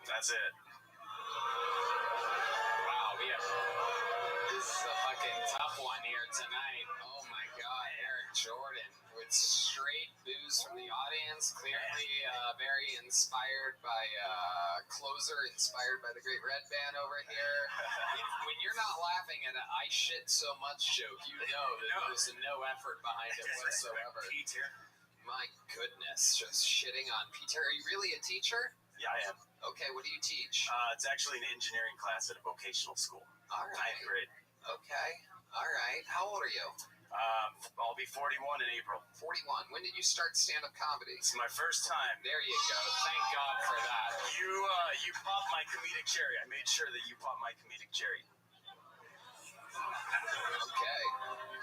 That's it. Wow, this is a fucking tough one here tonight. Oh my God, Eric Jordan with straight boos from the audience. Clearly very inspired by closer, inspired by the Great Red Band over here. When you're not laughing at an "I shit so much" joke, you know that there's no effort behind it whatsoever. Peter. My goodness, just shitting on Peter. Are you really a teacher? Yeah, I am. Okay, what do you teach? It's actually an engineering class at a vocational school. All right. 9th grade. Okay. All right. How old are you? I'll be 41 in April. 41. When did you start stand-up comedy? It's my first time. There you go. Thank God for that. You popped my comedic cherry. I made sure that you popped my comedic cherry. Okay.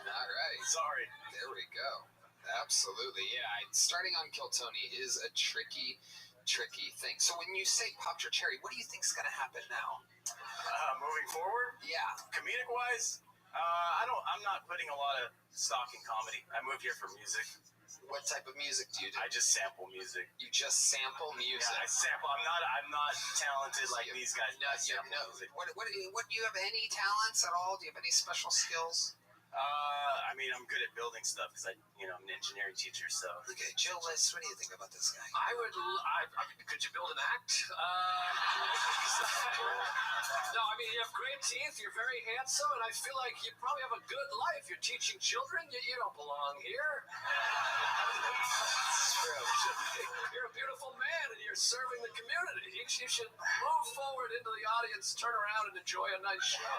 All right. Sorry. There we go. Absolutely. Yeah. Starting on Kill Tony is a tricky thing. So when you say popped your cherry, what do you think's going to happen now? Moving forward? Yeah. Comedic-wise, I'm not putting a lot of stock in comedy. I moved here for music. What type of music do you do? I just sample music. You just sample music? Yeah, I sample. I'm not talented like these guys. No, music. What do you have any talents at all? Do you have any special skills? I mean, I'm good at building stuff because I'm an engineering teacher. So. Okay, Joe List, what do you think about this guy? I mean, could you build an act? No, I mean, you have great teeth. You're very handsome, and I feel like you probably have a good life. You're teaching children. You don't belong here. It's true. You're a beautiful man, and you're serving the community. You should move forward into the audience, turn around, and enjoy a nice show.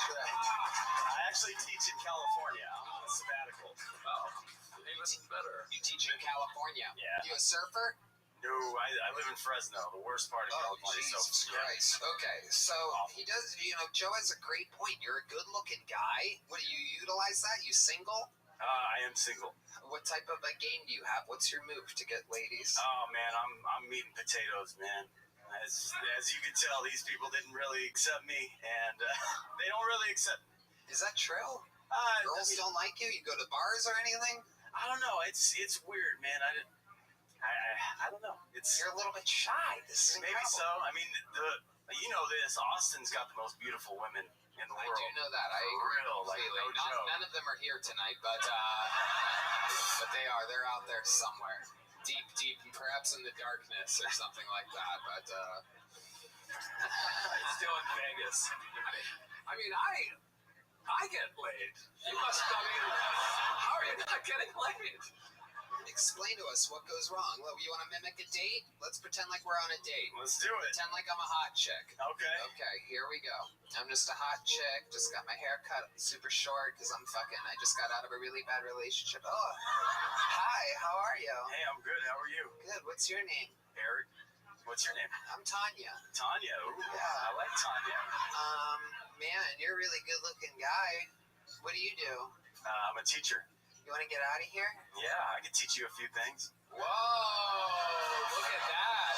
I actually teach in California. I'm on a sabbatical. Oh, even better. You teach in California? Yeah. You a surfer? No, I live in Fresno, the worst part of California. Jesus Christ. Okay, so he does, Joe has a great point. You're a good-looking guy. What, do you utilize that? You single? I am single. What type of a game do you have? What's your move to get ladies? Oh, man, I'm meat and potatoes, man. As you can tell, these people didn't really accept me, and they don't really accept me. Is that true? Girls don't like you? You go to bars or anything? I don't know. It's weird, man. I don't know. You're a little bit shy. This is maybe incredible. so. I mean, you know this. Austin's got the most beautiful women in the world. I do know that. I agree. Real, like, no joke. None of them are here tonight, but they are. They're out there somewhere, deep, perhaps in the darkness or something like that. But Still in Vegas. I mean, I get laid. You must, I mean, how are you not getting laid? Explain to us what goes wrong. Look, you want to mimic a date? Let's pretend like we're on a date. Let's do it. Pretend like I'm a hot chick. Okay. Okay, here we go. I'm just a hot chick. Just got my hair cut super short because I just got out of a really bad relationship. Oh, hi, how are you? Hey, I'm good. How are you? Good. What's your name? Eric. What's your name? I'm Tanya. Tanya. Ooh, Yeah. I like Tanya. Man, you're a really good looking guy. What do you do? I'm a teacher. You want to get out of here? Yeah, I can teach you a few things. Whoa, look at that.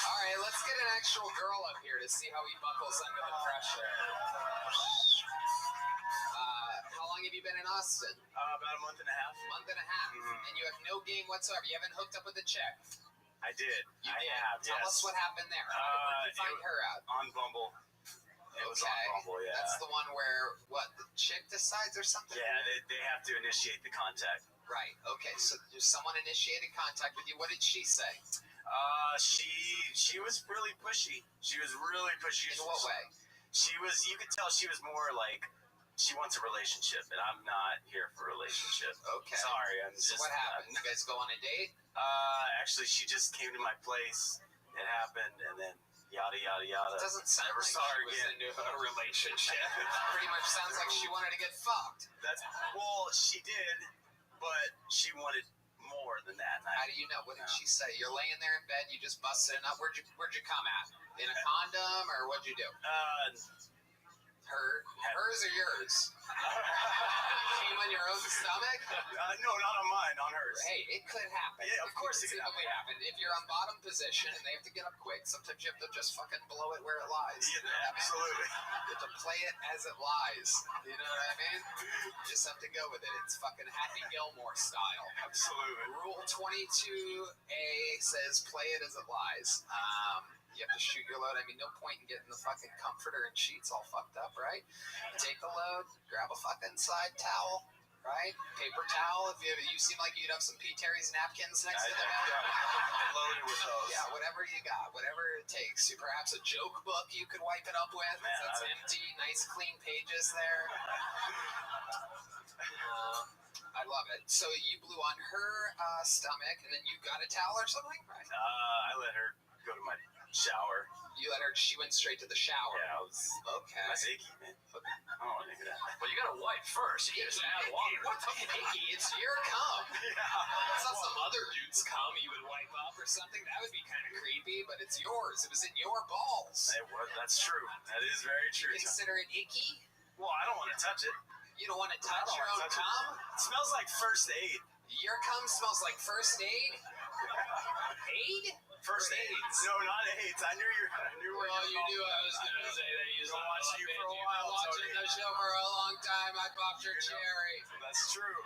All right, let's get an actual girl up here to see how he buckles under the pressure. How long have you been in Austin? About a month and a half. Month and a half. Mhm. And you have no game whatsoever. You haven't hooked up with a chick. I did. You I did. have, Tell yes. us what happened there. How did you find her out? On Bumble. It was on Bumble, yeah. That's the one where, what, the chick decides or something? Yeah, they have to initiate the contact. Right, okay, so someone initiated contact with you. What did she say? She was really pushy. She was really pushy. In what way? You could tell she was more like, she wants a relationship, and I'm not here for a relationship. Okay. Sorry, So what happened? You guys go on a date? Actually, she just came to my place. It happened, and then yada, yada, yada. It doesn't sound Never like saw her she was again. into a relationship. It pretty much sounds like she wanted to get fucked. Well, she did, but she wanted more than that. How do you know? What did she say? You're laying there in bed, you just busted it up. Where'd you come at? In a condom, or what'd you do? Hers or yours? You came on your own stomach? No, not on mine, on hers. Hey, it could happen. Yeah, of course it could happen. If you're on bottom position and they have to get up quick, sometimes you have to just fucking blow it where it lies. Yeah, absolutely. You have to play it as it lies. You know what I mean? You just have to go with it. It's fucking Happy Gilmore style. Absolutely. Rule 22A says play it as it lies. You have to shoot your load. I mean, no point in getting the fucking comforter and sheets all fucked up, right? Take the load, grab a fucking side towel, right? Paper towel. If you seem like you'd have some P. Terry's napkins next to them. Loaded with those. Yeah, whatever you got, whatever it takes. Perhaps a joke book you could wipe it up with. That's empty, nice clean pages there. I love it. So you blew on her stomach, and then you got a towel or something, right? I let her go to my shower. You let her. She went straight to the shower. Yeah, I was. Okay. That's icky, man. I don't want to do that. Well, you gotta wipe first. You just add water. What's icky? It's your cum. Yeah. It's not some other dude's cum you would wipe up or something. That would be kind of creepy, but it's yours. It was in your balls. That's true. That is very true. You consider it icky? Well, I don't want to touch it. You don't want to touch your own cum? It smells like first aid. Your cum smells like first aid? Aid? First AIDS. No, not AIDS. I knew where well, you knew I was going to say that. You've been watching you for a while. Watching the show for a long time. I popped your cherry. That's true.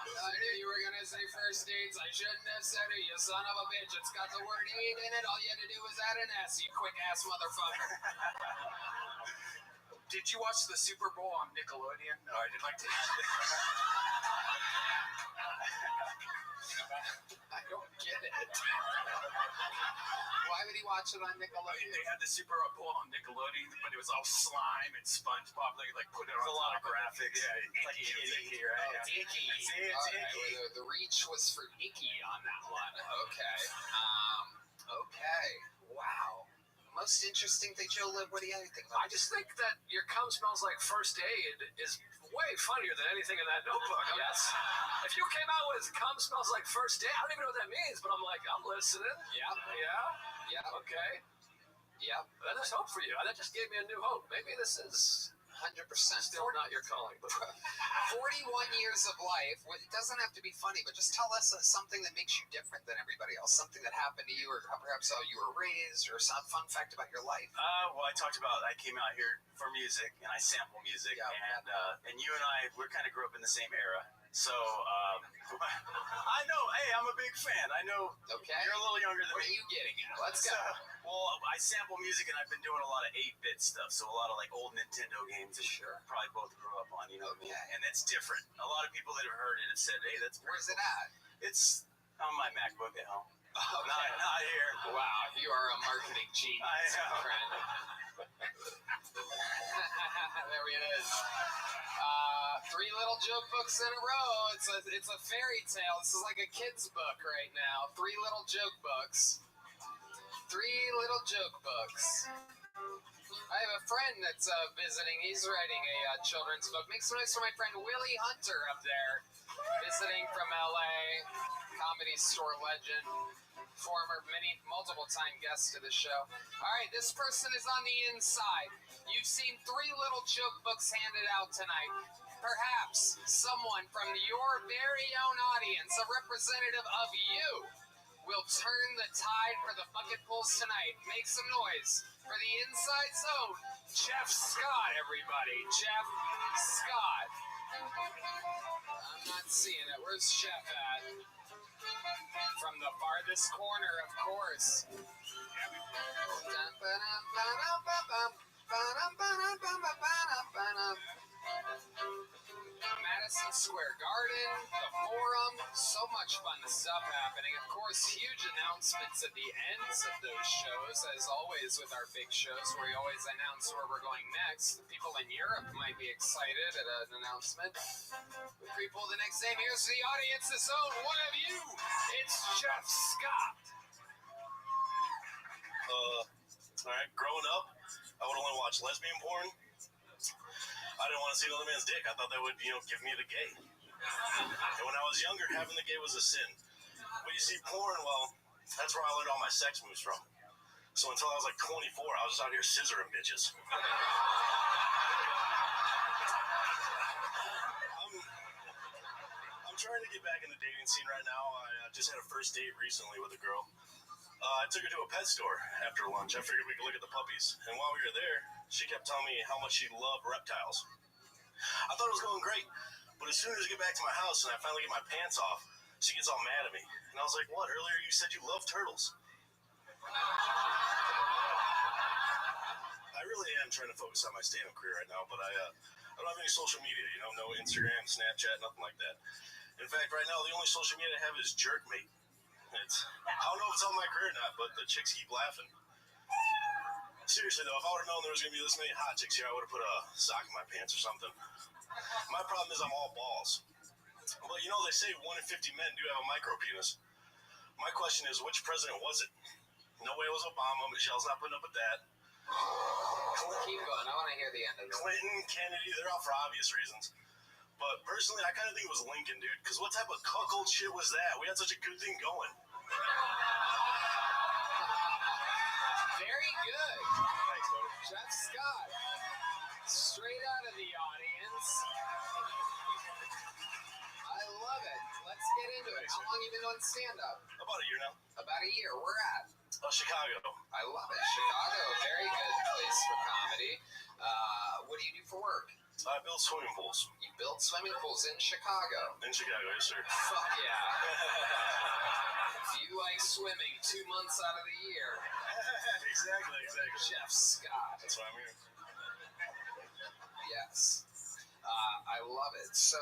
I knew you were going to say first dates. I shouldn't have said it, you son of a bitch. It's got the word aid in it. All you had to do was add an S, you quick-ass motherfucker. Did you watch the Super Bowl on Nickelodeon? No, I didn't like to. I don't get it. Why would he watch it on Nickelodeon? They had the Super Bowl on Nickelodeon, but it was all slime and SpongeBob. They like put it on a lot of top graphics. Yeah, like icky. icky, right? Oh, it's icky. See, it's icky. Right, the reach was for icky on that one. Okay. Okay. Wow. Most interesting thing, Joe Lib, what do you think about? I just think that your cum smells like first aid is way funnier than anything in that notebook. Yes. If you came out with cum smells like first aid, I don't even know what that means, but I'm like, I'm listening. Yeah. Yeah. Yeah. Okay. Yeah. There's hope for you. That just gave me a new hope. Maybe this is 100% still not your calling, but 41 years of life. It doesn't have to be funny, but just tell us something that makes you different than everybody else. Something that happened to you, or perhaps how you were raised, or some fun fact about your life. Well, I talked about I came out here for music, and I sample music, and you and I, we kind of grew up in the same era. So, I know, hey, I'm a big fan. I know you're a little younger than me. What are you getting at? Let's go. Well, I sample music, and I've been doing a lot of 8-bit stuff, so a lot of like old Nintendo games that probably both grew up on, you know what I mean? And it's different. A lot of people that have heard it have said, hey, that's Where's it at? It's on my MacBook at home. Okay. Not here. Wow, you are a marketing genius, I am. my friend. There it is. 3 little joke books in a row. It's a fairy tale. This is like a kid's book right now. 3 little joke books. 3 little joke books. I have a friend that's visiting. He's writing a children's book. Make some noise for my friend Willie Hunter up there, visiting from LA. Comedy Store legend, former multiple-time guest to the show. All right, this person is on the inside. You've seen 3 little joke books handed out tonight. Perhaps someone from your very own audience, a representative of you, will turn the tide for the bucket pulls tonight. Make some noise for the Inside Zone. Jeff Scott, everybody. Jeff Scott. I'm not seeing it. Where's Jeff at? From the farthest corner, of course. Madison Square Garden, the Forum, so much fun stuff happening. Of course, huge announcements at the ends of those shows, as always with our big shows, where we always announce where we're going next. The people in Europe might be excited at an announcement. The people the next name, here's the audience's own one of you. It's Jeff Scott. All right, growing up, I would only watch lesbian porn. I didn't want to see another man's dick. I thought that would, give me the gay. And when I was younger, having the gay was a sin. But you see, porn, well, that's where I learned all my sex moves from. So until I was like 24, I was just out here scissoring bitches. I'm trying to get back in the dating scene right now. I just had a first date recently with a girl. I took her to a pet store after lunch. I figured we could look at the puppies. And while we were there, she kept telling me how much she loved reptiles. I thought it was going great. But as soon as I get back to my house and I finally get my pants off, she gets all mad at me. And I was like, what? Earlier you said you loved turtles. I really am trying to focus on my stand-up career right now, but I don't have any social media, no Instagram, Snapchat, nothing like that. In fact, right now, the only social media I have is Jerkmate. I don't know if it's on my career or not, but the chicks keep laughing. Seriously, though, if I would have known there was going to be this many hot chicks here, I would have put a sock in my pants or something. My problem is I'm all balls. But, they say 1 in 50 men do have a micro penis. My question is, which president was it? No way it was Obama. Michelle's not putting up with that. Keep going. I want to hear the end of it. Clinton, Kennedy, they're all for obvious reasons. But personally, I kind of think it was Lincoln, dude. Because what type of cuckold shit was that? We had such a good thing going. Very good. Thanks, buddy. Jeff Scott. Straight out of the audience. I love it. Let's get into it. How long have you been doing stand-up? About a year now. About a year. Where at? Chicago. I love it. Chicago. Very good place for comedy. What do you do for work? I build swimming pools. You build swimming pools in Chicago? In Chicago, yes, sir. Fuck yeah. You like swimming 2 months out of the year. Exactly. Jeff Scott. That's why I'm here. Yes. I love it. So,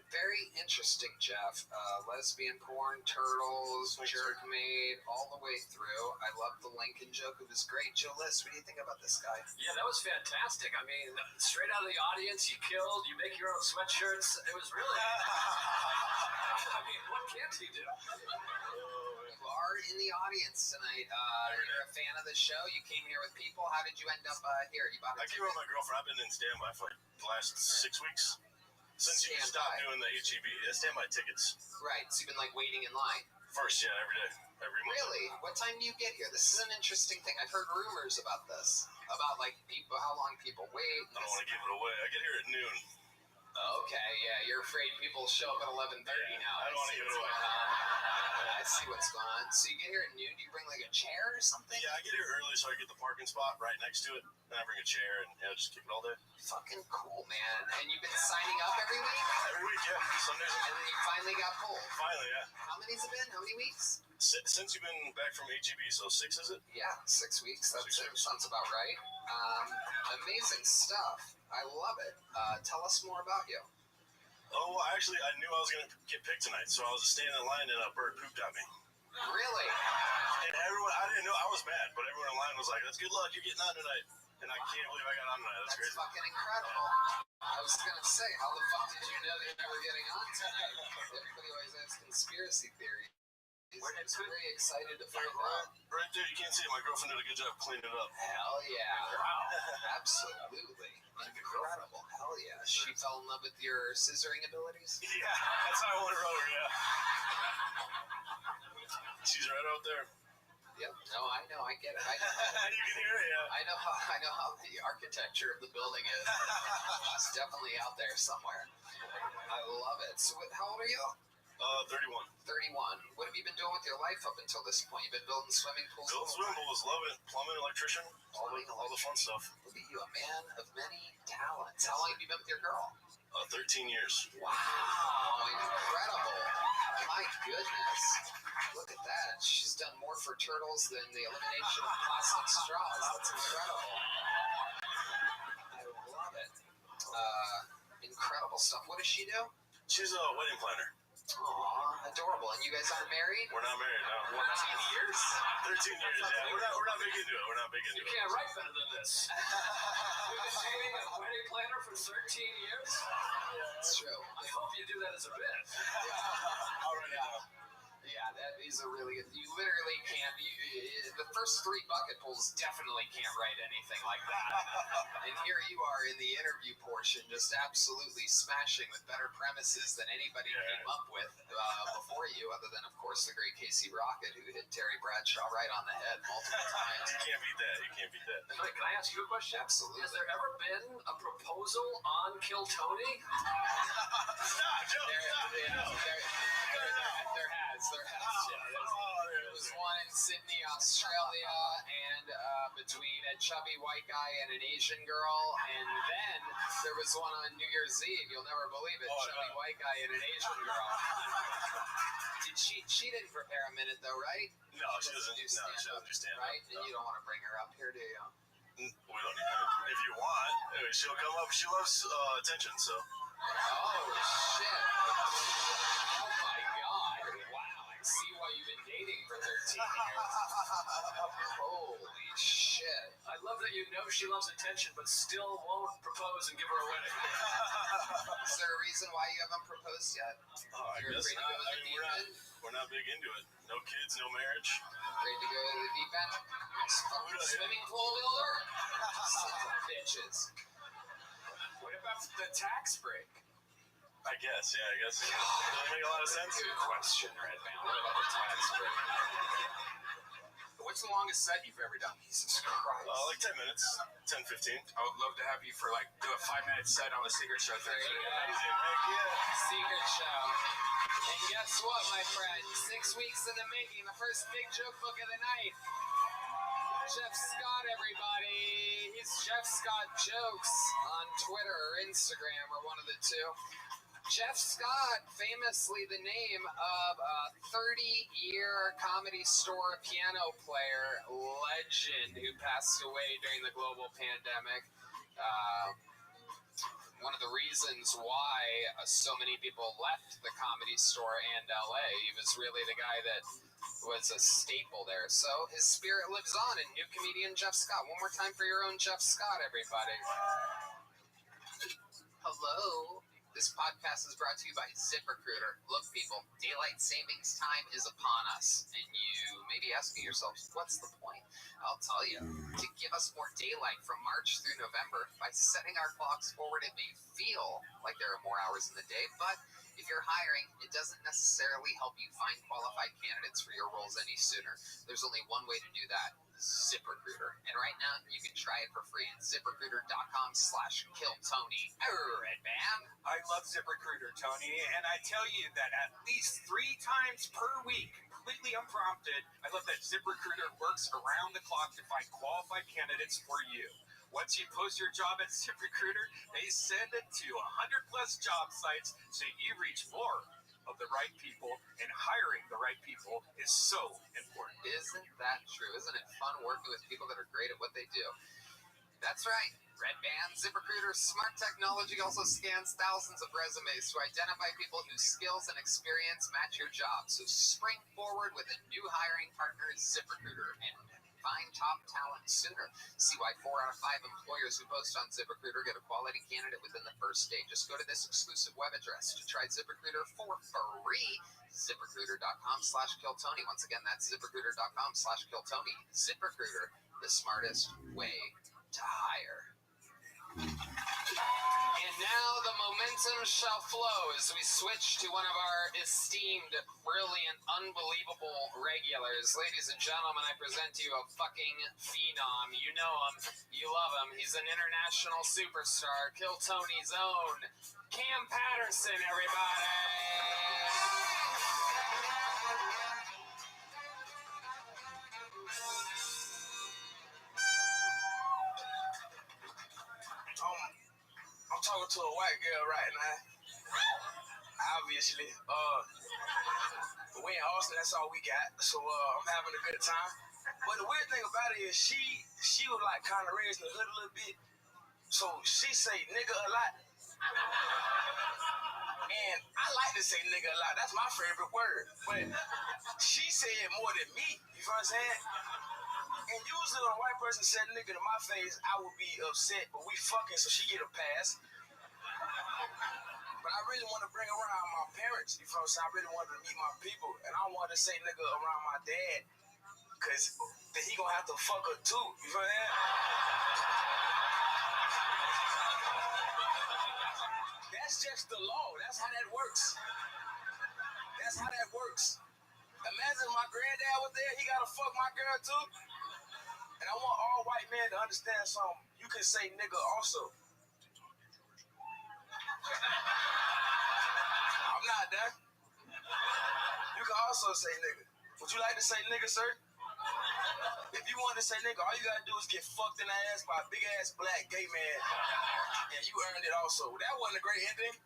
very interesting, Jeff. Lesbian porn, turtles, Jerkmate, all the way through. I love the Lincoln joke. It was great. Joe List, what do you think about this guy? Yeah, that was fantastic. I mean, straight out of the audience, you killed, you make your own sweatshirts. It was really... I mean, what can't he do? You are in the audience tonight. You're a fan of the show. You came here with people. How did you end up here? You bought a I came with my girlfriend. I've been in standby for like the last 6 weeks. Since you stopped doing the HEB, standby tickets. Right, so you've been like waiting in line. First, yeah, every day. Every month. Really? What time do you get here? This is an interesting thing. I've heard rumors about this. About like people, how long people wait. I don't want to give it away. I get here at noon. Okay, yeah, you're afraid people show up at 11:30 now. I don't want to give it away. I see what's going on. So you get here at noon, do you bring like a chair or something? Yeah, I get here early so I get the parking spot right next to it. And I bring a chair and just kick it all day. Fucking cool, man. And you've been signing up every week? Every week, yeah. Sundays. And then you finally got pulled? Finally, yeah. How many's it been? How many weeks? Since you've been back from HEB, so 6 is it? Yeah, 6 weeks. That sounds about right. Amazing stuff. I love it. Tell us more about you. Oh, well, actually, I knew I was going to get picked tonight, so I was standing in line and a bird pooped on me. Really? And everyone, I didn't know, I was mad, but everyone in line was like, "That's good luck, you're getting on tonight." And I can't believe I got on tonight. That's crazy. Fucking incredible. I was gonna say, how the fuck did you know that you were getting on tonight? Everybody always has conspiracy theories. I'm very excited to find out. Right there, you can't see it. My girlfriend did a good job cleaning it up. Hell yeah. Wow. Absolutely. Incredible. Hell yeah. She fell in love with your scissoring abilities? Yeah, that's how I won her over, yeah. She's right out there. Yep. No, I know. I get it. I know. You can hear it, yeah. I know how the architecture of the building is. It's definitely out there somewhere. I love it. So, how old are you? 31. 31. What have you been doing with your life up until this point? You've been building swimming pools? Building swimming pools, love it. Plumbing, electrician, all the fun stuff. Look at you, a man of many talents. How long have you been with your girl? 13 years. Wow. Incredible. My goodness. Look at that. She's done more for turtles than the elimination of plastic straws. That's incredible. I love it. Incredible stuff. What does she do? She's a wedding planner. Aw, adorable. And you guys aren't married? We're not married, no. 14 years? 13 years, yeah. We're not big into it. We're not big into it. You can't write better than this. You've been dating a wedding planner for 13 years? That's true. I hope you do that as a bit. I'll write it down. Yeah, that is a really good. You literally can't. The first 3 bucket pools definitely can't write anything like that. And here you are in the interview portion, just absolutely smashing with better premises than anybody came up with before you, other than, of course, the great Casey Rocket, who hit Terry Bradshaw right on the head multiple times. You can't beat that. You can't beat that. Can I ask you a question? Absolutely. Has there ever been a proposal on Kill Tony? Stop, Joe. There has. There was one in Sydney, Australia, and between a chubby white guy and an Asian girl, and then there was one on New Year's Eve. You'll never believe it. Chubby white guy and an Asian girl. She didn't prepare a minute though, right? No, she doesn't. No, she doesn't do stand up. Right? And you don't want to bring her up here, do you? We don't need her. If you want, she'll come up. She loves attention, so. Oh shit! Oh my god! Wow! I see why you've been dating for 13 years. Holy shit! I love that you know she loves attention, but still won't propose and give her a wedding. Is there a reason why you haven't proposed yet? I guess afraid to go in the deep end? We're not big into it. No kids, no marriage. Afraid to go to the deep end? Fucking swimming pool builder? Sons of bitches. What about the tax break? I guess, yeah, I guess. Does that make a lot of sense? Good question, Redman. What about the tax break? What's the longest set you've ever done? Jesus Christ. Like 10 minutes. 10, 15. I would love to have you for do a 5-minute set on the Secret Show. There you go. Amazing, heck yeah. Secret Show. And guess what, my friend? 6 weeks in the making, the first big joke book of the night. Jeff Scott, everybody. He's Jeff Scott Jokes on Twitter or Instagram or one of the two. Jeff Scott, famously the name of a 30-year Comedy Store piano player legend who passed away during the global pandemic. One of the reasons why so many people left the Comedy Store and LA. He was really the guy that was a staple there. So his spirit lives on in new comedian Jeff Scott. One more time for your own Jeff Scott, everybody. Hello. This podcast is brought to you by ZipRecruiter. Look, people, daylight savings time is upon us. And you may be asking yourselves, what's the point? I'll tell you. To give us more daylight from March through November, by setting our clocks forward, it may feel like there are more hours in the day, but if you're hiring, it doesn't necessarily help you find qualified candidates for your roles any sooner. There's only one way to do that. ZipRecruiter. And right now, you can try it for free at ZipRecruiter.com/KillTony. Redman. I love ZipRecruiter, Tony, and I tell you that at least 3 times per week, completely unprompted, I love that ZipRecruiter works around the clock to find qualified candidates for you. Once you post your job at ZipRecruiter, they send it to 100+ job sites so you reach more of the right people, and hiring the right people is so important. Isn't that true? Isn't it fun working with people that are great at what they do? That's right. Red Band ZipRecruiter's smart technology also scans thousands of resumes to identify people whose skills and experience match your job. So spring forward with a new hiring partner, ZipRecruiter, and find top talent sooner. See why 4 out of 5 employers who post on ZipRecruiter get a quality candidate within the first day. Just go to this exclusive web address to try ZipRecruiter for free. ZipRecruiter.com/KillTony. Once again, that's ZipRecruiter.com/KillTony. ZipRecruiter, the smartest way to hire. And now the momentum shall flow as we switch to one of our esteemed, brilliant, unbelievable regulars. Ladies and gentlemen, I present to you a fucking phenom. You know him. You love him. He's an international superstar. Kill Tony's own Cam Patterson, everybody. I'm talking to a white girl right now. Obviously. We in Austin, that's all we got. So I'm having a good time. But the weird thing about it is she was like kind of raised in the hood a little bit. So she say nigga a lot. And I like to say nigga a lot. That's my favorite word. But she said it more than me. You know what I'm saying? And usually when a white person said nigga to my face, I would be upset, but we fucking, so she get a pass. But I really want to bring around my parents, you know what I'm saying? I really wanted to meet my people, and I wanted to say nigga around my dad, because then he gonna have to fuck her too, you know what I'm saying? That's just the law. That's how that works. That's how that works. Imagine my granddad was there, he gotta fuck my girl too. And I want all white men to understand something. You can say nigga also. I'm not done. You can also say nigga. Would you like to say nigga, sir? If you want to say nigga, all you gotta do is get fucked in the ass by a big ass black gay man. And you earned it also. That wasn't a great ending.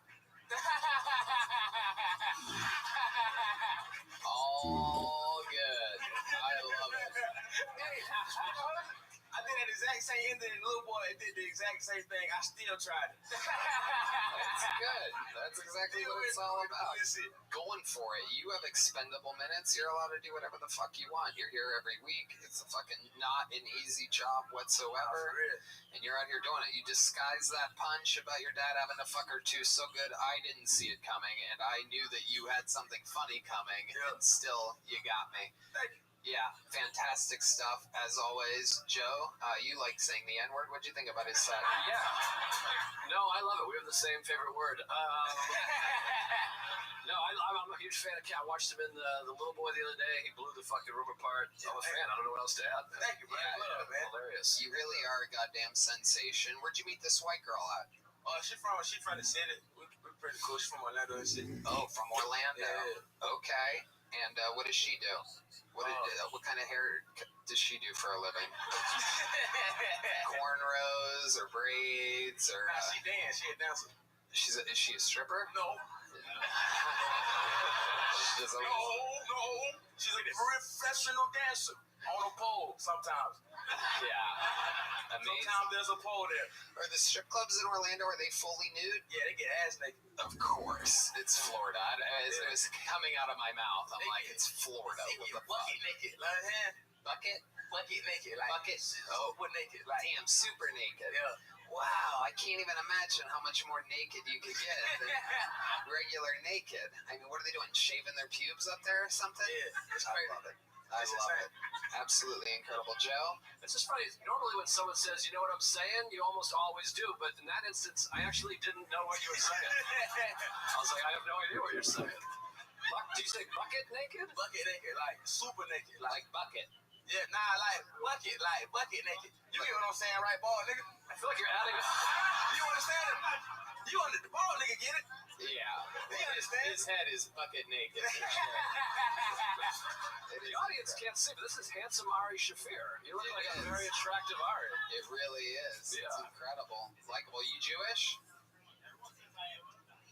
All good. I love it. Hey, I did that exact same ending, and little boy did the exact same thing. I still tried it. That's good. That's exactly what it's all about. Going for it. You have expendable minutes. You're allowed to do whatever the fuck you want. You're here every week. It's a fucking not an easy job whatsoever. And you're out here doing it. You disguise that punch about your dad having to fuck her too so good. I didn't see it coming, and I knew that you had something funny coming, and still, you got me. Thank you. Yeah, fantastic stuff as always. Joe, you like saying the N-word. What'd you think about his set? Yeah. No, I love it. We have the same favorite word. No, I'm a huge fan of Cat. I watched him in the Little Boy the other day. He blew the fucking room apart. I'm a fan. I don't know what else to add. Man. Thank you, man. Yeah, man. Hilarious. You really are a goddamn sensation. Where'd you meet this white girl at? She from the city. We're pretty cool. She's from Orlando and shit. Oh, from Orlando. Yeah. Okay. And what does she do? What kind of hair does she do for a living? Cornrows or braids or? Nah, she dance. She a dancer. Is she a stripper? No. No. She's a professional dancer on a pole sometimes. Yeah. Amazing. Sometimes there's a pole there. Are the strip clubs in Orlando, are they fully nude? Yeah, they get ass naked. Of course. It's Florida. It was coming out of my mouth. I'm like, it's Florida. They What get the fuck? bucket naked. Like, Bucket? bucket naked. Like, Bucket? super naked. Like, Damn, super naked. yeah. Wow, I can't even imagine how much more naked you could get than regular naked. I mean, what are they doing? Shaving their pubes up there or something? Yeah, it's I crazy. love it. I love it. Absolutely incredible. Joe? It's just funny. Normally when someone says, you know what I'm saying, you almost always do. But in that instance, I actually didn't know what you were saying. I was like, I have no idea what you're saying. Do you say bucket naked? Bucket naked, like super naked. Like bucket. Yeah, like bucket naked. You get what I'm saying, right, ball nigga? I feel like you're adding a... You understand it? You under the ball nigga get it? Yeah. He understands. His head is bucket naked. The audience can't see, but this is handsome Ari Shafir. You look like a very attractive Ari. It really is. Yeah. It's incredible. Likeable. You Jewish?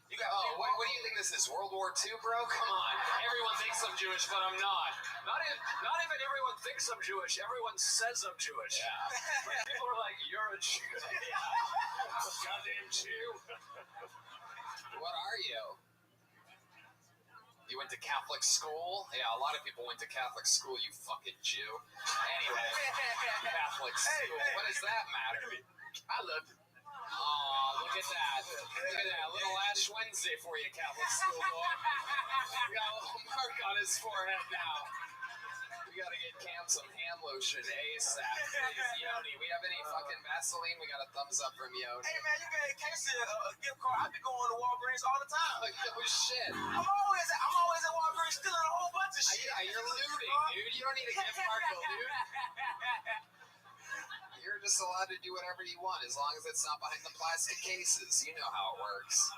You got what do you think this is? World War II, bro? Come on. Everyone thinks I'm Jewish, but I'm not. Not even everyone thinks I'm Jewish. Everyone says I'm Jewish. Yeah. Like, people are like, "You're a Jew." Goddamn Jew. What are you? You went to Catholic school? Yeah, a lot of people went to Catholic school, you fucking Jew. Anyway, Catholic school. What does that matter? I love it. Oh, look at that. Look at that. Little Ash Wednesday for you, Catholic school boy. Got a little mark on his forehead now. We gotta get Cam some hand lotion ASAP. Please, Yoni. We have any fucking Vaseline? We got a thumbs up from Yoni. Hey man, you gave Casey a gift card. I be going to Walgreens all the time. Like, oh shit. I'm always at Walgreens stealing a whole bunch of shit. Yeah, you're looting, dude. You don't need a gift card to loot. You're just allowed to do whatever you want as long as it's not behind the plastic cases. You know how it works.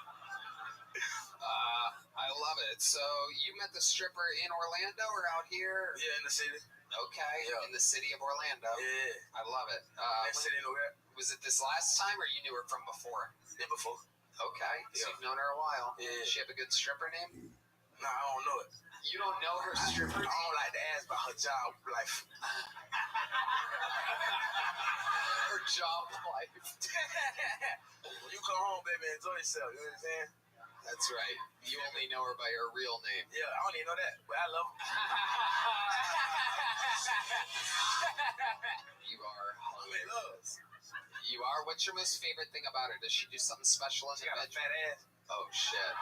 I love it. So you met the stripper in Orlando or out here? Yeah, in the city. Okay, Yeah. in the city of Orlando. Yeah. I love it. Next city nowhere. Was it this last time or you knew her from before? Yeah, before. Okay, so Yeah. you've known her a while. Yeah. Does she have a good stripper name? Nah, I don't know it. You don't know her stripper I name? don't like to ask about her job life. Her job life. When you come home, baby, enjoy yourself. You know what I'm saying? That's right. You only know her by her real name. Yeah, I don't even know that, but I love her. You are hilarious. You are? What's your most favorite thing about her? Does she do something special in She the got a bedroom? fat ass. Oh, shit.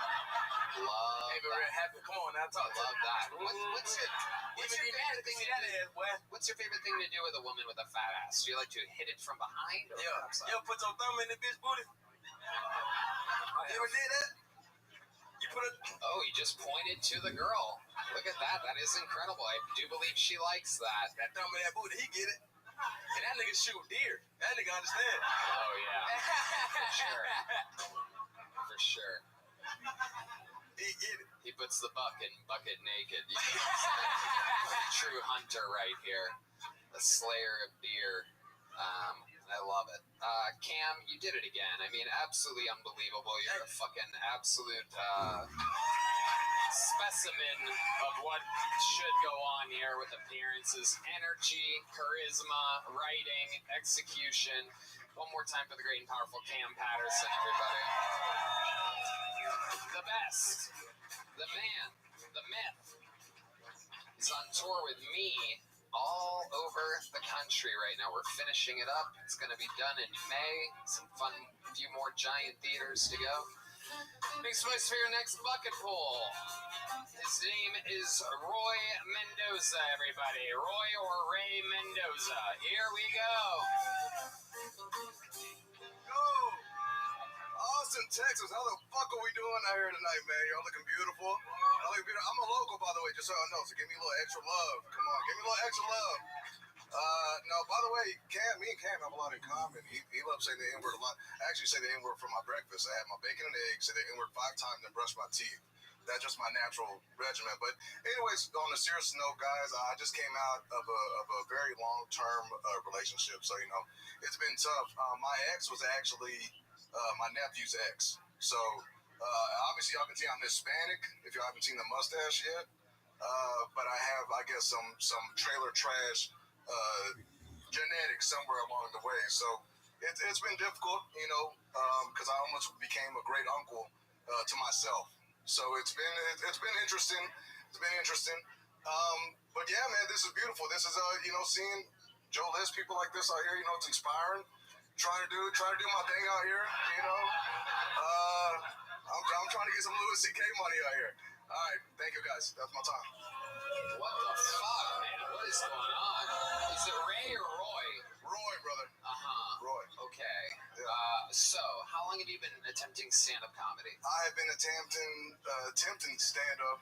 Love Hey, but that. real happy. Come on, now talk to Love me. that. What's your favorite thing to do? What's your favorite thing to do with a woman with a fat ass? Do you like to hit it from behind? Or Yeah. from You ever put your thumb in the bitch booty? You ever did that? You put it. Oh, you just pointed to the girl. Look at that. That is incredible. I do believe she likes that. That thumb in that booty, he get it. And that nigga shoot deer. That nigga understand. Oh, yeah. For sure. For sure. He get it. He puts the buck in bucket naked. You know, a true hunter right here. A slayer of deer. I love it. Cam, you did it again. I mean, absolutely unbelievable. You're a fucking absolute specimen of what should go on here with appearances, energy, charisma, writing, execution. One more time for the great and powerful Cam Patterson, everybody. The best, the man, the myth. He's on tour with me all over the country right now. We're finishing it up. It's going to be done in May. Some fun, a few more giant theaters to go. Big space for your next bucket pool. His name is Roy Mendoza, everybody. Roy or Ray Mendoza. Here we go. Yo, Austin, Texas. How the fuck are we doing out here tonight, man? Y'all looking beautiful. I'm a local, by the way, just so y'all know. So give me a little extra love. Come on, give me a little extra love. No, by the way, me and Cam have a lot in common. He loves saying the N-word a lot. I actually say the N-word for my breakfast. I have my bacon and eggs, say the N-word 5 times, then brush my teeth. That's just my natural regimen. But anyways, on a serious note, guys, I just came out of a very long-term relationship. So, you know, it's been tough. My ex was actually my nephew's ex. So, obviously, y'all can see I'm Hispanic, if y'all haven't seen the mustache yet. But I have, I guess, some trailer trash genetics somewhere along the way. So, it's been difficult, you know, because I almost became a great uncle to myself. So it's been interesting. It's been interesting. But yeah, man, this is beautiful. This is you know, seeing Joe List, people like this out here, you know, it's inspiring. Trying to do my thing out here, you know. I'm trying to get some Louis C.K. money out here. All right, thank you guys. That's my time. What the fuck, man? What is going on? Is it Ray or Roy? Roy, brother. Roy. Okay. Yeah. So, how long have you been attempting stand-up comedy? I have been attempting stand-up.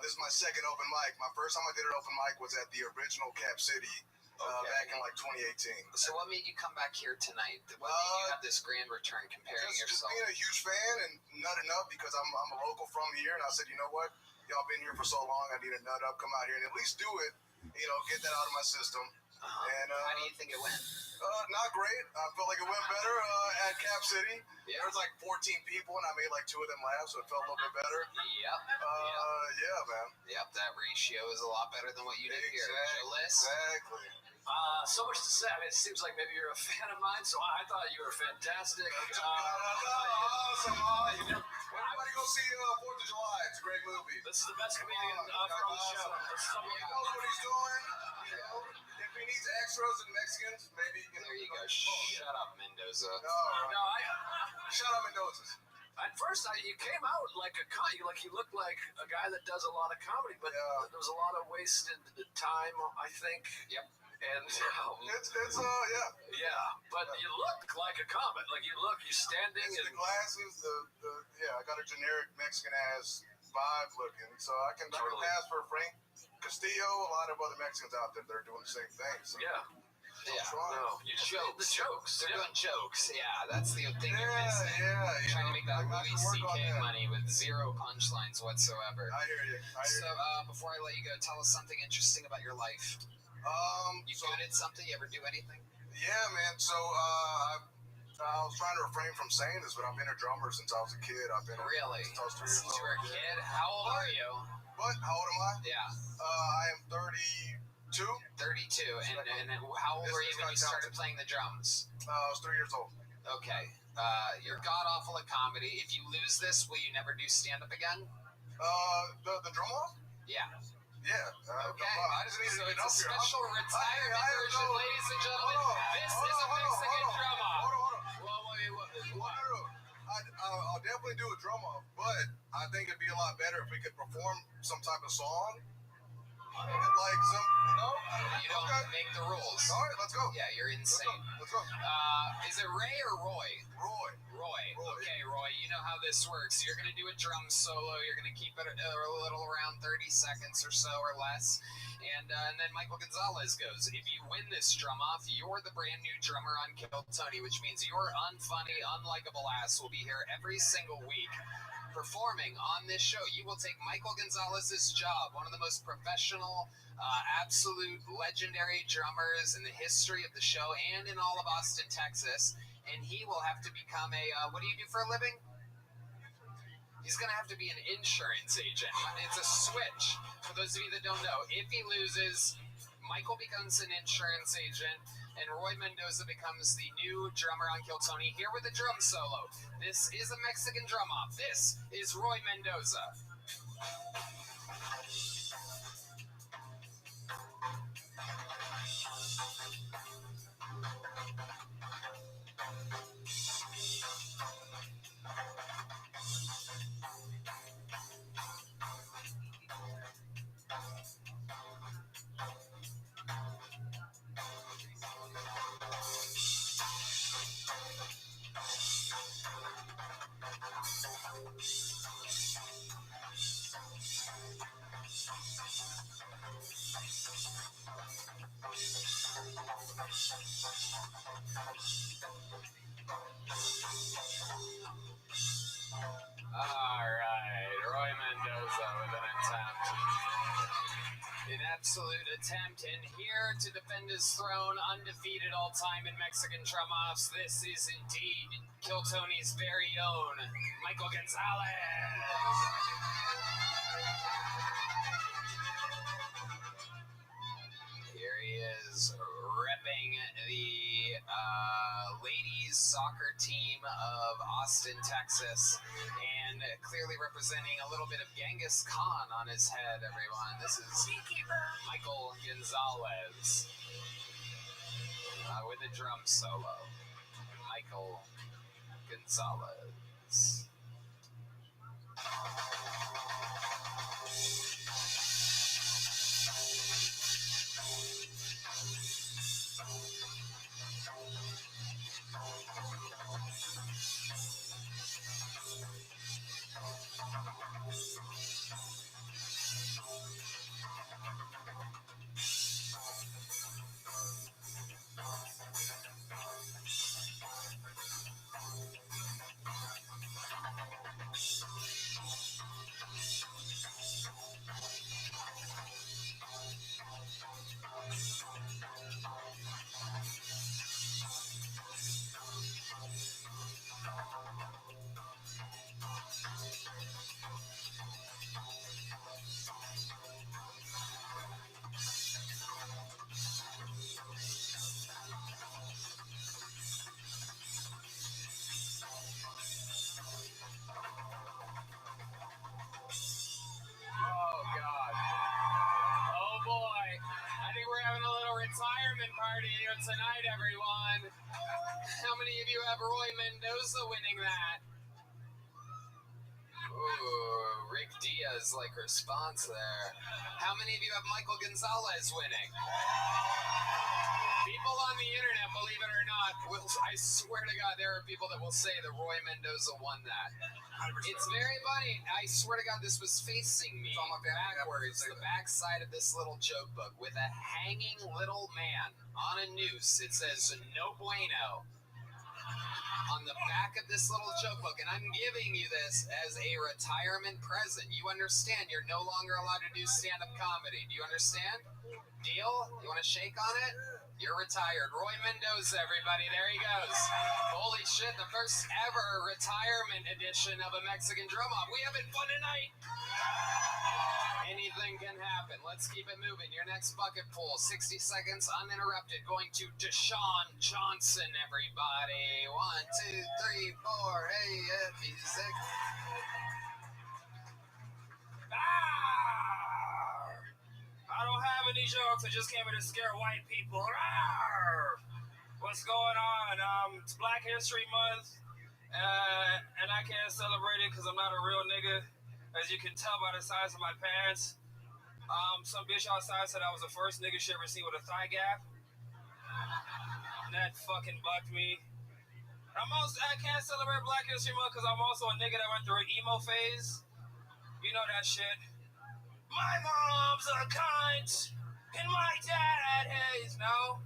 This is my second open mic. My first time I did an open mic was at the original Cap City back in like 2018. So what made you come back here tonight? What made you have this grand return comparing Just yourself? being a huge fan and nutting up because I'm a local from here, and I said, you know what? Y'all been here for so long, I need to nut up, come out here and at least do it. You know, get that out of my system. And How do you think it went? not great. I felt like it went better at Cap City. Yeah. There was like 14 people, and I made like 2 of them laugh, so it felt a little bit better. Yep. Yeah, man. Yep, that ratio is a lot better than what you did here. Exactly. So much to say. I mean, it seems like maybe you're a fan of mine, so I thought you were fantastic. Awesome. Everybody go see 4th of July. It's a great movie. This is the best comedian from the show. He knows what he's doing. You know, if he needs extras and Mexicans, maybe you can. There you go. Shut up, Mendoza. No, shut up, Mendoza. At first, you came out like you looked like a guy that does a lot of comedy, but there was a lot of wasted time, I think. Yep. And it's but you look like a comic. Like you're standing. It's and the glasses, I got a generic Mexican ass vibe looking, so I can pass for Frank Castillo, a lot of other Mexicans out there that are doing the same thing. So. Yeah. No, you jokes. The jokes. They're doing jokes. Yeah, that's the thing you're missing. Yeah. Trying to make that Louis C.K. money with 0 punchlines whatsoever. I hear you. So, before I let you go, tell us something interesting about your life. You good at something? You ever do anything? Yeah, man. So, I was trying to refrain from saying this, but I've been a drummer since I was a kid. Really? Since I was 3 years Since old. you were a kid? How old are you? What? How old am I? Yeah. I am 32. 32. And how old were you when you started playing the drums? I was 3 years old. Okay. You're god awful at comedy. If you lose this, will you never do stand up again? The drum off? Yeah. Yeah. Okay. I just need So to get it's a up here. special retirement version, ladies and gentlemen. This is a Mexican drum off. I'll definitely do a drum off, but I think it'd be a lot better if we could perform some type of song. Like some, no? You don't make the rules. All right, let's go. Yeah, you're insane. Let's go. Is it Ray or Roy? Roy. Okay, Roy, you know how this works. You're going to do a drum solo. You're going to keep it a little around 30 seconds or so or less. And then Michael Gonzalez goes. If you win this drum off, you're the brand new drummer on Kill Tony, which means your unfunny, unlikable ass will be here every single week performing on this show. You will take Michael Gonzalez's job, one of the most professional, absolute legendary drummers in the history of the show and in all of Austin, Texas. And he will have to become what do you do for a living? He's going to have to be an insurance agent. It's a switch. For those of you that don't know, if he loses, Michael becomes an insurance agent, and Roy Mendoza becomes the new drummer on Kill Tony, here with a drum solo. This is a Mexican drum off. This is Roy Mendoza. Alright, Roy Mendoza with an attempt. An absolute attempt, and here to defend his throne, undefeated all-time in Mexican drum-offs, this is indeed Kill Tony's very own Michael Gonzalez. Here he is, repping the ladies soccer team of Austin, Texas, and clearly representing a little bit of Genghis Khan on his head, everyone. This is Michael Gonzalez with a drum solo. Michael Gonzalez. a little retirement party here tonight, everyone. How many of you have Roy Mendoza winning that? Ooh, Rick Diaz like response there. How many of you have Michael Gonzalez winning? People on the internet, believe it or not, I swear to God, there are people that will say that Roy Mendoza won that. It's very funny. I swear to God, this was facing me backwards, the backside of this little joke book, with a hanging little man on a noose. It says, "No bueno," on the back of this little joke book, and I'm giving you this as a retirement present. You understand you're no longer allowed to do stand-up comedy. Do you understand? Deal? You want to shake on it? You're retired. Roy Mendoza, everybody. There he goes. Holy shit, the first ever retirement edition of a Mexican drum off. We having fun tonight. Anything can happen. Let's keep it moving. Your next bucket pool, 60 seconds uninterrupted, going to Deshaun Johnson, everybody. 1, 2, 3, 4. Hey, music. I don't have any jokes. I just came here to scare white people. Rawr! What's going on? It's Black History Month, and I can't celebrate it because I'm not a real nigga, as you can tell by the size of my pants. Some bitch outside said I was the first nigga she ever seen with a thigh gap. That fucking bugged me. I can't celebrate Black History Month because I'm also a nigga that went through an emo phase. You know that shit. My mom's a cunt, and my dad hates. No?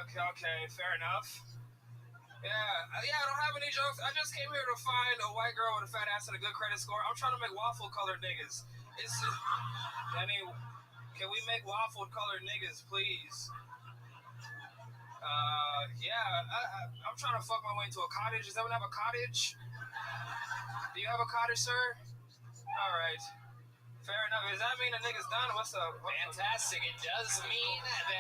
Okay, fair enough. Yeah, I don't have any jokes. I just came here to find a white girl with a fat ass and a good credit score. I'm trying to make waffle-colored niggas. Can we make waffle-colored niggas, please? I'm trying to fuck my way into a cottage. Does anyone have a cottage? Do you have a cottage, sir? All right. Fair enough. Does that mean the nigga's done? What's up? Fantastic. It does mean that a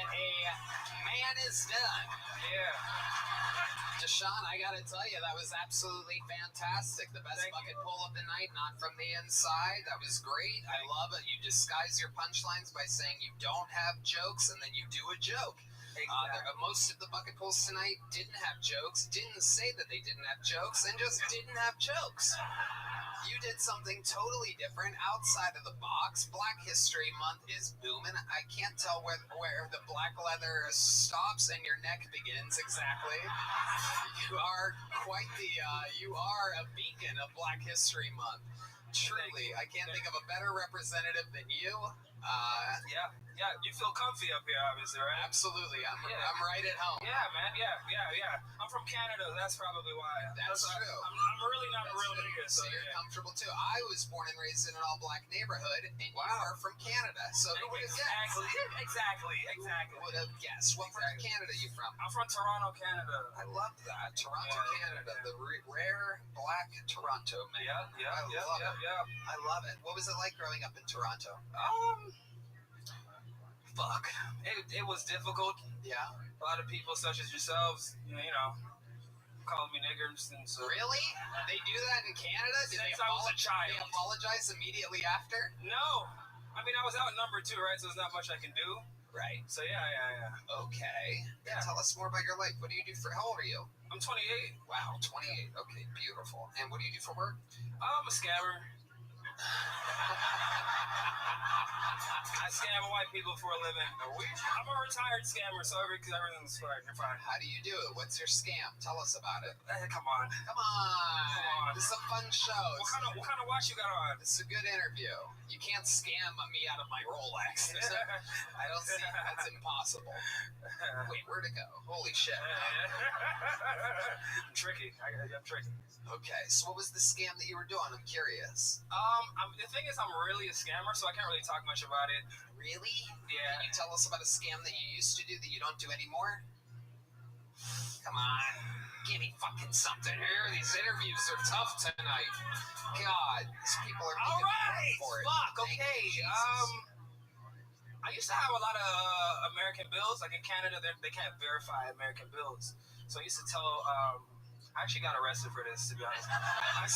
man is done. Yeah. Deshaun, I gotta tell you, that was absolutely fantastic. The best bucket pull of the night, not from the inside. That was great. I love it. You disguise your punchlines by saying you don't have jokes, and then you do a joke. Most of the bucket pulls tonight didn't have jokes, didn't say that they didn't have jokes, and just didn't have jokes. You did something totally different outside of the box. Black History Month is booming. I can't tell where the black leather stops and your neck begins exactly. You are you are a beacon of Black History Month. Truly, I can't think of a better representative than you. Yeah, you feel comfy up here, obviously, right? Absolutely. I'm right at home. Yeah, man. Yeah. I'm from Canada. That's probably why. That's true. I'm really not a real nigga, so you're comfortable too. I was born and raised in an all-black neighborhood, and you are from Canada. So who would have guessed? Exactly. Would have guessed. What part of Canada are you from? I'm from Toronto, Canada. I love that. Toronto, Canada. The rare black Toronto, man. Yeah. I love it. What was it like growing up in Toronto? Fuck. It was difficult. Yeah. A lot of people such as yourselves, you know, called me niggers and so. Really? They do that in Canada? Since I was a child. They apologize immediately after? No. I mean, I was outnumbered too, right? So there's not much I can do. Right. So yeah. Okay. Yeah. Tell us more about your life. What do you do for? How old are you? I'm 28. Wow, 28. Okay, beautiful. And what do you do for work? I'm a scammer. I scam white people for a living. I'm a retired scammer, so everything's fine. You're fine. How do you do it? What's your scam? Tell us about it. Come on. This is a fun show. What kind of watch you got on? This is a good interview. You can't scam me out of my Rolex. I don't see that's impossible. Wait, where'd it go? Holy shit. I'm tricky. I'm tricky. Okay, so what was the scam that you were doing? I'm curious. The thing is, I'm really a scammer, so I can't really talk much about it. Really? Yeah. Can you tell us about a scam that you used to do that you don't do anymore? Come on. Give me fucking something here. These interviews are tough tonight. God, these people are making me work for it. Fuck, okay. I used to have a lot of American bills. Like in Canada, they can't verify American bills. So I used to tell... I actually got arrested for this, to be honest.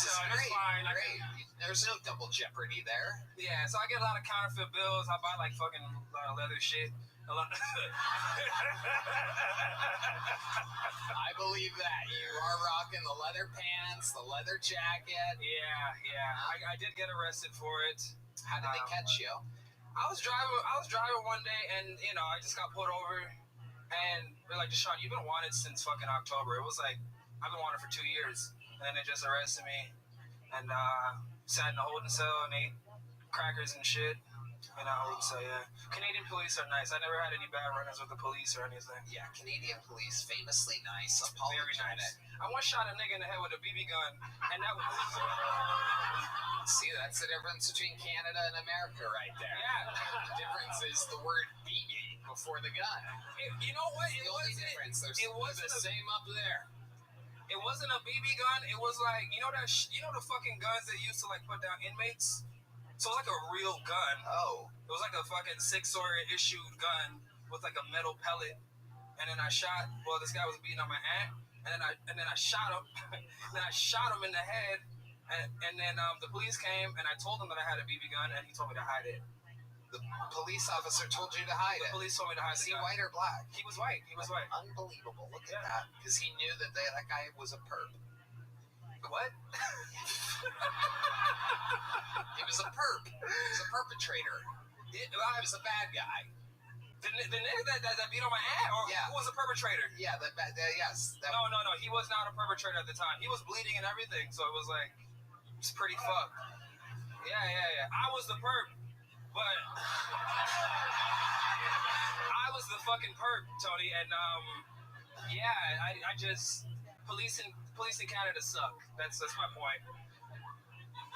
So it's fine. Great. There's no double jeopardy there. Yeah, so I get a lot of counterfeit bills. I buy like fucking a lot of leather shit. A lot. I believe that. You are rocking the leather pants, the leather jacket. Yeah. I did get arrested for it. How did they catch you? I was driving one day, and I just got pulled over, and they're like, "Deshaun, you've been wanted since fucking October." It was like I've been wanted for 2 years, and they just arrested me, and sat in a holding cell and ate crackers and shit. So yeah, Canadian police are nice. I never had any bad run-ins with the police or anything. Yeah, Canadian police, famously nice, Very apologetic. nice. I once shot a nigga in the head with a BB gun, and that was. See, that's the difference between Canada and America right there. Yeah. The difference is the word BB before the gun. You know what? The only difference. They're the same up there. It wasn't a BB gun. It was like, the fucking guns they used to like put down inmates? So it was like a real gun. Oh. It was like a fucking 6-story issued gun with like a metal pellet. And then I shot, this guy was beating on my aunt. And then I shot him. Then I shot him in the head. And then the police came, and I told him that I had a BB gun, and he told me to hide it. The police officer told you to hide it? The police told me to hide it. Is he white or black? He was white. Unbelievable. Look at that. Because he knew that that guy was a perp. What? He was a perp. He was a perpetrator. He was a bad guy. The nigga that beat on my aunt, or who was a perpetrator? Yeah, yes. No, he was not a perpetrator at the time. He was bleeding and everything, so it was like, it's pretty fucked. Yeah. I was the perp, but I was the fucking perp, Tony, and I just, police in Canada suck. That's my point.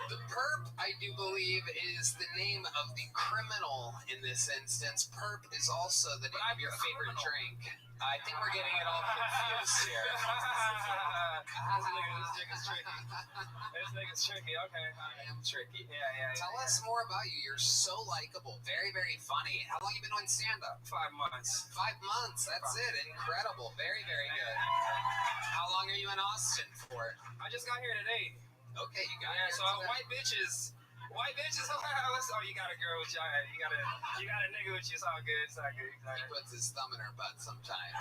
The perp, I do believe, is the name of the criminal in this instance. Perp is also the name of your favorite drink. I think we're getting it all confused here. This nigga's tricky, okay. I am tricky. Yeah. Tell us more about you. You're so likable. Very, very funny. How long have you been on stand-up? 5 months. 5 months. That's it. Incredible. Very, very good. How long are you in Austin for? I just got here today. Okay, you got it. So white bitches. Oh, you got a girl with you. You got a nigga with you. It's all good. Exactly. He puts his thumb in her butt sometimes.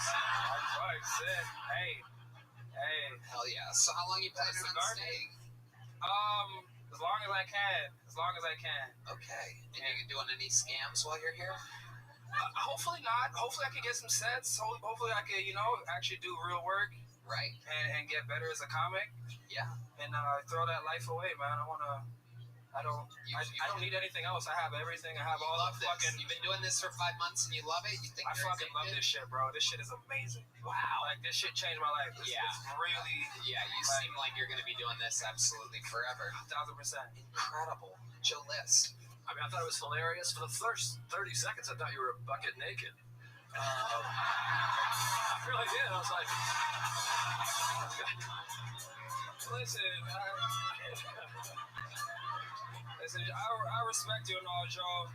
Hey. Hell yeah. So how long you planning on staying? As long as I can. Okay. And you doing any scams while you're here? Hopefully not. Hopefully I can get some sets. Hopefully I can, actually do real work. Right. And get better as a comic. Yeah. And throw that life away, man. I don't need anything else. I have everything. I have all the fucking. You've been doing this for 5 months and you love it? You think I fucking love this shit, bro. This shit is amazing. Wow. Like, this shit changed my life. It's really. Yeah, you seem like you're going to be doing this absolutely forever. 1,000%. Incredible. Joe List. I mean, I thought it was hilarious. For the first 30 seconds, I thought you were bucket naked. I really did. I was like, listen, I respect you and all, Joe,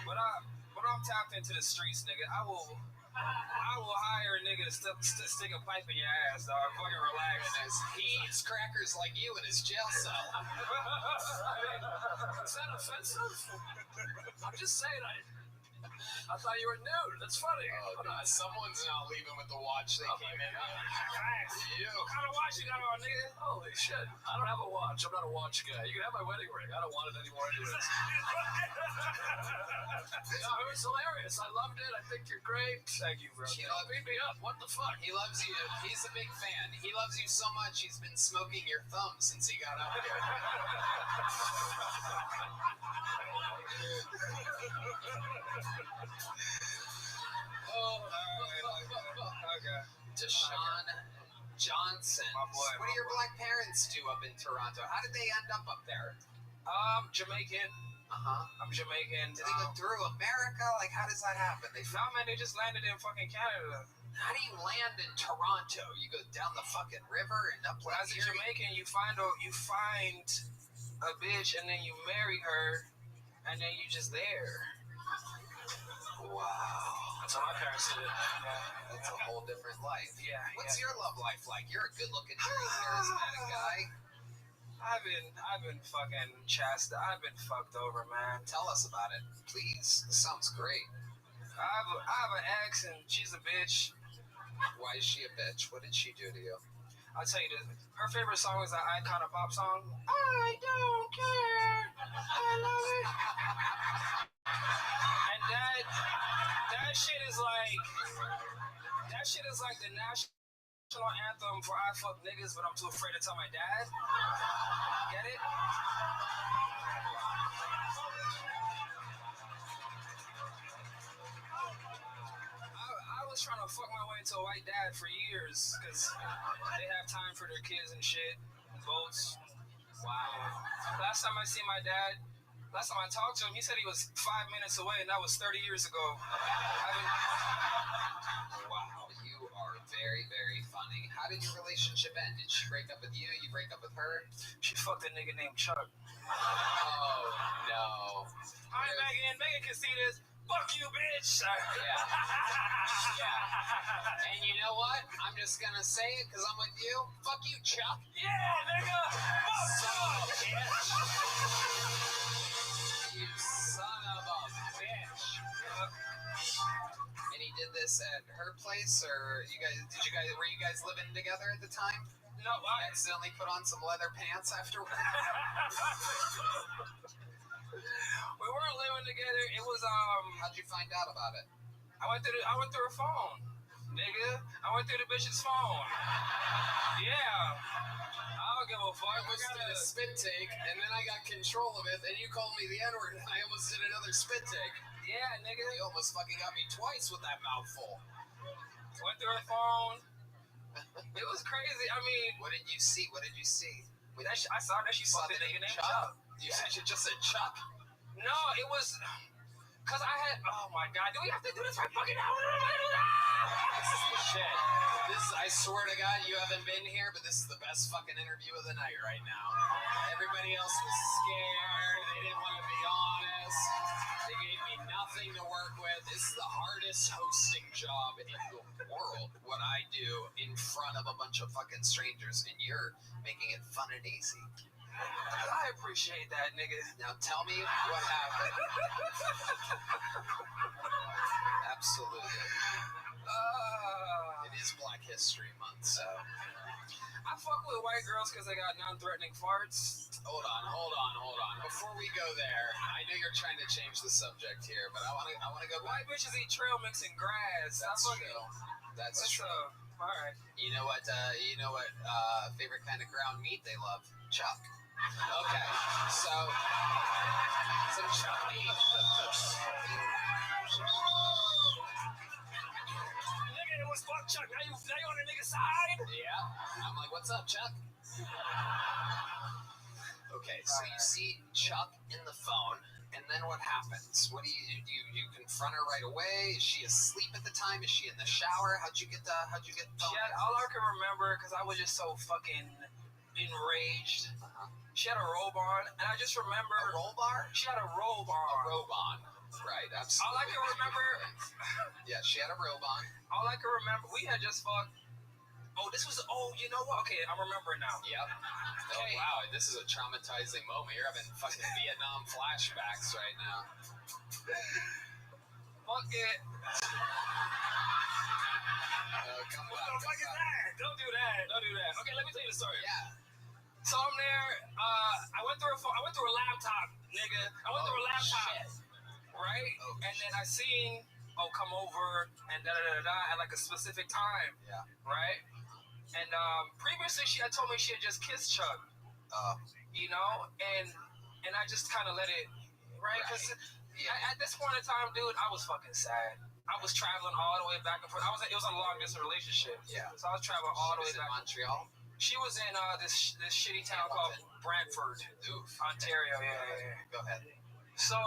but I'm tapped into the streets, nigga. I will hire a nigga to stick a pipe in your ass, dog. Fucking relax. He eats crackers like you in his jail cell. is that offensive? I'm just saying, I thought you were nude. That's funny. Oh, someone's not leaving with the watch they came in with. You. What kind of watch you got on, nigga? Holy shit. I don't have a watch. I'm not a watch guy. You can have my wedding ring. I don't want it anymore anyways. No, it was hilarious. I loved it. I think you're great. Thank you, bro. Beat me up. What the fuck? He loves you. He's a big fan. He loves you so much, he's been smoking your thumb since he got up here. Okay. Deshaun Johnson. My boy. What do your black parents do up in Toronto? How did they end up there? Jamaican. I'm Jamaican. Did they go through America? Like, how does that happen? Man, they just landed in fucking Canada. How do you land in Toronto? You go down the fucking river and up like as a Jamaican, you find a bitch and then you marry her and then you just there. Wow. That's how my parents did it. Yeah, that's a whole different life. Yeah. What's your love life like? You're a good-looking, charismatic guy. I've been fucking chastised. I've been fucked over, man. Tell us about it, please. This sounds great. I have an ex and she's a bitch. Why is she a bitch? What did she do to you? I'll tell you this. Her favorite song is that Icon of Pop song. I don't care. I love it. And that shit is like the national anthem for I fuck niggas, but I'm too afraid to tell my dad. Get it? I was trying to fuck my way into a white dad for years because they have time for their kids and shit. Boats. Wow. Last time I talked to him, he said he was 5 minutes away, and that was 30 years ago. Wow, you are very, very funny. How did your relationship end? Did she break up with you? You break up with her? She fucked a nigga named Chuck. Oh, no. Hi, Megan. Megan can see this. Fuck you, bitch. Yeah. And you know what? I'm just gonna say it because I'm with you. Fuck you, Chuck. Yeah, nigga. Fuck Chuck. Bitch. You son of a bitch. And he did this at her place, or were you guys living together at the time? No, I accidentally put on some leather pants afterwards. We weren't living together. It was How'd you find out about it? I went through her phone, nigga. I went through the bitch's phone. Yeah. I don't give a fuck. I did a spit take, and then I got control of it, and you called me the N-word, and I almost did another spit take. Yeah, nigga. You almost fucking got me twice with that mouthful. Went through her phone. It was crazy. I mean, what did you see? I saw that she fucked a nigga named Chuck. You said you just said Chuck? No, it was because I had. Oh my god, do we have to do this right fucking now? This is the shit. I swear to God, you haven't been here, but this is the best fucking interview of the night right now. Everybody else was scared. They didn't want to be honest. They gave me nothing to work with. This is the hardest hosting job in the world. What I do in front of a bunch of fucking strangers, and you're making it fun and easy. I appreciate that, nigga. Now tell me what happened. Absolutely. It is Black History Month, so. I fuck with white girls because they got non-threatening farts. Hold on. Before we go there, I know you're trying to change the subject here, but I want to go back. White bitches eat trail mix and grass. That's true. That's true. All right. You know what? Favorite kind of ground meat they love? Chuck. Okay, so some Chuck meat. Nigga, it was fuck Chuck. Now you on the nigga side? Yeah. I'm like, what's up, Chuck? Okay, so you see Chuck in the phone, and then what happens? What do you confront her right away? Is she asleep at the time? Is she in the shower? How'd you get phone? Yeah, all I can remember, because I was just so fucking enraged. She had a robe on, and I just remember... A robe on? She had a robe on. A robe on. Right, absolutely. All I can remember... Yeah, she had a robe on. All I can remember... We had just fucked... Oh, this was... Oh, you know what? Okay, I'm remembering now. Yep. Okay. Oh, wow, this is a traumatizing moment. You're having fucking Vietnam flashbacks right now. Fuck it. Come what the fuck is that? Don't do that. Okay, let me tell you the story. Yeah. So I'm there. I went through a laptop, nigga. I went through a laptop, shit. Right? And then I seen, come over and at like a specific time. Yeah. Right? And previously she had told me she had just kissed Chuck. You know, and I just kind of let it, right? Because at this point in time, dude, I was fucking sad. I was traveling all the way back and forth. It was a long distance relationship. Yeah. So I was traveling all the way back. Montreal. She was in this shitty town called Brantford, Ontario. Yeah. Go ahead. So,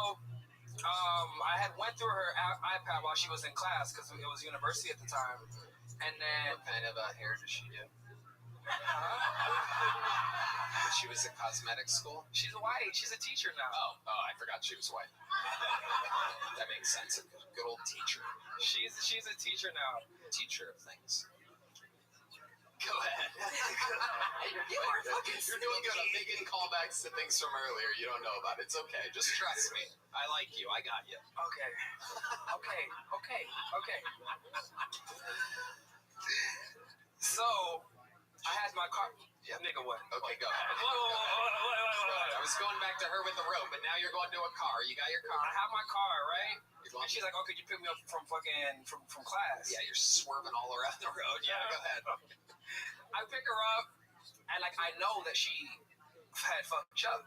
I had went through her iPad while she was in class because it was university at the time, and then what kind of hair does she do? She was at cosmetic school. She's white. She's a teacher now. Oh, I forgot she was white. That makes sense. A good old teacher. She's a teacher now. Teacher of things. Go ahead. You are fucking You're doing good. I'm making callbacks to things from earlier you don't know about. It's okay. Just trust me. I like you. I got you. Okay. So, I had my car. Yeah. Nigga, what? Okay, go ahead. Whoa. I was going back to her with the rope, but now you're going to a car. You got your car. I have my car, right? You're going And she's like, "Oh, could you pick me up from from class?" Yeah, you're swerving all around the road. Yeah, go ahead. I pick her up, and like I know that she had fucked Chuck.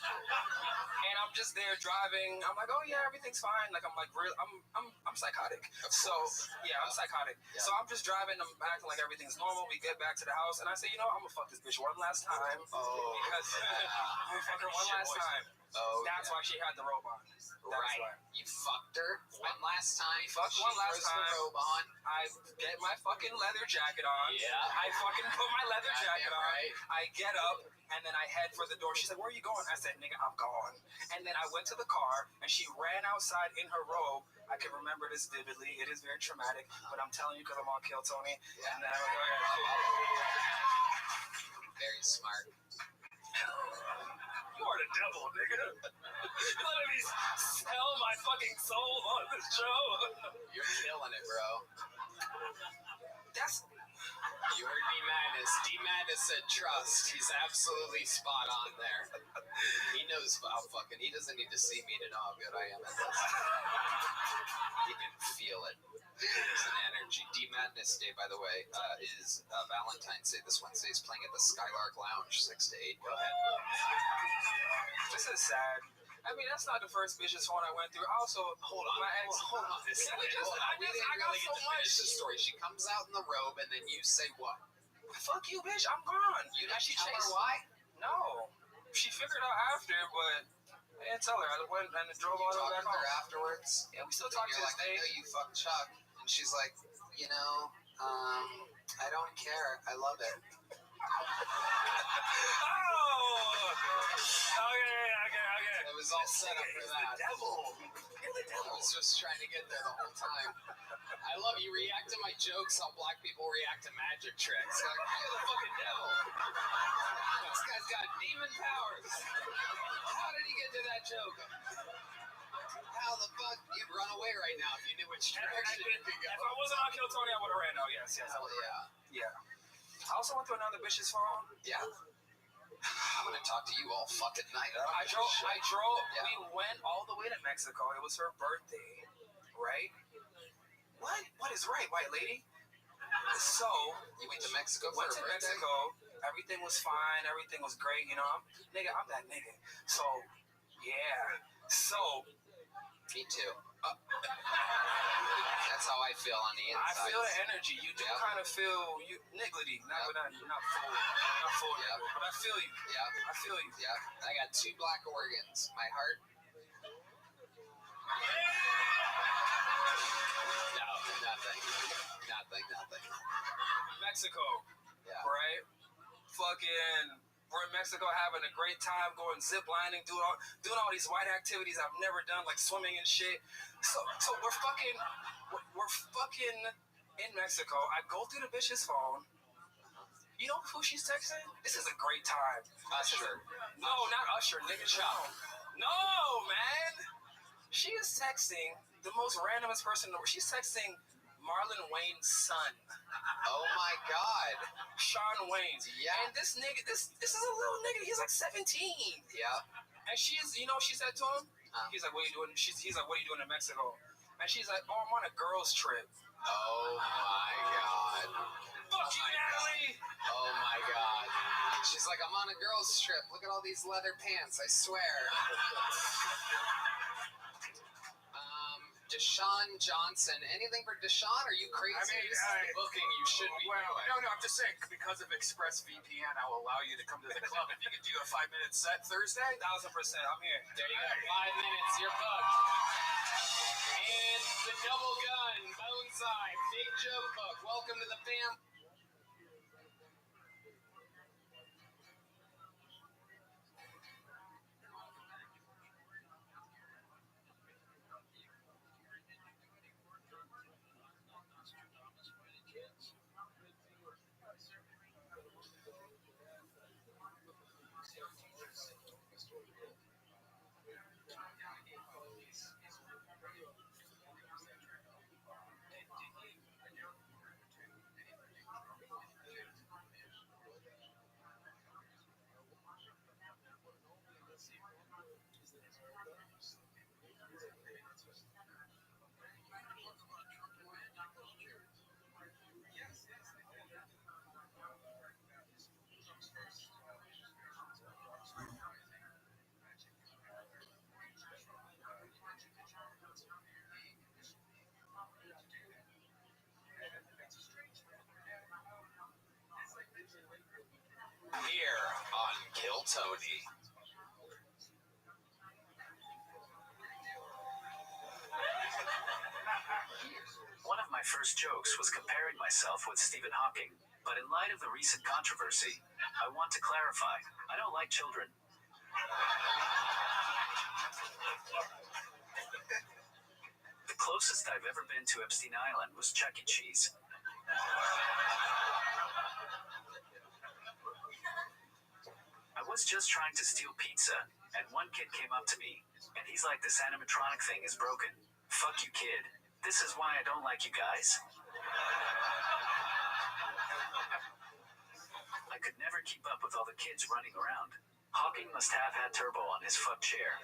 And I'm just there driving. I'm like, oh yeah, everything's fine. Like I'm like, real. I'm psychotic. So yeah, I'm psychotic. Yeah. So I'm just driving. I'm acting like everything's normal. We get back to the house, and I say, you know, I'm gonna fuck this bitch one last time. Oh, Because I'm gonna fuck her one last time. Oh, That's why she had the robe on. That's right. why. You fucked her one last time. Fucked one last throws time. the robe on. I get my fucking leather jacket on. Yeah. I fucking put my leather jacket on. Right. I get up, and then I head for the door. She's like, where are you going? I said, nigga, I'm gone. And then I went to the car, and she ran outside in her robe. I can remember this vividly. It is very traumatic, but I'm telling you because I'm on Kill Tony. Yeah. And then I was like, Very smart. you are the devil, nigga. You let me sell my fucking soul on this show. You're killing it, bro. That's... You heard D Madness. D Madness said trust. He's absolutely spot on there. He knows how fucking. He doesn't need to see me to know how good I am at this. He can feel it. There's an energy. D Madness Day, by the way, is Valentine's Day. This Wednesday is playing at the Skylark Lounge, 6 to 8. Go ahead. This is sad. I mean, that's not the first vicious phone I went through. I also, Hold on. my ex. Hold on. We I got really so get to much. finish the story. She comes out in the robe, and then you say what? Fuck you, bitch. I'm gone. You And didn't she tell her chased- why? No. She figured out after, but I didn't tell her. I went and drove You all the way talked back to her home. afterwards? Yeah, we still And talk you're to like, this I day. know you fucked Chuck. And she's like, you know, I don't care. I love it. Okay. It was all set up for that. Devil. You're the devil. I was just trying to get there the whole time. I love you react to my jokes how black people react to magic tricks. Like, you're the fucking devil. This guy's got demon powers. How did he get to that joke? How the fuck? You'd run away right now if you knew which direction you could go. If I wasn't on Kill Tony, I would have ran out. Yes, I Hell would have yeah. Yeah. I also went through another bitch's phone. Yeah. I'm gonna talk to you all fucking night. I drove. Yeah. We went all the way to Mexico. It was her birthday, right? What is right, white lady? So You went to Mexico for went her to birthday? Mexico. Everything was fine. Everything was great. You know, I'm that nigga. So yeah. So Me too. That's how I feel on the I inside. feel the energy. You do Yeah. kind of feel you niggledy, not full, Yeah. but I feel you. Yeah. I feel you. Yeah. I got 2 black organs. My heart. No, nothing. Mexico, Yeah. right? Fucking, we're in Mexico having a great time, going zip lining, doing all these white activities I've never done, like swimming and shit. So we're fucking in Mexico. I go through the bitch's phone. You know who she's texting? This is a great time. Usher. No, not Usher, nigga. No, man. She is texting the most randomest person in the world. She's texting Marlon Wayne's son. Oh my God. Sean Wayne's. Yeah. And this nigga, this is a little nigga. He's like 17. Yeah. And she's, you know what she said to him? He's like, what are you doing? He's like, what are you doing in Mexico? And she's like, oh, I'm on a girls' trip. Oh my God. Fuck you, Natalie. Oh my God. She's like, I'm on a girls' trip. Look at all these leather pants, I swear. Deshaun Johnson. Anything for Deshaun? Are you crazy? I mean, this is the booking you should be doing. No, I'm just saying, because of ExpressVPN, I will allow you to come to the club. If you could do a 5-minute set Thursday, 1,000%. I'm here. There you go. 5 minutes. You're booked. And the double gun, Boneside, Big Joke Book. Welcome to the fam. Kill Tony. One of my first jokes was comparing myself with Stephen Hawking, but in light of the recent controversy, I want to clarify, I don't like children. The closest I've ever been to Epstein Island was Chuck E. Cheese. I was just trying to steal pizza, and one kid came up to me, and he's like, this animatronic thing is broken. Fuck you, kid. This is why I don't like you guys. I could never keep up with all the kids running around. Hawking must have had turbo on his fuck chair.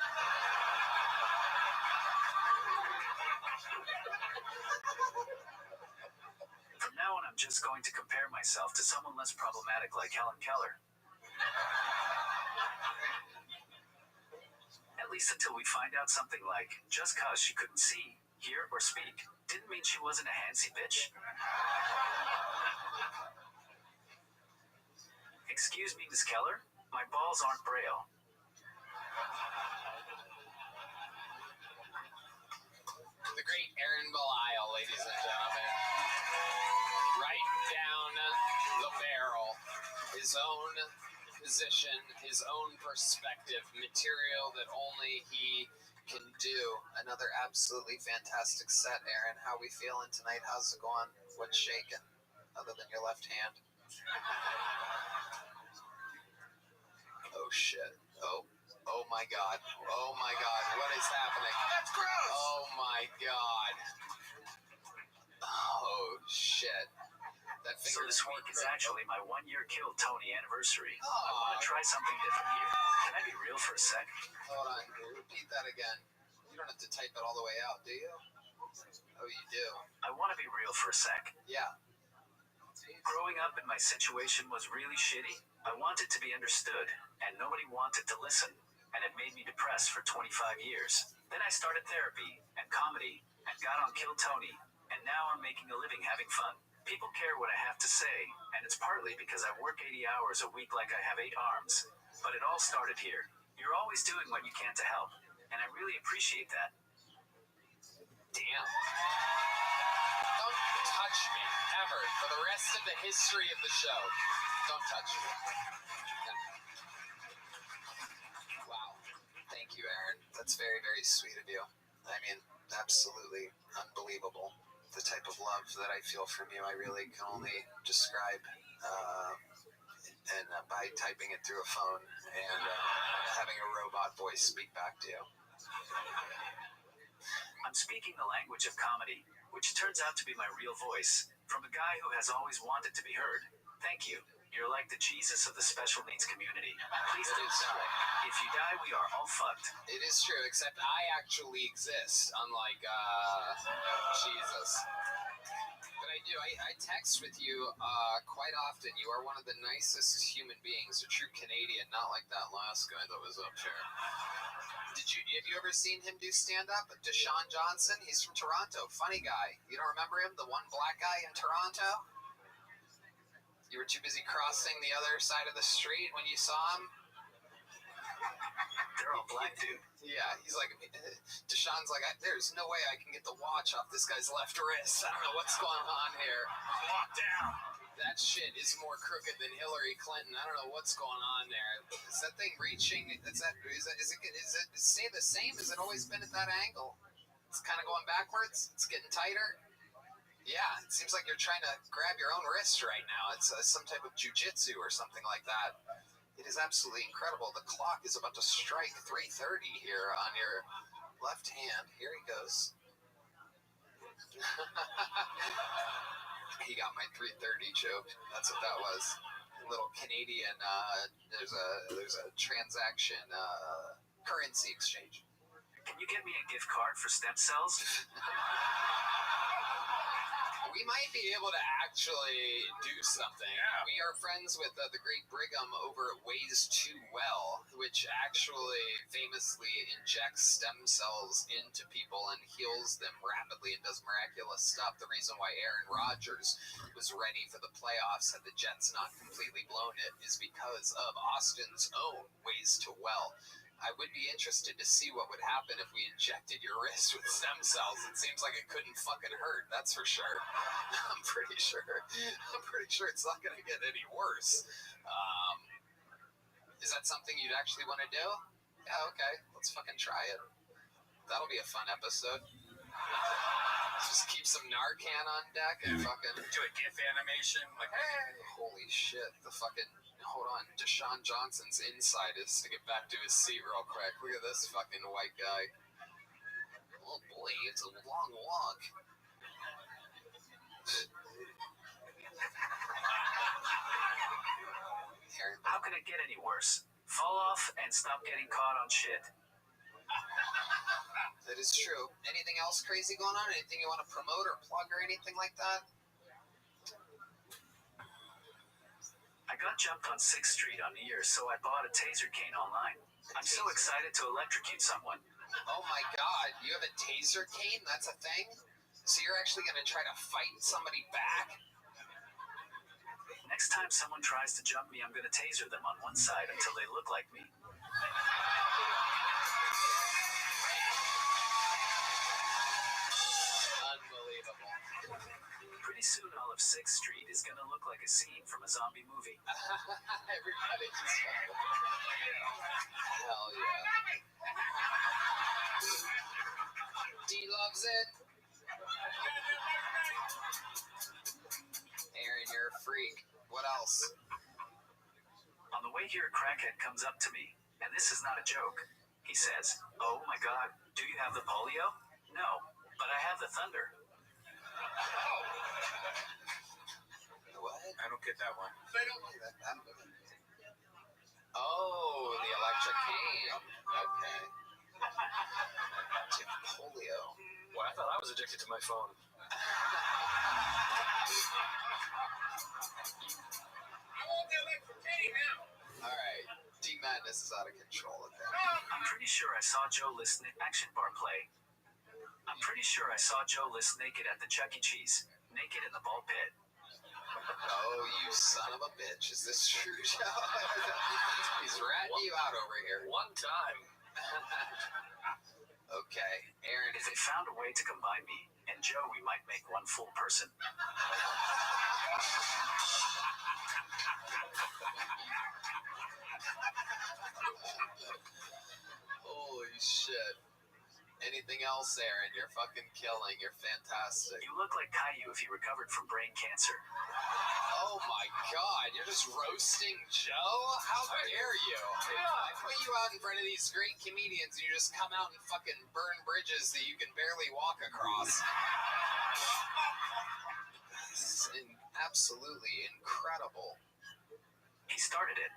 From now on, I'm just going to compare myself to someone less problematic like Helen Keller. At least until we find out something like, just cause she couldn't see, hear, or speak, didn't mean she wasn't a handsy bitch. Excuse me, Miss Keller? My balls aren't braille. The great Aaron Belial, ladies and gentlemen. Right down the barrel. His own position, his own perspective, material that only he can do. Another absolutely fantastic set, Aaron. How we feeling tonight? How's it going? What's shaking? Other than your left hand. Oh shit. Oh my god. Oh my god. What is happening? That's gross! Oh my god. Oh shit. That So this week is actually my 1-year Kill Tony anniversary. Oh. I want to try something different here. Can I be real for a sec? Hold on. Repeat that again. You don't have to type it all the way out, do you? Oh, you do. I want to be real for a sec. Yeah. Growing up in my situation was really shitty. I wanted to be understood, and nobody wanted to listen, and it made me depressed for 25 years. Then I started therapy and comedy and got on Kill Tony, and now I'm making a living having fun. People care what I have to say, and it's partly because I work 80 hours a week like I have 8 arms. But it all started here. You're always doing what you can to help, and I really appreciate that. Damn. Don't touch me, ever. For the rest of the history of the show. Don't touch me. Wow. Thank you, Aaron. That's very, very sweet of you. I mean, absolutely unbelievable. The type of love that I feel from you, I really can only describe by typing it through a phone and having a robot voice speak back to you. I'm speaking the language of comedy, which turns out to be my real voice, from a guy who has always wanted to be heard. Thank you. You're like the Jesus of the special needs community. Please don't die. If you die, we are all fucked. It is true, except I actually exist, unlike Jesus. But I do. I text with you quite often. You are one of the nicest human beings, a true Canadian, not like that last guy that was up here. Have you ever seen him do stand-up? Deshaun Johnson? He's from Toronto. Funny guy. You don't remember him? The one black guy in Toronto? You were too busy crossing the other side of the street when you saw him? They're all black, dude. Yeah, he's like, Deshaun's like, there's no way I can get the watch off this guy's left wrist. I don't know what's going on here. Lock down. That shit is more crooked than Hillary Clinton. I don't know what's going on there. Is that thing reaching? Is it stay the same? Has it always been at that angle? It's kind of going backwards. It's getting tighter. Yeah, it seems like you're trying to grab your own wrist right now. It's some type of jujitsu or something like that. It is absolutely incredible. The clock is about to strike 3:30 here on your left hand. Here he goes. He got my 3:30 joke. That's what that was. A little Canadian. There's a transaction currency exchange. Can you get me a gift card for stem cells? We might be able to actually do something. Yeah. We are friends with the great Brigham over at Ways to Well, which actually famously injects stem cells into people and heals them rapidly and does miraculous stuff. The reason why Aaron Rodgers was ready for the playoffs had the Jets not completely blown it is because of Austin's own Ways to Well. I would be interested to see what would happen if we injected your wrist with stem cells. It seems like it couldn't fucking hurt, that's for sure. I'm pretty sure it's not going to get any worse. Is that something you'd actually want to do? Yeah, okay. Let's fucking try it. That'll be a fun episode. Just keep some Narcan on deck and fucking Do a GIF animation, like, hey. holy shit, the fucking, hold on, Deshaun Johnson's inside is to get back to his seat real quick. Look at this fucking white guy. Oh boy, it's a long walk. How can it get any worse? Fall off and stop getting caught on shit. That is true. Anything else crazy going on? Anything you want to promote or plug or anything like that? I got jumped on 6th Street on New Year's, so I bought a taser cane online. I'm so excited to electrocute someone. Oh my god, you have a taser cane? That's a thing? So you're actually going to try to fight somebody back? Next time someone tries to jump me, I'm going to taser them on one side until they look like me. Unbelievable. Pretty soon all of 6th Street is going to look like a scene from a zombie movie. Everybody just fucking... Hell yeah. D loves it. Aaron, you're a freak. What else? On the way here, a crackhead comes up to me, and this is not a joke. He says, "Oh my God, do you have the polio?" "No, but I have the thunder." What? I don't get that one. Oh, the electric cane. Okay. Polio. Well, I thought I was addicted to my phone. Alright, D-Madness is out of control again. I'm pretty sure I saw Joe List Action Bar play. I'm pretty sure I saw Joe List naked at the Chuck E. Cheese. Naked in the ball pit. Oh, you son of a bitch. Is this true, Joe? He's ratting you out over here. One time. Okay, Aaron, If they found a way to combine me and Joe, we might make one full person. holy shit. Anything else, Aaron? You're fucking killing. You're fantastic. You look like Caillou if he recovered from brain cancer. Oh my god, you're just roasting Joe? How dare you? I put you out in front of these great comedians and you just come out and fucking burn bridges that you can barely walk across. This is absolutely incredible. He started it.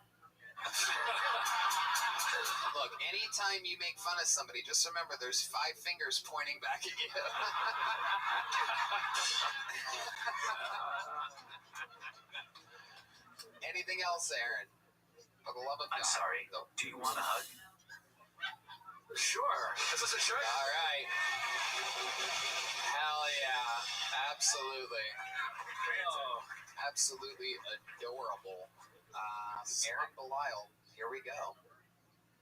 Look, anytime you make fun of somebody, just remember there's 5 fingers pointing back at you. Anything else, Aaron? For the love of God. I'm sorry. Do you want a hug? Sure. Is this a shirt? All right. Hell yeah. Absolutely. Oh. Absolutely adorable. Aaron Belisle, here we go.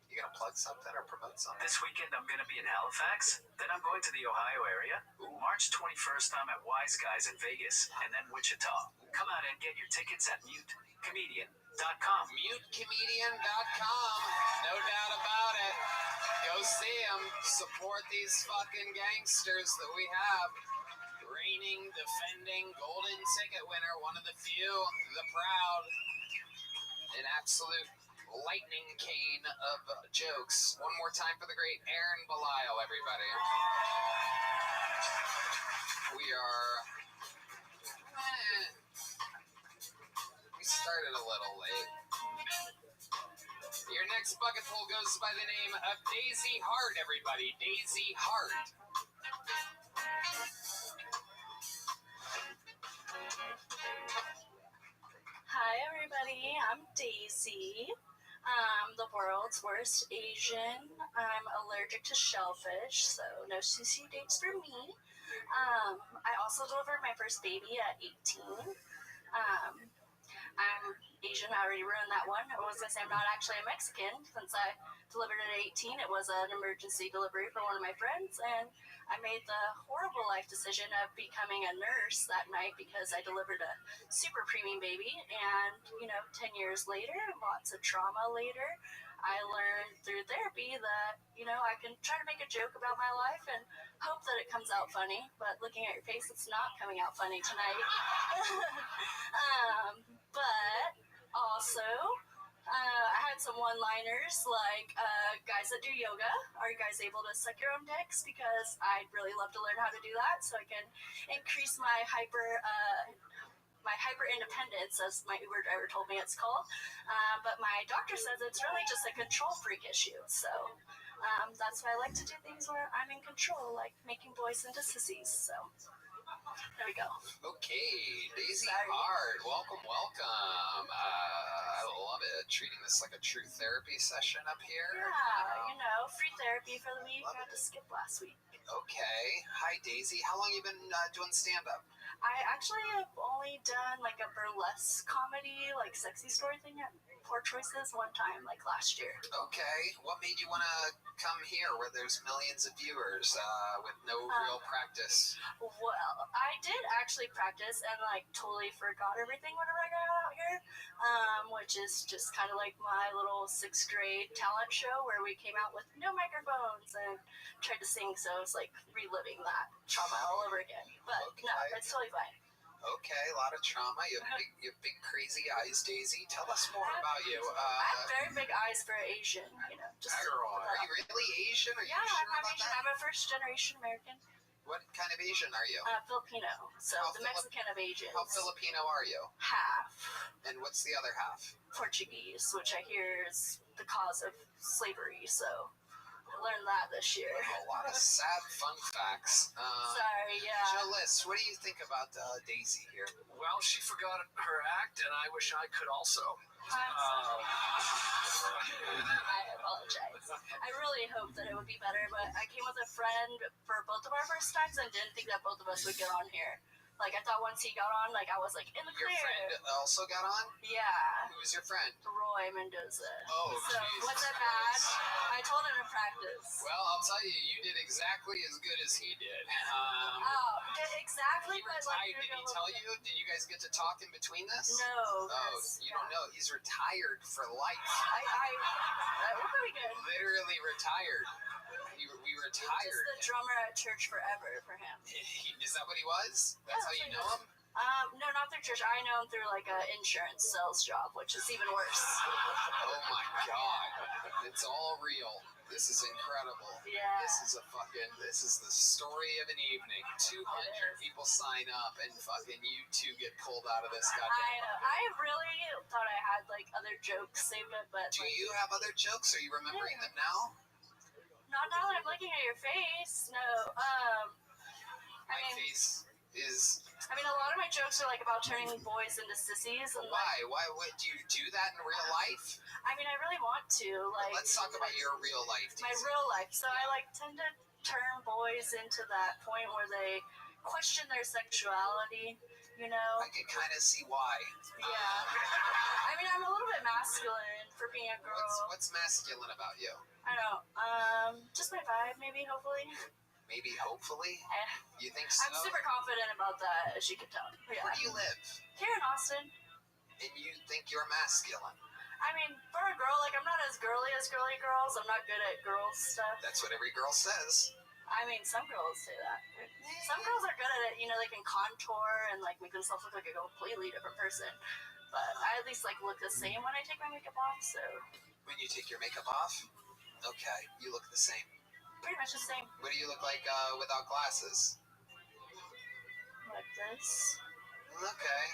You gonna plug something or promote something? This weekend I'm going to be in Halifax. Then I'm going to the Ohio area. March 21st I'm at Wise Guys in Vegas. And then Wichita. Come out and get your tickets at mutecomedian.com. Mutecomedian.com. No doubt about it. Go see them. Support these fucking gangsters that we have. Reigning, defending, golden ticket winner. One of the few. The proud. An absolute lightning cane of jokes. One more time for the great Aaron Belisle, everybody. We are... we started a little late. Your next bucket pull goes by the name of Daisy Hart, everybody. Daisy Hart. am Daisy. The world's worst Asian. I'm allergic to shellfish, so no sushi dates for me. I also delivered my first baby at 18. I'm Asian. I already ruined that one. I was going to say I'm not actually a Mexican since I delivered at 18. It was an emergency delivery for one of my friends, and I made the horrible life decision of becoming a nurse that night because I delivered a super preemie baby. And, 10 years later, lots of trauma later, I learned through therapy that, I can try to make a joke about my life and hope that it comes out funny. But looking at your face, it's not coming out funny tonight. But also, I had some one-liners like, guys that do yoga, are you guys able to suck your own dicks? Because I'd really love to learn how to do that so I can increase my hyper independence, as my Uber driver told me it's called. But my doctor says it's really just a control freak issue. So that's why I like to do things where I'm in control, like making boys into sissies. So there we go. Okay, Daisy Hard, welcome. I love it. Treating this like a true therapy session up here. Yeah, free therapy for the week. I had to skip last week. Okay. Hi, Daisy. How long you been doing stand-up? I actually have only done like a burlesque comedy, like sexy story thing at Poor Choices one time, like last year. Okay. What made you want to come here where there's millions of viewers with no real practice? Well, I did actually practice and like totally forgot everything whenever I got out here, which is just kind of like my little 6th grade talent show where we came out with no microphones and tried to sing, so it's like reliving that trauma all over again. But no, it's totally fine. Okay, a lot of trauma. You have big crazy eyes, Daisy. Tell us more about you. I have very big eyes for Asian, just girl. Are you really Asian? Are you yeah, sure I'm about Asian. that? I'm a first-generation American. What kind of Asian are you? Filipino. So the Mexican of Asians. How Filipino are you? Half. And what's the other half? Portuguese, which I hear is the cause of slavery. So I learned that this year. A lot of sad fun facts. Sorry, yeah. Joe List, what do you think about Daisy here? Well, she forgot her act, and I wish I could also. I apologize. I really hoped that it would be better, but I came with a friend for both of our first times and didn't think that both of us would get on here. Like, I thought once he got on, like, I was, like, in the clear. Your friend also got on? Yeah. Who was your friend? Roy Mendoza. Oh, so, geez. was it bad? I told him to practice. Well, I'll tell you, you did exactly as good as he did. Exactly, but, like, did he tell you? Did you guys get to talk in between this? No. Oh, you don't know. He's retired for life. We're pretty good. Literally retired. We retired. Just the drummer at church forever for him. Is that what he was? That's how you know him? No, not through church. I know him through like an insurance sales job, which is even worse. Oh my God. It's all real. This is incredible. Yeah. This is the story of an evening. 200 people sign up and fucking you two get pulled out of this goddamn. I know. I really thought I had like other jokes saved up, but. Do you have other jokes? Are you remembering them now? Not now that I'm looking at your face. No. My face is. I mean, a lot of my jokes are like about turning boys into sissies. And why? Why would you do that in real life? I mean, I really want to. Like. Let's talk about your real life. My real life. So I like tend to turn boys into that point where they question their sexuality. I can kind of see why. Yeah. I mean, I'm a little bit masculine for being a girl. What's masculine about you? I don't know. Just my vibe, maybe, hopefully. Maybe, hopefully? You think so? I'm super confident about that, as you can tell. Yeah. Where do you live? Here in Austin. And you think you're masculine? I mean, for a girl, like, I'm not as girly girls. I'm not good at girl stuff. That's what every girl says. I mean, some girls say that. Some girls are good at it. They can contour and, like, make themselves look like a completely different person. But I at least, like, look the same when I take my makeup off, so. When you take your makeup off? Okay, you look the same. Pretty much the same. What do you look like without glasses? Like this. Okay.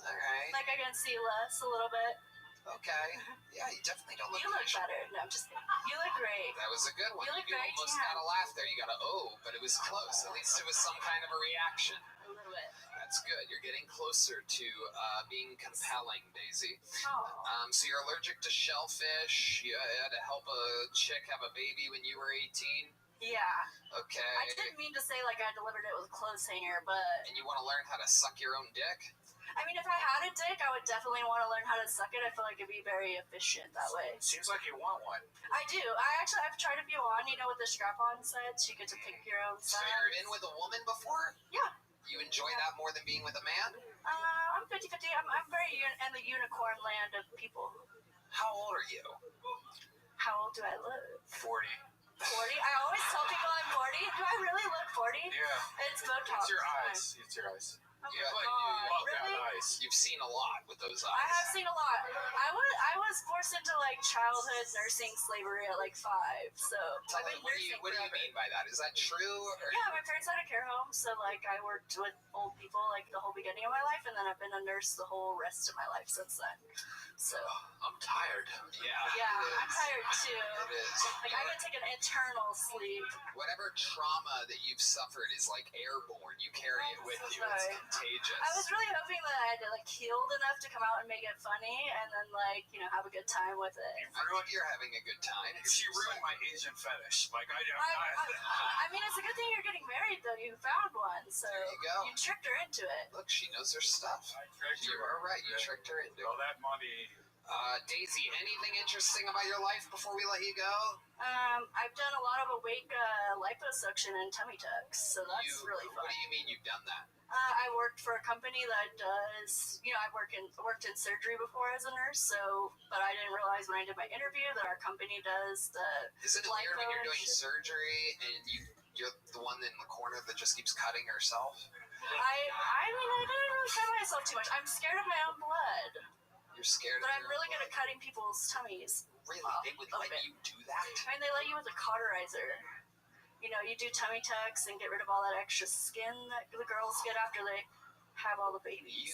All right. Like I can see less a little bit. Okay. Yeah, you definitely don't look. You look better. No, I'm just kidding. You look great. That was a good one. You look You very almost tan. got a laugh there. You got a but it was close. At least it was some kind of a reaction. A little bit. That's That's good. You're getting closer to being compelling, Daisy. Oh. So you're allergic to shellfish. You had to help a chick have a baby when you were 18. Yeah. Okay. I didn't mean to say like I delivered it with a clothes hanger, but And you want to learn how to suck your own dick? I mean, if I had a dick, I would definitely want to learn how to suck it. I feel like it'd be very efficient that way. Seems like you want one. I do. I've tried a few on, you know, with the strap-on sets. You get to pick your own So size. you've been with a woman before? Yeah. You enjoy that more than being with a man? I'm 50-50. I'm very in the unicorn land of people. How old are you? How old do I look? 40. 40? I always tell people I'm 40. Do I really look 40? Yeah. It's Botox. It's your eyes. It's your eyes. Oh Yeah, my like, God. Really? Really? Eyes. You've seen a lot with those eyes. I have seen a lot. I was forced into like childhood nursing slavery at like 5. So Tell I've me, been what do you nursing forever. mean by that? Is that true? Or Yeah, my parents had a care home, so like I worked with old people like the whole beginning of my life, and then I've been a nurse the whole rest of my life since then. So I'm tired. Yeah. yeah, it I'm is. tired too. It is. Like I could take an eternal sleep. Whatever trauma that you've suffered is like airborne. You carry it with you. It's Sorry. contagious. I was really hoping that I had like healed enough to come out and make it funny, and then like have a good time with it. I think you're having a good time. She ruined my Asian fetish. Like I mean, it's a good thing you're getting married though. You found one, so There you go. you tricked her into it. Look, she knows her stuff. You are right. You tricked her into all it. that money. Daisy, anything interesting about your life before we let you go? I've done a lot of awake liposuction and tummy tucks, so that's really fun. What do you mean you've done that? I worked for a company that does, I worked in surgery before as a nurse, but I didn't realize when I did my interview that our company does the Isn't it weird when you're lipo doing shit. surgery and you're the one in the corner that just keeps cutting herself? I mean, I didn't really cut myself too much. I'm scared of my own blood, You're scared but of I'm your really own good at cutting people's tummies. Really? They would a let bit. you do that? I mean, they let you with a cauterizer. You do tummy tucks and get rid of all that extra skin that the girls get after they have all the babies.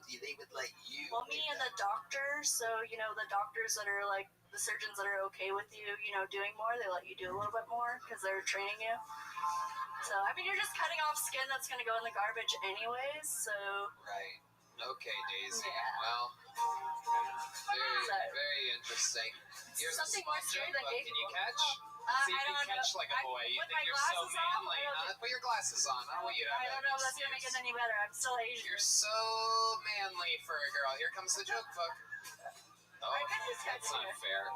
They would let you. Well, me and the doctor, so, the doctors that are like, the surgeons that are okay with you, doing more, they let you do a little bit more because they're training you. So, I mean, you're just cutting off skin that's going to go in the garbage anyways, so. Right. Okay, Daisy. Yeah. Well, very interesting. Here's Something a small more scary joke than book. gay Can you people. catch? See if I you don't catch know. like a boy. You with think my you're so glasses on, manly, huh? Put your glasses on. I want you to I have don't that know if that's going to make it excuse. any better. I'm still Asian. You're so manly for a girl. Here comes the joke book. Oh, I could just that's catch you. unfair.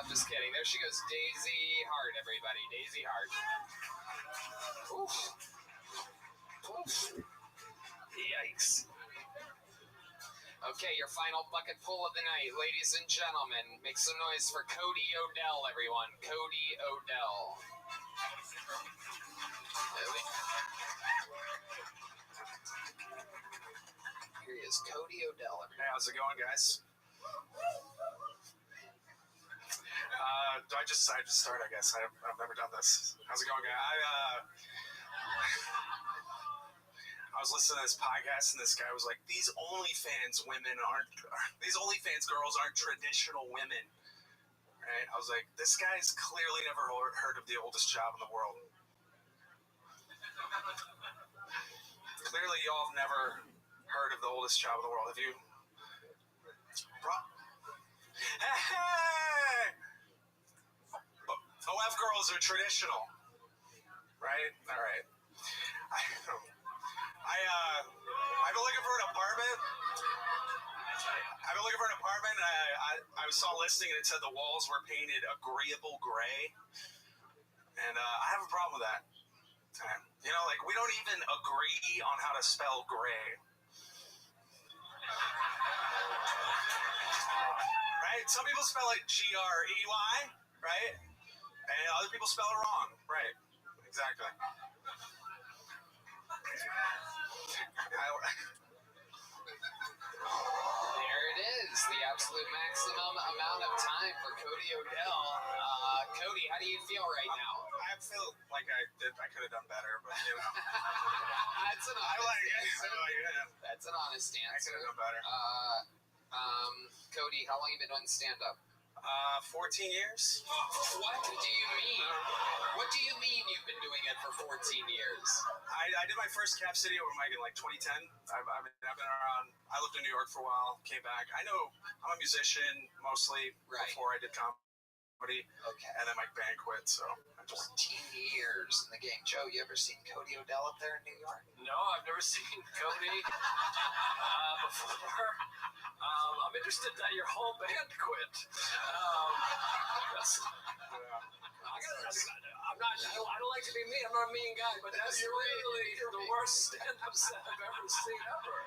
Just kidding. There she goes. Daisy Hart, everybody. Daisy Hart. Oof. Oof. Yikes. Okay, your final bucket full of the night. Ladies and gentlemen, make some noise for Cody Odell, everyone. Cody Odell. Here he is, Cody Odell. Hey, how's it going, guys? I just decided to start, I guess. I've never done this. How's it going, guys? I was listening to this podcast, and this guy was like, these OnlyFans girls aren't traditional women. Right? I was like, this guy's clearly never heard of the oldest job in the world. Clearly, y'all have never heard of the oldest job in the world. Have you? Hey! OF girls are traditional. Right? All right. I've been looking for an apartment. And I saw a listing and it said the walls were painted agreeable gray. And I have a problem with that. We don't even agree on how to spell gray. Right? Some people spell it Grey, right? And other people spell it wrong. Right. Exactly. There it is, the absolute maximum amount of time for Cody Odell. Cody, how do you feel right now? I feel like I could have done better, but That's an honest answer. That's an honest I answer. could have done better. Cody, how long have you been doing stand-up? 14 years. What do you mean? What do you mean you've been doing it for 14 years? I did my first Cap City over mic in like 2010. I've been around. I lived in New York for a while, came back. I know I'm a musician mostly before I did comedy. Okay. And then my band quit, so I just... 14 years in the game. Joe, you ever seen Cody Odell up there in New York? No, I've never seen Cody before. I'm interested that your whole band quit. I don't like to be mean. I'm not a mean guy, but that's really the worst stand-up set I've ever seen ever.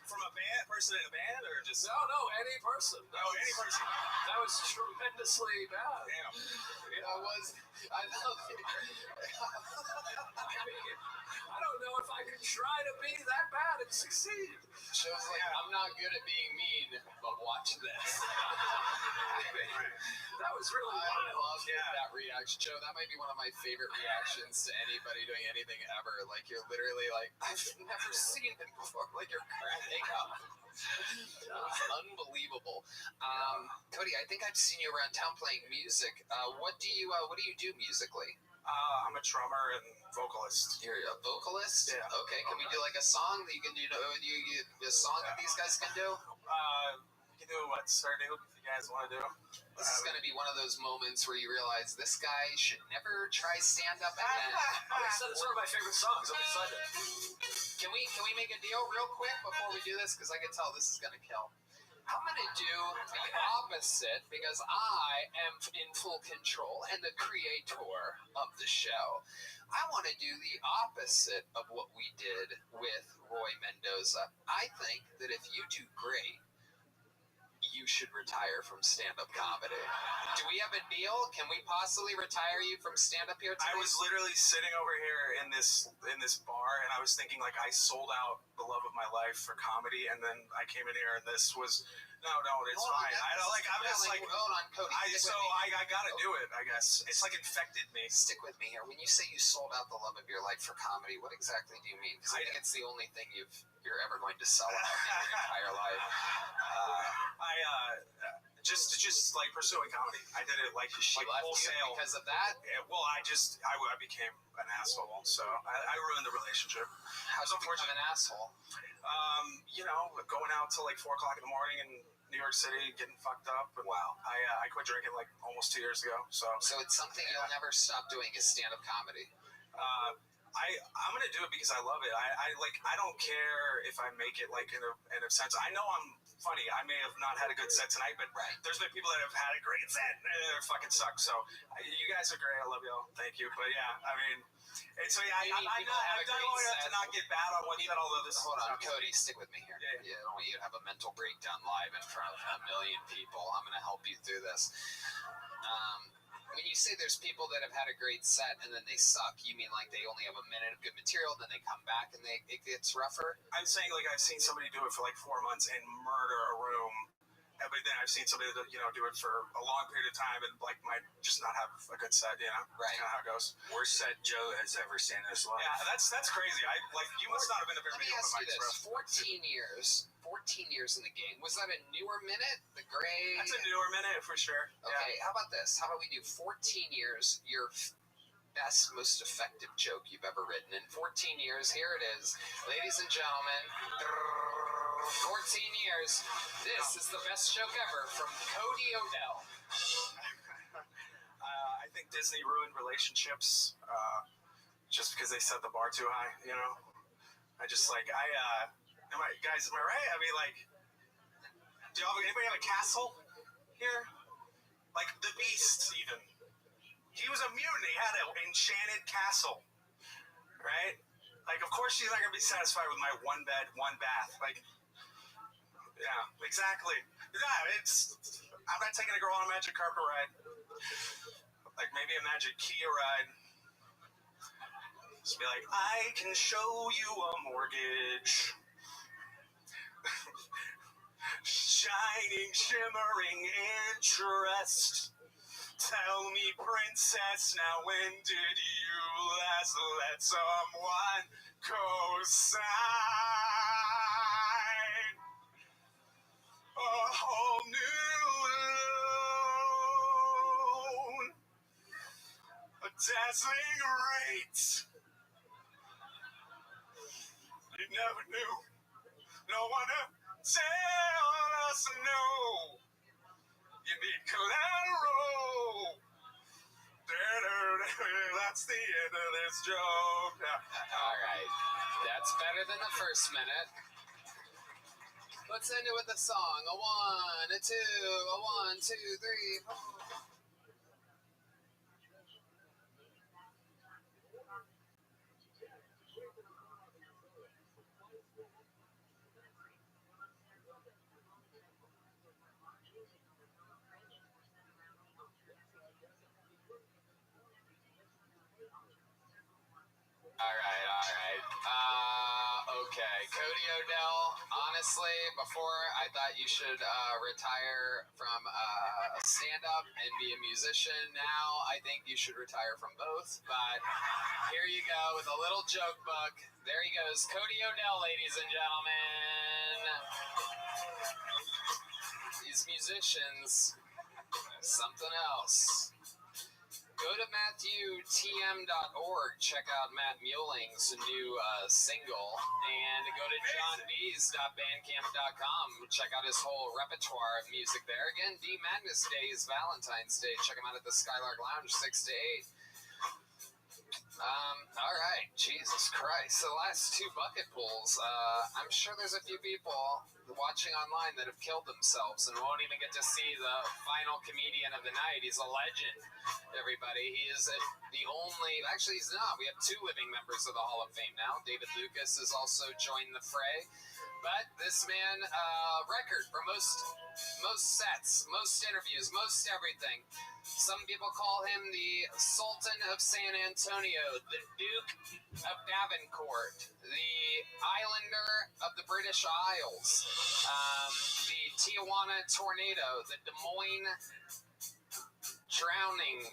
From a band, person in a band, or just... No, any person. Any person. That was tremendously bad. Damn. That was... I know. I don't know if I can try to be that bad and succeed. Joe's like, I'm not good at being mean, but watch this. That was really I wild. love that reaction. Joe, that might be one of my favorite reactions to anybody doing anything ever. Like, you're literally like, I've never seen it before. Like, you're cracking up. It's unbelievable. Cody, I think I've seen you around town playing music. What do you do musically? I'm a drummer and vocalist. You're a vocalist? Yeah. Okay, can we do like a song that you can do? A song that these guys can do? We can do what Stardew if you guys want to do. This is going to be one of those moments where you realize this guy should never try stand-up again. It's one of my favorite songs. I'm excited. Can we make a deal real quick before we do this? Because I can tell this is going to kill. I'm going to do the opposite because I am in full control and the creator of the show. I want to do the opposite of what we did with Roy Mendoza. I think that if you do great, you should retire from stand-up comedy. Do we have a deal? Can we possibly retire you from stand-up here today? I was literally sitting over here in this bar, and I was thinking, like, I sold out the love of my life for comedy, and then I came in here, and this was... No, it's fine. Hold on, Cody. I gotta do it, I guess. It's like infected me. Stick with me here. When you say you sold out the love of your life for comedy, what exactly do you mean? Because I think it's the only thing you're ever going to sell out in your entire life. Just like pursuing comedy. I did it like wholesale. Because of that? Yeah, well, I became an asshole, so I ruined the relationship. How'd you become an asshole? Going out till like 4 o'clock in the morning in New York City, getting fucked up. And wow. I quit drinking like almost 2 years ago. So it's something you'll never stop doing is stand-up comedy. I'm gonna do it because I love it. I don't care if I make it like in a sense. I know I'm funny. I may have not had a good set tonight, but there's been people that have had a great set and it fucking sucks. So you guys are great. I love y'all. Thank you. But yeah, I mean, I've done long enough to not get bad on one set. Although this. Hold on, Cody. Stick with me here. Yeah. I don't want you to have a mental breakdown live in front of 1 million people. I'm gonna help you through this. When you say there's people that have had a great set and then they suck, you mean like they only have a minute of good material, then they come back and it gets rougher? I'm saying like I've seen somebody do it for like 4 months and murder a room, but then I've seen somebody do it for a long period of time and like might just not have a good set. Right. Kind of how it goes. Worst set Joe has ever seen in his life. Yeah, that's crazy. You must not have been a very many open mics, bro. 14 years in the game. Was that a newer minute? The gray? That's a newer minute for sure. Okay, How about this? How about we do 14 years, your best, most effective joke you've ever written. In 14 years, here it is. Ladies and gentlemen, 14 years. This is the best joke ever from Cody Odell. I think Disney ruined relationships just because they set the bar too high, Guys, am I right? I mean, like, anybody have a castle here? Like, the Beast, even. He was a mutant. He had an enchanted castle, right? Like, of course she's not going to be satisfied with my 1 bed, 1 bath. Like, yeah, exactly. I'm not taking a girl on a magic carpet ride. Like, maybe a magic Kia ride. Just be like, I can show you a mortgage. Shining, shimmering interest. Tell me, princess, now when did you last let someone co-sign? A whole new dazzling rates. You never knew. No one to tell us no. You need collateral. That's the end of this joke. All right. That's better than the first minute. Let's end it with a song. A 1, a 2, a 1, 2, 3, 4. All right. Okay, Cody Odell, honestly, before I thought you should retire from stand-up and be a musician. Now I think you should retire from both. But here you go with a little joke book. There he goes, Cody Odell, ladies and gentlemen. These musicians, something else. Go to MatthewTM.org, check out Matt Muelling's new single, and go to JohnBees.bandcamp.com, check out his whole repertoire of music there. Again, D Madness Day is Valentine's Day. Check him out at the Skylark Lounge, 6 to 8. All right, Jesus Christ. The last 2 bucket pulls. I'm sure there's a few people watching online that have killed themselves and won't even get to see the final comedian of the night. He's a legend, everybody. He is the only, actually he's not. We have 2 living members of the Hall of Fame now. David Lucas has also joined the fray. But this man, record for most sets, most interviews, most everything. Some people call him the Sultan of San Antonio, the Duke of Davenport, the Islander of the British Isles, the Tijuana Tornado, the Des Moines Drowning.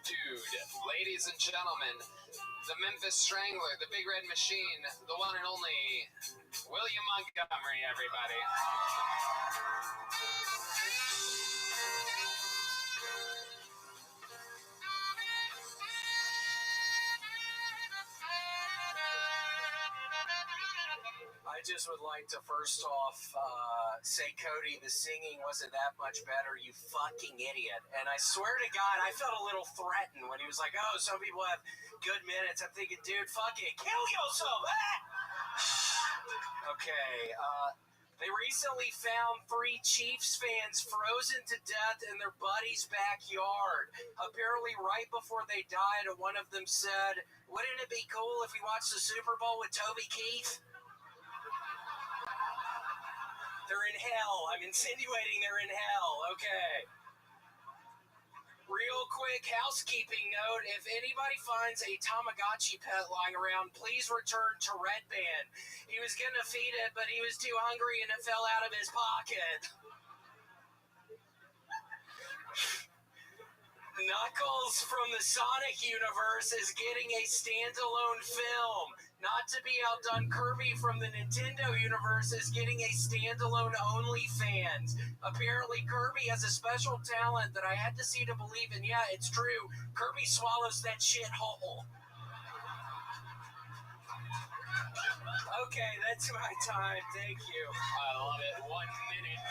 Dude, ladies and gentlemen, the Memphis Strangler, the Big Red Machine, the one and only William Montgomery, everybody. I just would like to first off say, Cody, the singing wasn't that much better, you fucking idiot. And I swear to God, I felt a little threatened when he was like, oh, some people have good minutes. I'm thinking, dude, fuck it, kill yourself. Okay, they recently found 3 Chiefs fans frozen to death in their buddy's backyard. Apparently, right before they died, one of them said, wouldn't it be cool if we watched the Super Bowl with Toby Keith? They're in hell. I'm insinuating they're in hell. Okay. Real quick housekeeping note. If anybody finds a Tamagotchi pet lying around, please return to Red Band. He was going to feed it, but he was too hungry and it fell out of his pocket. Knuckles from the Sonic universe is getting a standalone film. Not to be outdone, Kirby from the Nintendo universe is getting a standalone OnlyFans. Apparently, Kirby has a special talent that I had to see to believe in. Yeah, it's true. Kirby swallows that shit whole. Okay, that's my time. Thank you. I love it. 1 minute,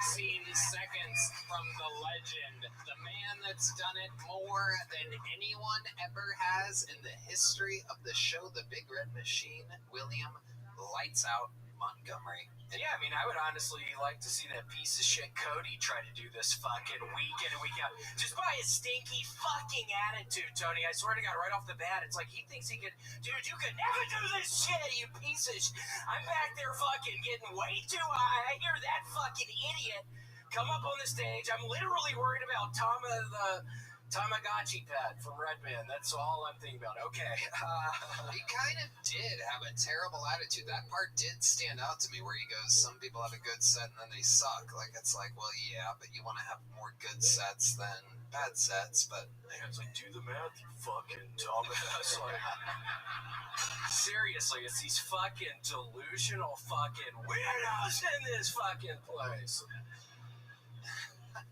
15 seconds from the legend. The man that's done it more than anyone ever has in the history of the show, The Big Red Machine, William Lights Out Montgomery. And yeah, I mean, I would honestly like to see that piece of shit Cody try to do this fucking week in and week out. Just by his stinky fucking attitude, Tony. I swear to God, right off the bat, it's like he thinks he could, dude, you could never do this shit, you piece of shit. I'm back there fucking getting way too high. I hear that fucking idiot come up on the stage. I'm literally worried about the Tamagotchi pet from Red Band. That's all I'm thinking about. Okay. He kind of did have a terrible attitude. That part did stand out to me where he goes, some people have a good set and then they suck. Like, it's like, well, yeah, but you want to have more good sets than bad sets. But yeah, it's like, do the math, you fucking dumbass. Like, seriously, it's these fucking delusional fucking weirdos in this fucking place.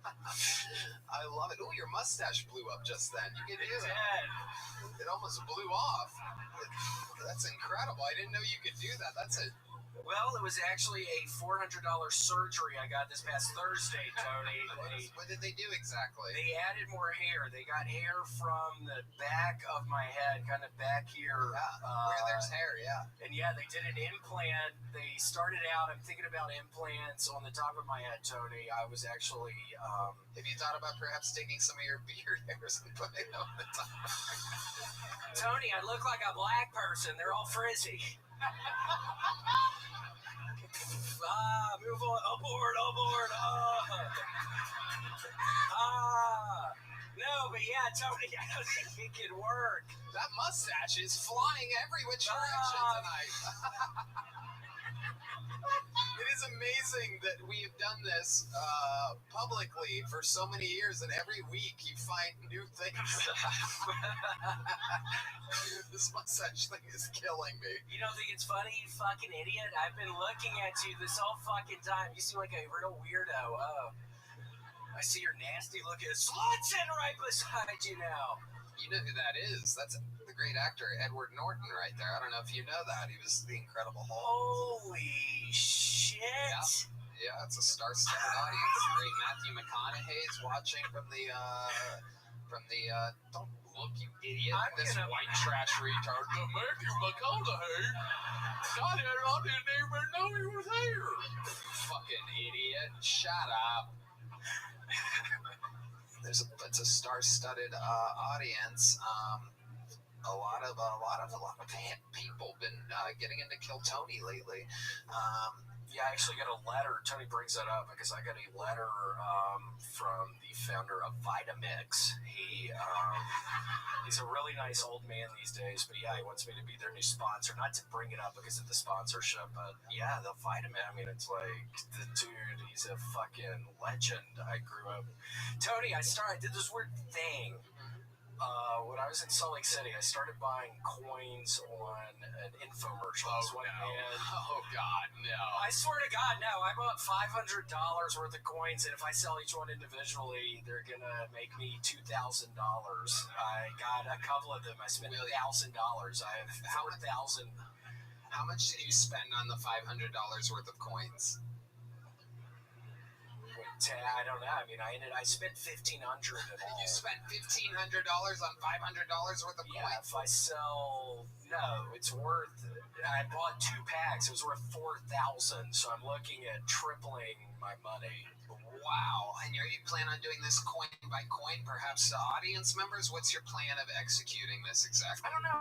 I love it. Oh, your mustache blew up just then. You can do It that. did. It almost blew off. That's incredible. I didn't know you could do that. That's a Well, it was actually a $400 surgery I got this past Thursday, Tony. What did they do exactly? They added more hair. They got hair from the back of my head, kind of back here. Where there's hair, yeah. And yeah, they did an implant. They started out, I'm thinking about implants on the top of my head, Tony. I was actually... Have you thought about perhaps taking some of your beard hairs and putting them on the top? Tony, I look like a black person. They're all frizzy. Move on. Aboard. No, but yeah, Tony, I don't think it could work. That mustache is flying every which direction tonight. It is amazing that we have done this publicly for so many years, and every week you find new things. This mustache thing is killing me. You don't think it's funny, you fucking idiot? I've been looking at you this whole fucking time. You seem like a real weirdo. I see your nasty looking Slotson right beside you now. You know who that is? That's the great actor Edward Norton right there. I don't know if you know that. He was the Incredible Hulk. Holy shit. Yeah, it's a star-studded audience. Great Matthew McConaughey's watching from the don't look, you idiot. This white trash retard. Matthew McConaughey got it. I didn't even know he was here. Fucking idiot. Shut up. It's a star-studded audience. A lot of people been getting into Kill Tony lately. Yeah, I actually got a letter. Tony brings that up because I got a letter from the founder of Vitamix. He's a really nice old man these days, but yeah, he wants me to be their new sponsor. Not to bring it up because of the sponsorship, but yeah, the Vitamix. I mean, it's like the dude. He's a fucking legend. I grew up. Tony, I did this weird thing. When I was in Salt Lake City, I started buying coins on an infomercial. Oh, God, no. I swear to God, no. I bought $500 worth of coins, and if I sell each one individually, they're going to make me $2,000. I got a couple of them. I spent $1,000. I have 4,000. How much did you spend on the $500 worth of coins? I don't know. I mean, I spent $1,500 at all. You spent $1,500 on $500 worth of coins? Yeah, if I sell... No, it's worth... I bought 2 packs. It was worth $4,000, so I'm looking at tripling my money. Wow. And you plan on doing this coin by coin, perhaps audience members? What's your plan of executing this exactly? I don't know.